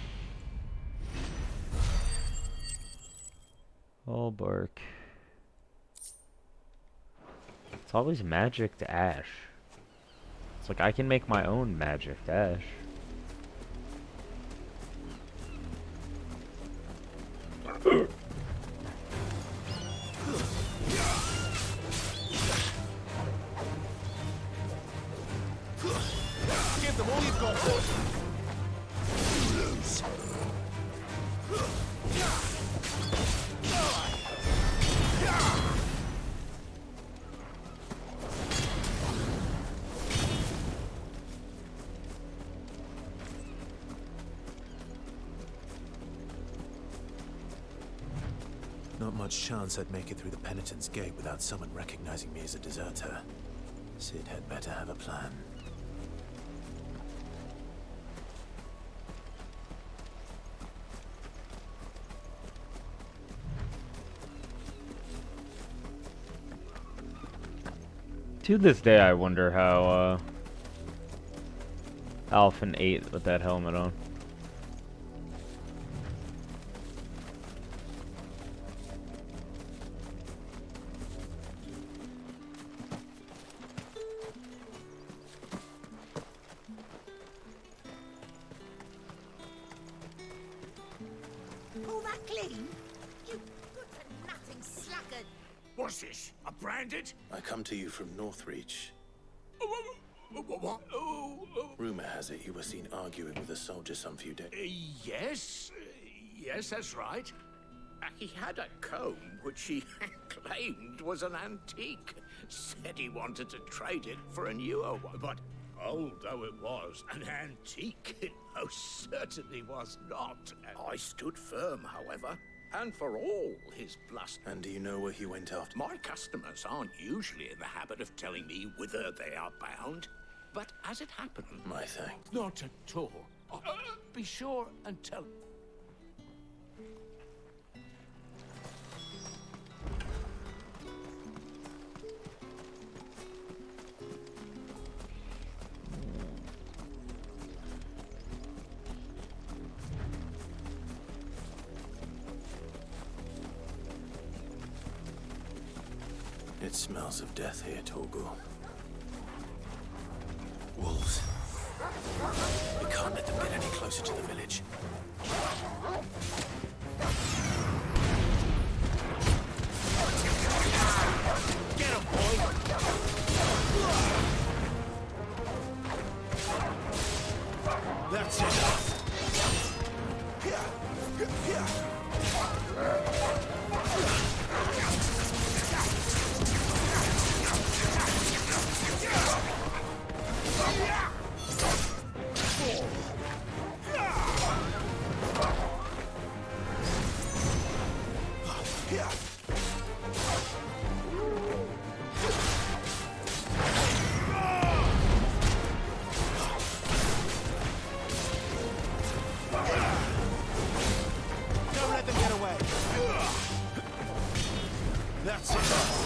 All bark. It's always magic to ash. It's like I can make my own magic ash. Give them all you've got, boys. Lose. Not much chance I'd make it through the Penitent's Gate without someone recognizing me as a deserter. Sid had better have a plan. To this day, I wonder how Alphen ate with that helmet on. All that clean? You good-for-nothing sluggard! What's this? A branded? I come to you from Northreach. What? Rumor has it you were seen arguing with a soldier some few days. Yes. Yes, that's right. He had a comb which he claimed was an antique. Said he wanted to trade it for a newer one. But old though it was, an antique it most certainly was not. I stood firm, however. And for all his bluster. And do you know where he went after? My customers aren't usually in the habit of telling me whither they are bound. But as it happened... My thanks. Not at all. Be sure and tell... It smells of death here, Torgal. Wolves. We can't let them get any closer to the village. Get him, boy! That's enough. Don't let them get away! That's enough.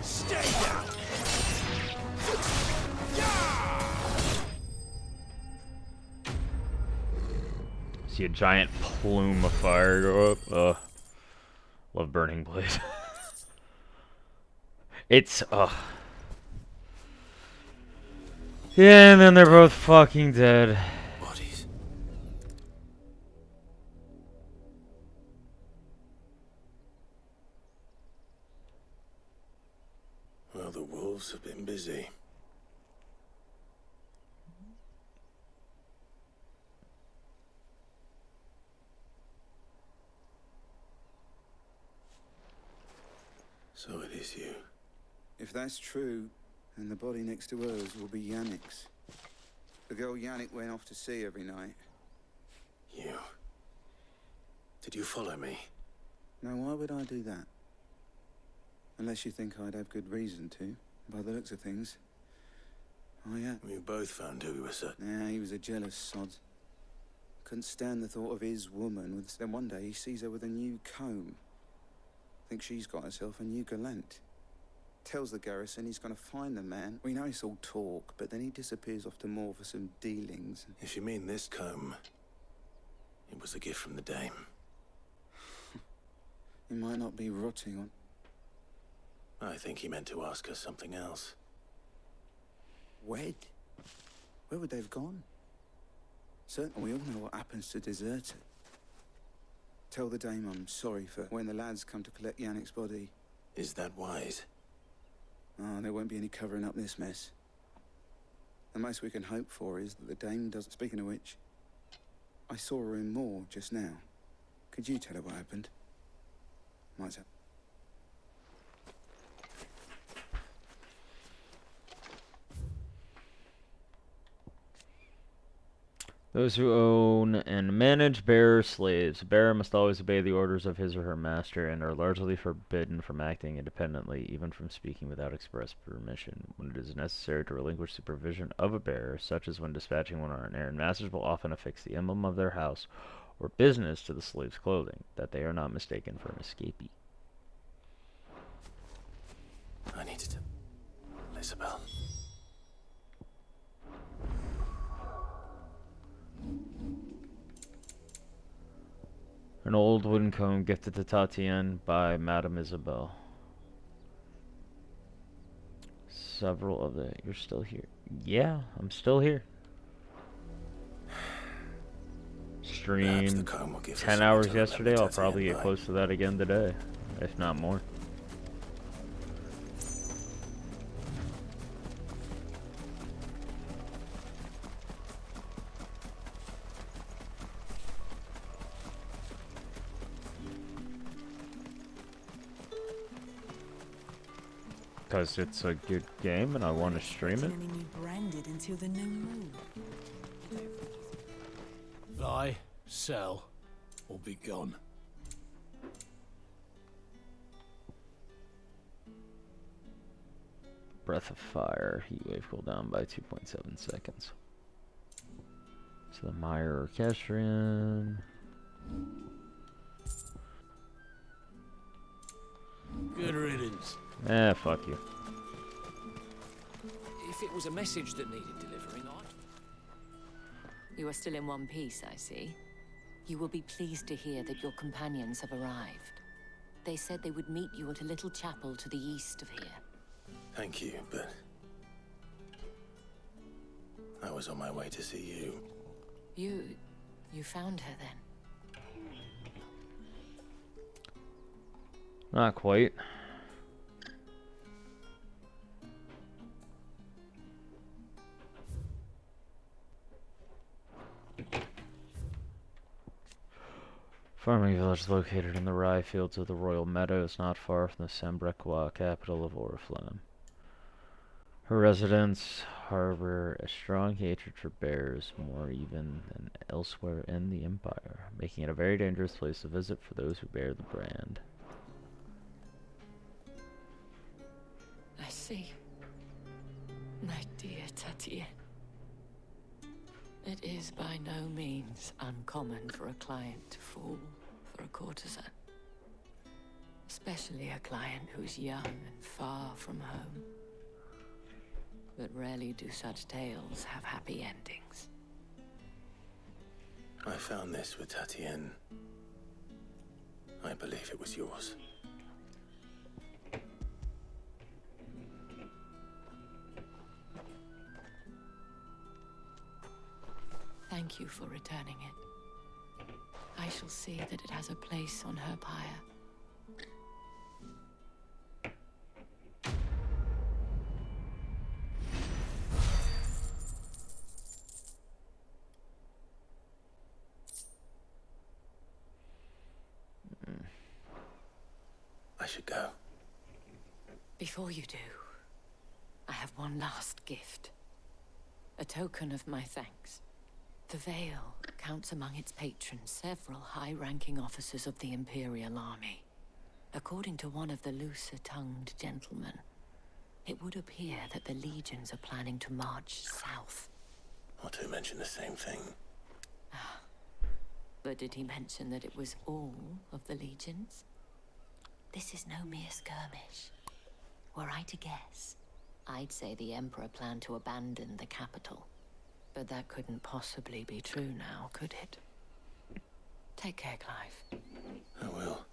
Stay down! See a giant plume of fire go up. Love burning blade. It's yeah, and then they're both fucking dead. Bodies. Well, the wolves have been busy. So it is you. If that's true, then the body next to hers will be Yannick's. The girl Yannick went off to see every night. You. Did you follow me? Now, why would I do that? Unless you think I'd have good reason to, by the looks of things. Oh, yeah. We both found who we were certain. Yeah, he was a jealous sod. Couldn't stand the thought of his woman with... Then one day he sees her with a new comb. Thinks she's got herself a new gallant. Tells the garrison he's going to find the man. We know it's all talk, but then he disappears off to Moor for some dealings. If you mean this comb, it was a gift from the dame. He might not be rotting on... I think he meant to ask us something else. Wed? Where would they have gone? Certainly, we all know what happens to deserters. Tell the dame I'm sorry for when the lads come to collect Yannick's body. Is that wise? Oh, there won't be any covering up this mess. The most we can hope for is that the dame doesn't... Speaking of which, I saw her in Moor just now. Could you tell her what happened? Might have. Those who own and manage bearer slaves. A bearer must always obey the orders of his or her master and are largely forbidden from acting independently, even from speaking without express permission. When it is necessary to relinquish supervision of a bearer, such as when dispatching one on an errand, masters will often affix the emblem of their house or business to the slave's clothing, that they are not mistaken for an escapee. I needed to... Isabel. An old wooden comb gifted to Tatienne by Madame Isabel. Several of the... You're still here. Yeah, I'm still here. Streamed 10 hours yesterday. I'll probably get close to that again today, if not more. Because it's a good game and I want to stream it. Branded until the new moon. Buy, sell, or be gone. Breath of Fire. Heat wave cooldown by 2.7 seconds. So the Meyer Orchestrion. Good riddance. Fuck you. If it was a message that needed delivering, You are still in one piece, I see. You will be pleased to hear that your companions have arrived. They said they would meet you at a little chapel to the east of here. Thank you, but... I was on my way to see you. You found her then? Not quite. Farming village located in the rye fields of the Royal Meadows, not far from the Sembrequa capital of Oriflamme. Her residents harbor a strong hatred for bears, more even than elsewhere in the Empire, making it a very dangerous place to visit for those who bear the brand. I see. My dear Tatienne. It is by no means uncommon for a client to fall for a courtesan. Especially a client who's young and far from home. But rarely do such tales have happy endings. I found this with Tatienne. I believe it was yours. Thank you for returning it. I shall see that it has a place on her pyre. I should go. Before you do, I have one last gift. A token of my thanks. The Vale counts among its patrons several high-ranking officers of the Imperial Army. According to one of the looser-tongued gentlemen, it would appear that the legions are planning to march south. Or to mention the same thing. But did he mention that it was all of the legions? This is no mere skirmish. Were I to guess, I'd say the Emperor planned to abandon the capital. But that couldn't possibly be true now, could it? Take care, Clive. I will.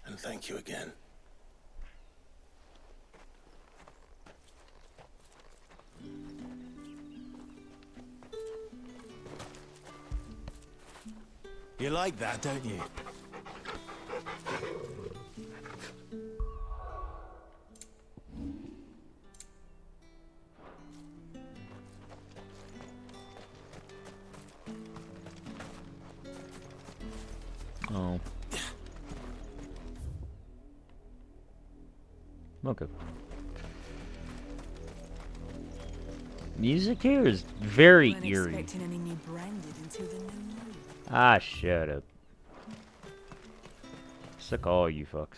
And thank you again. You like that, don't you? Oh. Okay. Music here is very Weren't eerie. expecting any new branded until the new moon. Ah, shut up. Suck all you fucks.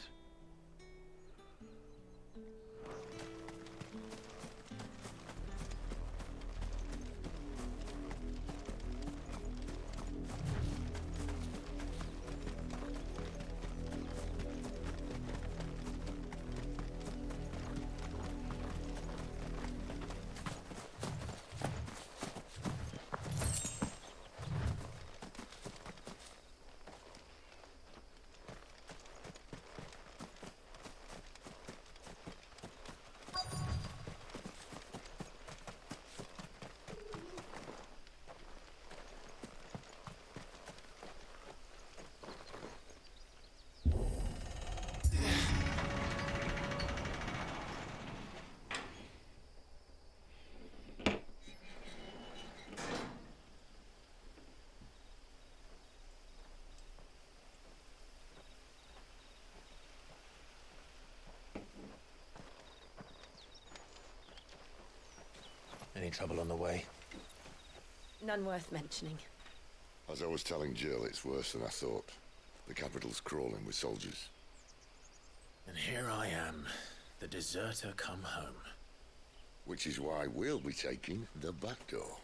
Any trouble on the way? None worth mentioning. As I was telling Jill, it's worse than I thought. The capital's crawling with soldiers. And here I am, the deserter come home. Which is why we'll be taking the back door.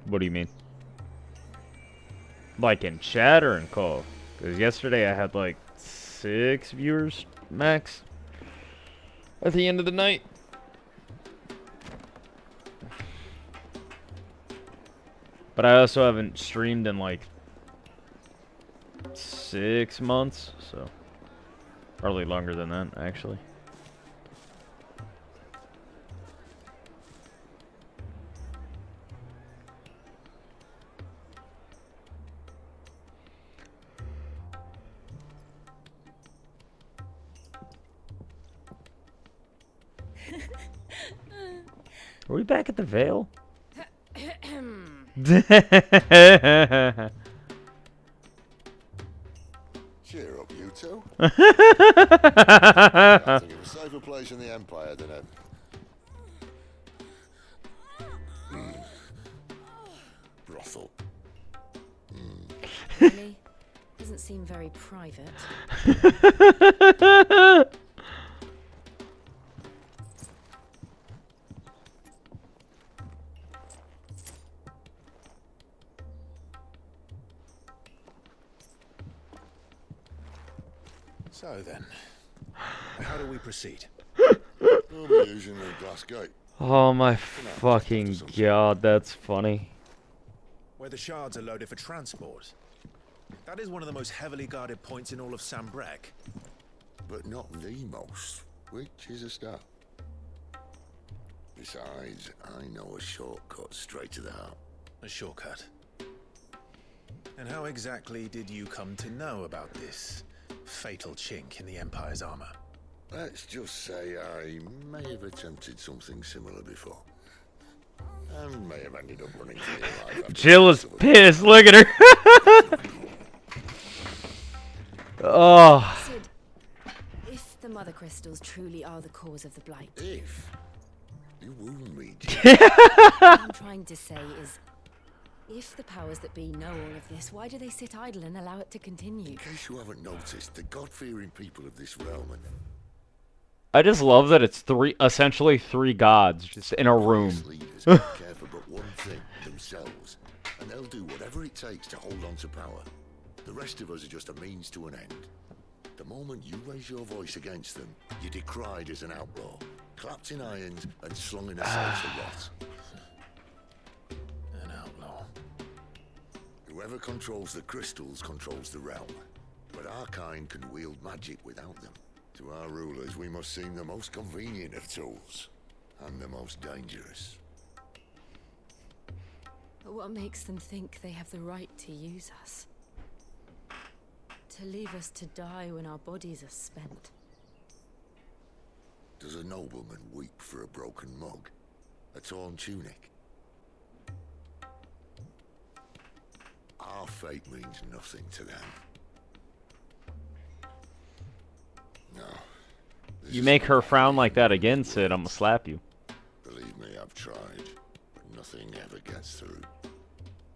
What do you mean? Like in chat or in call? Because yesterday I had like 6 viewers max at the end of the night. But I also haven't streamed in like 6 months, so probably longer than that actually. Are we back at the Vale? Cheer up, you two. I think of a safer place in the Empire than it. Brothel. Really? Doesn't seem very private. So then, how do we proceed? We'll be using the glass gate. Oh my fucking god, that's funny. Where the shards are loaded for transport. That is one of the most heavily guarded points in all of Sambrek. But not the most, which is a start. Besides, I know a shortcut straight to the heart. A shortcut. And how exactly did you come to know about this fatal chink in the Empire's armor? Let's just say I may have attempted something similar before. And may have ended up running for your life. after Jill is some of pissed, look at her. Oh. Sid, if the mother crystals truly are the cause of the blight. If? You wound me, What I'm trying to say is, if the powers that be know all of this, why do they sit idle and allow it to continue? In case you haven't noticed, the God-fearing people of this realm and I just love that it's essentially three gods just in a room. leaders care for but one thing, themselves. And they'll do whatever it takes to hold on to power. The rest of us are just a means to an end. The moment you raise your voice against them, you're decried as an outlaw, clapped in irons and slung in a cell to rot. An outlaw. Whoever controls the crystals controls the realm. But our kind can wield magic without them. To our rulers, we must seem the most convenient of tools. And the most dangerous. But what makes them think they have the right to use us? To leave us to die when our bodies are spent? Does a nobleman weep for a broken mug? A torn tunic? fate means nothing to them. No. You make her frown like that again, Sid, I'm gonna slap you. Believe me, I've tried, but nothing ever gets through.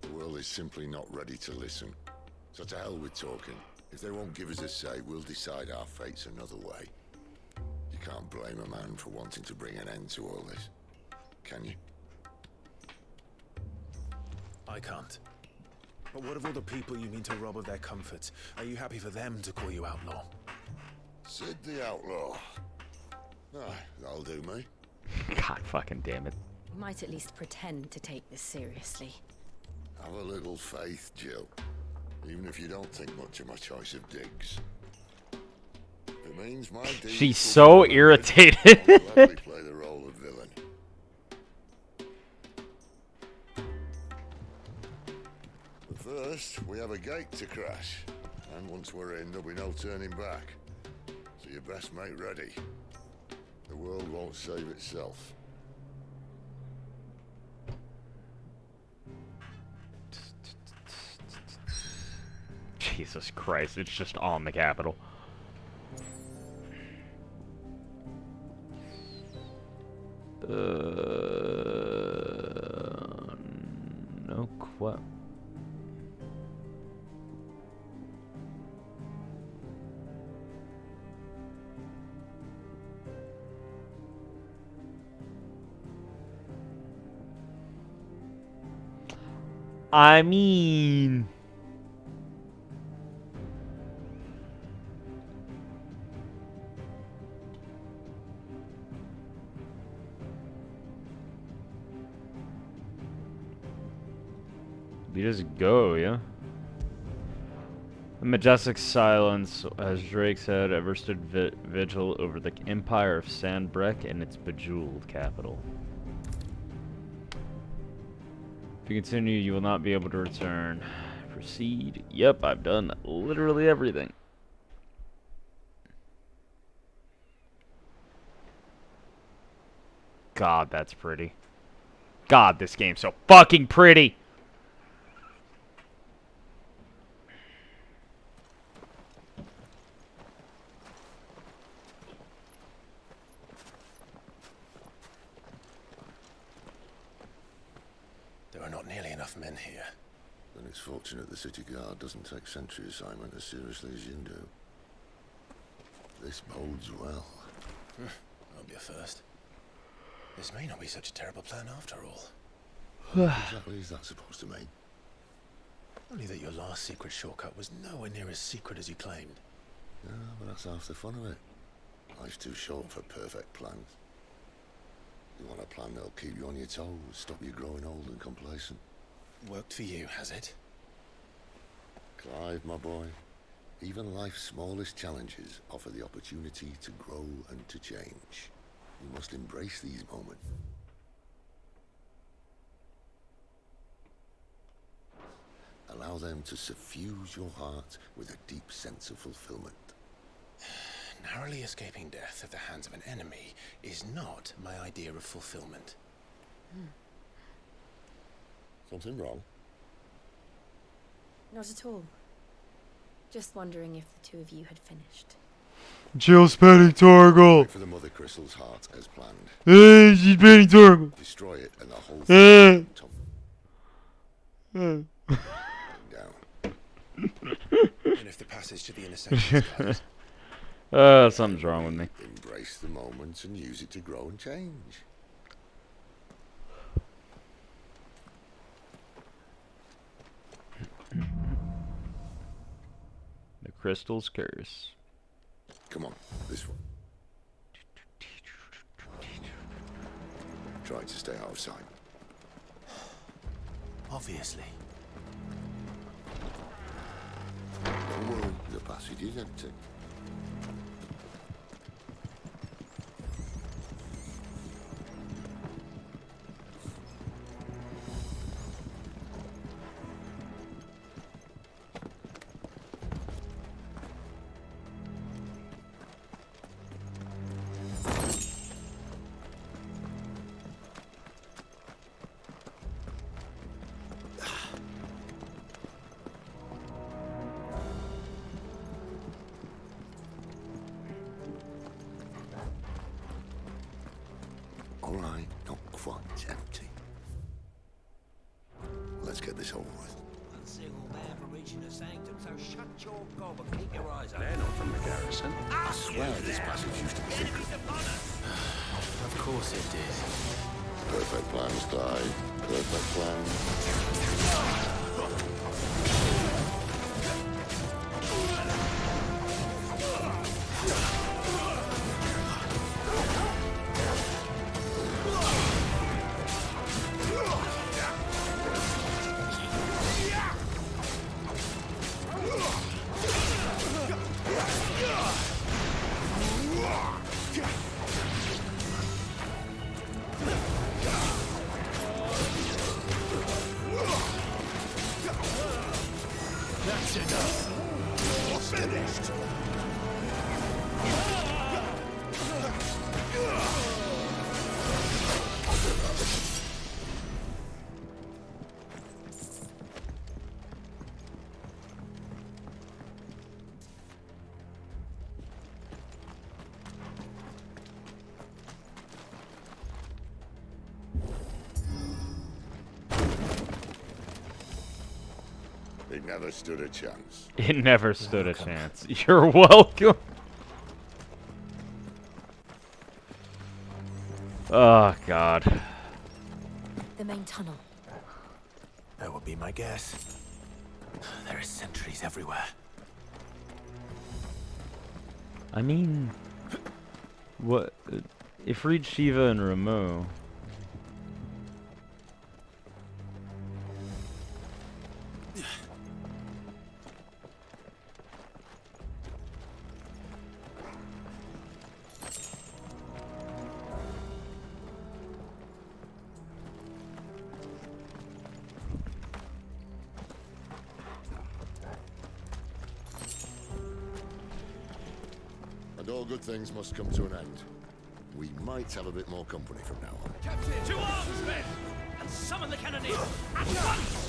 The world is simply not ready to listen. So to hell with talking. If they won't give us a say, we'll decide our fates another way. You can't blame a man for wanting to bring an end to all this, can you? I can't. But what of all the people you mean to rob of their comforts? Are you happy for them to call you outlaw? Sid the outlaw. Ah, that'll do me. God fucking damn it. We might at least pretend to take this seriously. Have a little faith, Jill. Even if you don't think much of my choice of digs. If it means my deeds She's so irritated. I'll gladly play the role of villain. But first, we have a gate to crash. And once we're in, there'll be no turning back. So you best make ready. The world won't save itself. Jesus Christ, it's just on the Capitol. No quote. I mean... we just go, yeah? A majestic silence, as Drake said, ever stood vigil over the empire of Sandbreck and its bejeweled capital. If you continue, you will not be able to return. Proceed. Yep, I've done literally everything. God, that's pretty. God, this game's so fucking pretty! There are not nearly enough men here. Then it's fortunate the city guard doesn't take sentry assignment as seriously as you do. This bodes well. I'll be a first. This may not be such a terrible plan after all. What exactly is that supposed to mean? Only that your last secret shortcut was nowhere near as secret as you claimed. Yeah, but that's half the fun of it. Life's too short for perfect plans. You want a plan that'll keep you on your toes, stop you growing old and complacent. Worked for you, has it? Clive, my boy, even life's smallest challenges offer the opportunity to grow and to change. You must embrace these moments. Allow them to suffuse your heart with a deep sense of fulfillment. Narrowly escaping death at the hands of an enemy is not my idea of fulfillment. Something wrong? Not at all. Just wondering if the two of you had finished. Jill's petting Torgal. For the Mother Crystal's heart as planned. Hey, she's petting Torgal. Destroy it and the whole thing. And if the passage to the inner sanctum is something's wrong with me. Embrace the moment and use it to grow and change. The crystal's curse. Come on, this one. Try to stay out of sight. obviously. Don't worry, the passage is empty. quite empty. Let's get this over with. Unsingle man for reaching the sanctum, so shut your gob and keep your eyes open. They're not from the garrison. I swear this passage used to be secret. Of course it did. Perfect plans, Clyde. Perfect plans. That's enough. You're finished. It never stood a chance. It never stood a chance. You're welcome. Oh, God. The main tunnel. That would be my guess. There are sentries everywhere. I mean, what if read Shiva and Ramu? And all good things must come to an end. We might have a bit more company from now on. Captain, to arms, men! And summon the cannoneer! At once!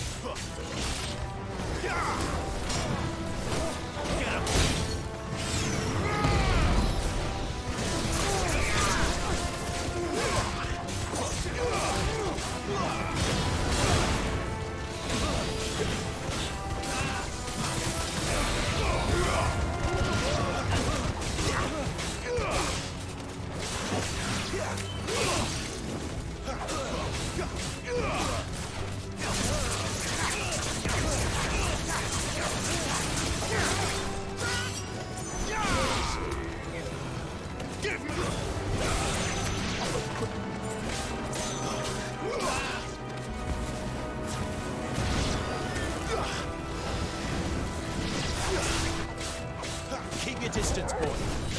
Keep your distance, boy.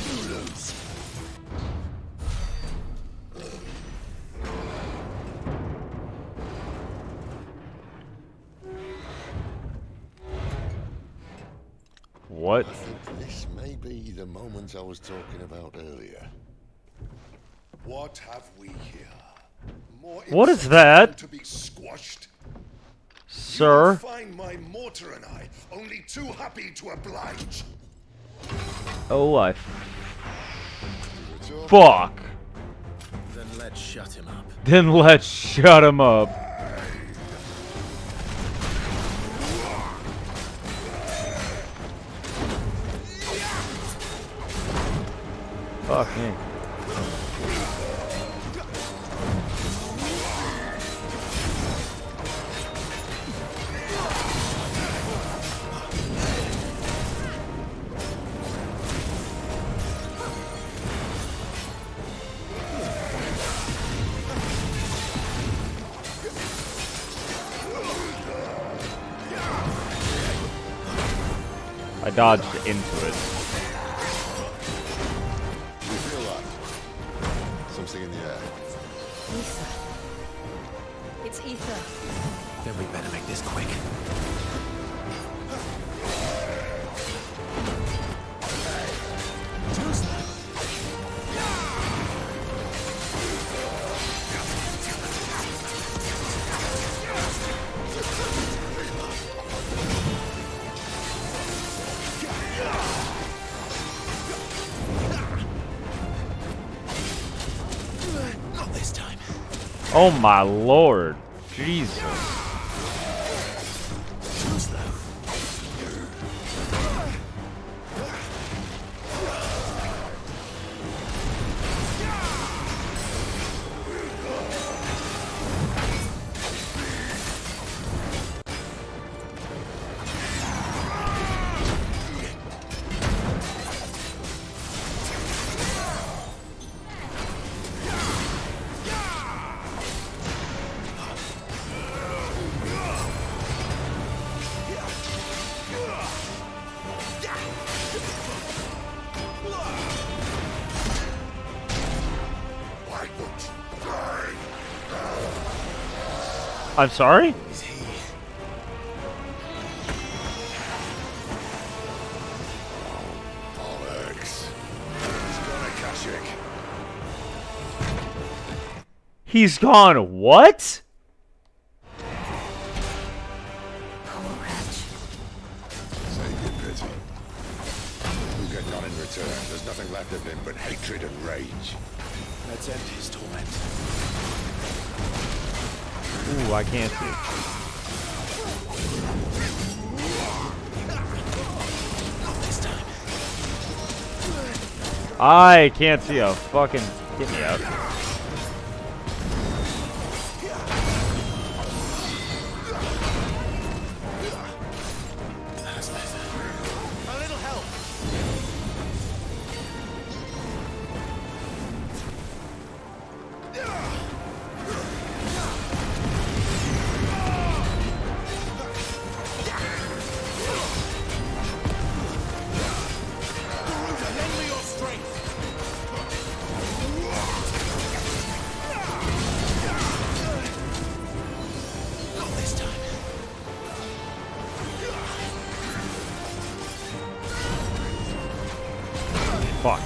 You lose. What? I think this may be the moment I was talking about earlier. What have we here? More What is insects that? To be squashed. Sir? You find my mortar and I only too happy to oblige. Oh, fuck. Then let's shut him up. Then let's shut him up. Fuck me. I dodged into it. You feel that? Something in the air. Ether. It's ether. Then we better make this quick. Not this time. Oh my lord. Jesus. I'm sorry? Bollocks. He's gonna Kashyyyk. He's gone what? Save your pity. You get none in return. There's nothing left of him but hatred and rage. Let's end his torment. Ooh, I can't see. I can't see a fucking... Get me out. A little help. Lend me your strength. Not this time. Fuck.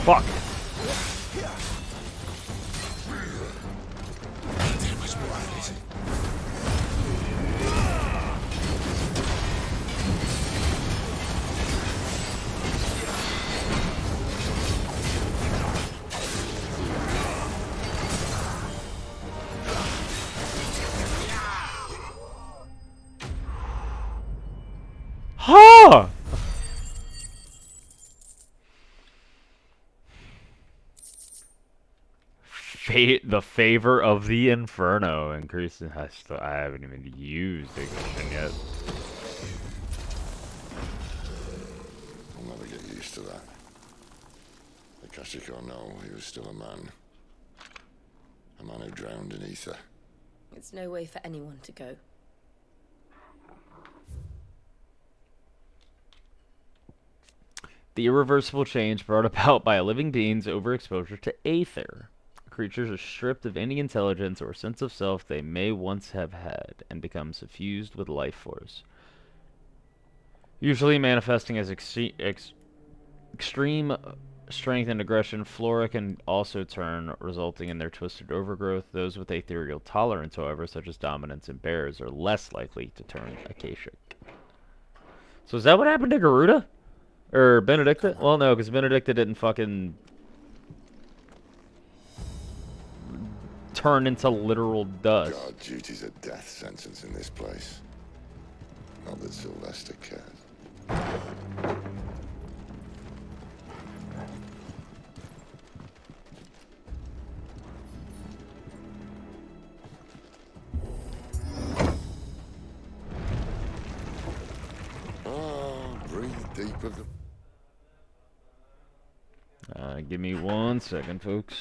Fuck. Huh! The favor of the Inferno increases. I haven't even used ignition yet. I'll never get used to that. Akashic or no, he was still a man. A man who drowned in ether. It's no way for anyone to go. The irreversible change brought about by a living being's overexposure to aether. Creatures are stripped of any intelligence or sense of self they may once have had and become suffused with life force. Usually manifesting as extreme strength and aggression, flora can also turn, resulting in their twisted overgrowth. Those with ethereal tolerance, however, such as dominance and bears, are less likely to turn Akashic. So is that what happened to Garuda? Or Benedicta? Well, no, because Benedicta didn't fucking... turn into literal dust. Guard duty's a death sentence in this place. Not that Sylvester cares. Breathe deep of the... Give me 1 second, folks.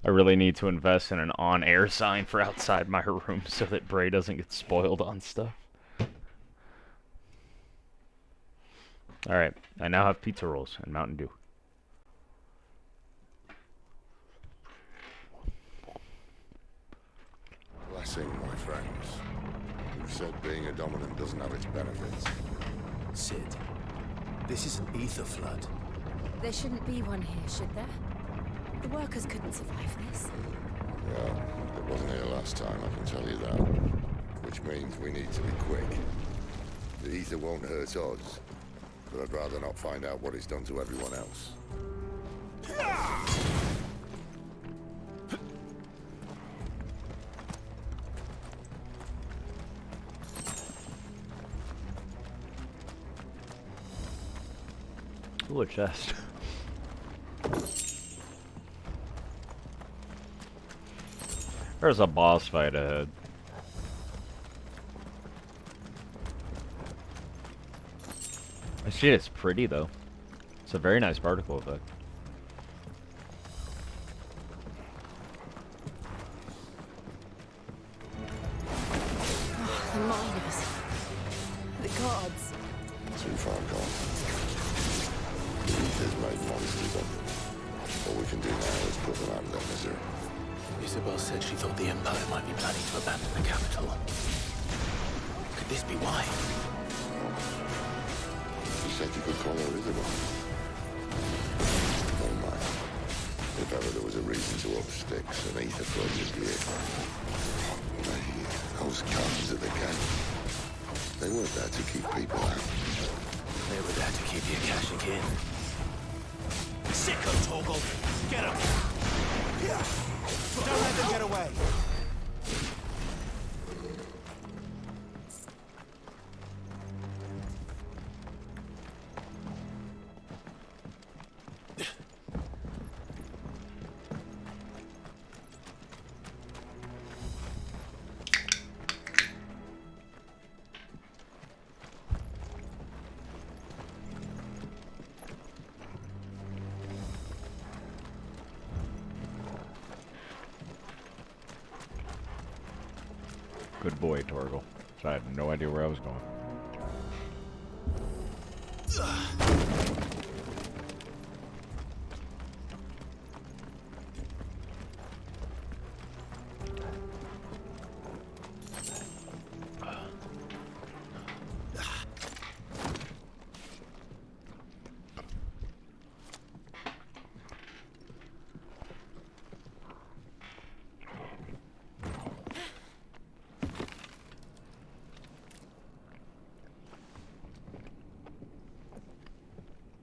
I really need to invest in an on-air sign for outside my room so that Bray doesn't get spoiled on stuff. Alright, I now have pizza rolls and Mountain Dew. Blessing, my friends. Who said being a dominant doesn't have its benefits? Sid, this is an ether flood. There shouldn't be one here, should there? The workers couldn't survive this. Yeah, it wasn't here last time, I can tell you that. Which means we need to be quick. The ether won't hurt us, but I'd rather not find out what it's done to everyone else. Ooh, a chest. There's a boss fight ahead. I see it's pretty though. It's a very nice particle effect. The miners. The gods. Too far gone. The ether's made monsters of them. All we can do now is put them out of their misery. Isabel said she thought the Empire might be planning to abandon the capital. Could this be why? She said you could call her Isabel. Never mind. If ever there was a reason to up sticks, an ether flood would be it. Those guns at the gate. They weren't there to keep people out. They were there to keep you cashing in. Sicko, Torgal! Get him! Don't let them get away! Good boy, Torgal. So I had no idea where I was going.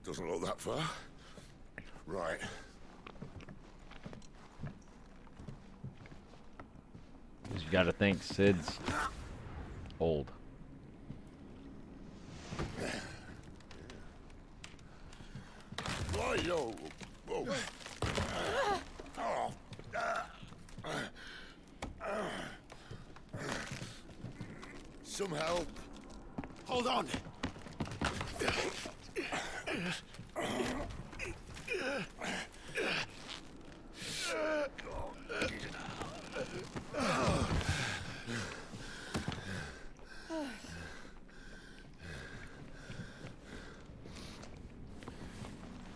Doesn't look that far. Right. You gotta think Sid's old. Why, yo? Whoa. Some help. Hold on!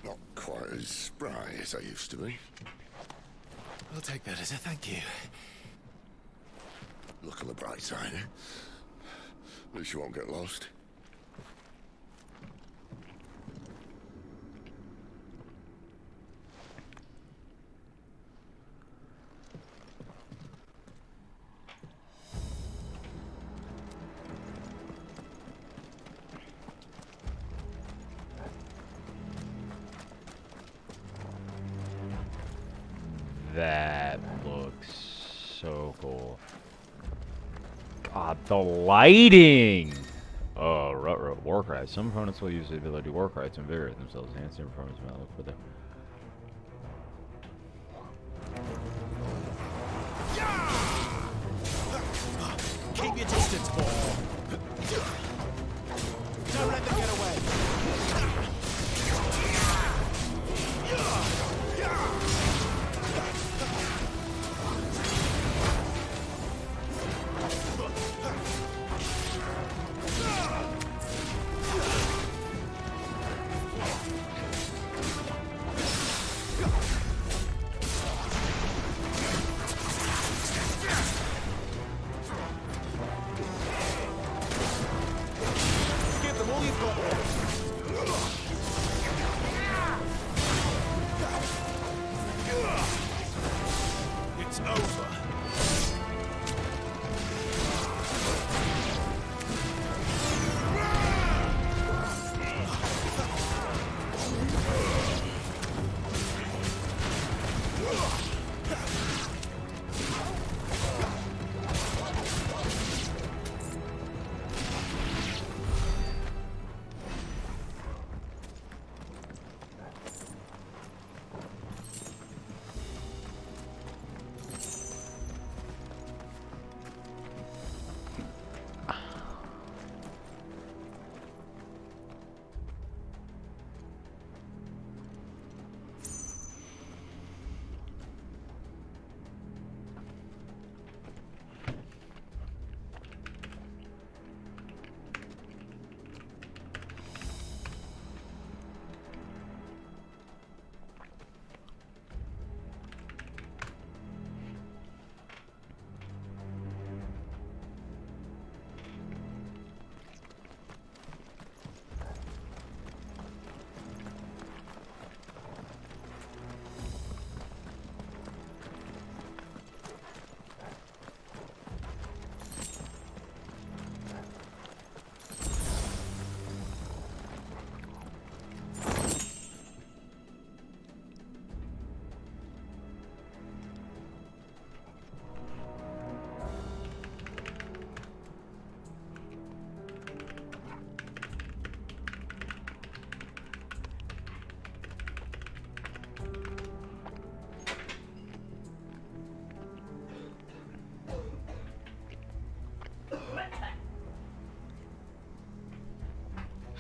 Not quite as spry as I used to be. I'll take that as a thank you. Look on the bright side, eh? At least you won't get lost. That looks so cool. God, the lighting! Oh, Rut War Cries. Some opponents will use the ability War Cry to invigorate themselves, enhancing performance when I look for them. Keep your distance, boy! Don't let them get away! It's over.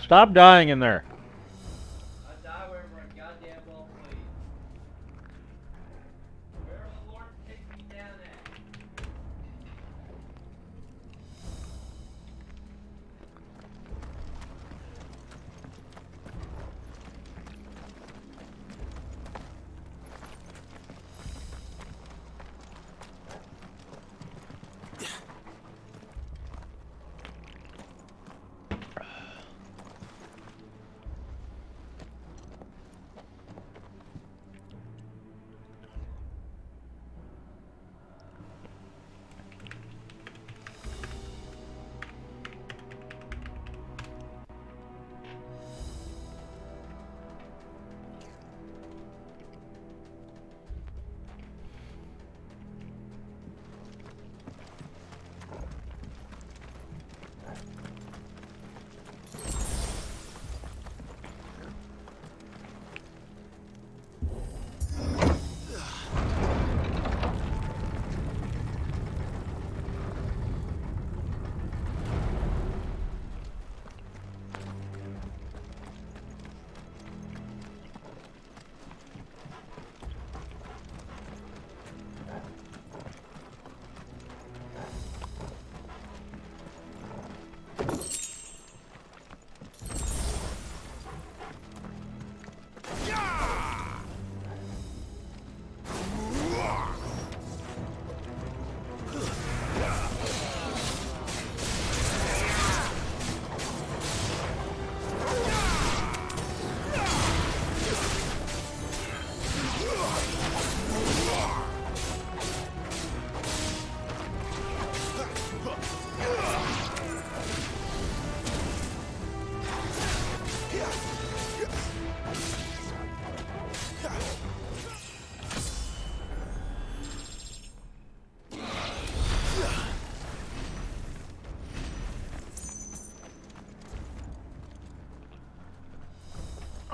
Stop dying in there.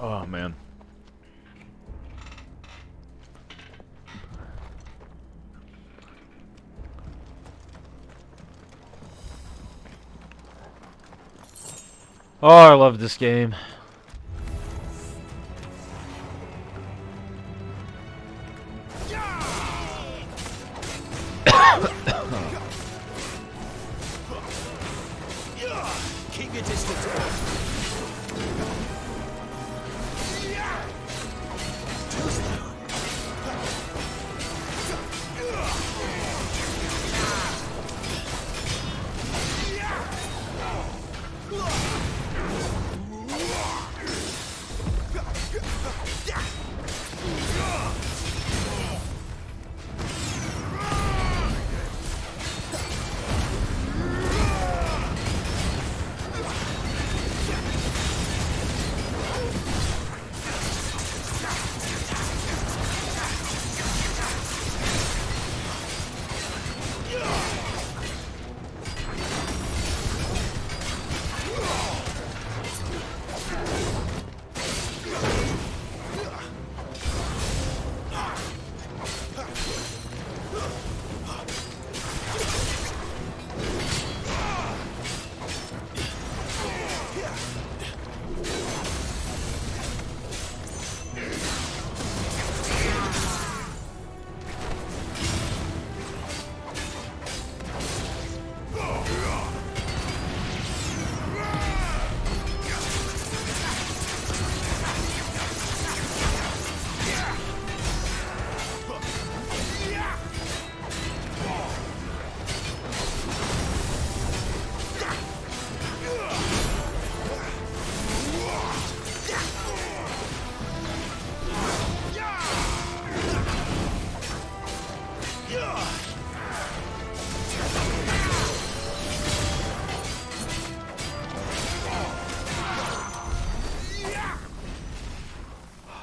Oh, man. Oh, I love this game. Keep your distance. Too slow.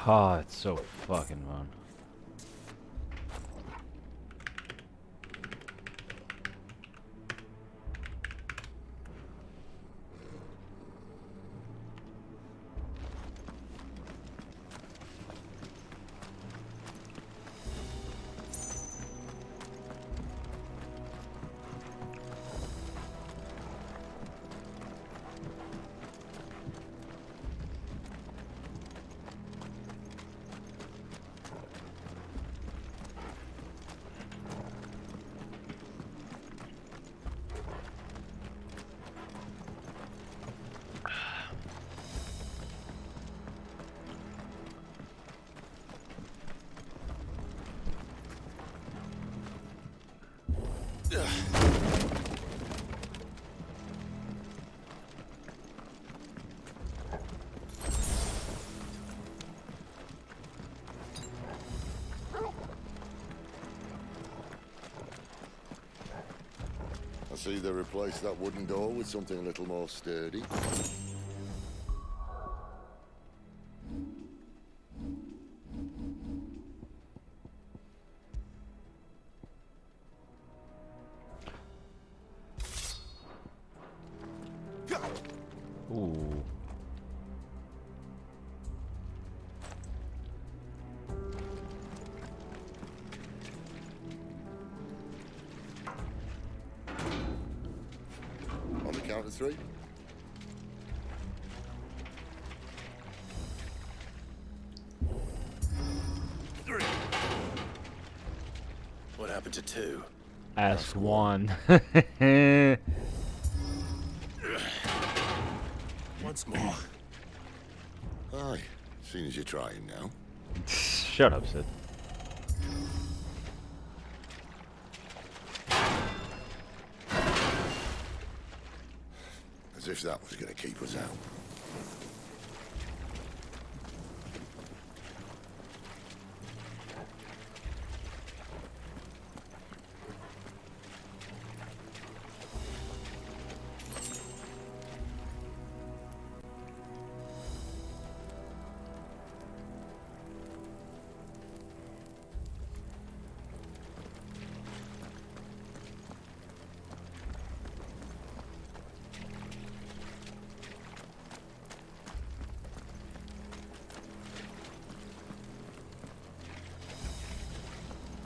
Oh, it's so fucking fun. I see they replaced that wooden door with something a little more sturdy. Ooh. On the count of 3. What happened to 2? Ask 1. Once more. Aye, seeing as you're trying now. Shut up, Sid. As if that was going to keep us out.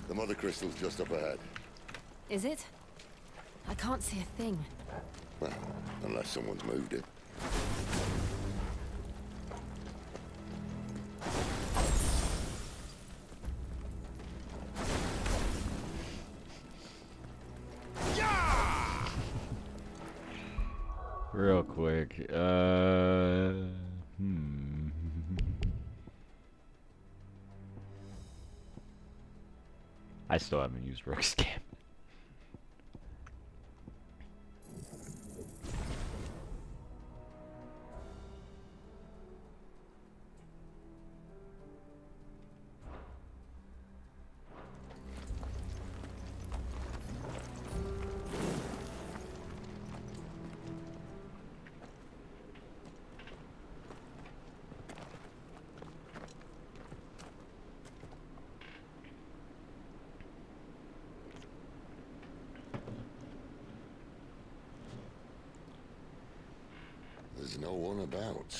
The mother crystal's just up ahead. Is it? I can't see a thing. Well, unless someone's moved it. Real quick. I still haven't used Rook Scam. There's no one about.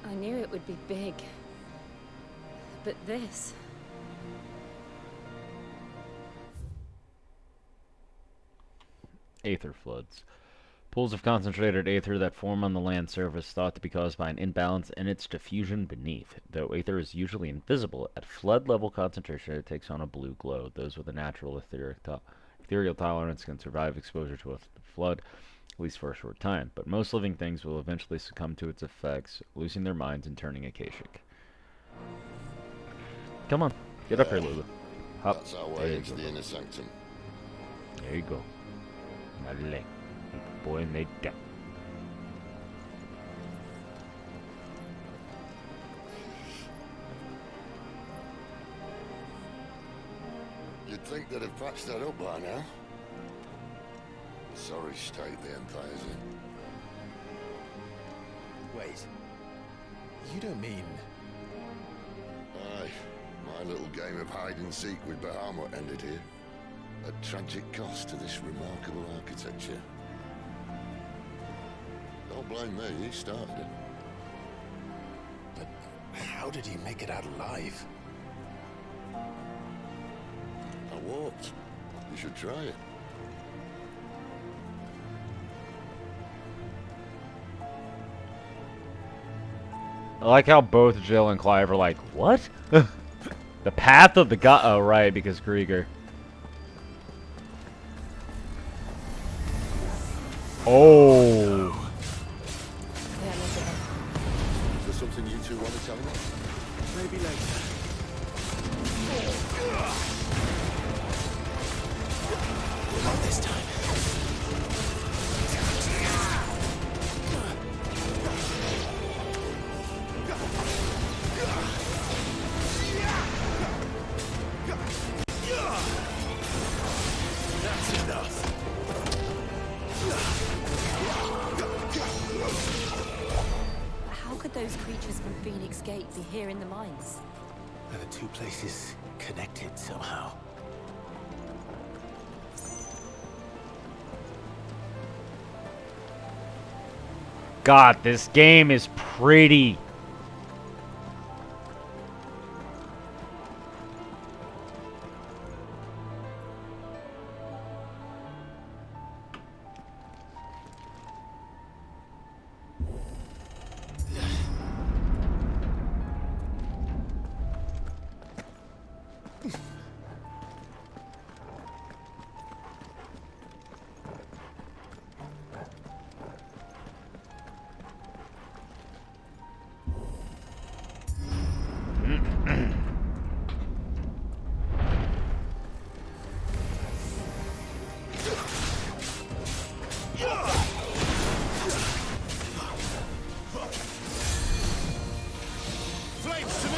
I knew it would be big. But this... Aether floods. Pools of concentrated aether that form on the land surface thought to be caused by an imbalance in its diffusion beneath. Though aether is usually invisible, at flood level concentration it takes on a blue glow. Those with a natural ethereal tolerance can survive exposure to a flood, at least for a short time. But most living things will eventually succumb to its effects, losing their minds and turning akashic. Come on, get up here, Lulu. Hop. That's our way into the inner sanctum. There you go. Lovely. Boy made down. think they'd have patched that up by now. Sorry state the Empire's in. Wait. You don't mean... Aye. My little game of hide-and-seek with Bahamut ended here. At tragic cost to this remarkable architecture. Don't blame me, he started it. But how did he make it out alive? I walked. You should try it. I like how both Jill and Clive are like, what? The path of the god. Oh, right, because Krieger. Oh. Is there something you two want to tell me? Maybe later. Not this time. That's enough. How could those creatures from Phoenix Gate be here in the mines? Are the two places connected somehow? God, this game is pretty. Flames to me!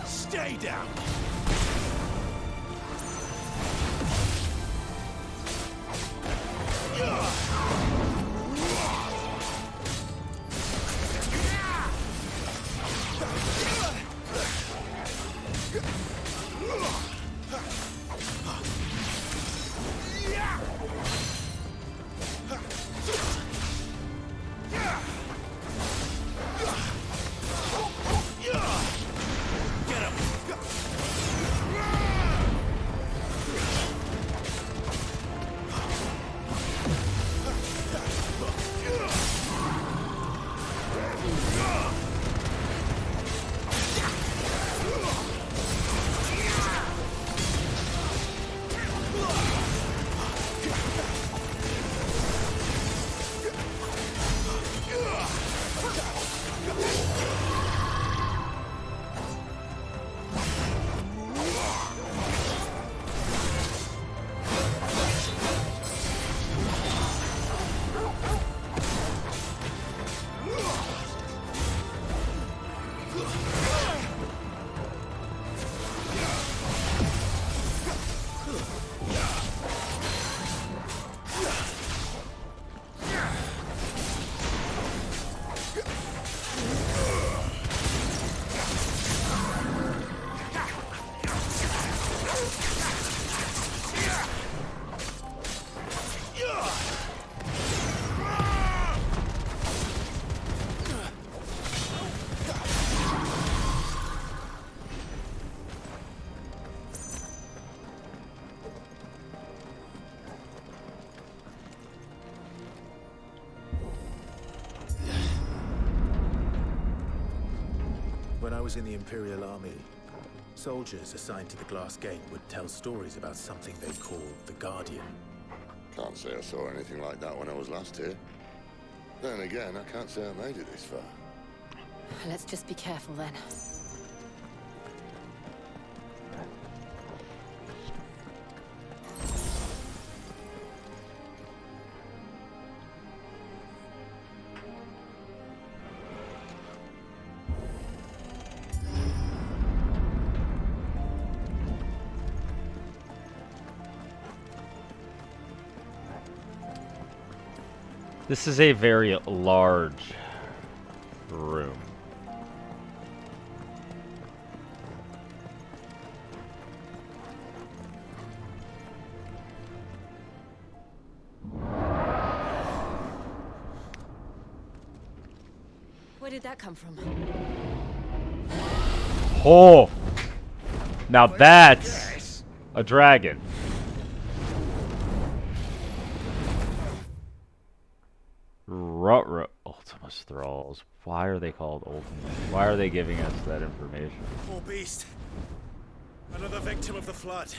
Stay down! Get him! When I was in the Imperial Army, soldiers assigned to the Glass Gate would tell stories about something they called the Guardian. Can't say I saw anything like that when I was last here. Then again, I can't say I made it this far. Let's just be careful then. This is a very large room. Where did that come from? Oh! Now that's a dragon. Ultimus Thralls. Why are they called Ultimus? Why are they giving us that information? Poor beast. Another victim of the flood.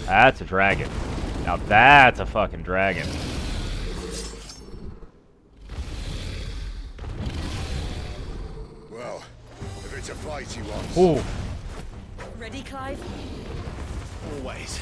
That's a dragon. Now that's a fucking dragon. Well, if it's a fight he wants. Ooh. Ready, Clive? Always.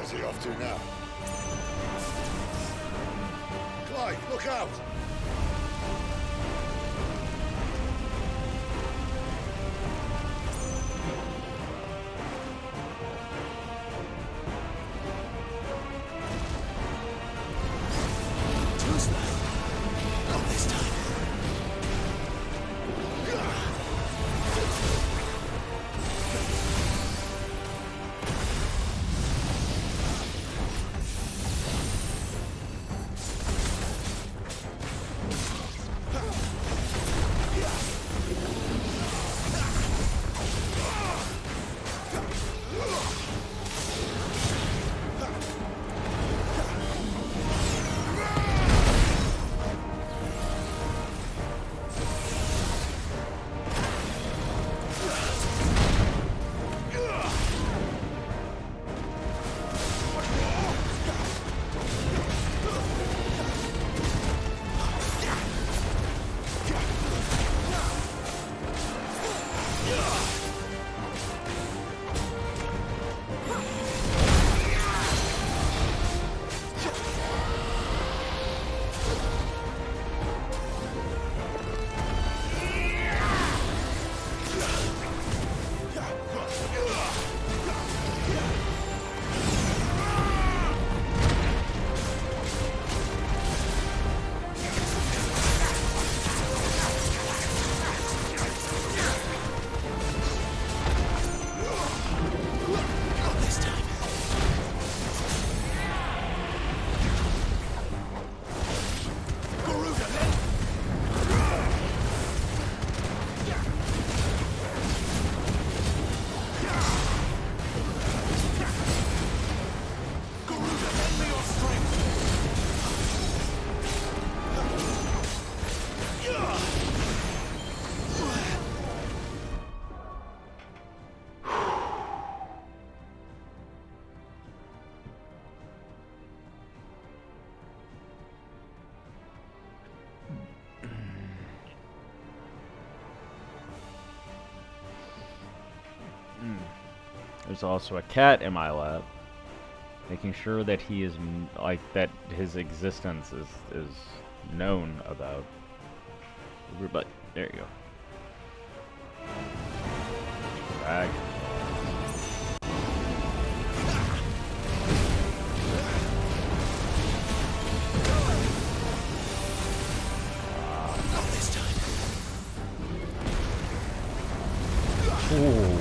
Where's he off to now? Clive, look out! Not this time. There's also a cat in my lap, making sure that he is that his existence is known about everybody. There you go. Drag. Not this time. Ooh.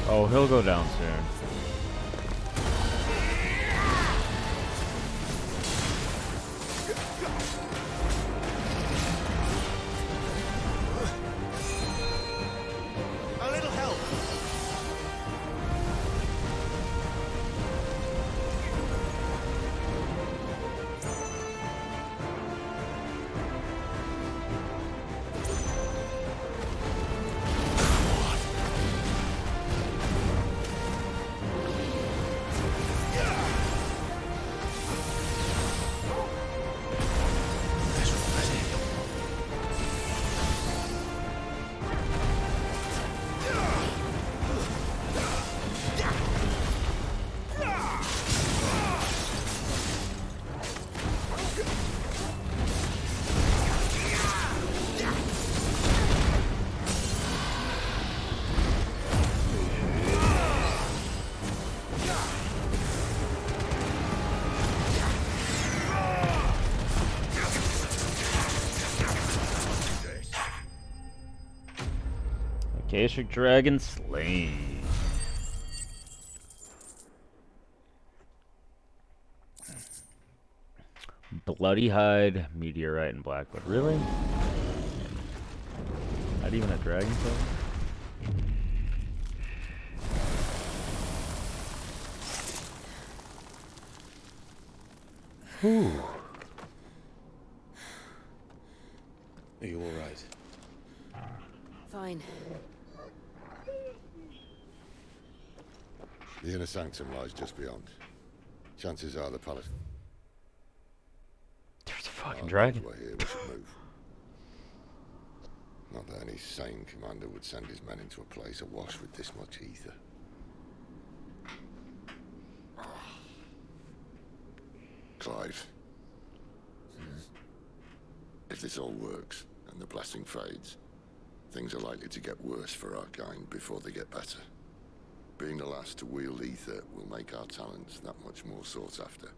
Oh, he'll go down soon. A little help. Akashic Dragon slain. Bloody Hide, Meteorite, and Blackwood. Really? Not even a dragon kill? Whew. Are you alright? Fine. The inner sanctum lies just beyond. Chances are the palace. There's a fucking dragon. We're here, we should move. Not that any sane commander would send his men into a place awash with this much ether. Clive. If this all works, and the blessing fades, things are likely to get worse for our kind before they get better. Being the last to wield ether will make our talents that much more sought after.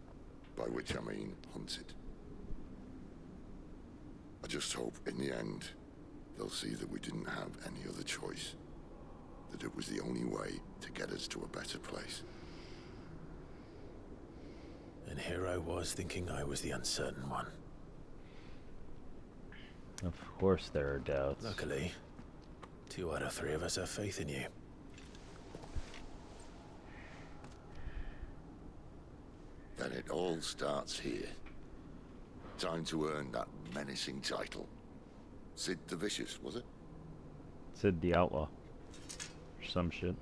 By which I mean hunted. I just hope, in the end, they'll see that we didn't have any other choice. That it was the only way to get us to a better place. And here I was thinking I was the uncertain one. Of course there are doubts. Luckily, 2 out of 3 of us have faith in you. Then it all starts here. Time to earn that menacing title. Sid the Vicious, was it? Sid the Outlaw. Or some shit.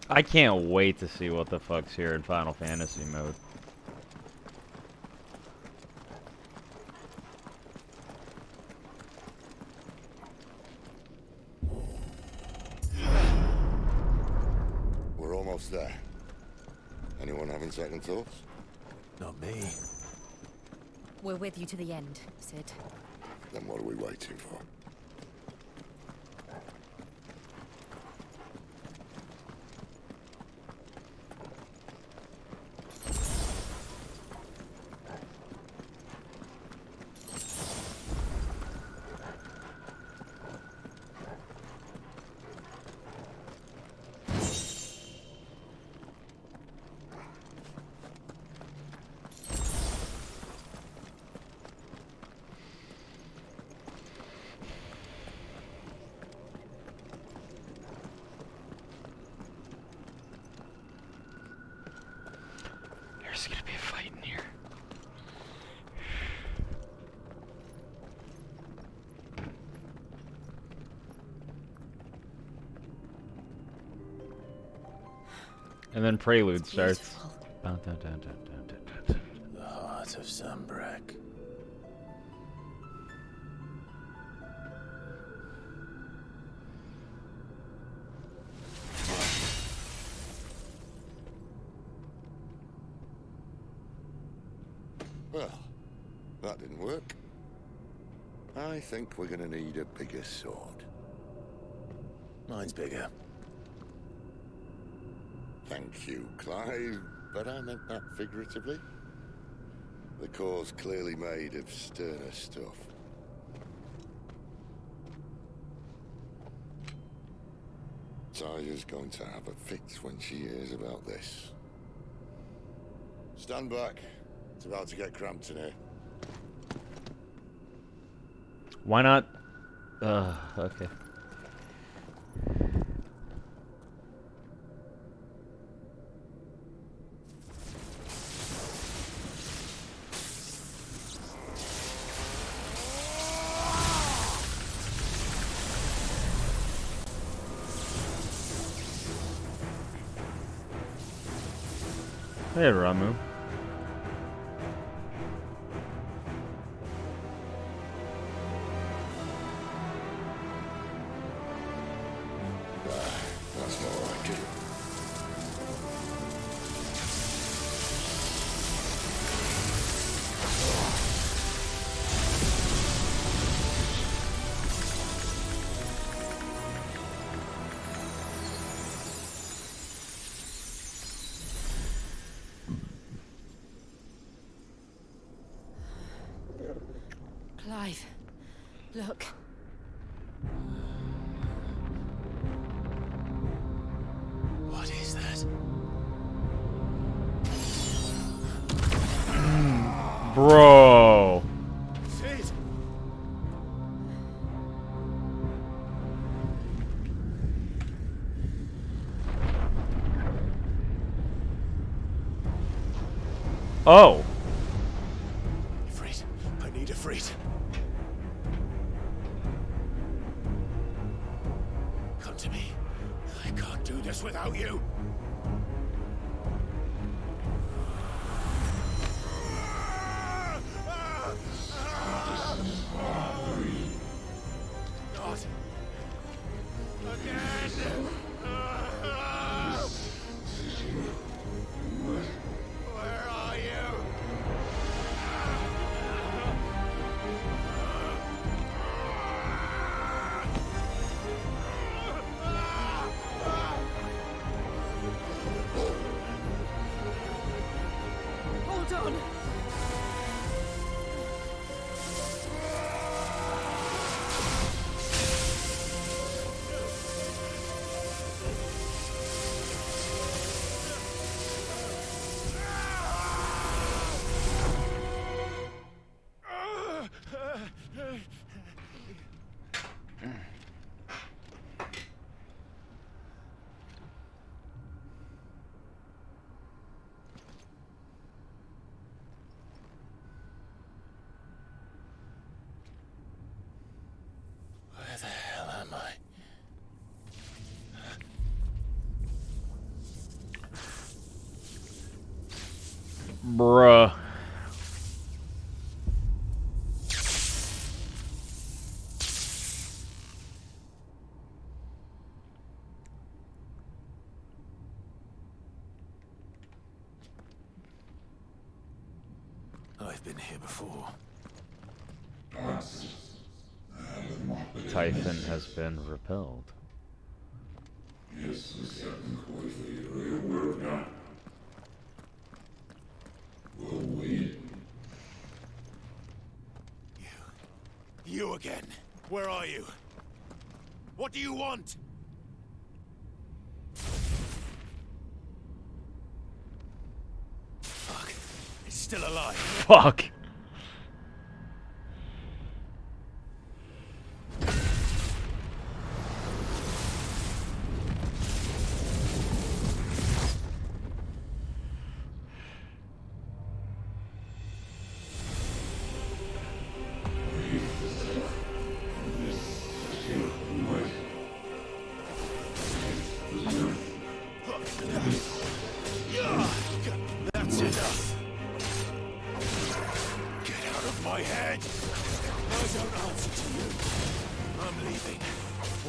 I can't wait to see what the fuck's here in Final Fantasy mode. We're almost there. Anyone having second thoughts? Not me. We're with you to the end, Sid. Then what are we waiting for? And then Prelude starts. Dun, dun, dun, dun, dun, dun, dun. The heart of Zambrak. Well, that didn't work. I think we're gonna need a bigger sword. Mine's bigger. Thank you, Clive, but I meant that figuratively. The core's clearly made of sterner stuff. Taya's going to have a fit when she hears about this. Stand back. It's about to get cramped in here. Why not? Okay. Hey, Ramu. That's more like it. Clive, look. What is that? Bro. Sid! Oh. Ifrit, I need Ifrit. Come to me. I can't do this without you. Not again. Where are you? Hold on! Where the hell am I? Bruh. I've been here before. Typhon has been repelled. Yes, Captain Coysley, are you aware of that? Well, wait. You again. Where are you? What do you want? Fuck. It's still alive. Fuck.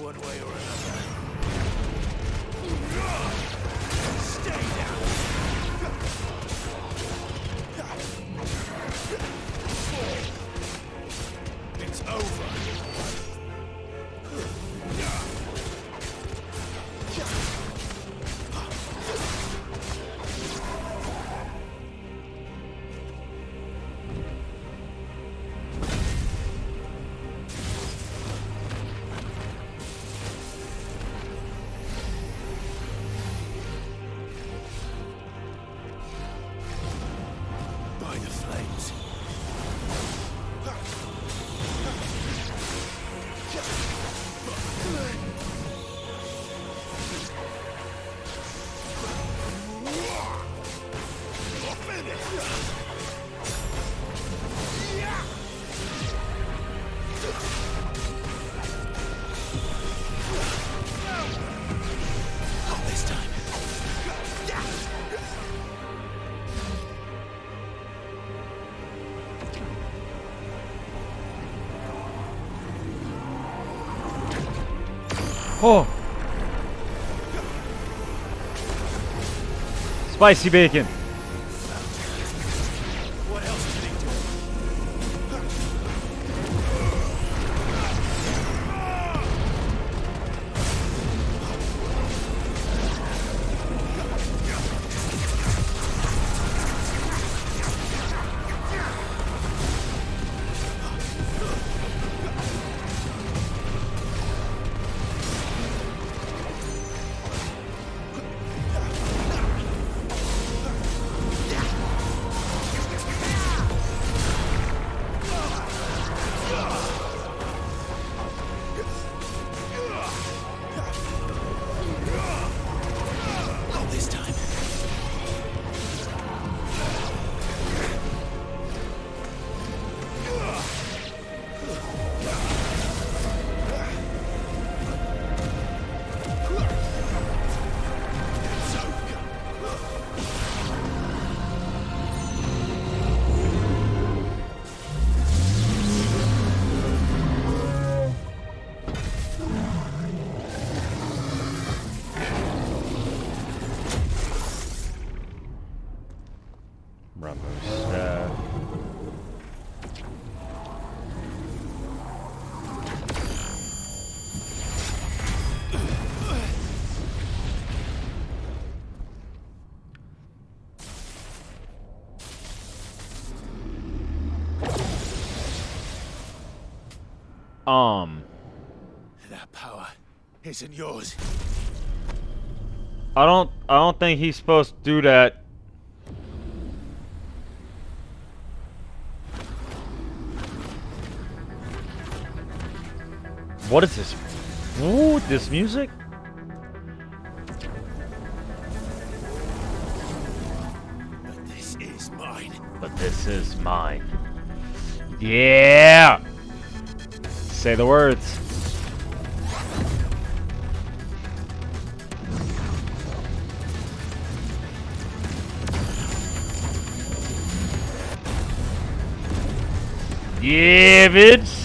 one way or another. Stay down. It's over. By the flames. Not this time. Oh! Spicy bacon. What else did he do? Not this time. Rumble staff. That power isn't yours. I don't think he's supposed to do that. What is this? Ooh, this music? But this is mine. But this is mine. Yeah! Say the words. Yeah, bitch!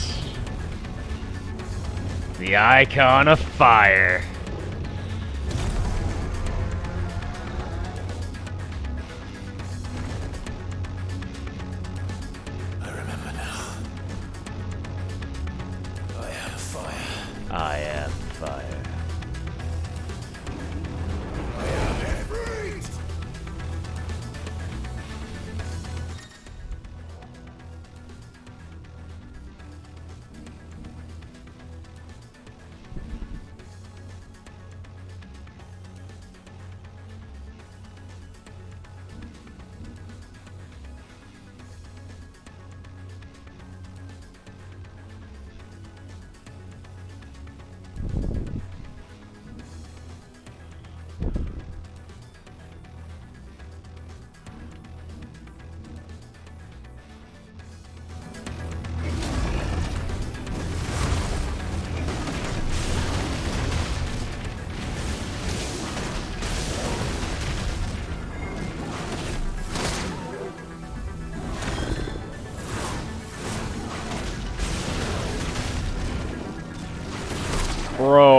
The icon of fire. I remember now. I am fire. I am fire. I am breathe.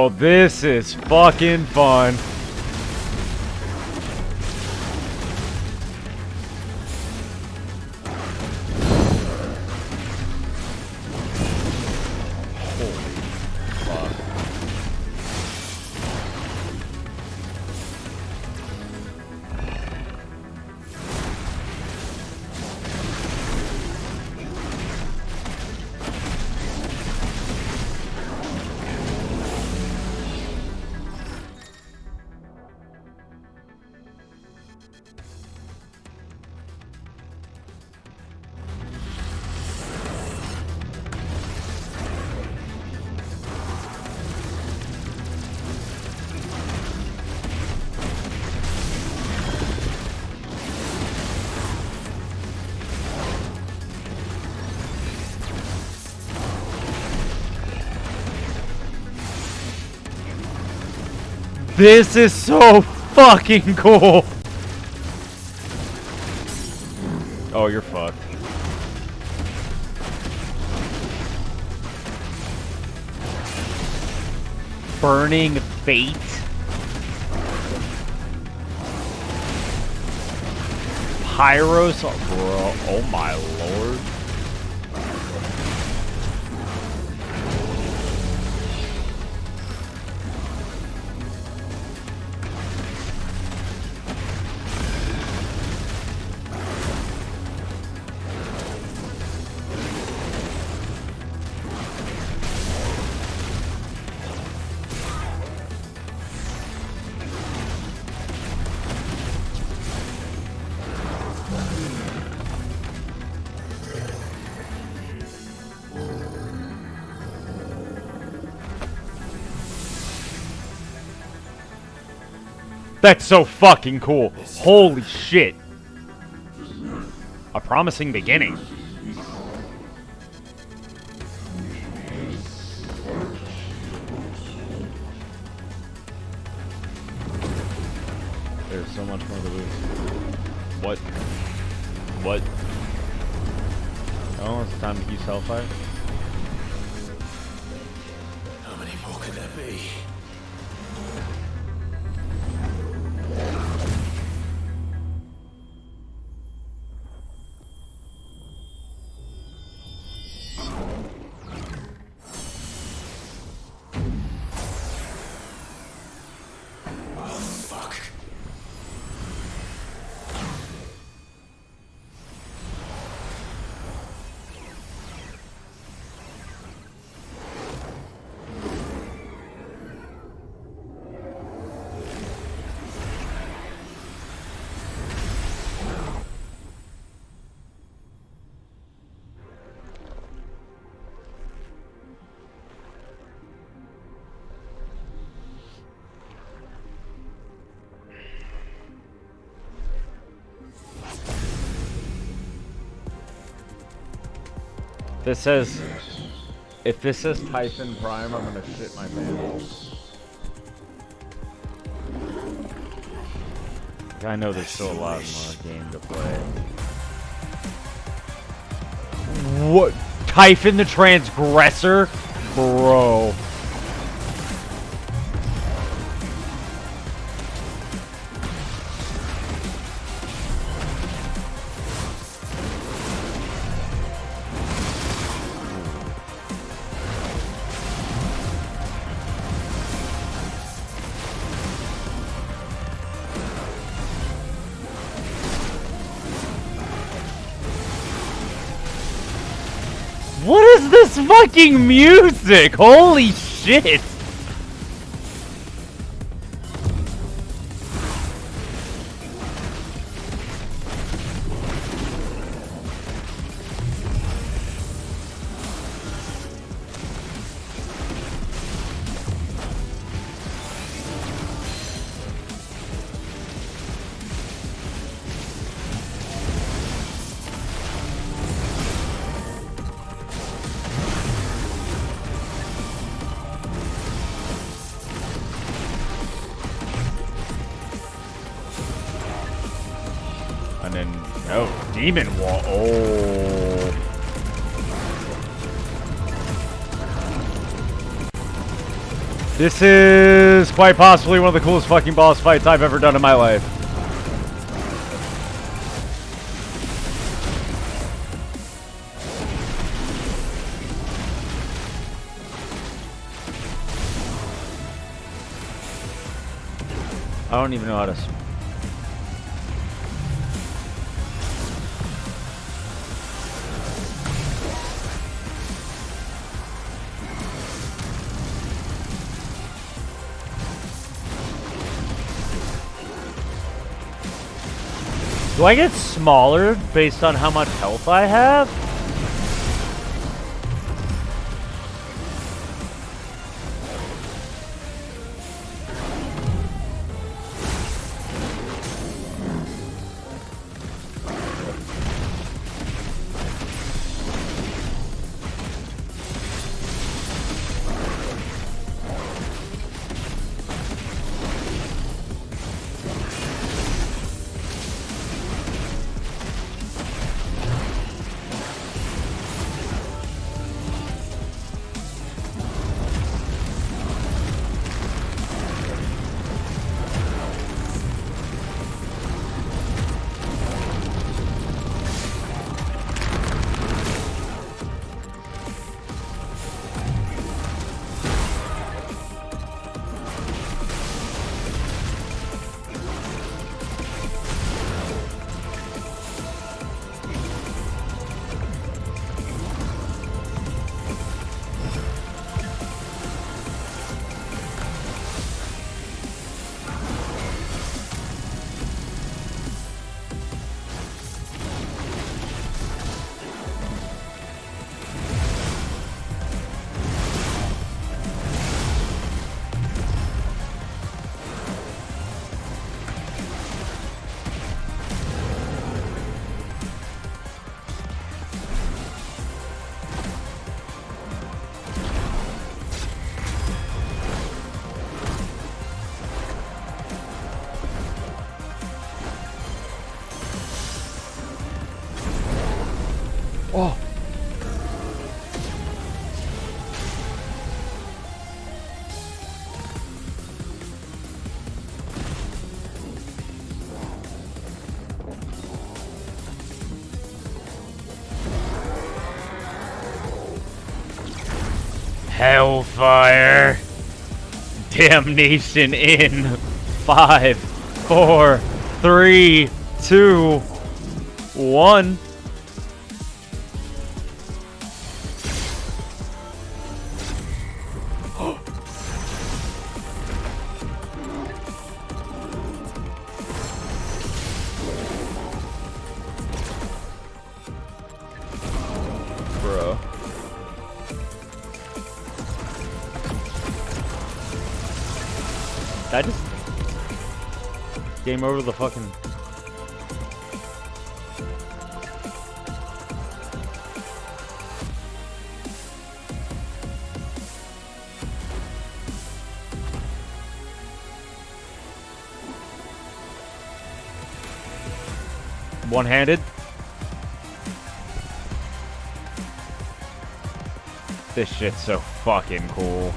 Oh, this is fucking fun. This is so fucking cool. Oh, you're fucked. Burning Fate. Pyros, bro. Oh my lord. That's so fucking cool. Holy shit. A promising beginning. There's so much more to lose. What? What? Oh, it's time to use Hellfire. How many more could there be? This says, if this says Typhon Prime, I'm gonna shit my pants. I know there's still a lot more game to play. What? Typhon the Transgressor? Bro. What is this fucking music? Holy shit! And then, oh, Demon Wall. Oh. This is quite possibly one of the coolest fucking boss fights I've ever done in my life. I don't even know how to... Do I get smaller based on how much health I have? Oh. Hellfire. Damnation in 5, 4, 3, 2, 1. Bro. I just game over the fucking one-handed. This shit's so fucking cool.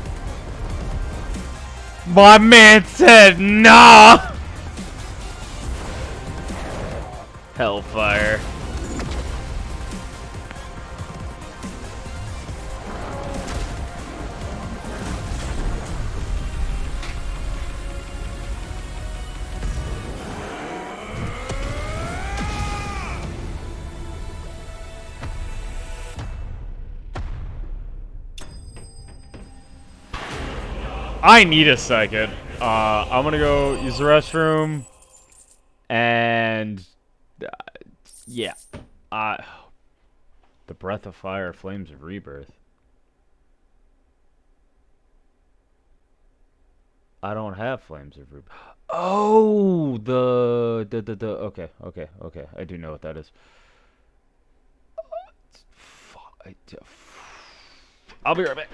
My man said nah! Hellfire. I need a second. I'm gonna go use the restroom, and yeah, the breath of fire, flames of rebirth. I don't have flames of rebirth. Oh, okay. I do know what that is. I'll be right back.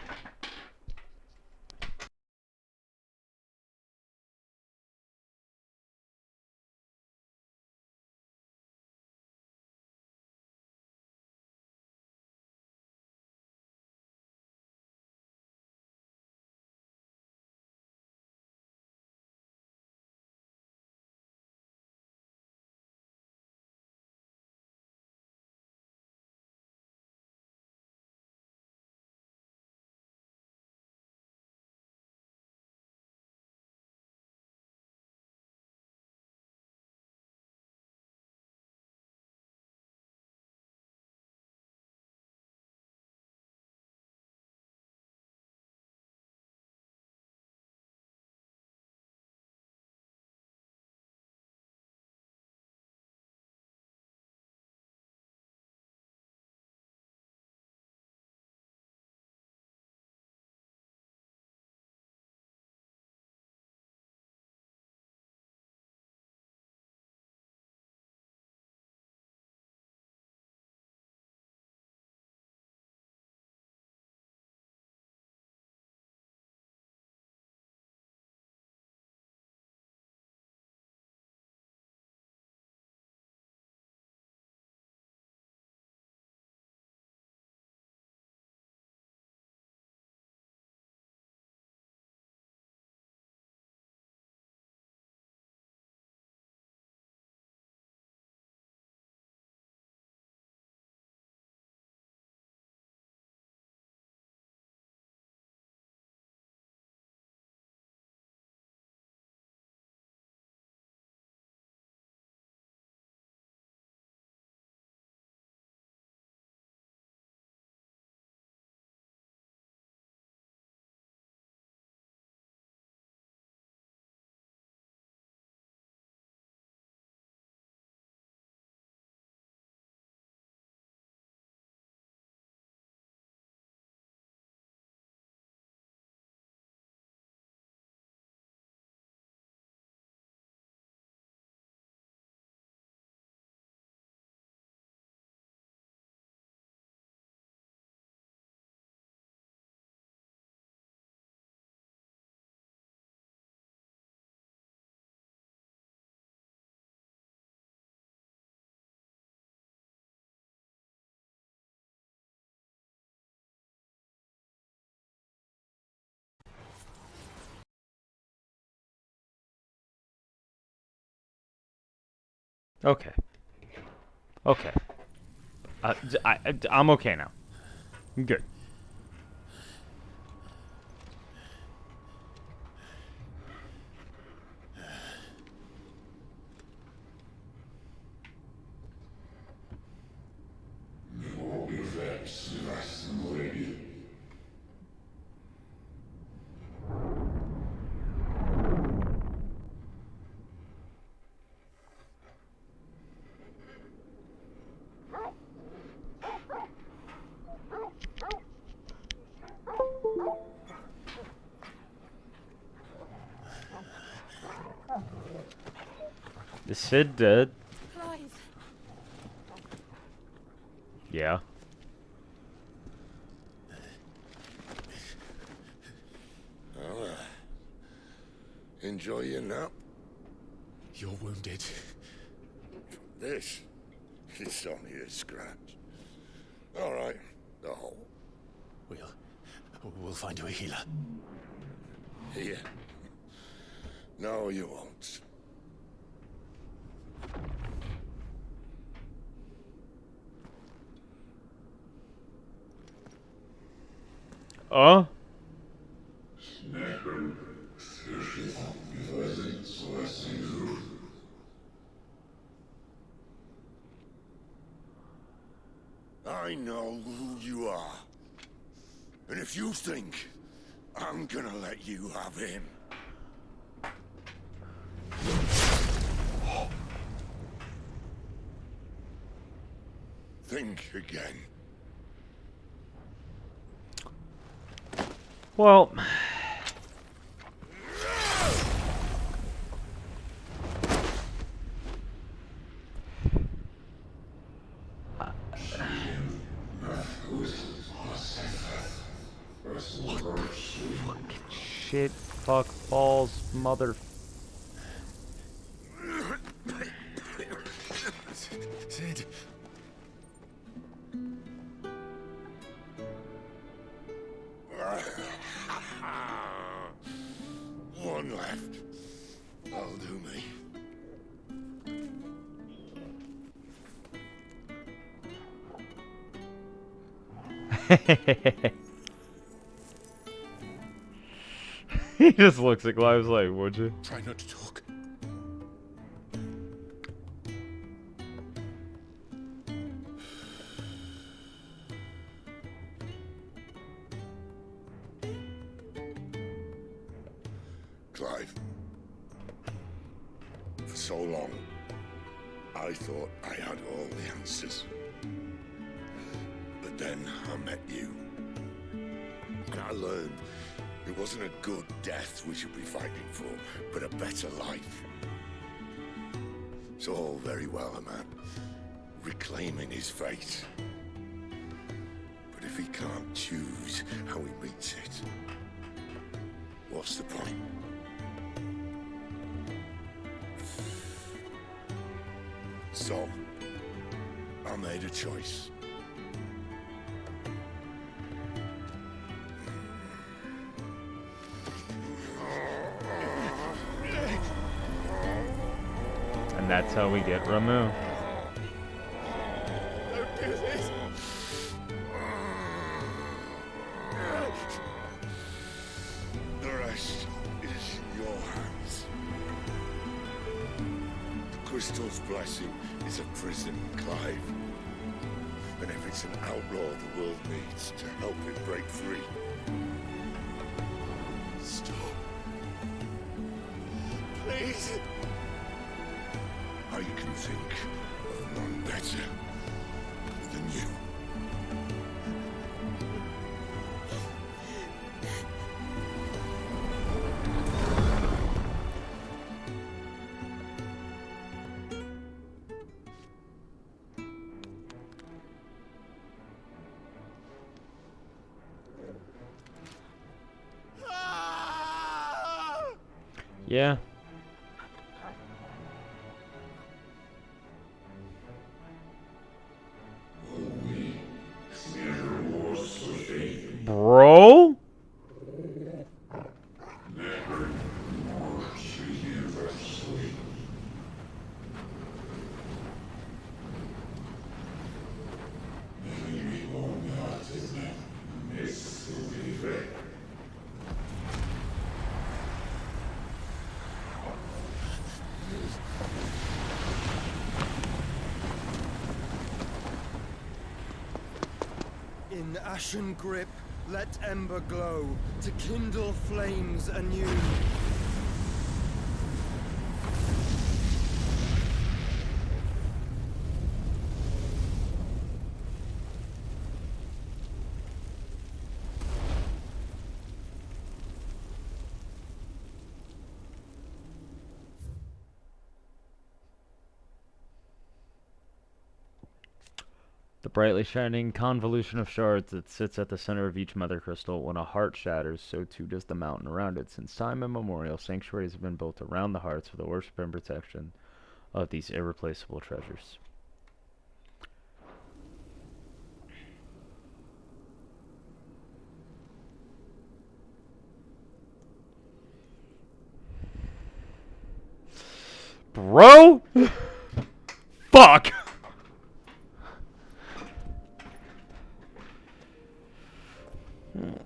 Okay. Okay. I'm okay now. I'm good. Is Sid dead? Clive. Yeah. Well, enjoy your nap. You're wounded. This, it's only a scratch. All right, the hole. We'll find you a healer. Here. No, you won't. I know who you are. And if you think I'm gonna let you have him... think again. Well... Fucking shit, fuck, balls, mother... Sid. One left. That'll do me. He just looks at Clive's like, would you? Try not to talk. Clive. For so long, I thought I had all the answers. But then I met you. And I learned it wasn't a good death we should be fighting for, but a better life. It's all very well, a man reclaiming his fate. But if he can't choose how he meets it, what's the point? So, I made a choice. And that's how we get removed. Don't do this! The rest is in your hands. The crystal's blessing is a prison, Clive. And if it's an outlaw the world needs to help it break free... Stop. Please. I can think of none better than you. Yeah. Bro? In ashen grip, let ember glow to kindle flames anew. The brightly shining convolution of shards that sits at the center of each mother crystal. When a heart shatters, so too does the mountain around it. Since time immemorial, sanctuaries have been built around the hearts for the worship and protection of these irreplaceable treasures. Bro! Fuck! I'm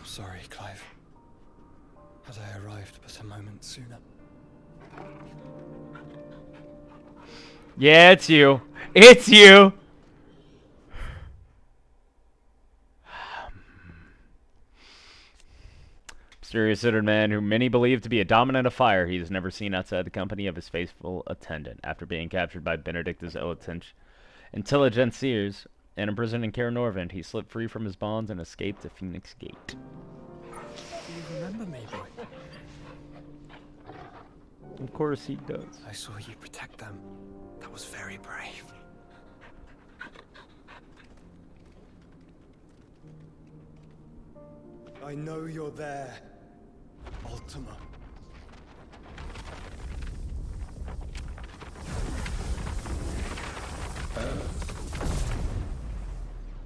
sorry, Clive. Had I arrived but a moment sooner. Yeah, it's you. It's you! Mysterious hooded man whom many believe to be a dominant of fire, he is never seen outside the company of his faithful attendant. After being captured by Benedictus intelligenceers and imprisoned in Kaer Norvent, he slipped free from his bonds and escaped to Phoenix Gate. Do you remember me, boy? Of course he does. I saw you protect them. That was very brave. I know you're there, Ultima.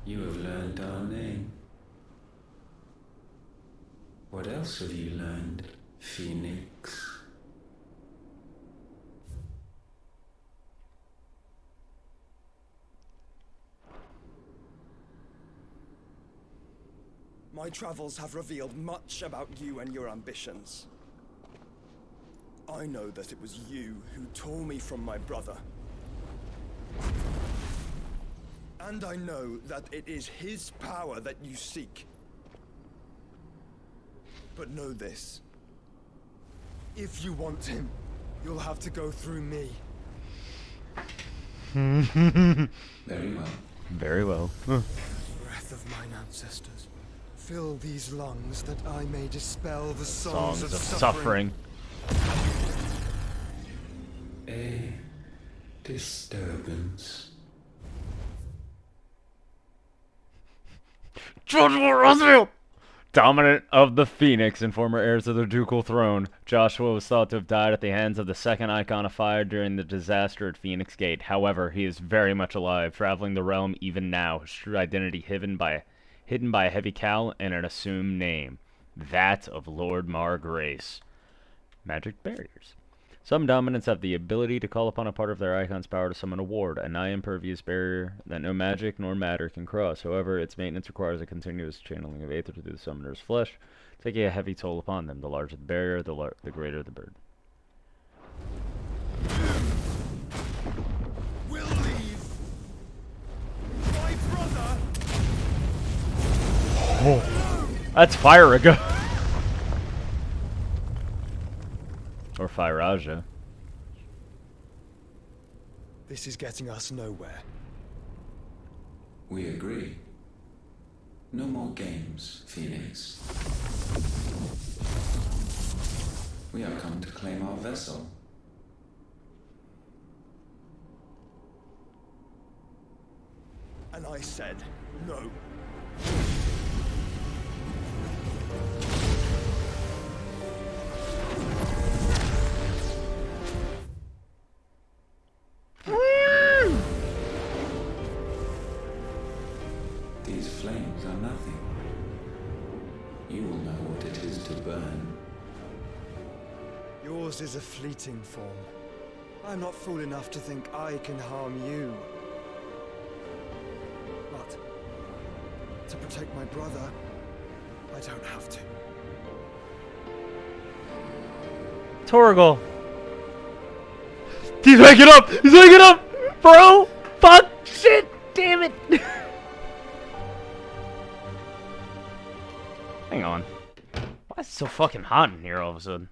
You have learned our name. What else have you learned, Phoenix? My travels have revealed much about you and your ambitions. I know that it was you who tore me from my brother. And I know that it is his power that you seek. But know this. If you want him, you'll have to go through me. Very well. Very well. Breath of mine ancestors. Fill these lungs that I may dispel the songs of suffering. A disturbance. George Roosevelt! Dominant of the Phoenix and former heirs of the ducal throne, Joshua was thought to have died at the hands of the second Icon of Fire during the disaster at Phoenix Gate. However, he is very much alive, traveling the realm even now, his true identity hidden by a heavy cowl and an assumed name, that of Lord Margrace. Magic barriers. Some dominants have the ability to call upon a part of their icon's power to summon a ward, a nigh-impervious barrier that no magic nor matter can cross. However, its maintenance requires a continuous channeling of aether through the summoner's flesh, taking a heavy toll upon them. The larger the barrier, the greater the burden. We'll leave. My brother. Oh, that's Fire-Raga. Or Fire-Raja. This is getting us nowhere. We agree. No more games, Phoenix. We have come to claim our vessel. And I said no. These flames are nothing. You will know what it is to burn. Yours is a fleeting form. I'm not fool enough to think I can harm you. But to protect my brother, I don't have to. Torgal! He's waking up! He's waking up! Bro! Fuck! shit! Damn it! Hang on. Why is it so fucking hot in here all of a sudden?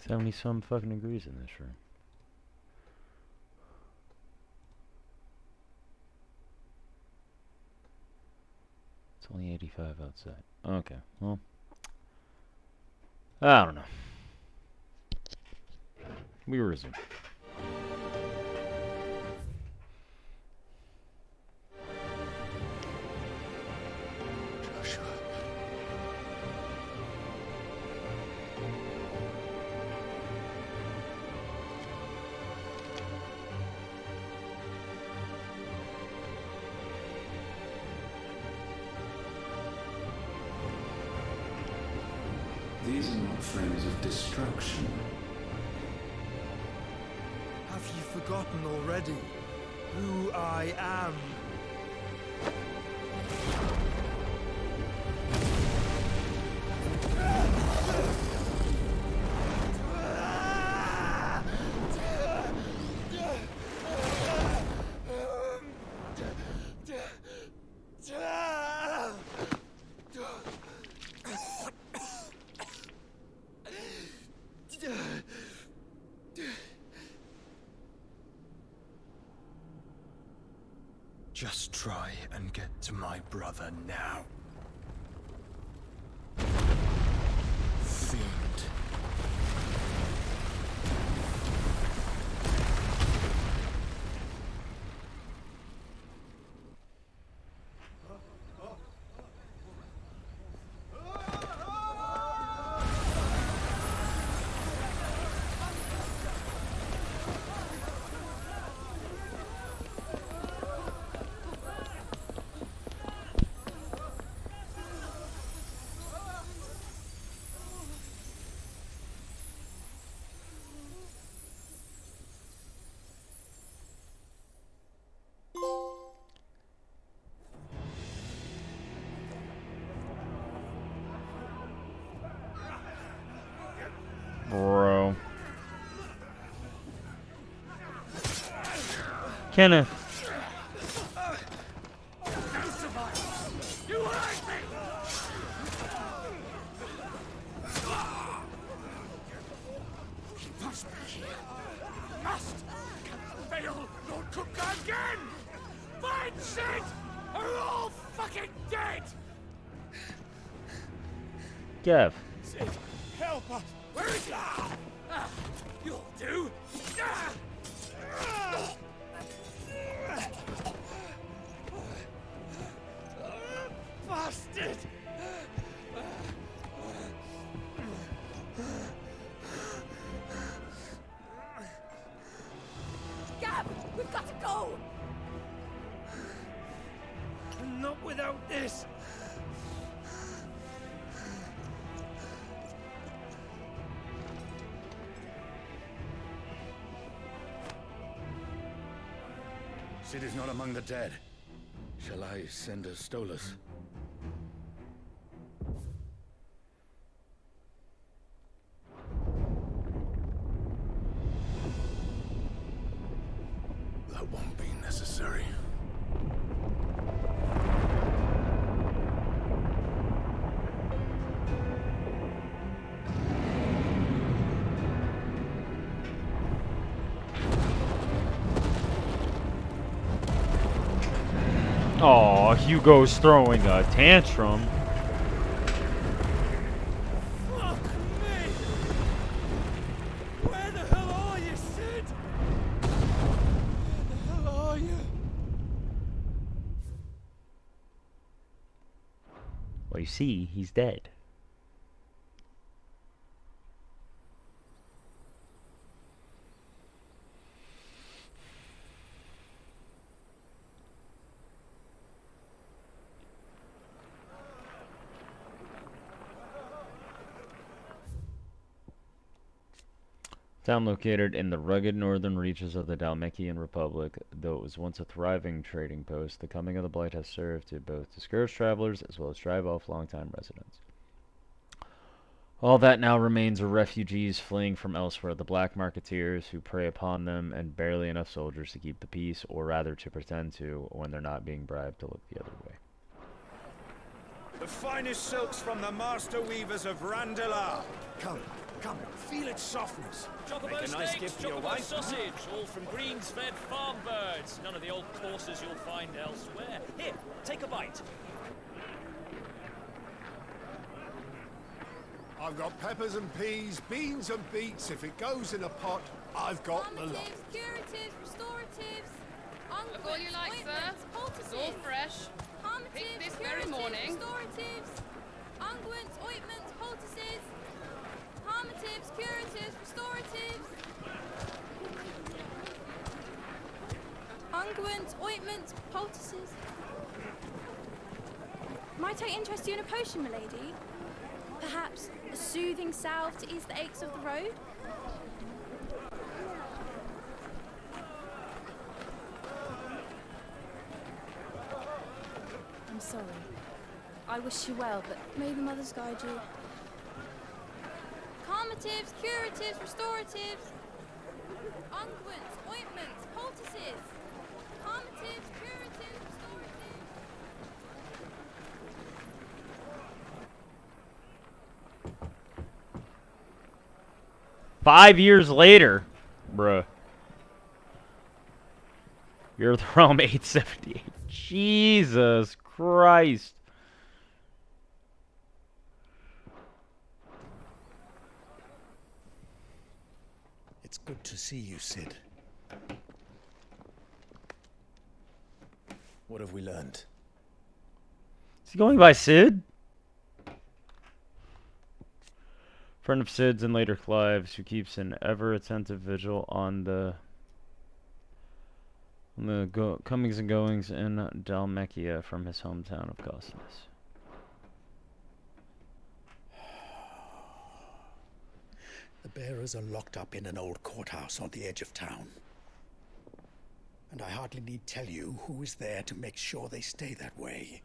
It's 70-some fucking degrees in this room. It's only 85 outside. Okay, well. I don't know. We resume. Joshua. These are not flames of destruction. Have you forgotten already who I am? Just try and get to my brother now. Fiend. Kenneth. You hurt me! He must be here. Must! Can't fail nor cook again! Find Sid! Are all fucking dead! Gav. Sid, help us! Where is he? You'll do! Bastard! Gab, we've got to go! Not without this! Sid is not among the dead. Shall I send a Stolas? That won't be necessary. Oh, Hugo's throwing a tantrum. Fuck me! Where the hell are you, Sid? Where the hell are you? Well, you see, he's dead. Town located in the rugged northern reaches of the Dalmekian Republic, though it was once a thriving trading post, the coming of the Blight has served to both discourage travelers as well as drive off longtime residents. All that now remains are refugees fleeing from elsewhere, the black marketeers who prey upon them, and barely enough soldiers to keep the peace, or rather to pretend to, when they're not being bribed to look the other way. The finest silks from the master weavers of Randalar. Come, come, feel its softness. Chocobo Make a nice steaks, gift for your chocobo wife. sausage, all from greens-fed farm birds. None of the old courses you'll find elsewhere. Here, take a bite. I've got peppers and peas, beans and beets. If it goes in a pot, I've got the lot. Curatives, restoratives, Look all you like, sir. It's all fresh. Picked this very morning. restoratives, unguents, ointments, poultices, palmatives, curatives, restoratives, unguents, ointments, poultices. Might I interest you in a potion, milady? Perhaps a soothing salve to ease the aches of the road? I'm sorry. I wish you well, but may the mothers guide you. Calmatives, curatives, restoratives, unguents, ointments, poultices. Calmatives, curatives, restoratives. 5 years later, bruh. You're the realm 878. Jesus Christ. It's good to see you, Sid. What have we learned? Is he going by Sid? Friend of Sid's and later Clive's, who keeps an ever-attentive vigil on the comings and goings in Dalmekia from his hometown of Costas. The bearers are locked up in an old courthouse on the edge of town. And I hardly need tell you who is there to make sure they stay that way.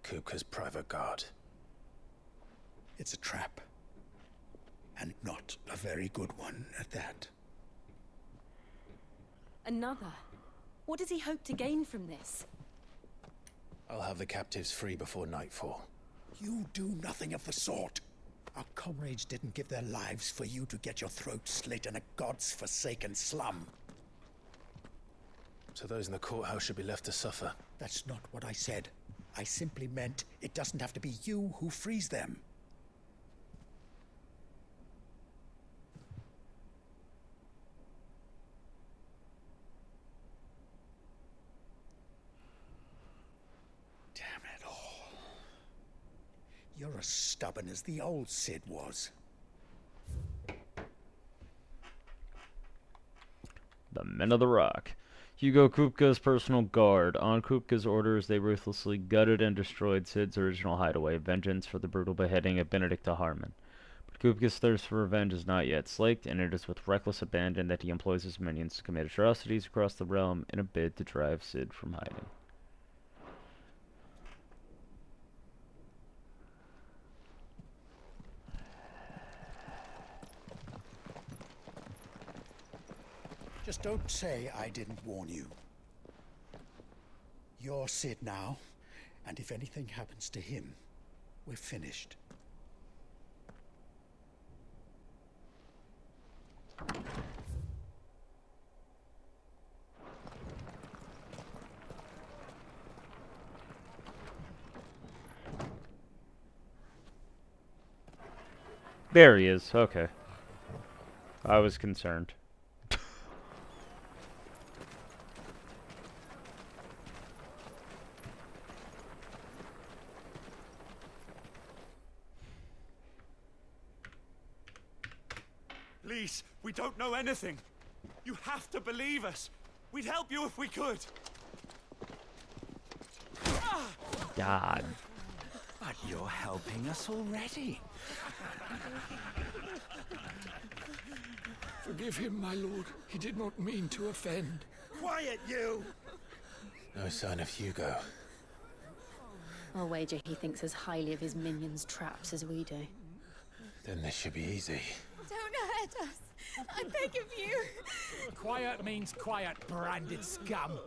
Kupka's private guard. It's a trap. And not a very good one at that. Another. What does he hope to gain from this? I'll have the captives free before nightfall. You do nothing of the sort. Our comrades didn't give their lives for you to get your throat slit in a god's-forsaken slum. So those in the courthouse should be left to suffer. That's not what I said. I simply meant it doesn't have to be you who frees them. Damn it all. You're as stubborn as the old Cid was. The Men of the Rock. Hugo Kupka's personal guard. On Kupka's orders, they ruthlessly gutted and destroyed Cid's original hideaway, vengeance for the brutal beheading of Benedict de Harman. But Kupka's thirst for revenge is not yet slaked, and it is with reckless abandon that he employs his minions to commit atrocities across the realm in a bid to drive Cid from hiding. Just don't say I didn't warn you. You're Cid now, and if anything happens to him, we're finished. There he is. Okay. I was concerned. Please, we don't know anything. You have to believe us. We'd help you if we could. God. But you're helping us already. Forgive him, my lord. He did not mean to offend. Quiet, you! No sign of Hugo. I'll wager he thinks as highly of his minions' traps as we do. Then this should be easy. Don't hurt us. I beg of you. Quiet means quiet, branded scum.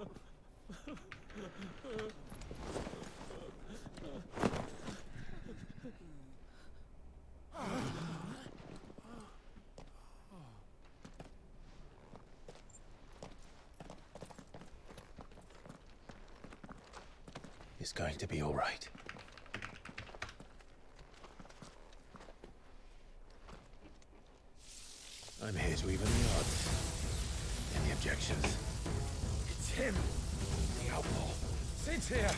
It's going to be all right. I'm here to even the odds. Any objections? It's him, the outlaw. Sid's here.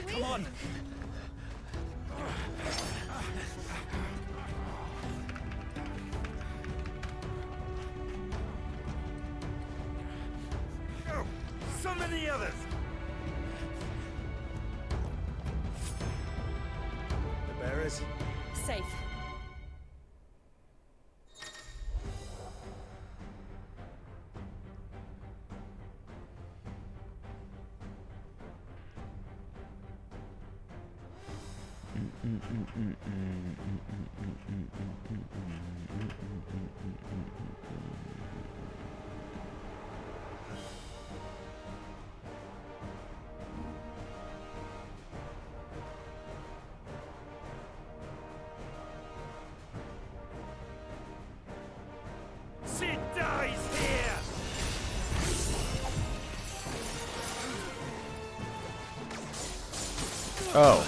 Come on. Go! Summon the others! The bearers? Safe. Sid dies here! Oh.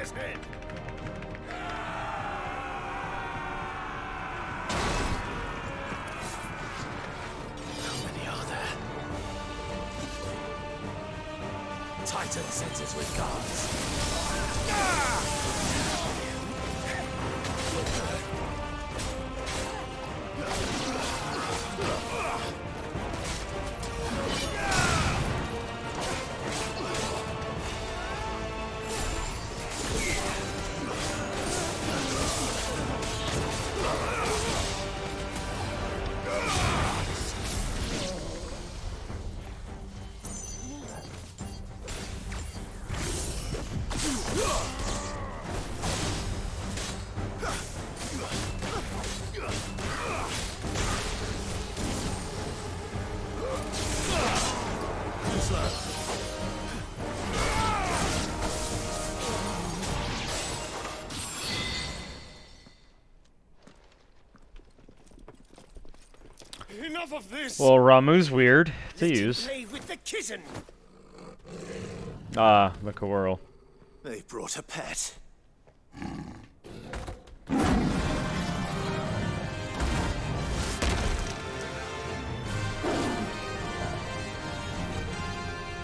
his head! How many are there? Titan senses with guards. Enough of this! Well, Ramu's weird to use. Play with the kitten! Ah, the Coral. They brought a pet.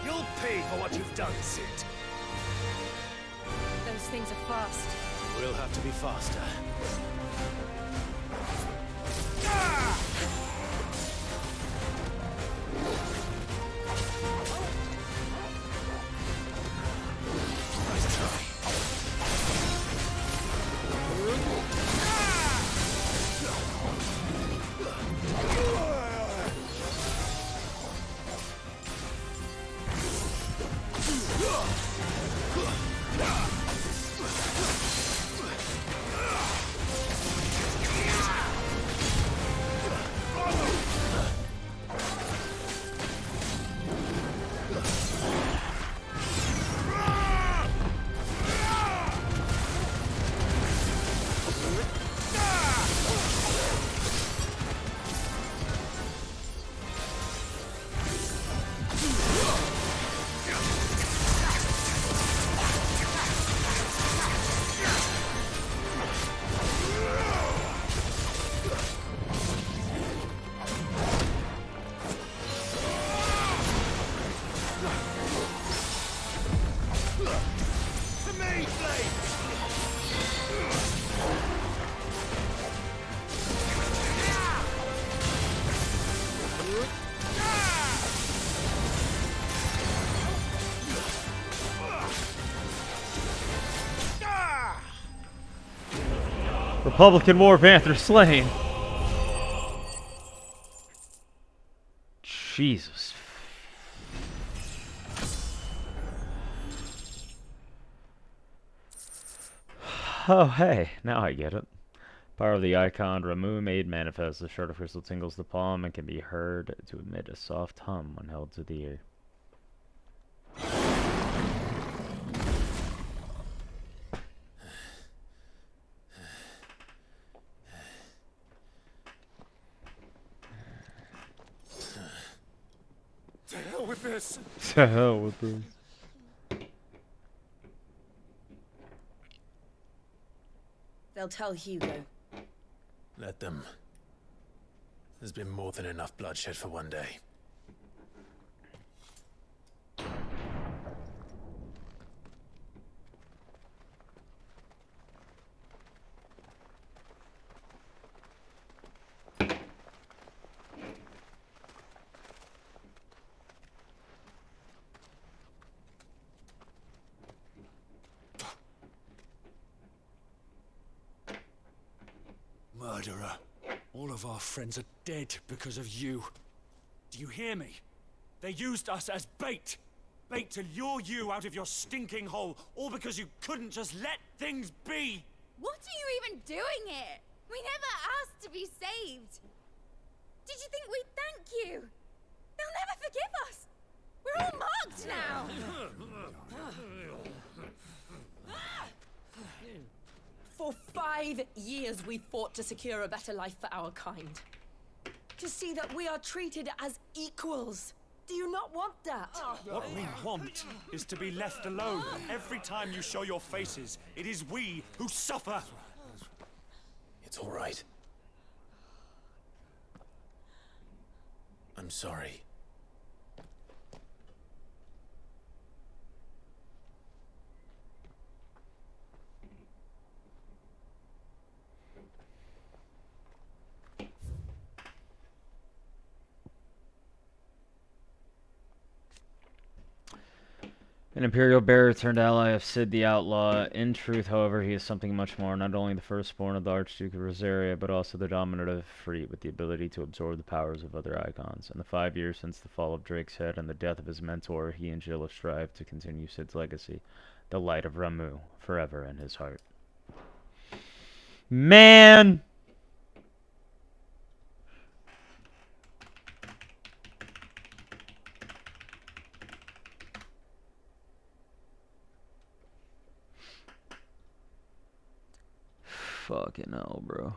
You'll pay for what you've done, Sid. Those things are fast. We'll have to be faster. Nice try. Republican War Panther slain. Jesus. Oh, hey, now I get it. Power of the icon, Ramu made manifest. The shard of crystal tingles the palm and can be heard to emit a soft hum when held to the ear. To hell with this! To hell with this. They'll tell Hugo. Let them. There's been more than enough bloodshed for one day. Murderer. All of our friends are dead because of you. Do you hear me? They used us as bait. Bait to lure you out of your stinking hole, all because you couldn't just let things be. What are you even doing here? We never asked to be saved. Did you think we'd thank you? They'll never forgive us. We're all marked now. For 5 years we fought to secure a better life for our kind. To see that we are treated as equals. Do you not want that? What we want is to be left alone. Every time you show your faces, it is we who suffer. It's all right. I'm sorry. An Imperial bearer turned ally of Sid the Outlaw. In truth, however, he is something much more. Not only the firstborn of the Archduke of Rosaria, but also the dominant of Free, with the ability to absorb the powers of other icons. In the 5 years since the fall of Drake's Head and the death of his mentor, he and Jill have strived to continue Sid's legacy. The light of Ramu, forever in his heart. Man! Fucking hell, bro.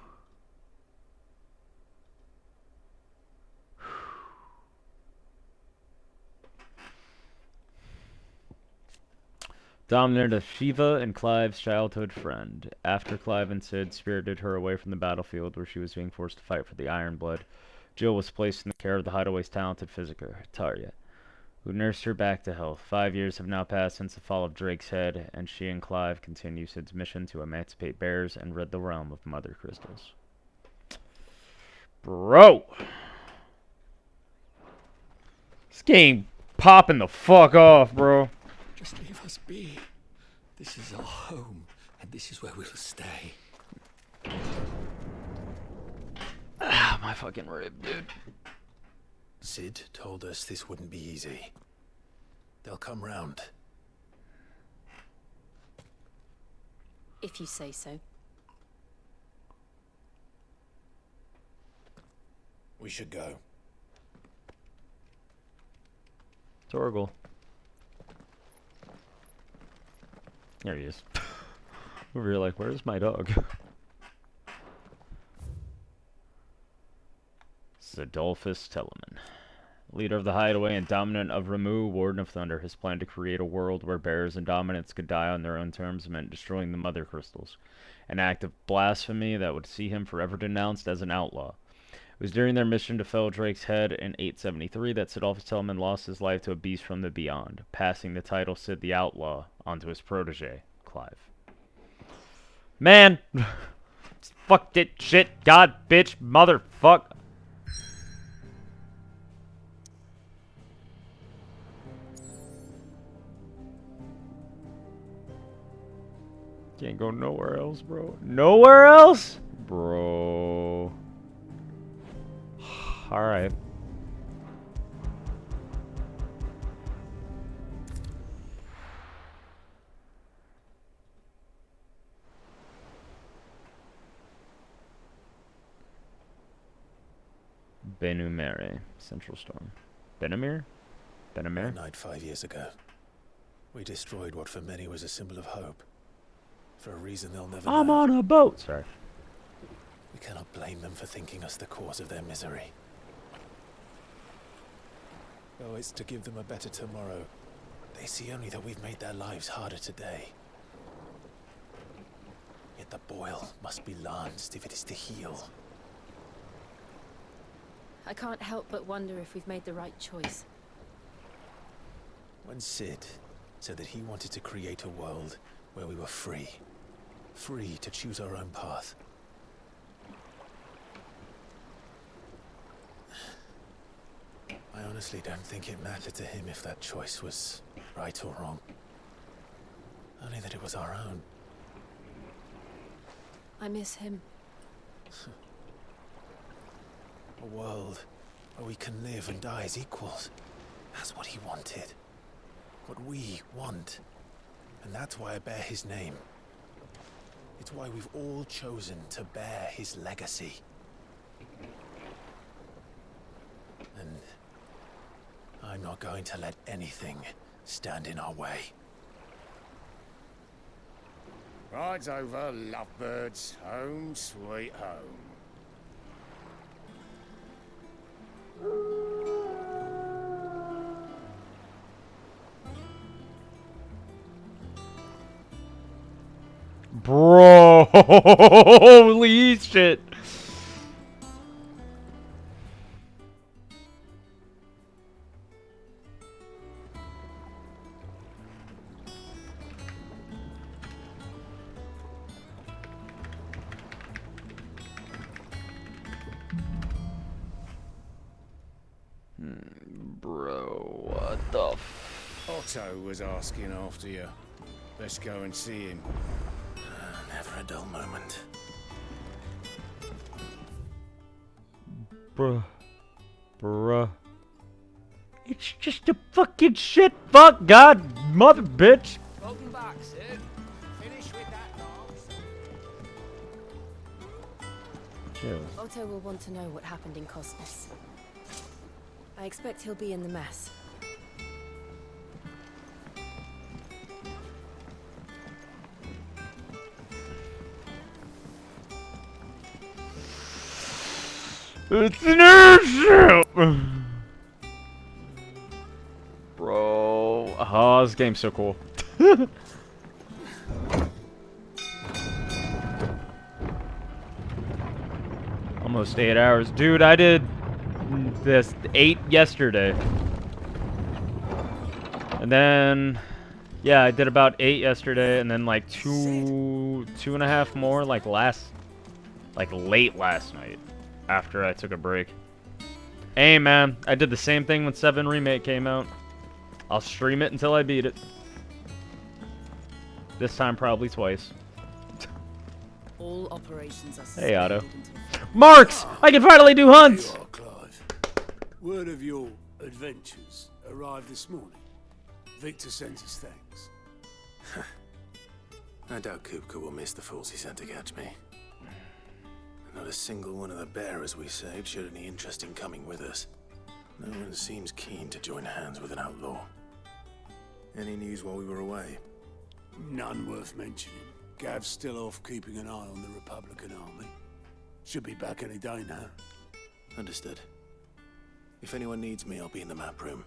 Dominant of Shiva and Clive's childhood friend. After Clive and Sid spirited her away from the battlefield where she was being forced to fight for the Iron Blood, Jill was placed in the care of the Hideaway's talented physicker, Tarja, who nursed her back to health. 5 years have now passed since the fall of Drake's Head, and she and Clive continue Sid's mission to emancipate bears and rid the realm of mother crystals. Bro! This game popping the fuck off, bro. Just leave us be. This is our home, and this is where we'll stay. Ah, my fucking rib, dude. Sid told us this wouldn't be easy. They'll come round. If you say so. We should go. Torgal. There he is. Over here like, where's my dog? Zadolphus Telemann. Leader of the Hideaway and dominant of Ramu, Warden of Thunder, his plan to create a world where bears and dominants could die on their own terms meant destroying the mother crystals. An act of blasphemy that would see him forever denounced as an outlaw. It was during their mission to fell Drake's Head in 873 that Zadolphus Telemann lost his life to a beast from the beyond, passing the title Sid the Outlaw onto his protege, Clive. Man! Fuck it, shit, god, bitch, motherfuck. Can't go nowhere else, bro. Nowhere else? Bro. Alright. Benumere, Central Storm. Benamir? Benamir? That night 5 years ago, we destroyed what for many was a symbol of hope. For a reason they'll never know. I'm on a boat! Sorry. We cannot blame them for thinking us the cause of their misery. Though it's to give them a better tomorrow, they see only that we've made their lives harder today. Yet the boil must be lanced if it is to heal. I can't help but wonder if we've made the right choice. When Sid said that he wanted to create a world where we were free. Free to choose our own path. I honestly don't think it mattered to him if that choice was right or wrong. Only that it was our own. I miss him. A world where we can live and die as equals. That's what he wanted. What we want. And that's why I bear his name. It's why we've all chosen to bear his legacy. And I'm not going to let anything stand in our way. Rides over, lovebirds, home sweet home. Bro, holy shit. Bro, what the f... Otto was asking after you. Let's go and see him. Never a dull moment. Bruh. It's just a fucking shit fuck god mother bitch. Welcome back, Sid. Finish with that dog. Chill. Otto will want to know what happened in Cosmos. I expect he'll be in the mess. It's an airship! Bro. Oh, this game's so cool. Almost 8 hours. Dude, I did this 8 yesterday. And then, yeah, I did about 8 yesterday, and then like two and a half more like late last night after I took a break. Hey man, I did the same thing when 7 Remake came out. I'll stream it until I beat it. This time probably twice. All operations are Hey Otto. Marks! I can finally do hunts! There you are, Clive. Word of your adventures arrived this morning. Victor sends his thanks. I doubt Kupka will miss the fools he sent to catch me. Not a single one of the bearers we saved showed any interest in coming with us. No one seems keen to join hands with an outlaw. Any news while we were away? None worth mentioning. Gav's still off keeping an eye on the Republican army. Should be back any day now. Understood. If anyone needs me, I'll be in the map room.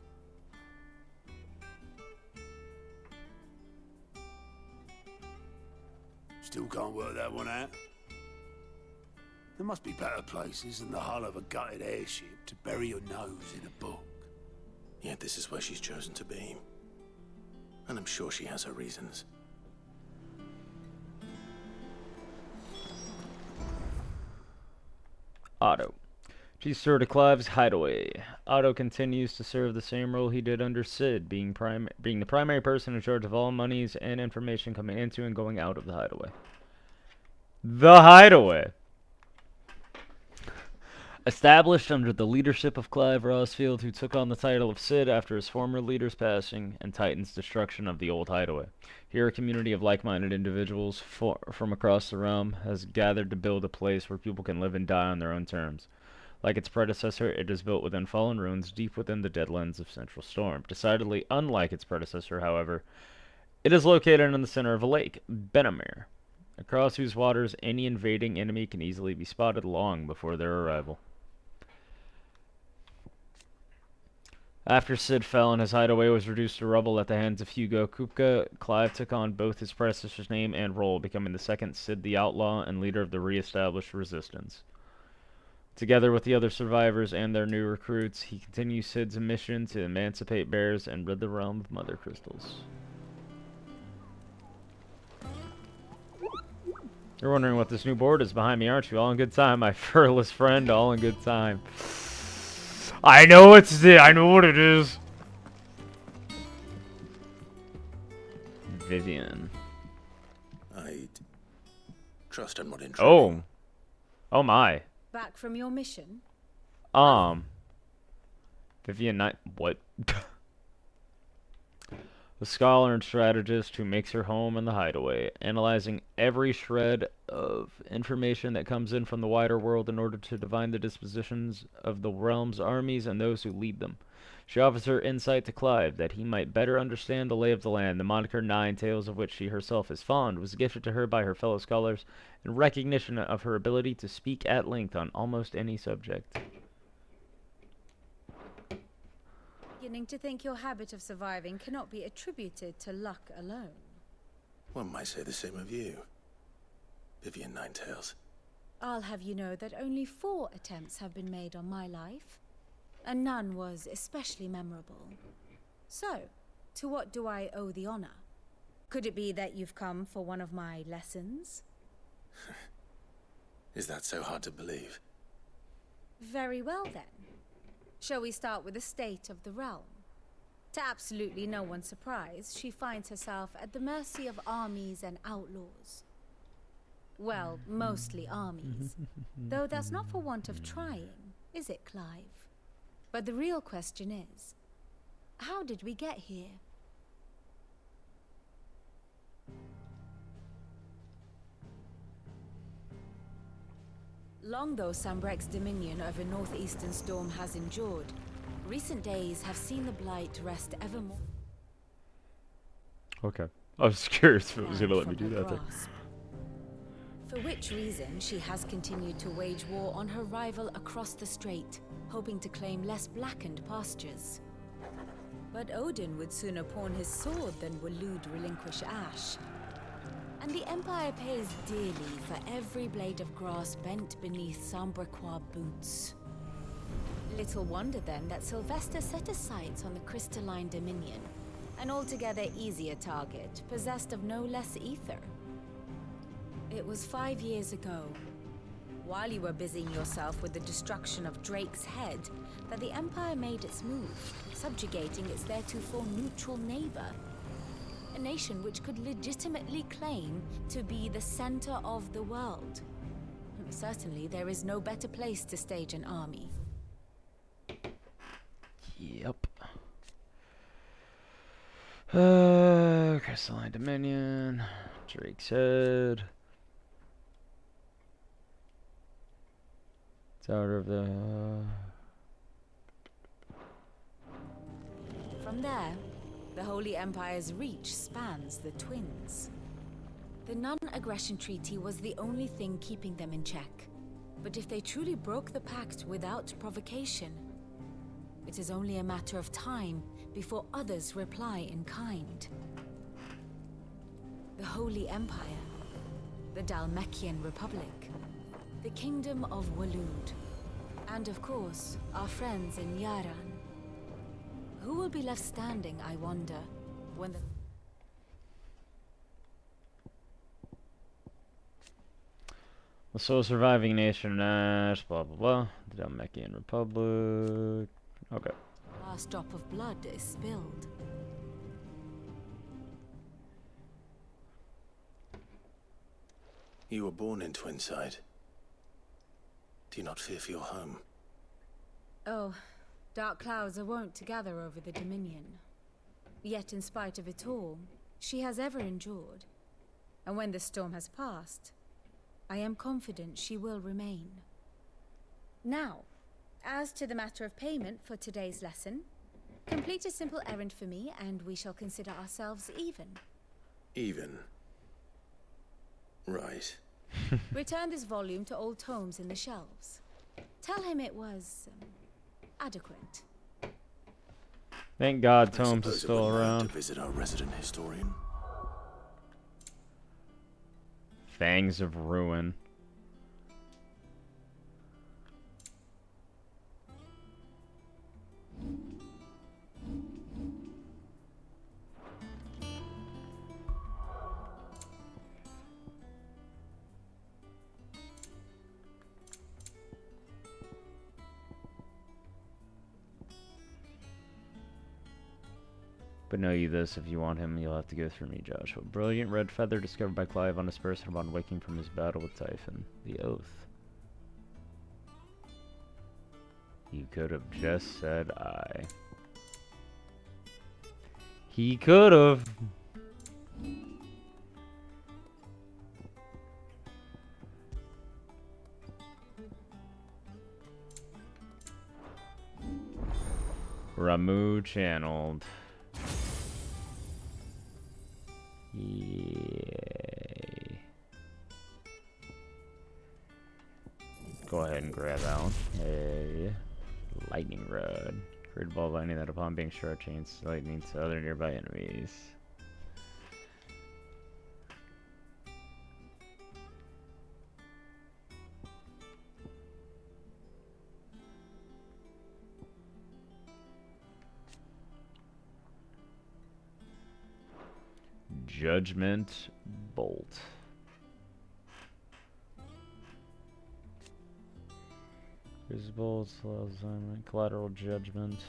Still can't work that one out. There must be better places than the hull of a gutted airship to bury your nose in a book. Yet this is where she's chosen to be. And I'm sure she has her reasons. Otto. She's sort of Clive's hideaway. Otto continues to serve the same role he did under Sid, being the primary person in charge of all monies and information coming into and going out of the hideaway. The hideaway! Established under the leadership of Clive Rosfield, who took on the title of Sid after his former leader's passing and Titan's destruction of the old hideaway. Here a community of like-minded individuals from across the realm has gathered to build a place where people can live and die on their own terms. Like its predecessor, it is built within fallen ruins deep within the deadlands of Central Storm. Decidedly unlike its predecessor, however, it is located in the center of a lake, Benamir, across whose waters any invading enemy can easily be spotted long before their arrival. After Sid fell and his hideaway was reduced to rubble at the hands of Hugo Kupka, Clive took on both his predecessor's name and role, becoming the second Sid the Outlaw and leader of the re-established resistance. Together with the other survivors and their new recruits, he continues Sid's mission to emancipate bears and rid the realm of mother crystals. You're wondering what this new board is behind me, aren't you? All in good time, my furless friend, all in good time. I know I know what it is. Vivian. I'd trust I'm not in trouble. Oh my. Back from your mission? Vivian Knight. What? A scholar and strategist who makes her home in the hideaway, analyzing every shred of information that comes in from the wider world in order to divine the dispositions of the realm's armies and those who lead them. She offers her insight to Clive that he might better understand the lay of the land. The moniker Nine Tales, of which she herself is fond, was gifted to her by her fellow scholars in recognition of her ability to speak at length on almost any subject. Beginning to think your habit of surviving cannot be attributed to luck alone. One might say the same of you. Vivian Ninetails. I'll have you know that only 4 attempts have been made on my life, and none was especially memorable. So, to what do I owe the honor? Could it be that you've come for one of my lessons? Is that so hard to believe? Very well then. Shall we start with the state of the realm? To absolutely no one's surprise, she finds herself at the mercy of armies and outlaws. Well, mostly armies. Though that's not for want of trying, is it, Clive? But the real question is, how did we get here? Long though Sambrek's dominion over northeastern Storm has endured, recent days have seen the blight rest ever more. Okay. I was curious if it was going to let me do that thing. For which reason she has continued to wage war on her rival across the strait, hoping to claim less blackened pastures. But Odin would sooner pawn his sword than Waloed relinquish Ash. And the Empire pays dearly for every blade of grass bent beneath Sambrequois boots. Little wonder then that Sylvester set his sights on the crystalline dominion, an altogether easier target, possessed of no less ether. It was 5 years ago, while you were busying yourself with the destruction of Drake's head, that the Empire made its move, subjugating its theretofore neutral neighbor. A nation which could legitimately claim to be the center of the world. Certainly, there is no better place to stage an army. Yep. Crystalline Dominion, Drake's head. It's out of the... From there, the Holy Empire's reach spans the Twins. The non-aggression treaty was the only thing keeping them in check. But if they truly broke the pact without provocation, it is only a matter of time before others reply in kind. The Holy Empire, the Dhalmekian Republic, the Kingdom of Waloed, and of course, our friends in Yaran. Who will be left standing, I wonder, when the... The sole surviving nation, Ash, blah blah blah. The Dhalmekian Republic. Okay. last drop of blood is spilled? You were born in Twinside. Do you not fear for your home? Oh, dark clouds are wont to gather over the Dominion. Yet in spite of it all, she has ever endured. And when the storm has passed, I am confident she will remain. Now, as to the matter of payment for today's lesson, complete a simple errand for me and we shall consider ourselves even. Even? Right. Return this volume to old tomes in the shelves. Tell him it was adequate. Thank God Tomes is still around. To visit our resident historian. Fangs of Ruin. But know you this, if you want him, you'll have to go through me, Joshua. Brilliant red feather discovered by Clive on his person upon waking from his battle with Typhon. The Oath. You could have just said I. He could have. Ramu channeled. Yay. Go ahead and grab that one. Hey. Lightning Rod. Create a ball of lightning that upon being struck chains lightning to other nearby enemies. Judgment Bolt. Crucible, assignment, collateral judgment.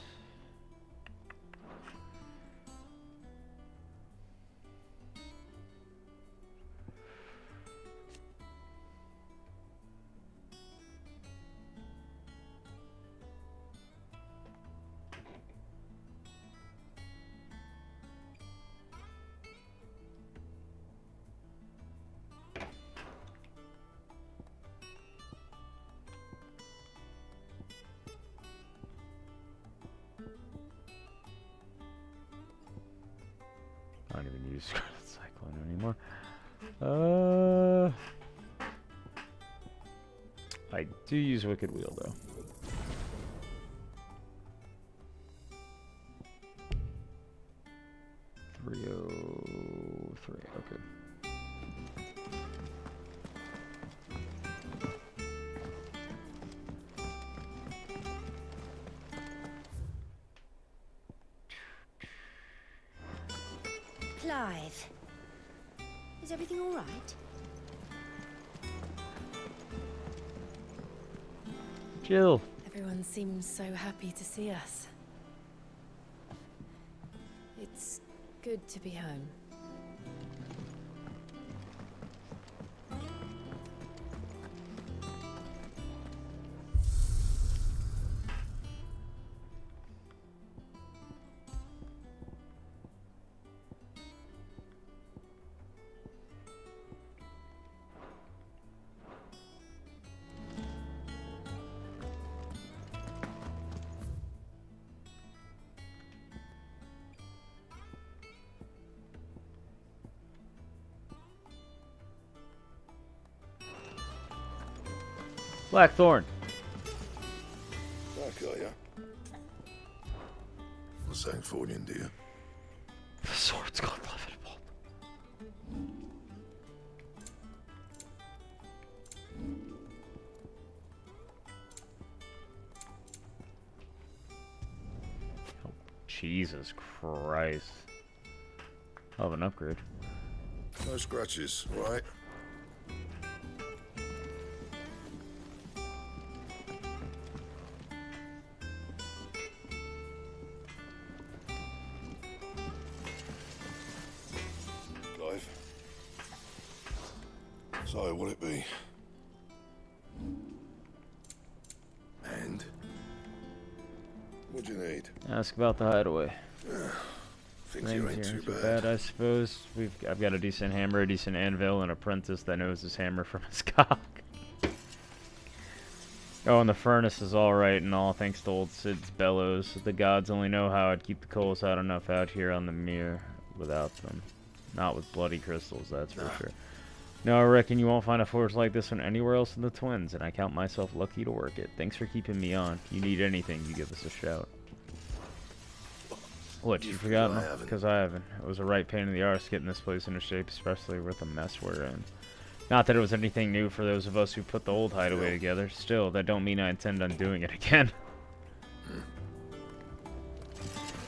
I don't even use Cyclone anymore. I do use Wicked Wheel though. $303. Okay. Clive, is everything all right? Jill. Everyone seems so happy to see us. It's good to be home. Blackthorn. Back, are ya? What's that for you, dear? The sword's called Levin Bolt. Oh, Jesus Christ. I'll have an upgrade. No scratches, right? So, will it be? And? What do you need? Ask about the hideaway. Things here ain't too bad, I suppose. I've got a decent hammer, a decent anvil, and an apprentice that knows his hammer from his cock. Oh, and the furnace is alright and all, thanks to old Sid's bellows. The gods only know how I'd keep the coals hot enough out here on the mere without them. Not with bloody crystals, that's for sure. No, I reckon you won't find a forge like this one anywhere else in the Twins, and I count myself lucky to work it. Thanks for keeping me on. If you need anything, you give us a shout. What, you forgot? Because I haven't. It was a right pain in the arse getting this place into shape, especially with the mess we're in. Not that it was anything new for those of us who put the old hideaway together. Still, that don't mean I intend on doing it again.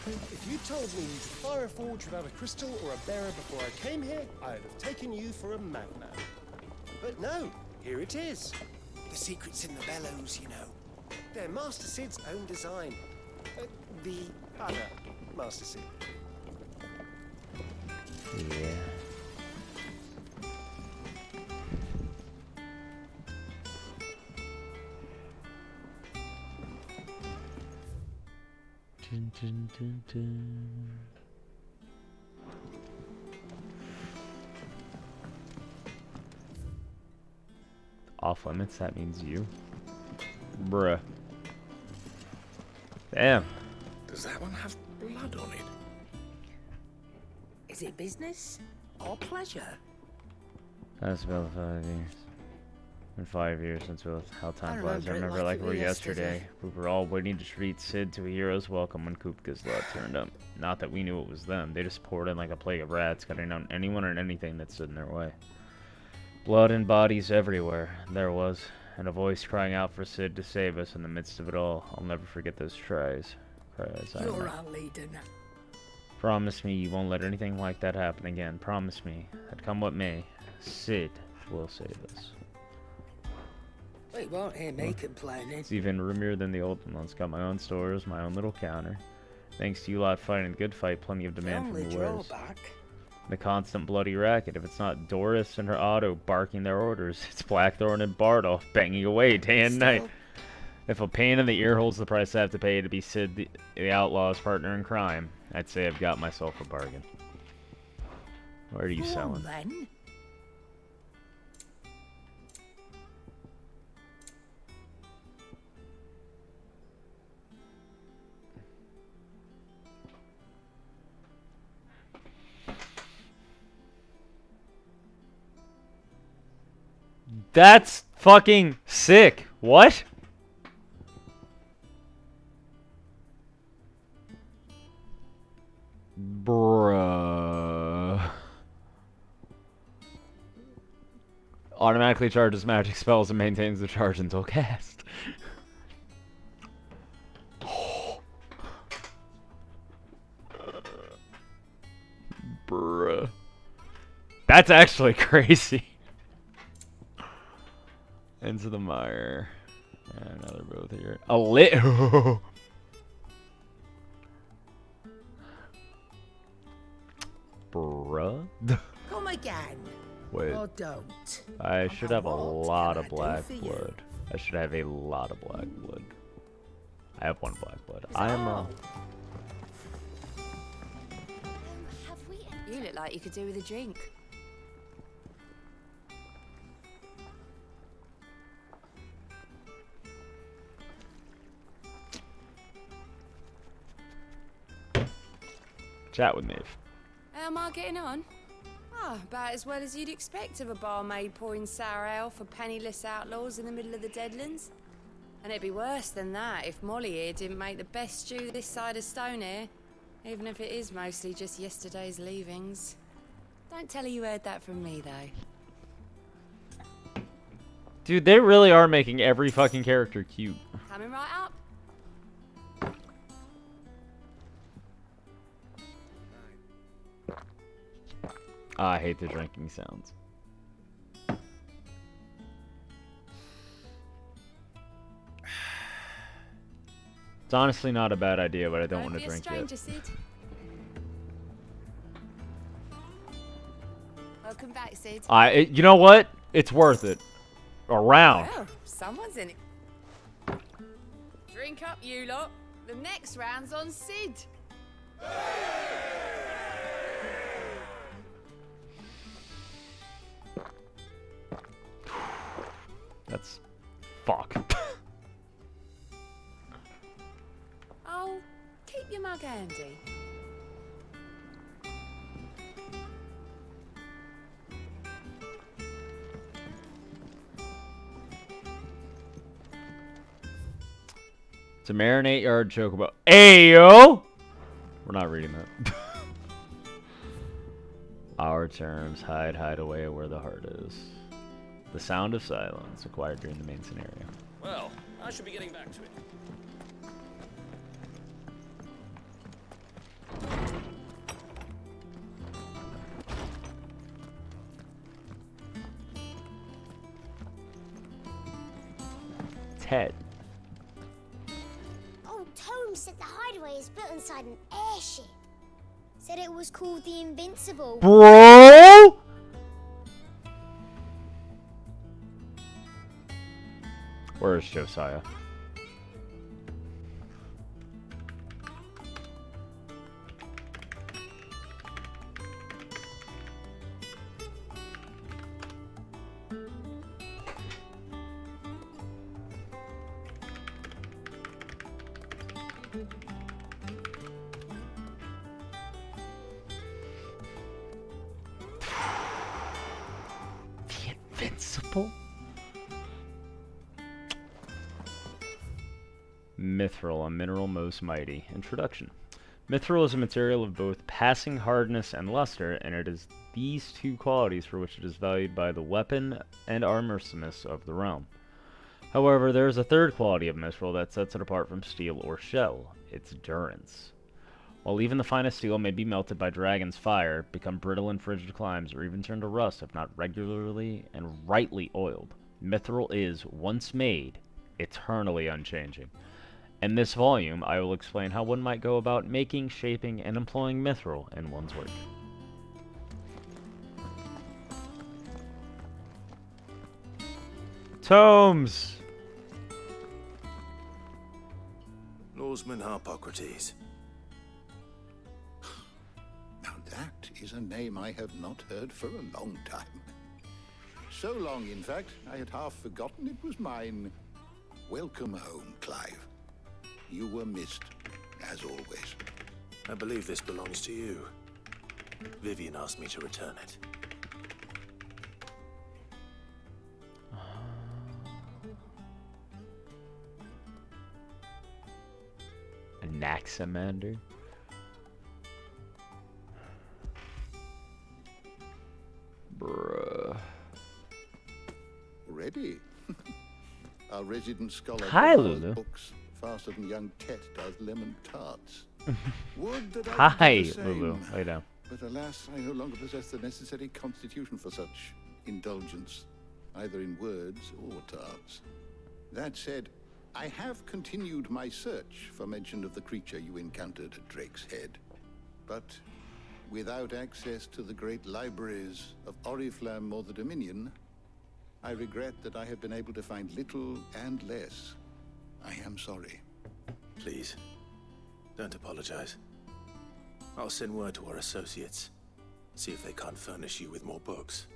If you told me you could fire a forge without a crystal or a bearer before I came here, I'd have taken you for a madman. But no, here it is. The secret's in the bellows, you know. They're Master Sid's own design. The other Master Sid. Yeah. Dun, dun, dun, dun. Off limits, that means you. Bruh. Damn. Does that one have blood on it? Is it business or pleasure? That's about 5 years. Been 5 years since how time flies. I remember like it were yesterday. We were all waiting to treat Sid to a hero's welcome when Kupka's lot turned up. Not that we knew it was them. They just poured in like a plague of rats, cutting down anyone and anything that stood in their way. Blood and bodies everywhere. There was. And a voice crying out for Sid to save us in the midst of it all. I'll never forget those cries. You're our leader now. Promise me you won't let anything like that happen again. Promise me that come what may, Sid will save us. Well, you won't hear me complaining. It's even roomier than the old ones. Got my own stores, my own little counter. Thanks to you lot fighting a good fight, plenty of demand from the wares. The constant bloody racket. If it's not Doris and her auto barking their orders, it's Blackthorn and Bardolph banging away day and night. If a pain in the ear holds the price I have to pay to be Sid the outlaw's partner in crime, I'd say I've got myself a bargain. What are you selling? Then. That's fucking sick. What? Bruh. Automatically charges magic spells and maintains the charge until cast. Bruh. That's actually crazy. Into the mire. And another both here. A lit. Bruh. Come again. Wait. Or don't. I should have a lot of black blood. I should have a lot of black blood. I have one black blood. I'm You look like you could do with a drink. Chat with me. How am I getting on? Ah, about as well as you'd expect of a barmaid pouring sour ale for penniless outlaws in the middle of the Deadlands. And it'd be worse than that if Molly here didn't make the best stew this side of Stone here, even if it is mostly just yesterday's leavings. Don't tell her you heard that from me, though. Dude, they really are making every fucking character cute. Coming right up. I hate the drinking sounds. It's honestly not a bad idea, but I don't want to drink stranger, it. Sid. Welcome back, Sid. You know what? It's worth it. A round. Well, someone's in it. Drink up, you lot. The next round's on Sid. That's fuck. Oh, keep your mug handy. To marinate yard chocobo. Ayo! We're not reading that. Our terms hide away where the heart is. The sound of silence acquired during the main scenario. Well, I should be getting back to it. Ted. Old Tome said the hideaway is built inside an airship. Said it was called the Invincible. Bro! Where is Josiah? The Invincible? Mithril, a mineral most mighty. Introduction. Mithril is a material of both passing hardness and luster, and it is these two qualities for which it is valued by the weapon and armorsmiths of the realm. However, there is a third quality of mithril that sets it apart from steel or shell, its durance. While even the finest steel may be melted by dragon's fire, become brittle in frigid climes, or even turn to rust if not regularly and rightly oiled, mithril is, once made, eternally unchanging. In this volume, I will explain how one might go about making, shaping, and employing mithril in one's work. Tomes! Norseman Harpocrates. Now that is a name I have not heard for a long time. So long, in fact, I had half forgotten it was mine. Welcome home, Clive. You were missed, as always. I believe this belongs to you. Vivian asked me to return it. Anaximander? Bruh. Ready? Our resident scholar Hi, devours Lulu. books faster than young Tet does lemon tarts. Would that I could Hi, do the same. Lulu. Lay down. But alas, I no longer possess the necessary constitution for such indulgence, either in words or tarts. That said, I have continued my search for mention of the creature you encountered at Drake's Head. But without access to the great libraries of Oriflamme or the Dominion, I regret that I have been able to find little and less. I am sorry. Please, don't apologize. I'll send word to our associates. See if they can't furnish you with more books.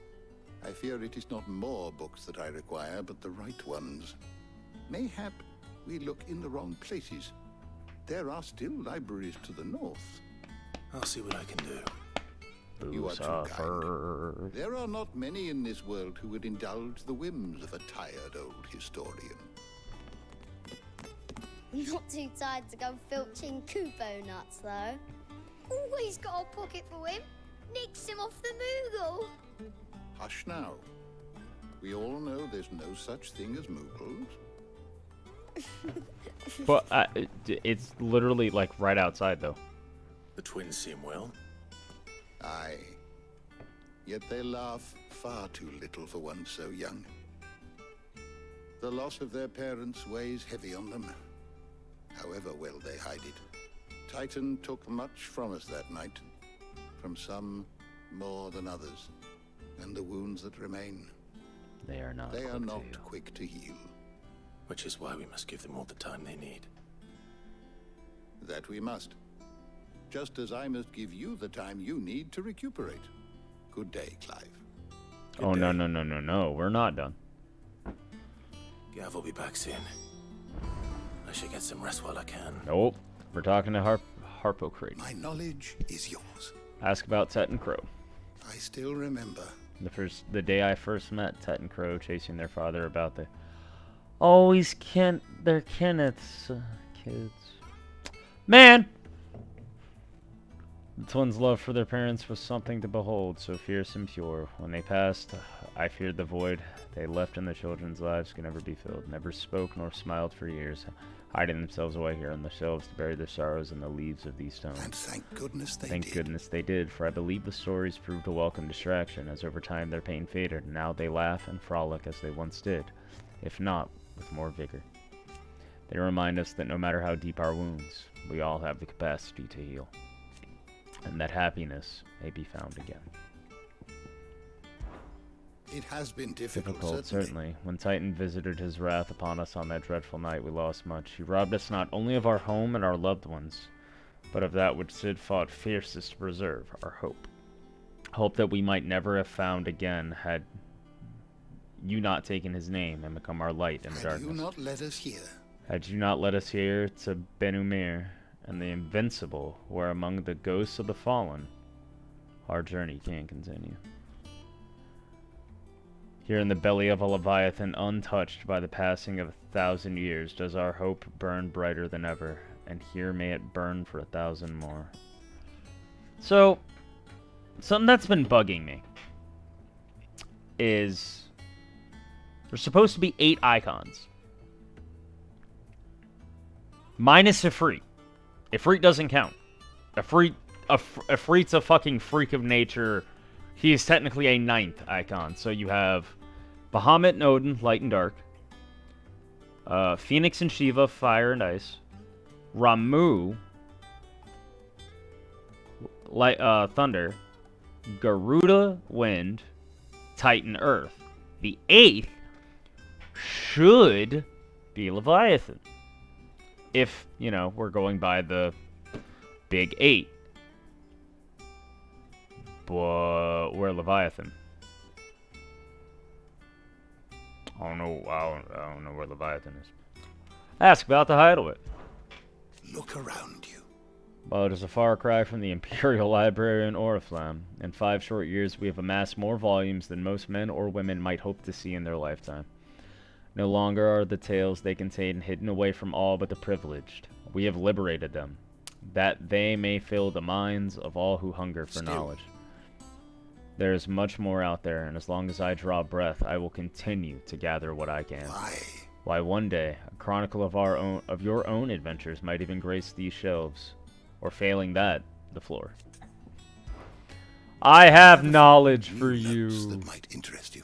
I fear it is not more books that I require, but the right ones. Mayhap we look in the wrong places. There are still libraries to the north. I'll see what I can do. You are too kind. There are not many in this world who would indulge the whims of a tired old historian. I'm not too tired to go filching Kupo nuts, though. Always got a pocket for him. Nicks him off the Moogle. Hush now. We all know there's no such thing as Moogles. But it's literally like right outside, though. The twins seem well. Aye. Yet they laugh far too little for one so young. The loss of their parents weighs heavy on them, however well they hide it. Titan took much from us that night, from some more than others, and the wounds that remain, they are not quick to heal. Which is why we must give them all the time they need. That we must. Just as I must give you the time you need to recuperate. Good day, Clive. Oh, no. We're not done. Gav will be back soon. I should get some rest while I can. Nope. We're talking to Harpocrates. My knowledge is yours. Ask about Tet and Crow. I still remember. The day I first met Tet and Crow chasing their father about the... Always they're Kenneth's kids. Man! The twins' love for their parents was something to behold, so fierce and pure. When they passed, I feared the void they left in the children's lives could never be filled. Never spoke nor smiled for years, hiding themselves away here on the shelves to bury their sorrows in the leaves of these stones. And thank goodness they did. Thank goodness they did, for I believe the stories proved a welcome distraction, as over time their pain faded, and now they laugh and frolic as they once did, if not with more vigor. They remind us that no matter how deep our wounds, we all have the capacity to heal, and that happiness may be found again. It has been difficult, certainly. When Titan visited his wrath upon us on that dreadful night, we lost much. He robbed us not only of our home and our loved ones, but of that which Cid fought fiercest to preserve, our hope. Hope that we might never have found again had you not taken his name and become our light in the darkness. Had you not led us here. Had you not led us here to Benumir and the Invincible, where among the ghosts of the fallen, our journey can continue. Here in the belly of a Leviathan, untouched by the passing of 1,000 years, does our hope burn brighter than ever, and here may it burn for 1,000 more. So, something that's been bugging me is there's supposed to be 8 icons. Minus Ifrit. Ifrit doesn't count. Ifrit's a fucking freak of nature. He is technically a 9th icon. So you have Bahamut and Odin, light and dark. Phoenix and Shiva, fire and ice. Ramu, light, thunder. Garuda, wind. Titan, earth. The 8th should be Leviathan. If, you know, we're going by the big 8. But we're Leviathan. I don't know where Leviathan is. Ask about the Hideaway. Look around you. Well, it is a far cry from the Imperial Library in Oriflamme. In 5 short years, we have amassed more volumes than most men or women might hope to see in their lifetime. No longer are the tales they contain hidden away from all but the privileged. We have liberated them, that they may fill the minds of all who hunger for knowledge. There is much more out there, and as long as I draw breath, I will continue to gather what I can. Why, one day, a chronicle of your own adventures might even grace these shelves. Or failing that, the floor. I have knowledge for you. That might interest you.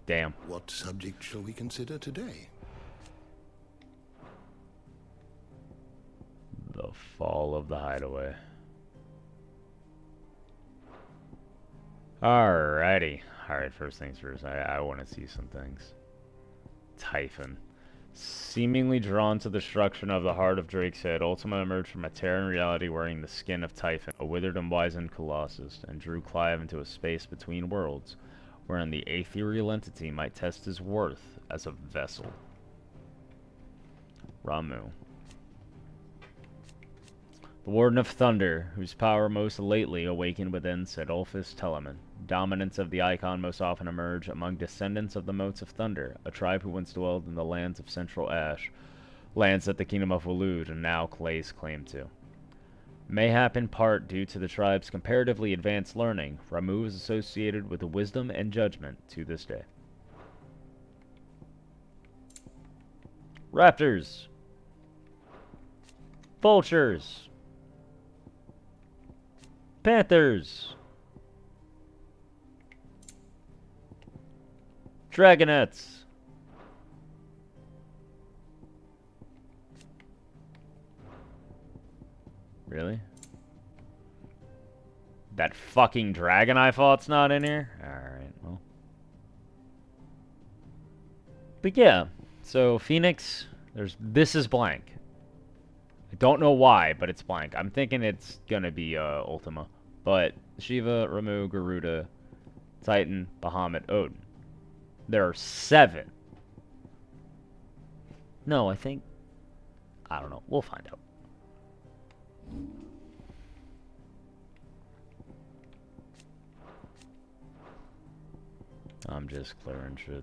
Damn. What subject shall we consider today? The fall of the Hideaway. Alrighty. Alright, first things first. I want to see some things. Typhon. Seemingly drawn to the destruction of the heart of Drake's head, Ultima emerged from a Terran reality wearing the skin of Typhon, a withered and wizened colossus, and drew Clive into a space between worlds, wherein the ethereal entity might test his worth as a vessel. Ramu. The Warden of Thunder, whose power most lately awakened within said Ulfus Telemann. Dominants of the icon most often emerge among descendants of the Motes of Thunder, a tribe who once dwelled in the lands of Central Ash, lands that the Kingdom of Waloed and now lays claim to. Mayhap in part due to the tribe's comparatively advanced learning, Ramu is associated with wisdom and judgment to this day. Raptors. Vultures. Panthers. Dragonettes. Really? That fucking dragon I fought's not in here? Alright, well. But yeah, so Phoenix, this is blank. I don't know why, but it's blank. I'm thinking it's gonna be Ultima. But Shiva, Ramu, Garuda, Titan, Bahamut, Odin. There are 7. No, I think... I don't know. We'll find out. I'm just clearing shit.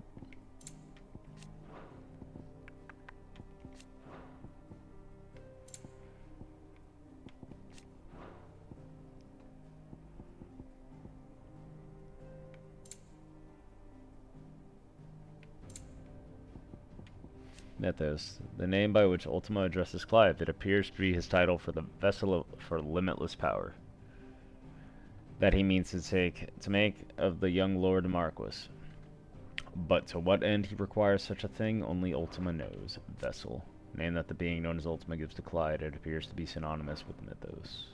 Mythos, the name by which Ultima addresses Clive. It appears to be his title for the vessel for limitless power that he means to make of the young Lord Marquis. But to what end he requires such a thing, only Ultima knows. Vessel, name that the being known as Ultima gives to Clyde. It appears to be synonymous with Mythos.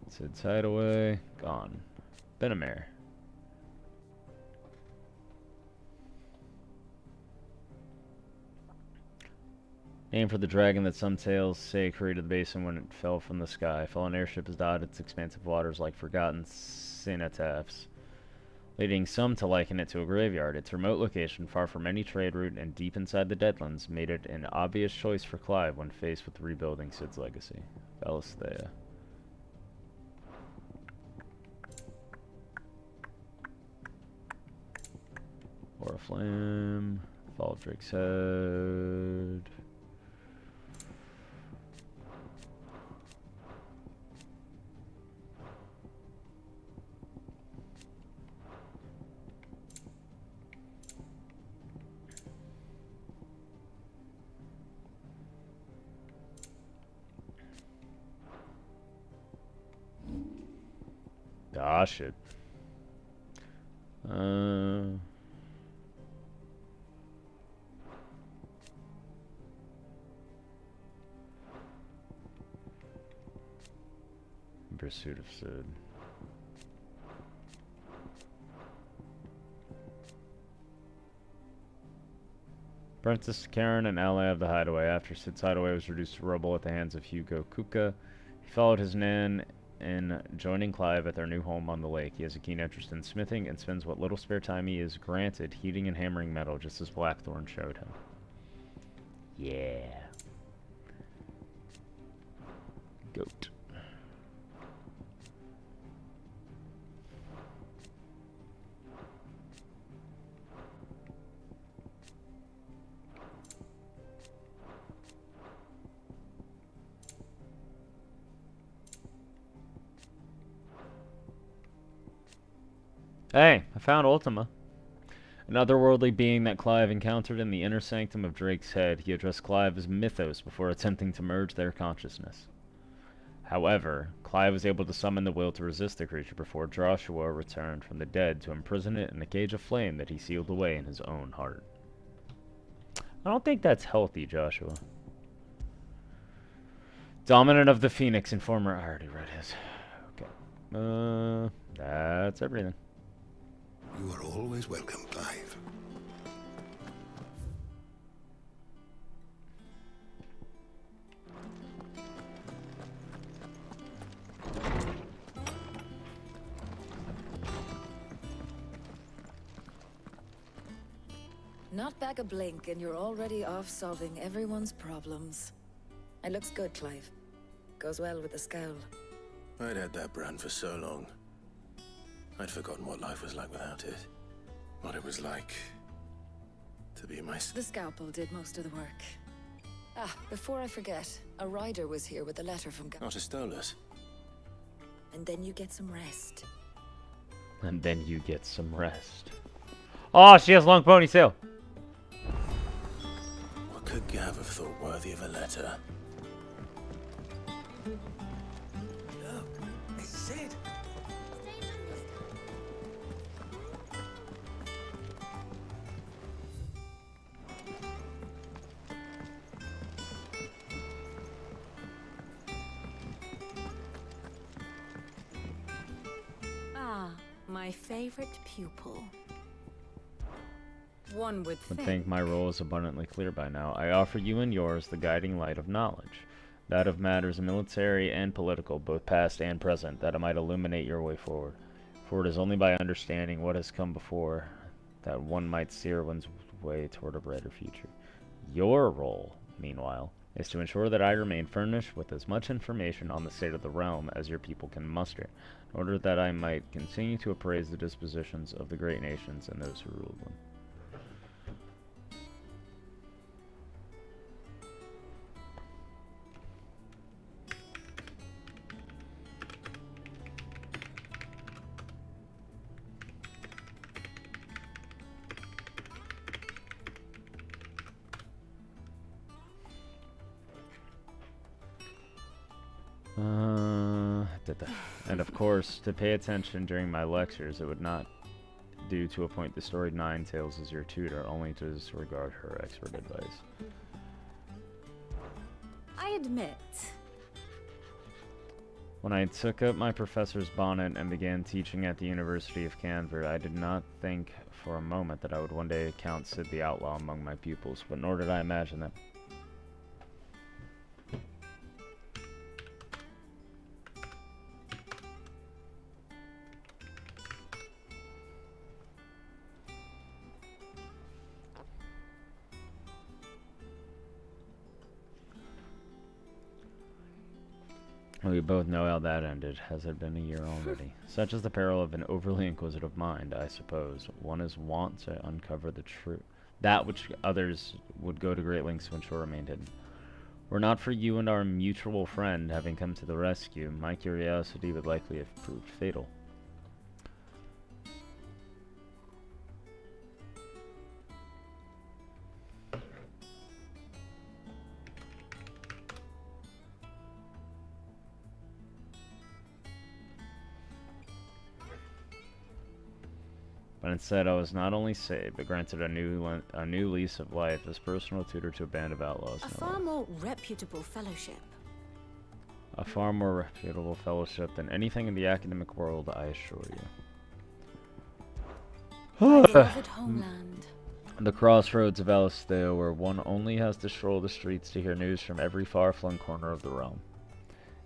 Sid's Hideaway, gone. Benamir. Name for the dragon that some tales say created the basin when it fell from the sky. Fallen airship has dotted its expansive waters like forgotten cenotaphs, leading some to liken it to a graveyard. Its remote location, far from any trade route and deep inside the Deadlands, made it an obvious choice for Clive when faced with rebuilding Sid's legacy. Valisthea. Oriflamme. Fall of Drake's Head. Ah, shit. In pursuit of Sid. Princess Karen, an ally of the Hideaway. After Sid's hideaway was reduced to rubble at the hands of Hugo Kuka, he followed his nan in joining Clive at their new home on the lake. He has a keen interest in smithing and spends what little spare time he is granted heating and hammering metal, just as Blackthorn showed him. Yeah. Goat. Hey, I found Ultima. An otherworldly being that Clive encountered in the inner sanctum of Drake's head. He addressed Clive as Mythos before attempting to merge their consciousness. However, Clive was able to summon the will to resist the creature before Joshua returned from the dead to imprison it in a cage of flame that he sealed away in his own heart. I don't think that's healthy, Joshua. Dominant of the Phoenix and former... I already read his. Okay. That's everything. You are always welcome, Clive. Not back a blink and you're already off solving everyone's problems. It looks good, Clive. Goes well with the scowl. I'd had that brand for so long. I'd forgotten what life was like without it. What it was like to be my... The scalpel did most of the work. Ah, before I forget, a rider was here with a letter from... Not a Stolas. And then you get some rest. And then you get some rest. Oh, she has long ponytail. What could Gav have thought worthy of a letter? Look, it's Sid. Ah, my favorite pupil. One would think my role is abundantly clear by now. I offer you and yours the guiding light of knowledge, that of matters military and political, both past and present, that it might illuminate your way forward. For it is only by understanding what has come before that one might steer one's way toward a brighter future. Your role, meanwhile, is to ensure that I remain furnished with as much information on the state of the realm as your people can muster, in order that I might continue to appraise the dispositions of the great nations and those who rule them. And of course, to pay attention during my lectures, it would not do to appoint the storied Nine Tails as your tutor, only to disregard her expert advice. I admit. When I took up my professor's bonnet and began teaching at the University of Canver, I did not think for a moment that I would one day count Sid the Outlaw among my pupils, but nor did I imagine that. We both know how that ended. Has it been a year already? Such is the peril of an overly inquisitive mind, I suppose. One is wont to uncover the truth, that which others would go to great lengths to ensure remained hidden. Were not for you and our mutual friend having come to the rescue, my curiosity would likely have proved fatal. But instead I was not only saved, but granted a new lease of life as personal tutor to a band of outlaws. A far more reputable fellowship. A far more reputable fellowship than anything in the academic world, I assure you. Beloved homeland. The crossroads of Alisteo, where one only has to stroll the streets to hear news from every far-flung corner of the realm.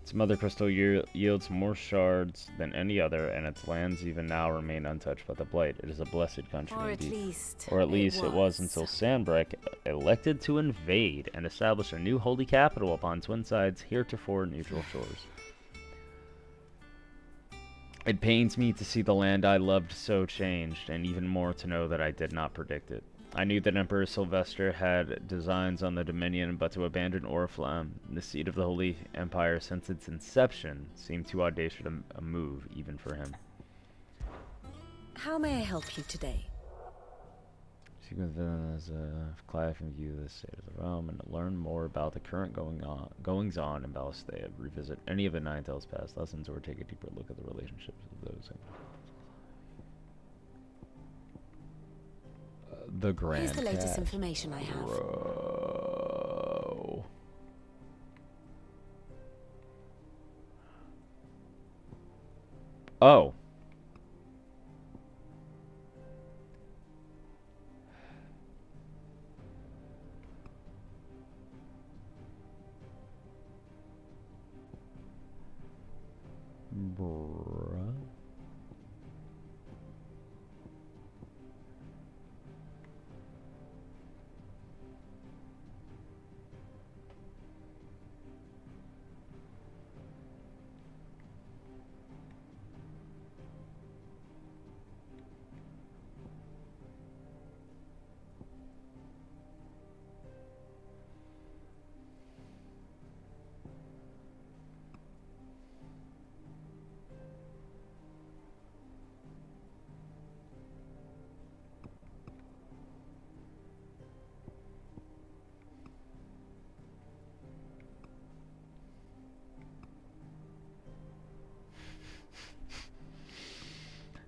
Its mother crystal yields more shards than any other, and its lands even now remain untouched by the blight. It is a blessed country indeed. Or at least it was until Sandbreck elected to invade and establish a new holy capital upon Twinside's heretofore neutral shores. It pains me to see the land I loved so changed, and even more to know that I did not predict it. I knew that Emperor Sylvester had designs on the Dominion, but to abandon Oriflamme, the seat of the Holy Empire since its inception, seemed too audacious a move, even for him. How may I help you today? Seek as Clive can view the state of the realm and to learn more about the current goings-on in Ballistea, revisit any of the Ninetales past lessons, or take a deeper look at the relationships of those in the Grand Here's the latest Cat. information I have. Bro. Oh. Bruh.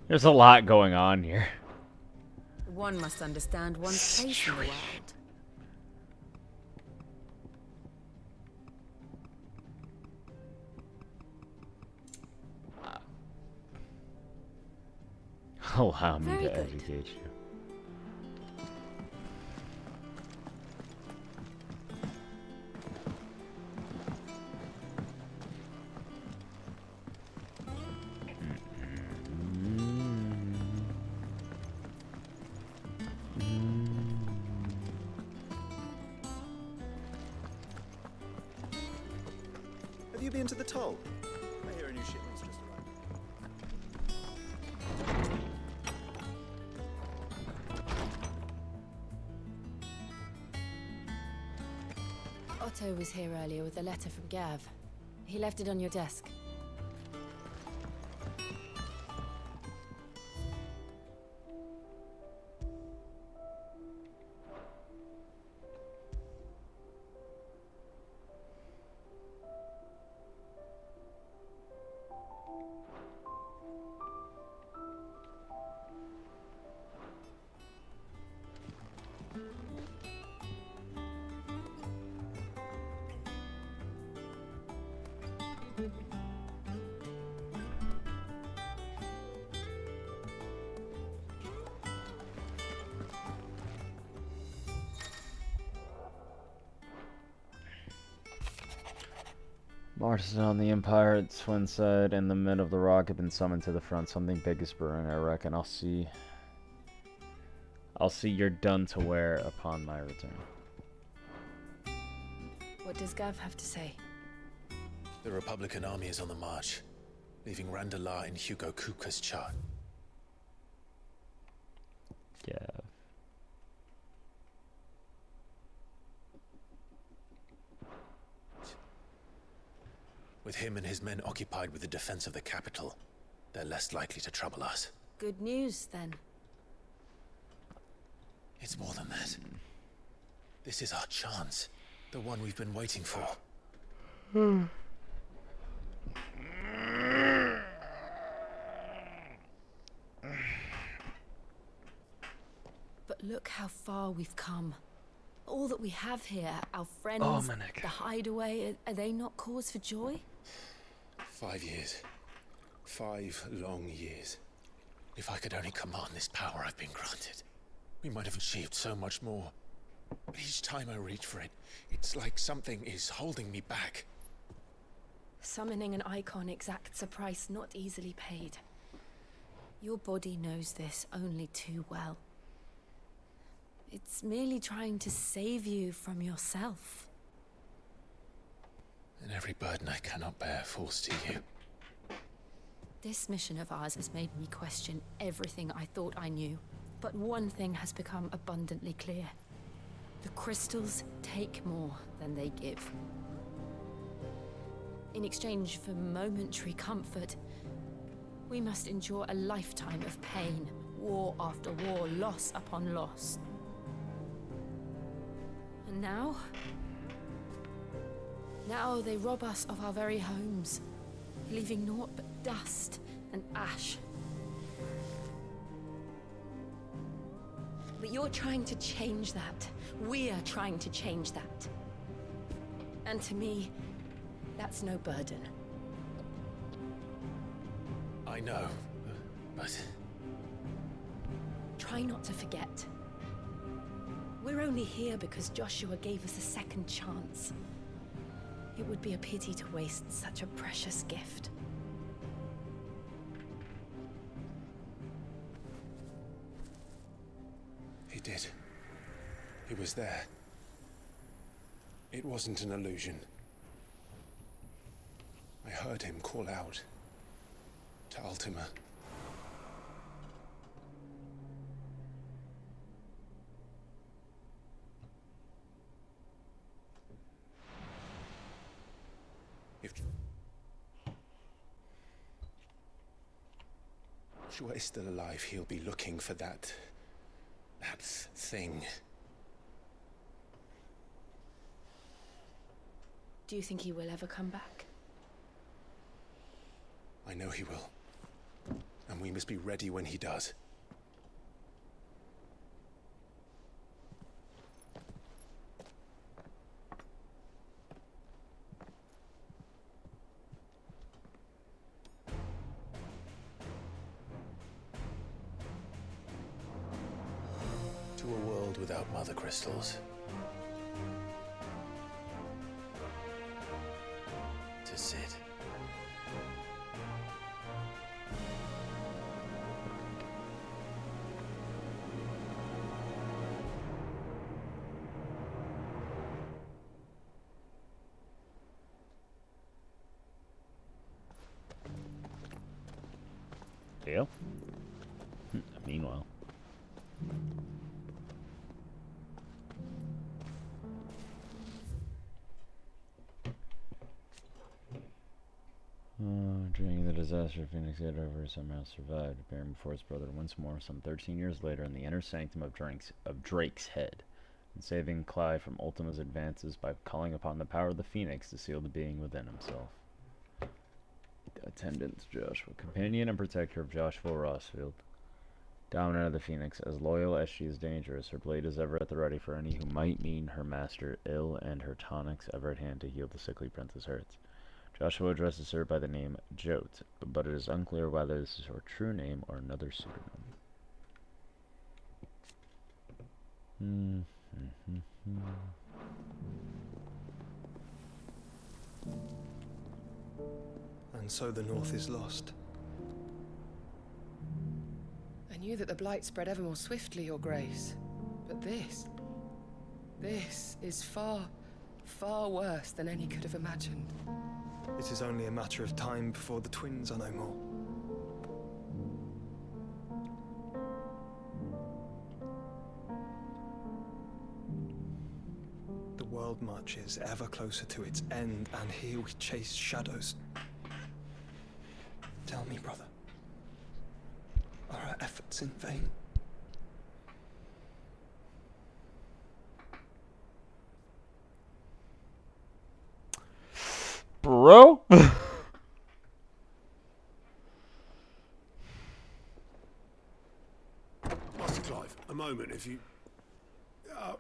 There's a lot going on here. One must understand one's place in the world. Allow me Very to good. educate you. Have you been to the toll? I hear a new shipment's just arrived. Otto was here earlier with a letter from Gav. He left it on your desk. Martisan on the Empire at Twinside and the men of the Rock have been summoned to the front. Something big is brewing, I reckon. I'll see you're done to wear upon my return. What does Gav have to say? The Republican army is on the march, leaving Randalar in Hugo Kuka's charge. Yeah. With him and his men occupied with the defense of the capital, they're less likely to trouble us. Good news, then. It's more than that. This is our chance. The one we've been waiting for. Look how far we've come. All that we have here, our friends, Dominic. the hideaway, are they not cause for joy? 5 years. 5 long years. If I could only command this power I've been granted, we might have achieved so much more. But each time I reach for it, it's like something is holding me back. Summoning an icon exacts a price not easily paid. Your body knows this only too well. It's merely trying to save you from yourself. And every burden I cannot bear falls to you. This mission of ours has made me question everything I thought I knew. But one thing has become abundantly clear. The crystals take more than they give. In exchange for momentary comfort, we must endure a lifetime of pain, war after war, loss upon loss. And now they rob us of our very homes, leaving naught but dust and ash. But you're trying to change that. We're trying to change that. And to me, that's no burden. I know, but... Try not to forget. We're only here because Joshua gave us a second chance. It would be a pity to waste such a precious gift. He did. He was there. It wasn't an illusion. I heard him call out to Ultima. If Joshua is still alive, he'll be looking for that thing. Do you think he will ever come back? I know he will. And we must be ready when he does. To a world without mother crystals. To Sid. Deal. Meanwhile. During the disaster, Phoenix had over somehow survived, appearing before his brother once more, some 13 years later, in the inner sanctum of Drake's Head, and saving Clive from Ultima's advances by calling upon the power of the Phoenix to seal the being within himself. Attendant Joshua, companion and protector of Joshua Rossfield, dominant of the Phoenix, as loyal as she is dangerous, her blade is ever at the ready for any who might mean her master ill, and her tonics ever at hand to heal the sickly prince's hurts. Joshua addresses her by the name Jote, but it is unclear whether this is her true name or another pseudonym. And so the North is lost. I knew that the Blight spread ever more swiftly, Your Grace. But this is far, far worse than any could have imagined. It is only a matter of time before the twins are no more. The world marches ever closer to its end, and here we chase shadows. Tell me, brother, are our efforts in vain? Bro? Master Clive, a moment, if you...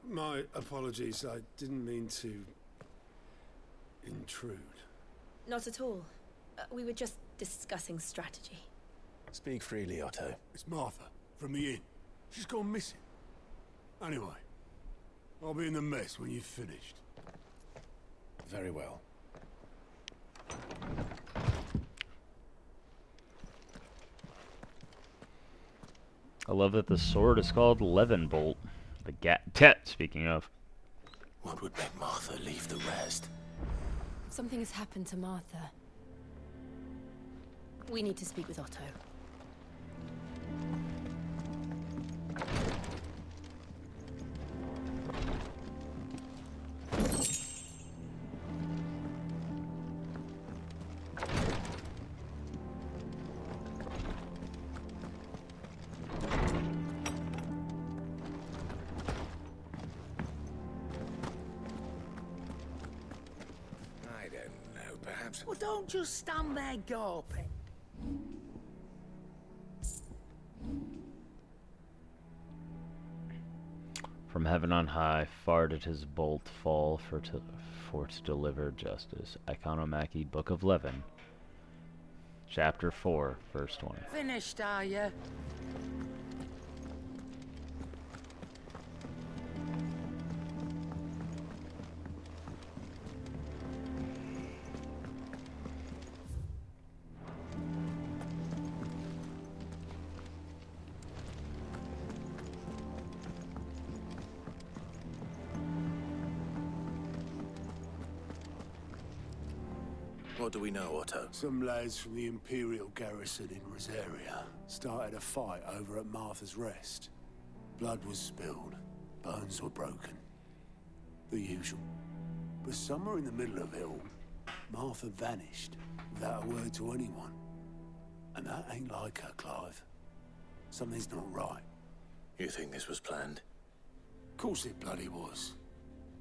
My apologies. I didn't mean to intrude. Not at all. We were just discussing strategy. Speak freely, Otto. It's Martha from the inn. She's gone missing. Anyway, I'll be in the mess when you've finished. Very well. I love that the sword is called Levenbolt. The speaking of. What would make Martha leave the rest? Something has happened to Martha. We need to speak with Otto. I don't know, perhaps. Well, don't just stand there gawping. From heaven on high, far did his bolt fall for to deliver justice. Iconomachy, Book of Levin, Chapter 4, verse 20. Finished, are you? What do we know, Otto? Some lads from the Imperial garrison in Rosaria started a fight over at Martha's Rest. Blood was spilled, bones were broken. The usual. But somewhere in the middle of it all, Martha vanished without a word to anyone. And that ain't like her, Clive. Something's not right. You think this was planned? Of course it bloody was.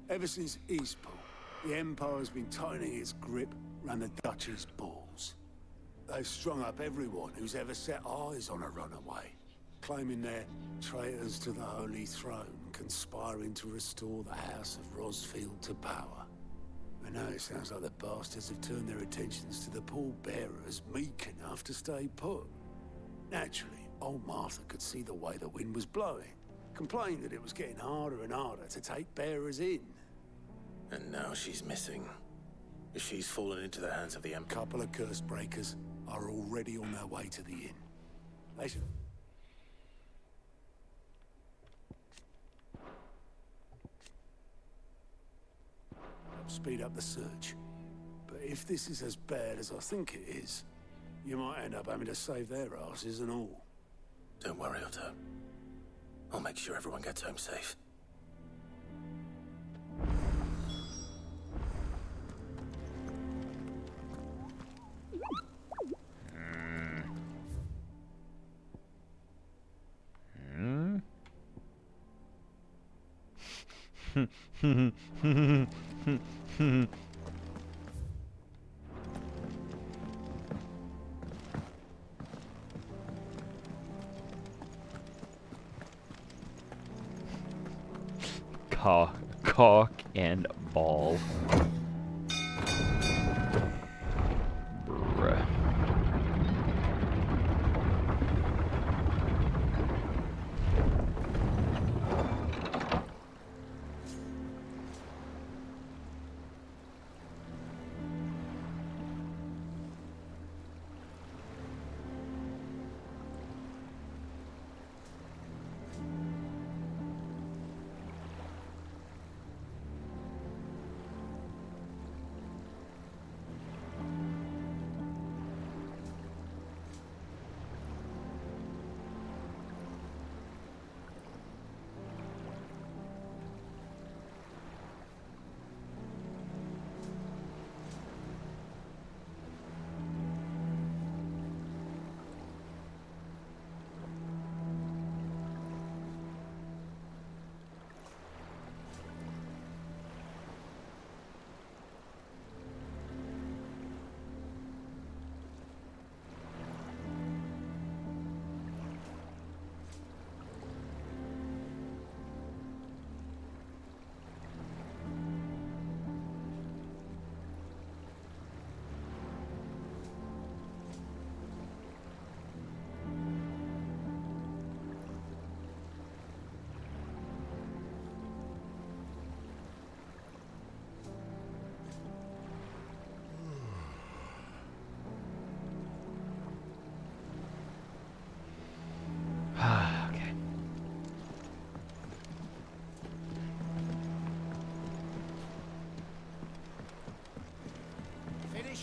Ever since Eastport, the Empire's been tightening its grip around the Duchy's balls. They've strung up everyone who's ever set eyes on a runaway, claiming they're traitors to the Holy Throne, conspiring to restore the House of Rosfield to power. And now it sounds like the bastards have turned their attentions to the pallbearers meek enough to stay put. Naturally, old Martha could see the way the wind was blowing, complained that it was getting harder and harder to take bearers in. And now she's missing. She's fallen into the hands of the Empire. Couple of curse breakers are already on their way to the inn. They should... speed up the search. But if this is as bad as I think it is, you might end up having to save their asses and all. Don't worry, Otto. I'll make sure everyone gets home safe. Cock and ball. Bruh.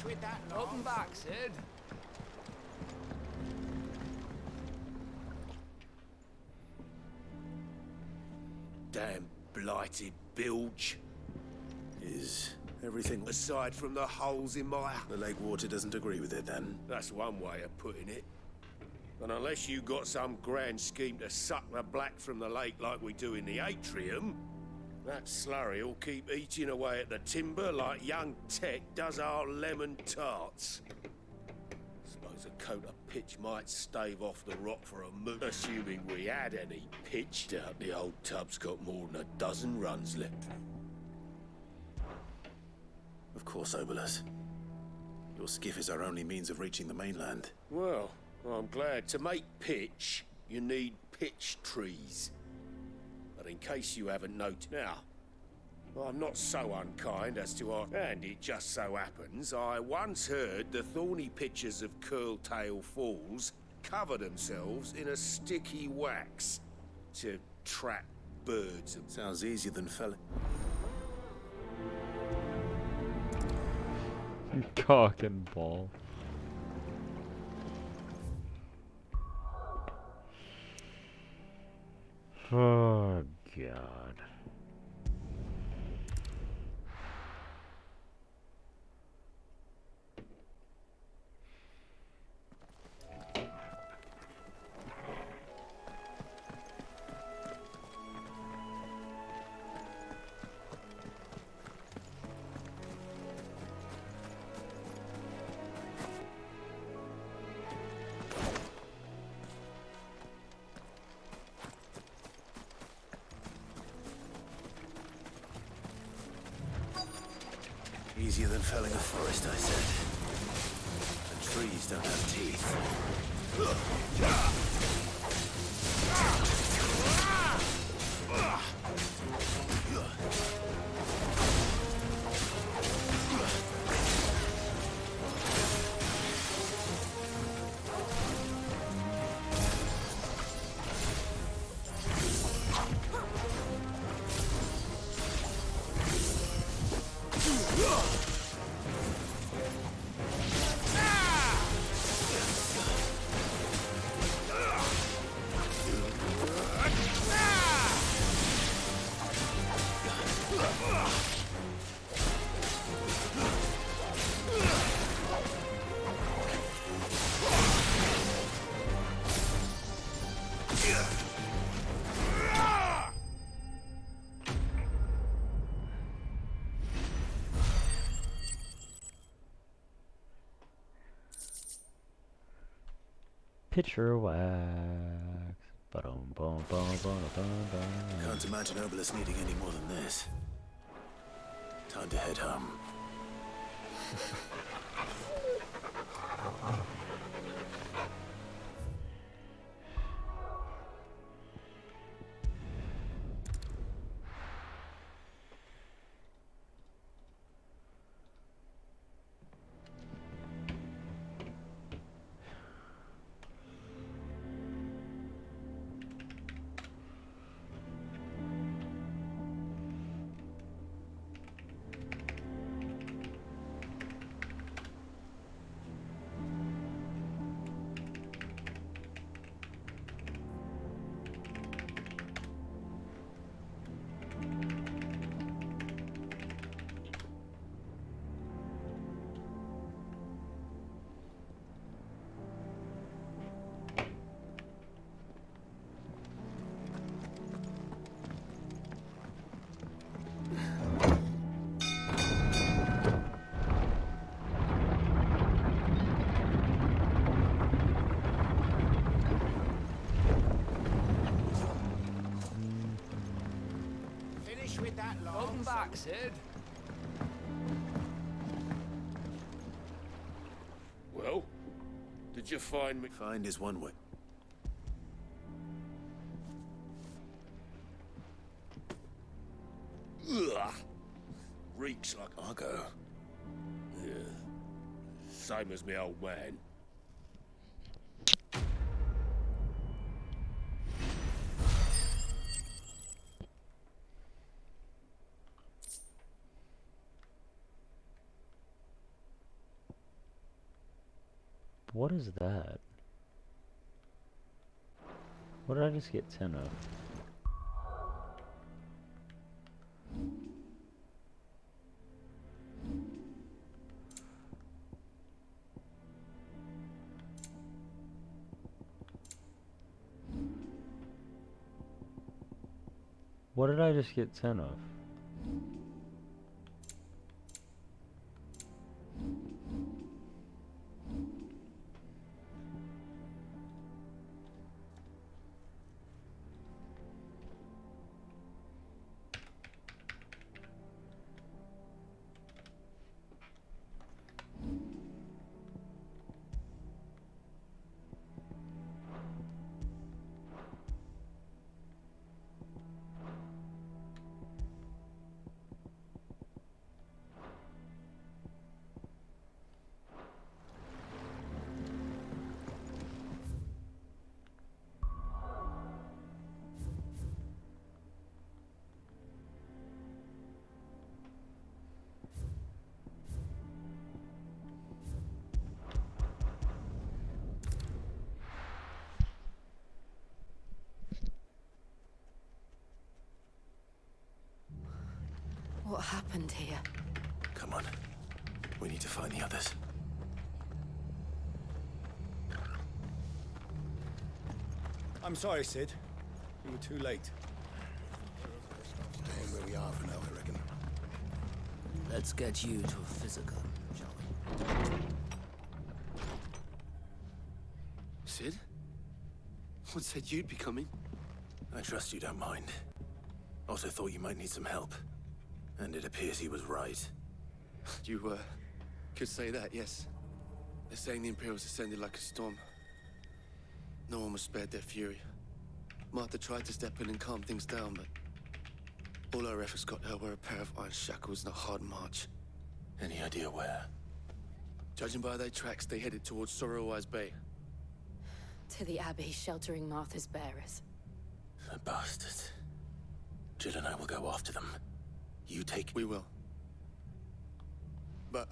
Finish with that, Welcome back, Sid. Damn blighted bilge. Is everything... Aside from the holes in my... The lake water doesn't agree with it, then? That's one way of putting it. And unless you got some grand scheme to suck the black from the lake like we do in the atrium, that slurry will keep eating away at the timber like young Tech does our lemon tarts. Suppose a coat of pitch might stave off the rock for a moot, assuming we had any pitch. Doubt the old tub's got more than a dozen runs left. Of course, Obolus. Your skiff is our only means of reaching the mainland. Well, I'm glad. To make pitch, you need pitch trees. But in case you haven't noted now, I'm not so unkind as to ask, and it just so happens I once heard the thorny pitchers of Curltail Falls cover themselves in a sticky wax to trap birds. Sounds easier than felling. Cock and ball. Oh, God. Easier than felling a forest, I said. The trees don't have teeth. Pitcher wax. Can't imagine Obolus needing any more than this. Time to head home. With that long. Welcome back, Sid. Well, did you find me? Find is one way. Ugh. Reeks like Argo. Yeah. Same as me old man. What is that? What did I just get 10 of? What did I just get 10 of? What happened here? Come on. We need to find the others. I'm sorry, Sid. We were too late. Staying where we are for now, I reckon. Let's get you to a physical, shall we? Sid? What said you'd be coming? I trust you don't mind. Also thought you might need some help. And it appears he was right. You, could say that, yes. They're saying the Imperials descended like a storm. No one was spared their fury. Martha tried to step in and calm things down, but all our efforts got her were a pair of iron shackles and a hard march. Any idea where? Judging by their tracks, they headed towards Sorrowwise Bay. To the Abbey sheltering Martha's bearers. The bastards. Jill and I will go after them. You take... We will. But,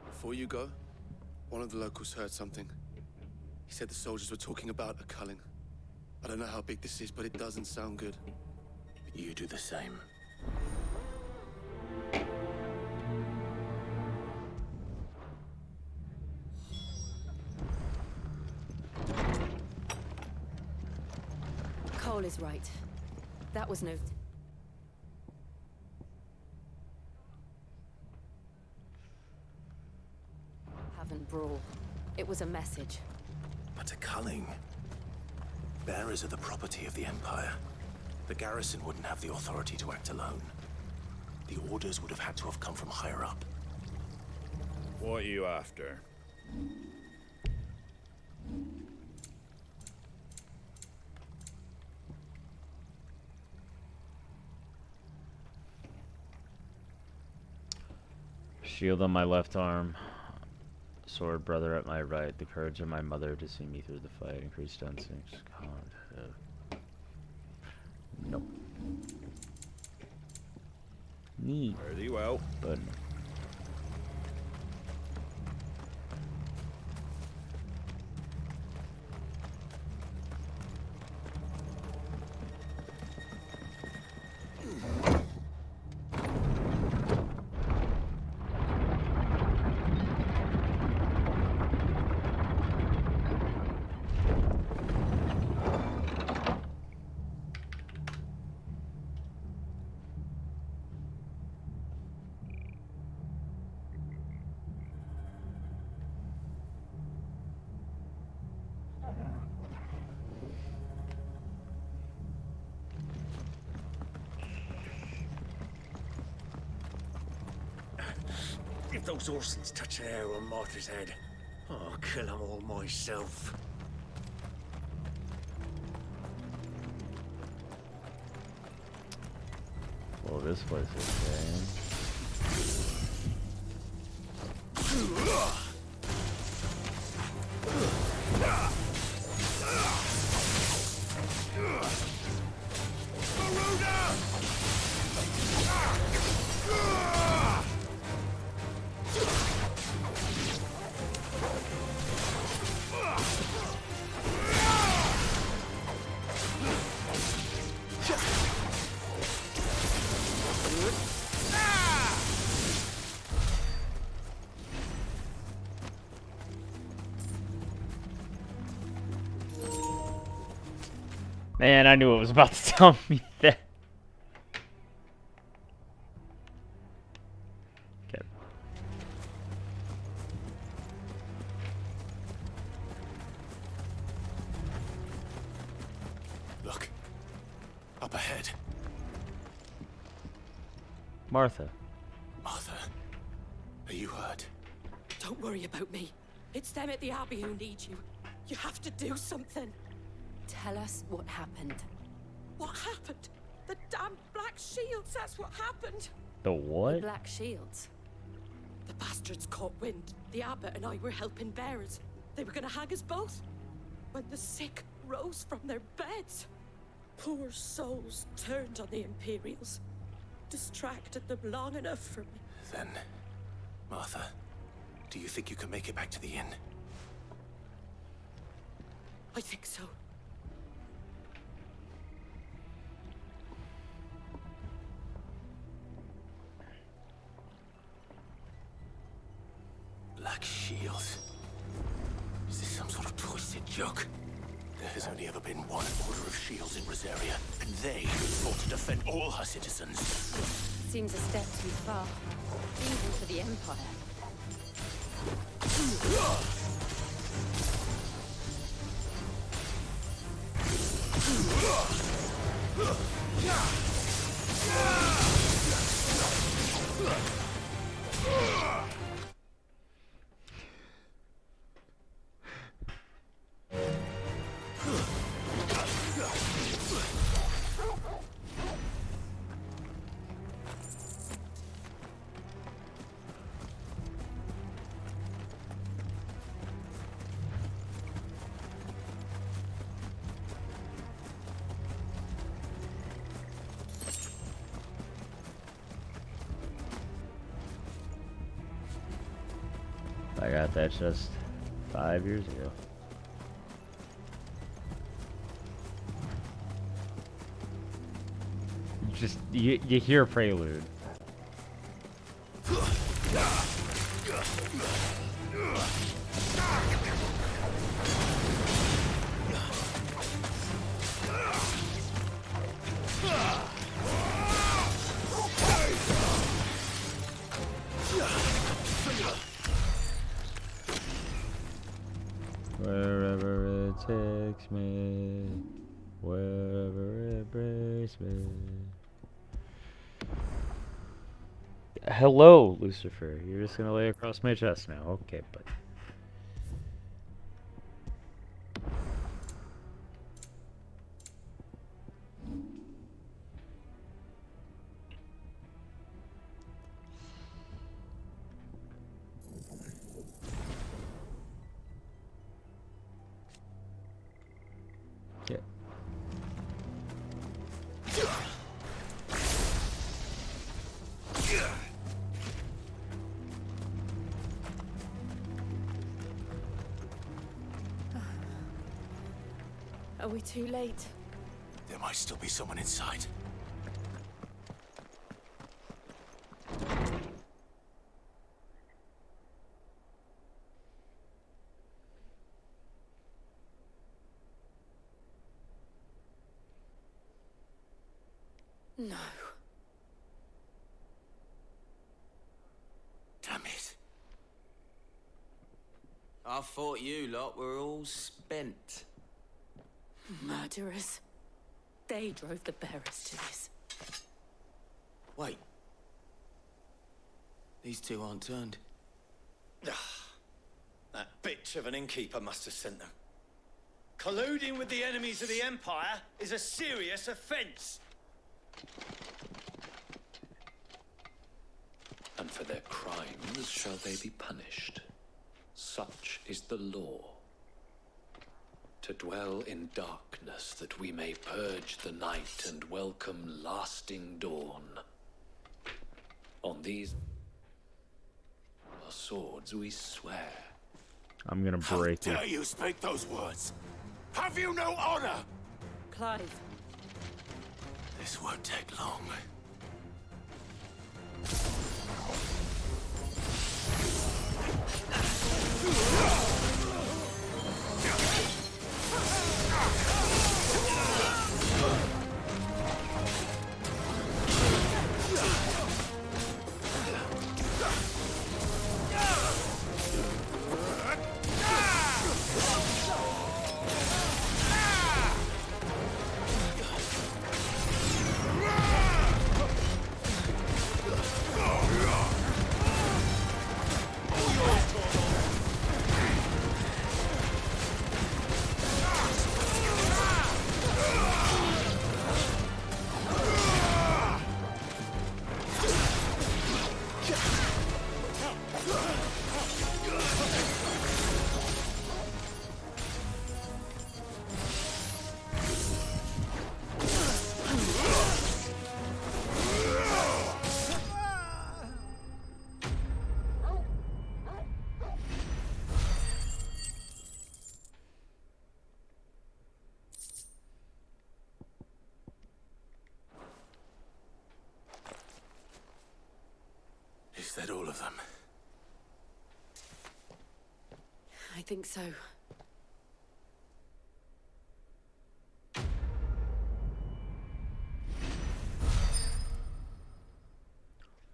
Before you go, one of the locals heard something. He said the soldiers were talking about a culling. I don't know how big this is, but it doesn't sound good. You do the same. Cole is right. That was no... Haven't brawl. It was a message. But a culling. Bearers are the property of the Empire. The garrison wouldn't have the authority to act alone. The orders would have had to have come from higher up. What are you after? Shield on my left arm. Sword brother at my right. The courage of my mother to see me through the fight. Increased instincts. God. Nope. Neat. Very well. But no. If those Orsons touch an arrow on Martha's head, I'll kill them all myself. Oh, this place is insane. Man, I knew it was about to tell me that. Okay. Look. Up ahead. Martha. Martha. Are you hurt? Don't worry about me. It's them at the Abbey who need you. You have to do something. Tell us what happened. What happened? The damn Black Shields, that's what happened. The what? The Black Shields. The bastards caught wind. The abbot and I were helping bearers. They were gonna hang us both. When the sick rose from their beds. Poor souls turned on the Imperials. Distracted them long enough for me. Then, Martha, do you think you can make it back to the inn? I think so. Black Shields? Is this some sort of twisted joke? There has only ever been one order of shields in Rosaria, and they fought to defend all her citizens. Seems a step too far. Even for the Empire. I got that just 5 years ago. You hear Prelude. Wherever it takes me, wherever it brings me. Hello, Lucifer. You're just gonna lay across my chest now. Okay, but. Yeah. Are we too late? There might still be someone inside. No. Damn it. I thought you lot were all spent. Murderers. They drove the bearers to this. Wait. These two aren't turned. That bitch of an innkeeper must have sent them. Colluding with the enemies of the Empire is a serious offense. for their crimes shall they be punished. Such is the law. To dwell in darkness that we may purge the night and welcome lasting dawn. On these our swords we swear. I'm gonna break How dare it. you speak those words? Have you no honor? Clive. This won't take long. Is that all of them? I think so.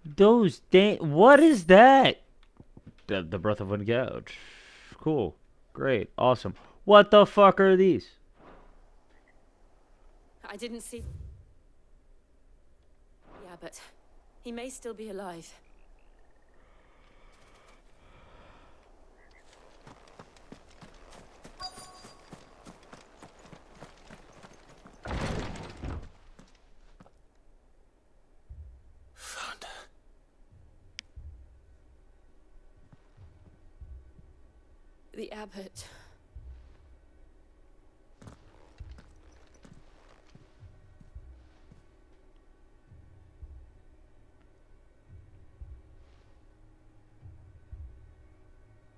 Those what is that? The Breath of Wind Gouge. Cool. Great. Awesome. What the fuck are these? I didn't see... Yeah, but he may still be alive. Found her. The abbot.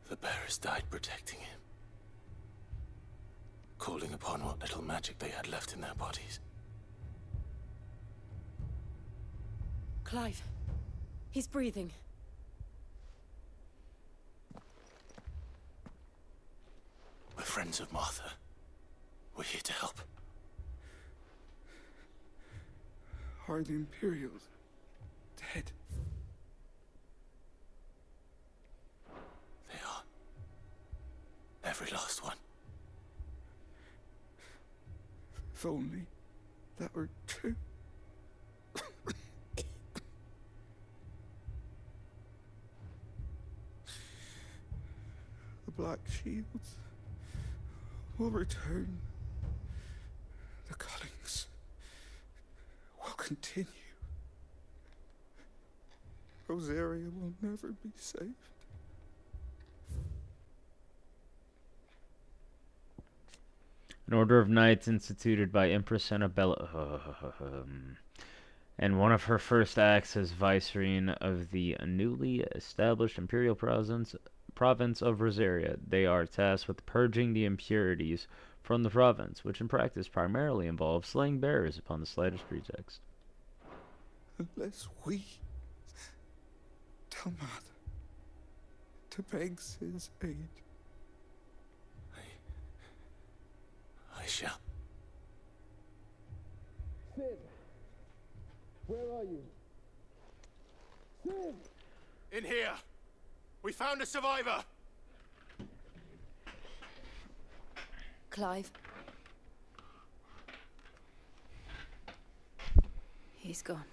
The bearers died protecting him. Calling upon what little magic they had left in their bodies. Clive. He's breathing. We're friends of Martha. We're here to help. Are the Imperials dead? They are. Every last one. If only that were true. The Black Shields will return. The Cullings will continue. Rosaria will never be saved. An order of knights instituted by Empress Annabella. And one of her first acts as vicereine of the newly established imperial province of Rosaria. They are tasked with purging the impurities from the province, which in practice primarily involves slaying bearers upon the slightest pretext. Unless we tell Mother to beg his aid. I shall. Sid! Where are you? Sid! In here. We found a survivor. Clive. He's gone.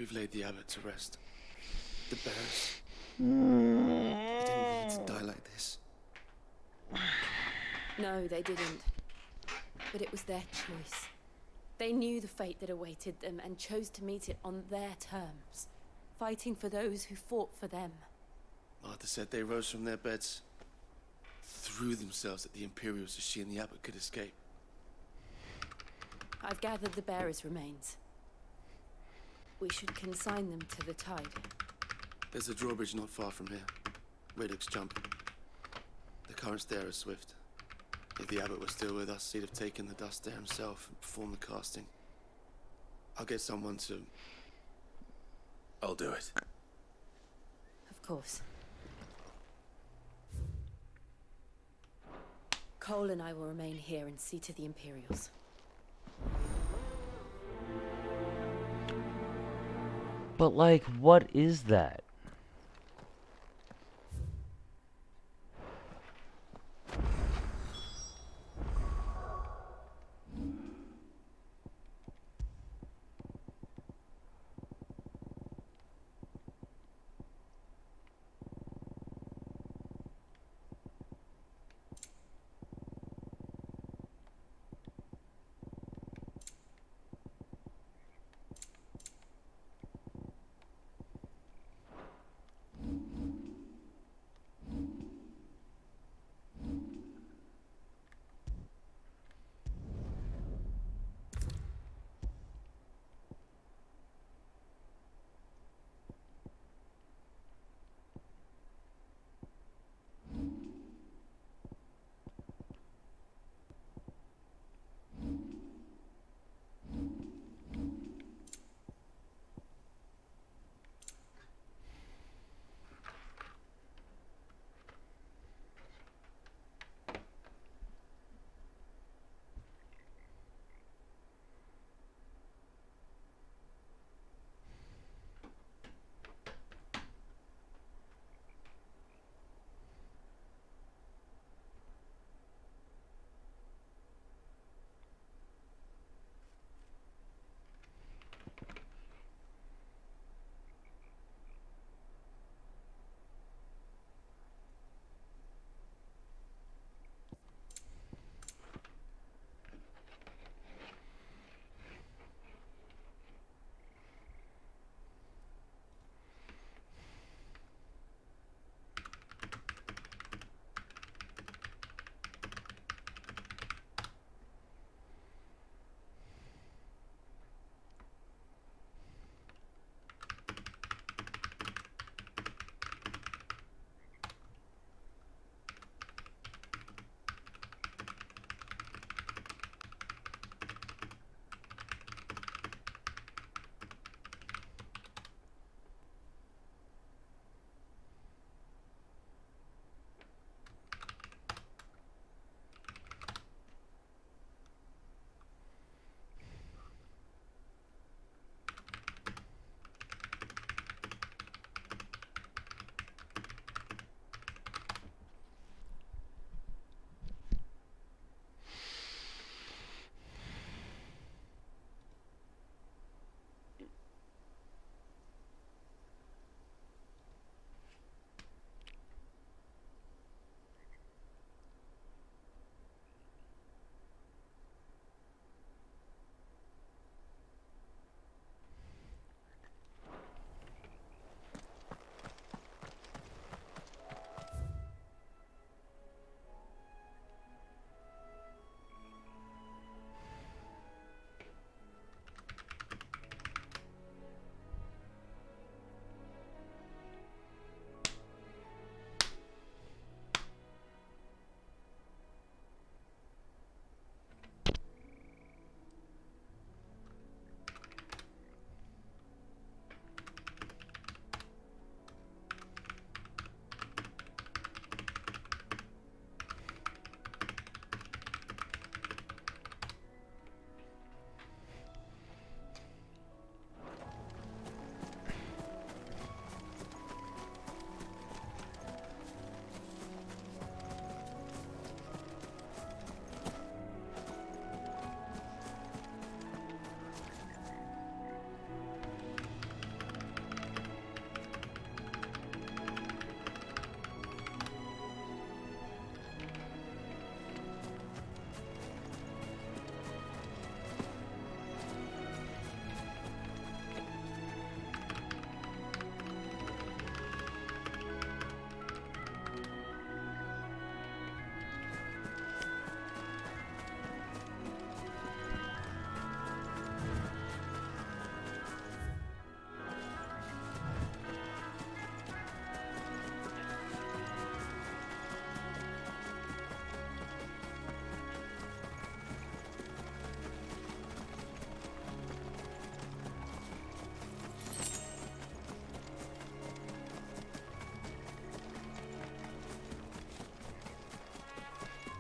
we've laid the abbot to rest. The bearers. They didn't need to die like this. No, they didn't. But it was their choice. They knew the fate that awaited them and chose to meet it on their terms, fighting for those who fought for them. Martha said they rose from their beds, threw themselves at the Imperials so she and the abbot could escape. I've gathered the bearers' remains. We should consign them to the tide. There's a drawbridge not far from here. Radix jumping. The currents there are swift. If the abbot was still with us, he'd have taken the dust there himself and performed the casting. I'll get someone to... I'll do it. Of course. Cole and I will remain here and see to the Imperials. But like, what is that?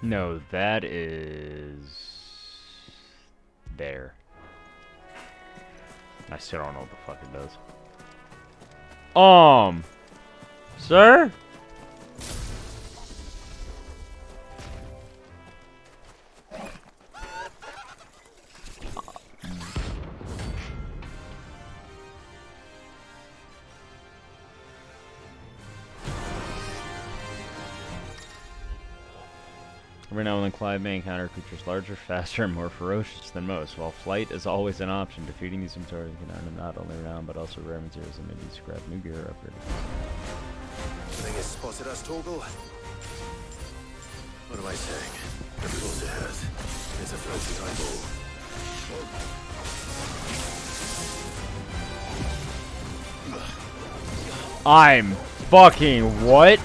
No, that is there. I still don't know what the fuck it does. Sir? Every now and then Clive may encounter creatures larger, faster, and more ferocious than most. While flight is always an option, defeating these Centaurs can earn them not only renown, but also rare materials and maybe scrap new gear or upgrade. Thing has spotted us, Torgal. What am I saying? The closer Earth is a floating eyeball. I'm fucking what?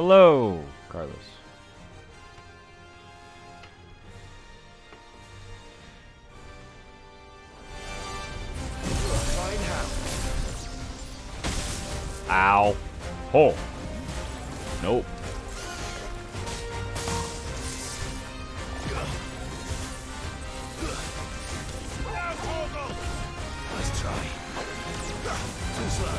Hello, Carlos. Ow. Oh. Nope. Nice try. Too slow.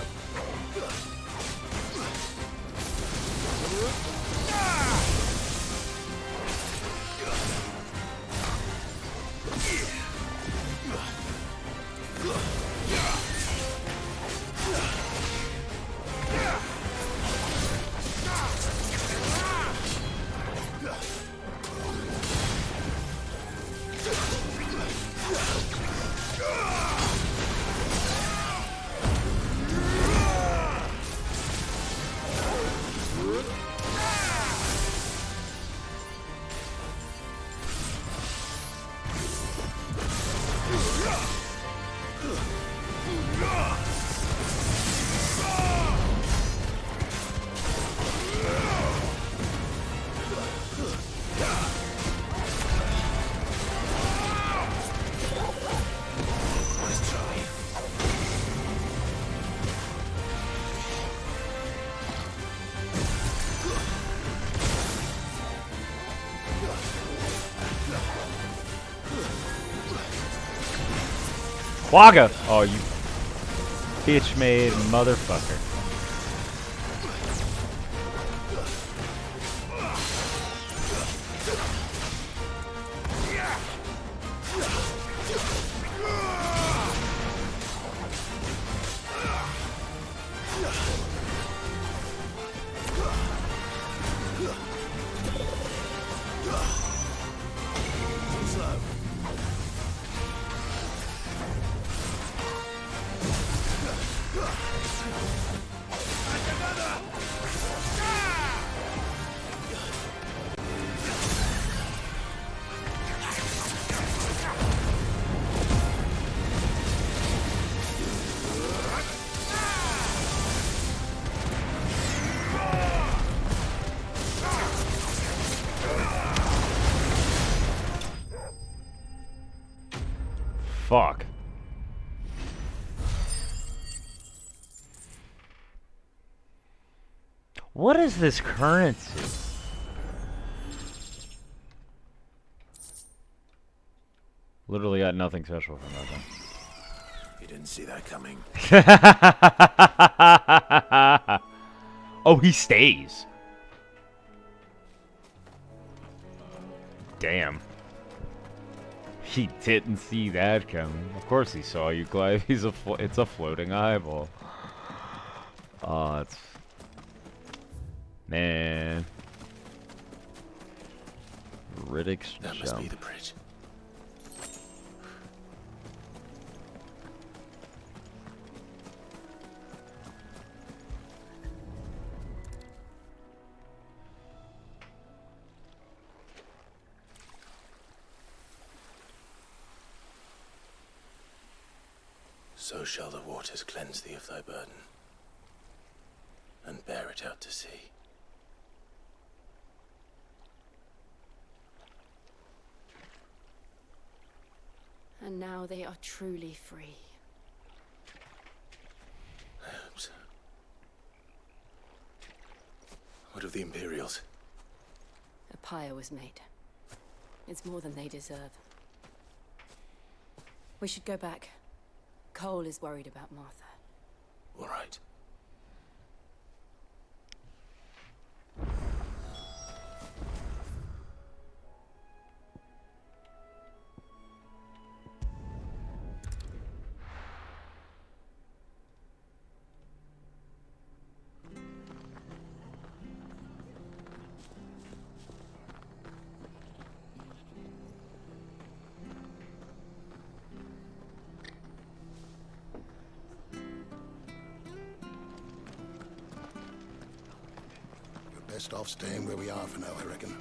Quagga! Oh, you bitch-made motherfucker. Fuck. What is this currency? Literally got nothing special from that thing. You didn't see that coming. Oh, he stays. Damn. He didn't see that coming. Of course he saw you, Clive. It's a floating eyeball. Oh, it's... Man. Riddick's That jump. must be the bridge. So shall the waters cleanse thee of thy burden, and bear it out to sea. And now they are truly free. I hope so. What of the Imperials? A pyre was made. It's more than they deserve. We should go back. Cole is worried about Martha. All right. Best off staying where we are for now, I reckon.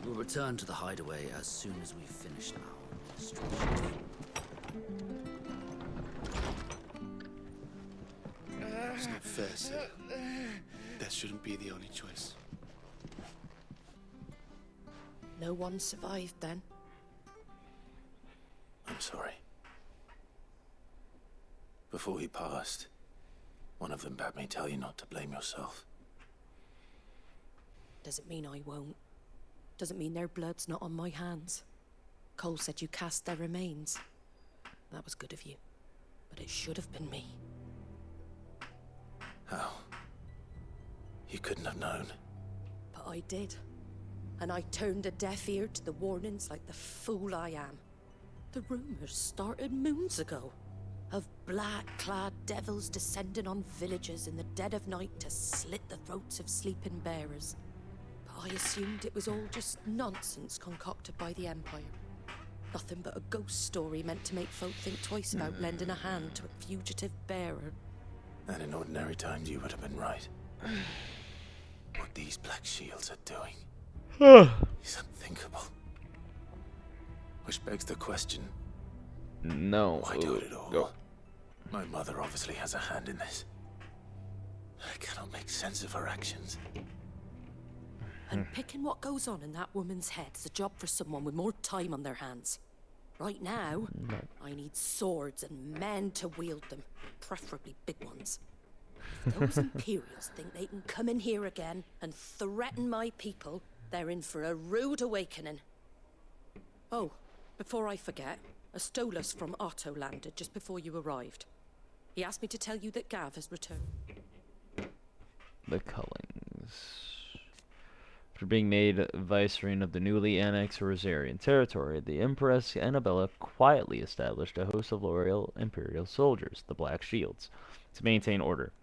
We'll return to the hideaway as soon as we've finished our administration. It's not fair, sir. shouldn't be the only choice. No one survived then. I'm sorry. Before he passed, one of them bade me tell you not to blame yourself. Doesn't mean I won't. Doesn't mean their blood's not on my hands. Cole said you cast their remains. That was good of you. But it should have been me. How? You couldn't have known. But I did. And I turned a deaf ear to the warnings like the fool I am. The rumors started moons ago. Of black-clad devils descending on villages in the dead of night to slit the throats of sleeping bearers. But I assumed it was all just nonsense concocted by the Empire. Nothing but a ghost story meant to make folk think twice about lending a hand to a fugitive bearer. And in ordinary times you would have been right. What these black shields are doing is unthinkable. Which begs the question, no. why do it at all? Go. My mother obviously has a hand in this. I cannot make sense of her actions. And picking what goes on in that woman's head's a job for someone with more time on their hands. Right now, I need swords and men to wield them, preferably big ones. If those Imperials think they can come in here again and threaten my people, they're in for a rude awakening. Oh, before I forget, a Stolas from Otto landed just before you arrived. He asked me to tell you that Gav has returned. The Cullings. After being made vicereine of the newly annexed Rosarian territory, the Empress Annabella quietly established a host of loyal Imperial soldiers, the Black Shields, to maintain order.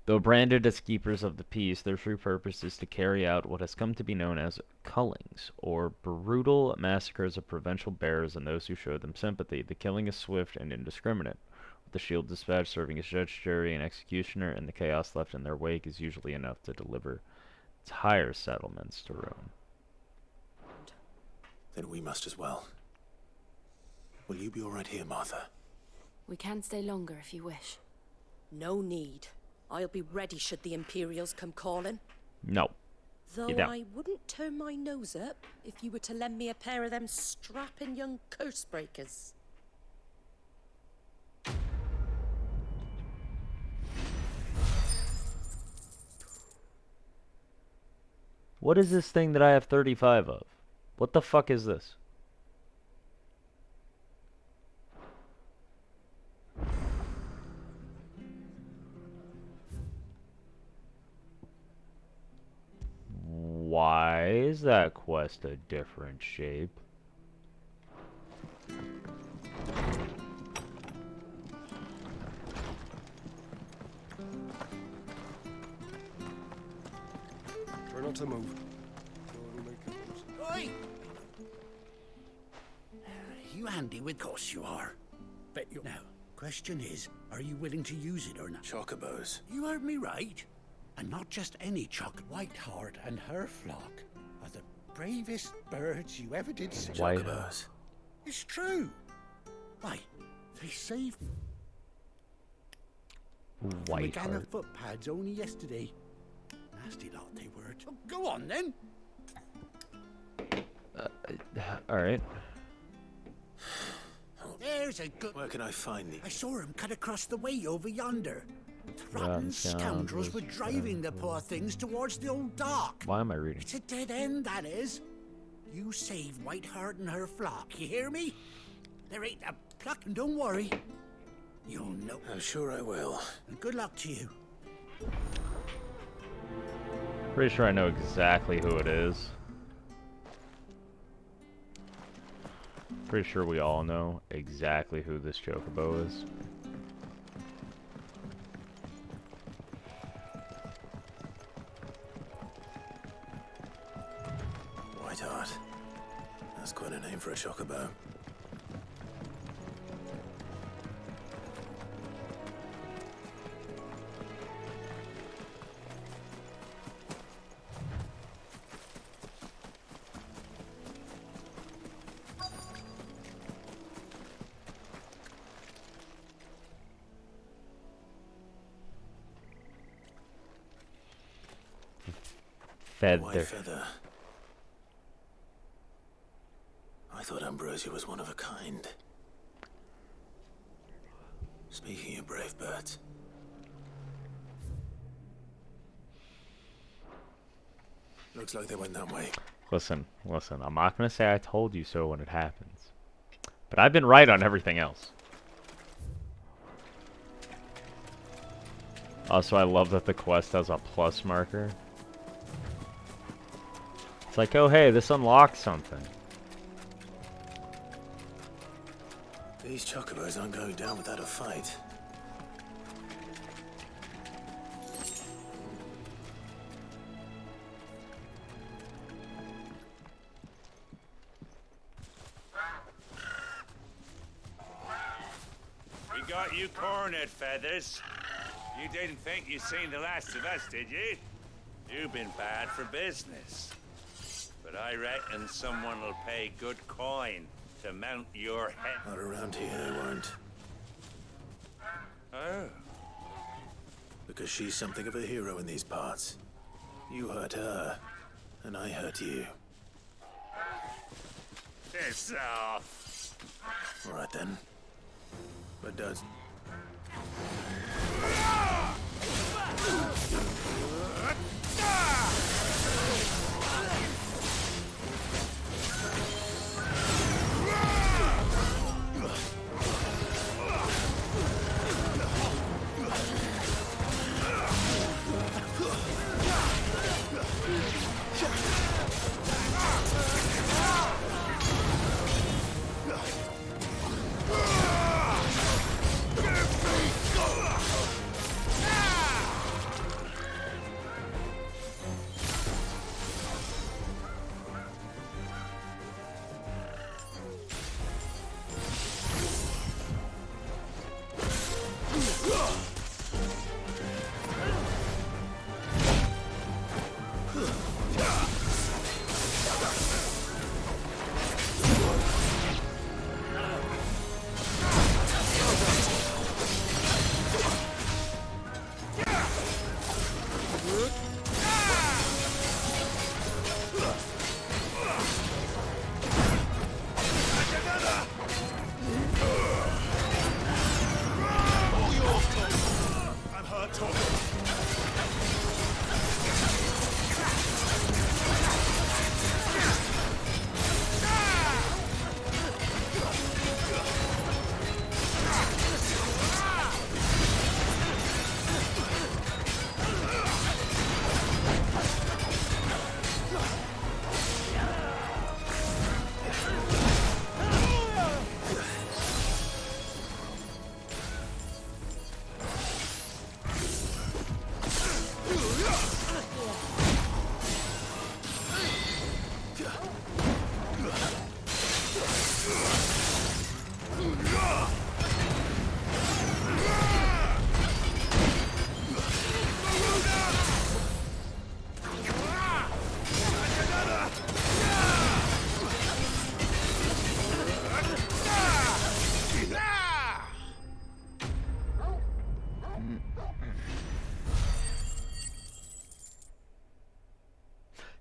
Though branded as keepers of the peace, their true purpose is to carry out what has come to be known as cullings, or brutal massacres of provincial bearers and those who show them sympathy. The killing is swift and indiscriminate, with the Shield Dispatch serving as judge, jury, and executioner, and the chaos left in their wake is usually enough to deliver entire settlements to ruin. Then we must as well. Will you be all right here, Martha? We can stay longer if you wish. No need. I'll be ready should the Imperials come calling. No. Though Get down. I wouldn't turn my nose up if you were to lend me a pair of them strapping young curse breakers. What is this thing that I have 35 of? What the fuck is this? Why is that quest a different shape? Try not to move. Oi! You handy with course you are. Bet you. Now, question is, are you willing to use it or not? Chocobos. You heard me right. And not just any choc. Whiteheart and her flock are the bravest birds you ever did see. Chocobos. It's true. Why, they saved me. From a gang of Whiteheart. footpads only yesterday. Nasty lot they were. Oh, go on then. Alright. There's a good. Where can I find these? I saw him cut across the way over yonder. The rotten scoundrels were driving the poor things towards the old dock. Why am I reading? It's a dead end, that is. You save Whiteheart and her flock, you hear me? There ain't a pluck, and don't worry. You'll know. I'm sure I will. And good luck to you. Pretty sure I know exactly who it is. Pretty sure we all know exactly who this Chocobo is. Whiteheart. That's quite a name for a chocobo. White feather. I thought Ambrosia was one of a kind. Speaking of brave birds. Looks like they went that way. Listen. I'm not going to say I told you so when it happens. But I've been right on everything else. Also, I love that the quest has a plus marker. It's like, oh hey, this unlocks something. These chocobos aren't going down without a fight. We got you cornered, Feathers. You didn't think you'd seen the last of us, did you? You've been bad for business. But I reckon someone will pay good coin to mount your head. Not around here, they weren't. Oh. Because she's something of a hero in these parts. You hurt her, and I hurt you. Piss off. All right then. But does.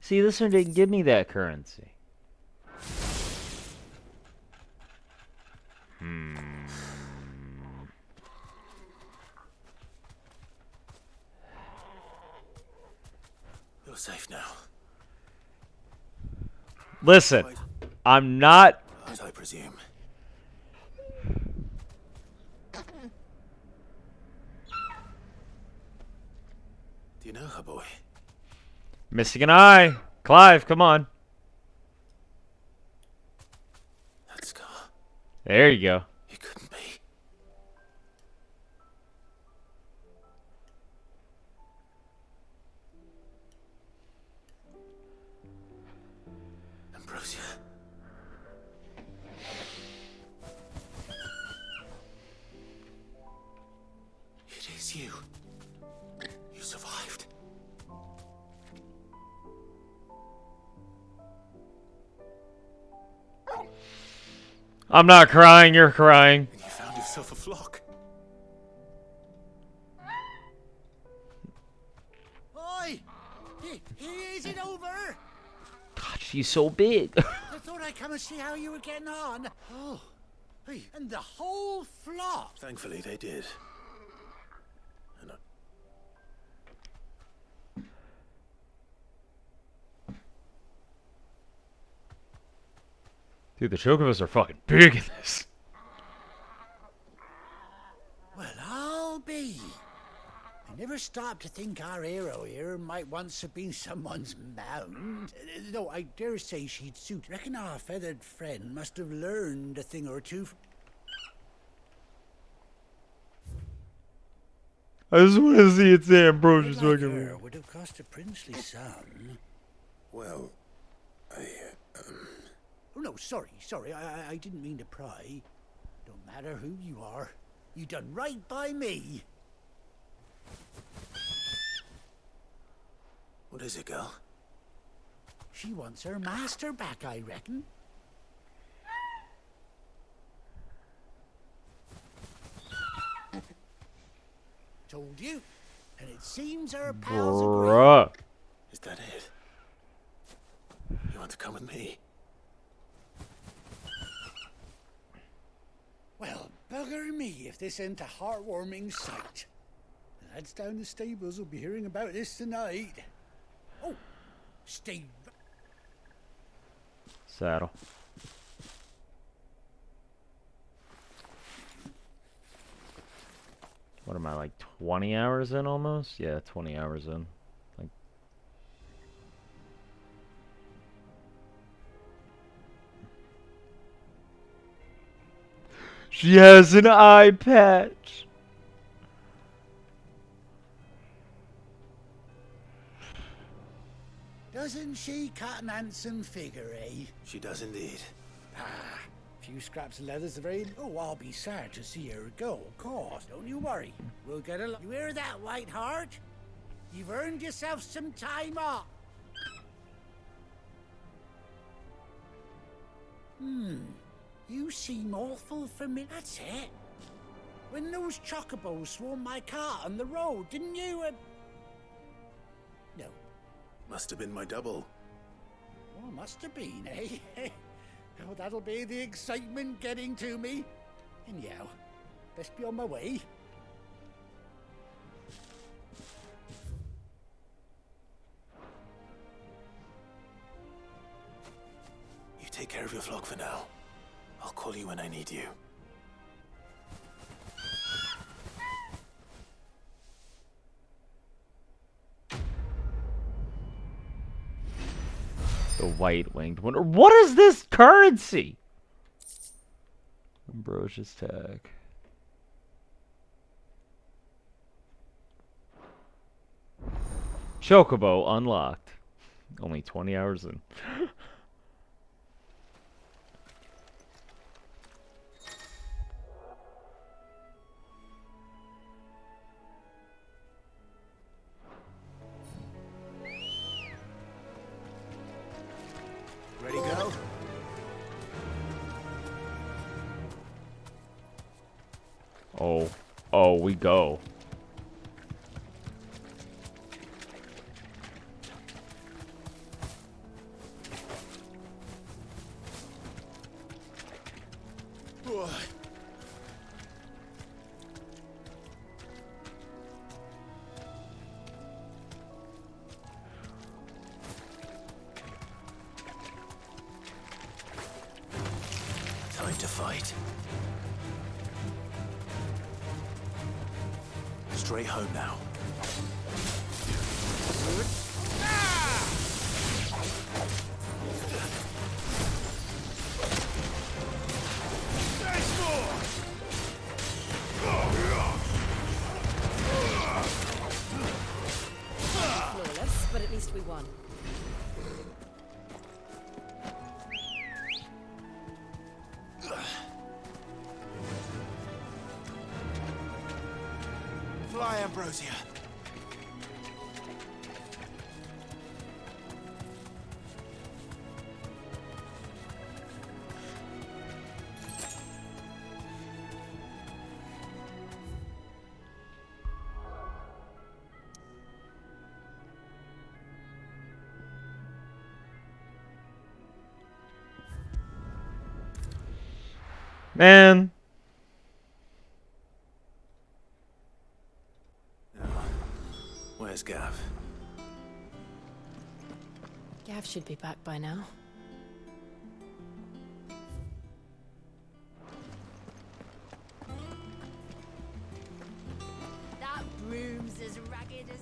See, this one didn't give me that currency. You're safe now. Listen, I'm not... As I presume. Do you know her, boy? Missing an eye. Clive, come on. That scar. There you go. It couldn't be. Ambrosia. It is you. You survived. I'm not crying, you're crying. And you found yourself a flock. Oi! Is it over? God, she's so big. I thought I'd come and see how you were getting on. Oh, hey, and the whole flock. Thankfully, they did. And Dude, the chocobos are fucking big in this. Well, I'll be. I never stopped to think our hero here might once have been someone's mount. Though I dare say she'd suit. Reckon our feathered friend must have learned a thing or two. I just want to see it say Ambrosius Like fucking her weird. would have cost a princely sum. well, Oh no, sorry. I didn't mean to pry. Don't matter who you are. You done right by me. what is it, girl? She wants her master back, I reckon. Told you. And it seems our pals agree. Bruh. Is that it? You want to come with me? Well, bugger me if this ain't a heartwarming sight. The lads down the stables will be hearing about this tonight. Oh, stay. Saddle. What am I, like 20 hours in almost? Yeah, 20 hours in. Like, she has an eye patch. Doesn't she cut an handsome figure, eh? She does indeed. Ah, few scraps of leather's the very... Oh, I'll be sad to see her go, of course. Don't you worry. We'll get along. You hear that, Whiteheart? You've earned yourself some time off. You seem awful familiar. That's it. When those chocobos swarmed my car on the road, didn't you? No. Must have been my double. Oh, must have been, eh? Oh, that'll be the excitement getting to me. Anyhow, best be on my way. You take care of your flock for now. I'll call you when I need you. The white-winged wonder. What is this currency? Ambrosius tag. Chocobo unlocked. Only 20 hours in. Ready, go? Oh, we go. Time to fight. Straight home now. Flawless, but at least we won. Fly, Ambrosia. Man. Where's Gav? Gav should be back by now. That broom's as ragged as...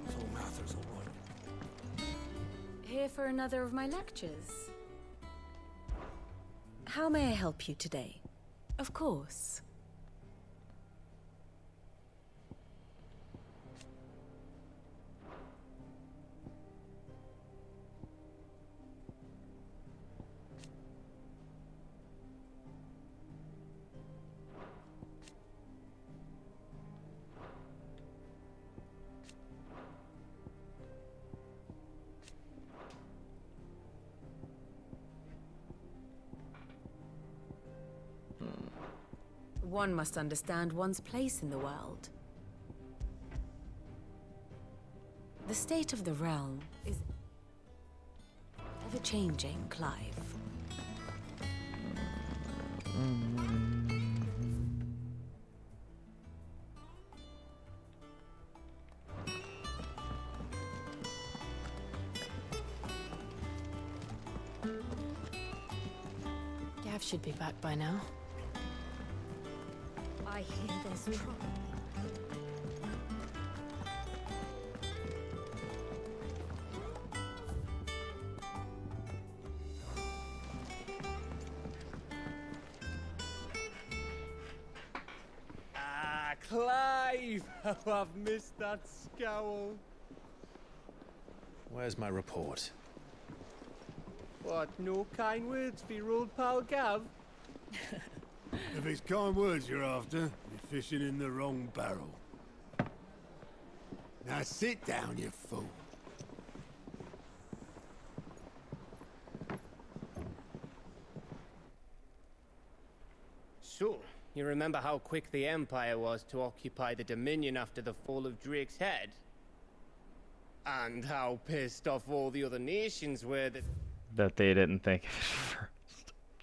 So Mather's all right. Here for another of my lectures. How may I help you today? Of course. One must understand one's place in the world. The state of the realm is ever-changing, Clive. Gav should be back by now. I hear there's trouble. Ah, Clive! How I've missed that scowl. Where's my report? What, no kind words for your old pal Gav? If it's kind words you're after, you're fishing in the wrong barrel. Now sit down, you fool. So, you remember how quick the Empire was to occupy the Dominion after the fall of Drake's head? And how pissed off all the other nations were That they didn't think of it first.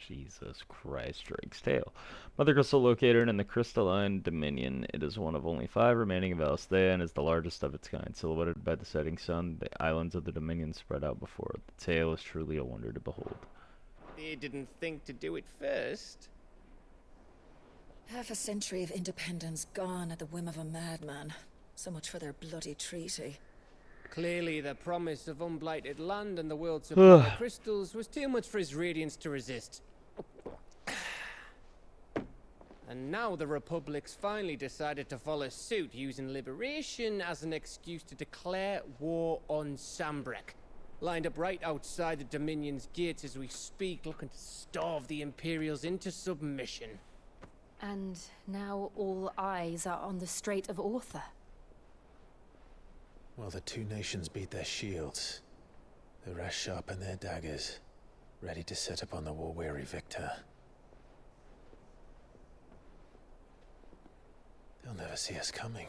Jesus Christ, Drake's Tale. Mother Crystal located in the Crystalline Dominion. It is one of only 5 remaining of Alsthea and is the largest of its kind. Silhouetted by the setting sun, the islands of the Dominion spread out before it. The tale is truly a wonder to behold. they didn't think to do it first. Half a century of independence gone at the whim of a madman. So much for their bloody treaty. Clearly, the promise of unblighted land and the world's supply of crystals was too much for his radiance to resist. And now the Republic's finally decided to follow suit, using liberation as an excuse to declare war on Sambrek. Lined up right outside the Dominion's gates as we speak, looking to starve the Imperials into submission. And now all eyes are on the Strait of Author. While the two nations beat their shields, the rest sharpen their daggers, ready to set upon the war-weary victor. They'll never see us coming.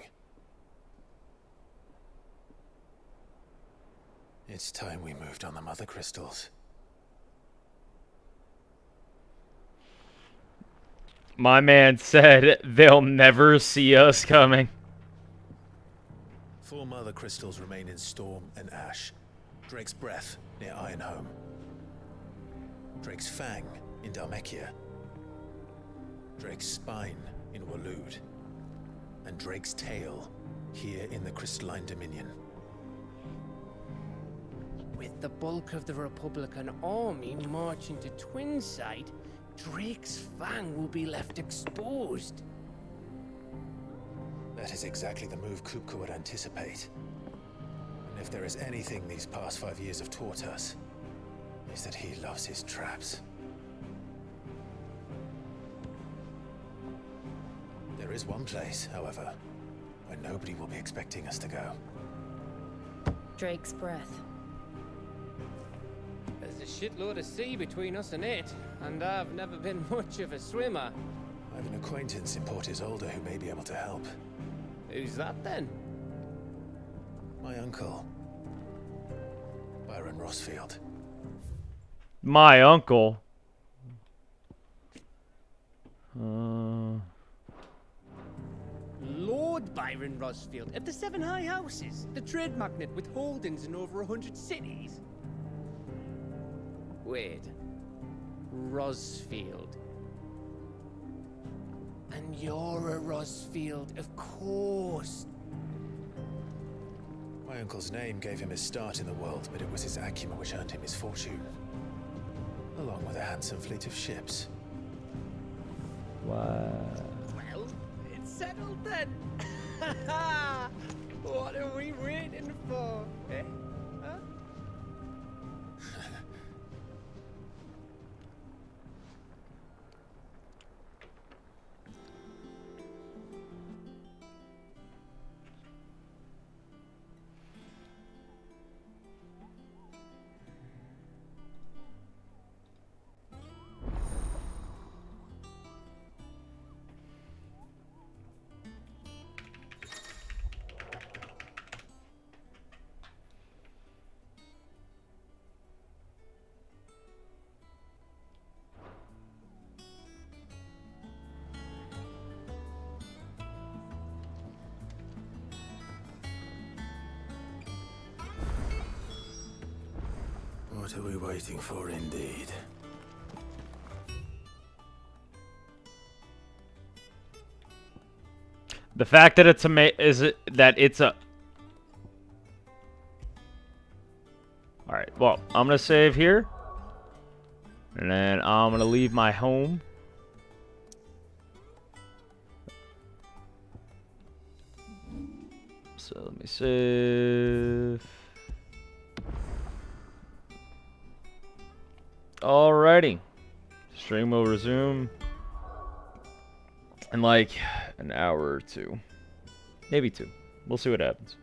It's time we moved on the Mother Crystals. My man said they'll never see us coming. 4 Mother Crystals remain in Storm and Ash. Drake's Breath near Ironhome. Drake's Fang in Dhalmekia. Drake's Spine in Waloed. And Drake's Tail here in the Crystalline Dominion. With the bulk of the Republican army marching to Twinside, Drake's Fang will be left exposed. That is exactly the move Kupka would anticipate. And if there is anything these past 5 years have taught us, is that he loves his traps. There is one place, however, where nobody will be expecting us to go. Drake's Breath. There's a shitload of sea between us and it, and I've never been much of a swimmer. I have an acquaintance in Port Isolde who may be able to help. Who's that then? My uncle, Byron Rossfield. My uncle. Lord Byron Rosfield of the Seven High Houses, the trade magnate with holdings in over 100 cities. Wait. Rosfield. And you're a Rosfield, of course. My uncle's name gave him his start in the world, but it was his acumen which earned him his fortune. Along with a handsome fleet of ships. Wow. Well, it's settled then. What are we waiting for, eh? Huh? What are we waiting for, indeed? The fact that it's a Alright, well, I'm gonna save here. And then I'm gonna leave my home. So let me save. Alrighty. Stream will resume in like an hour or two. Maybe 2. We'll see what happens.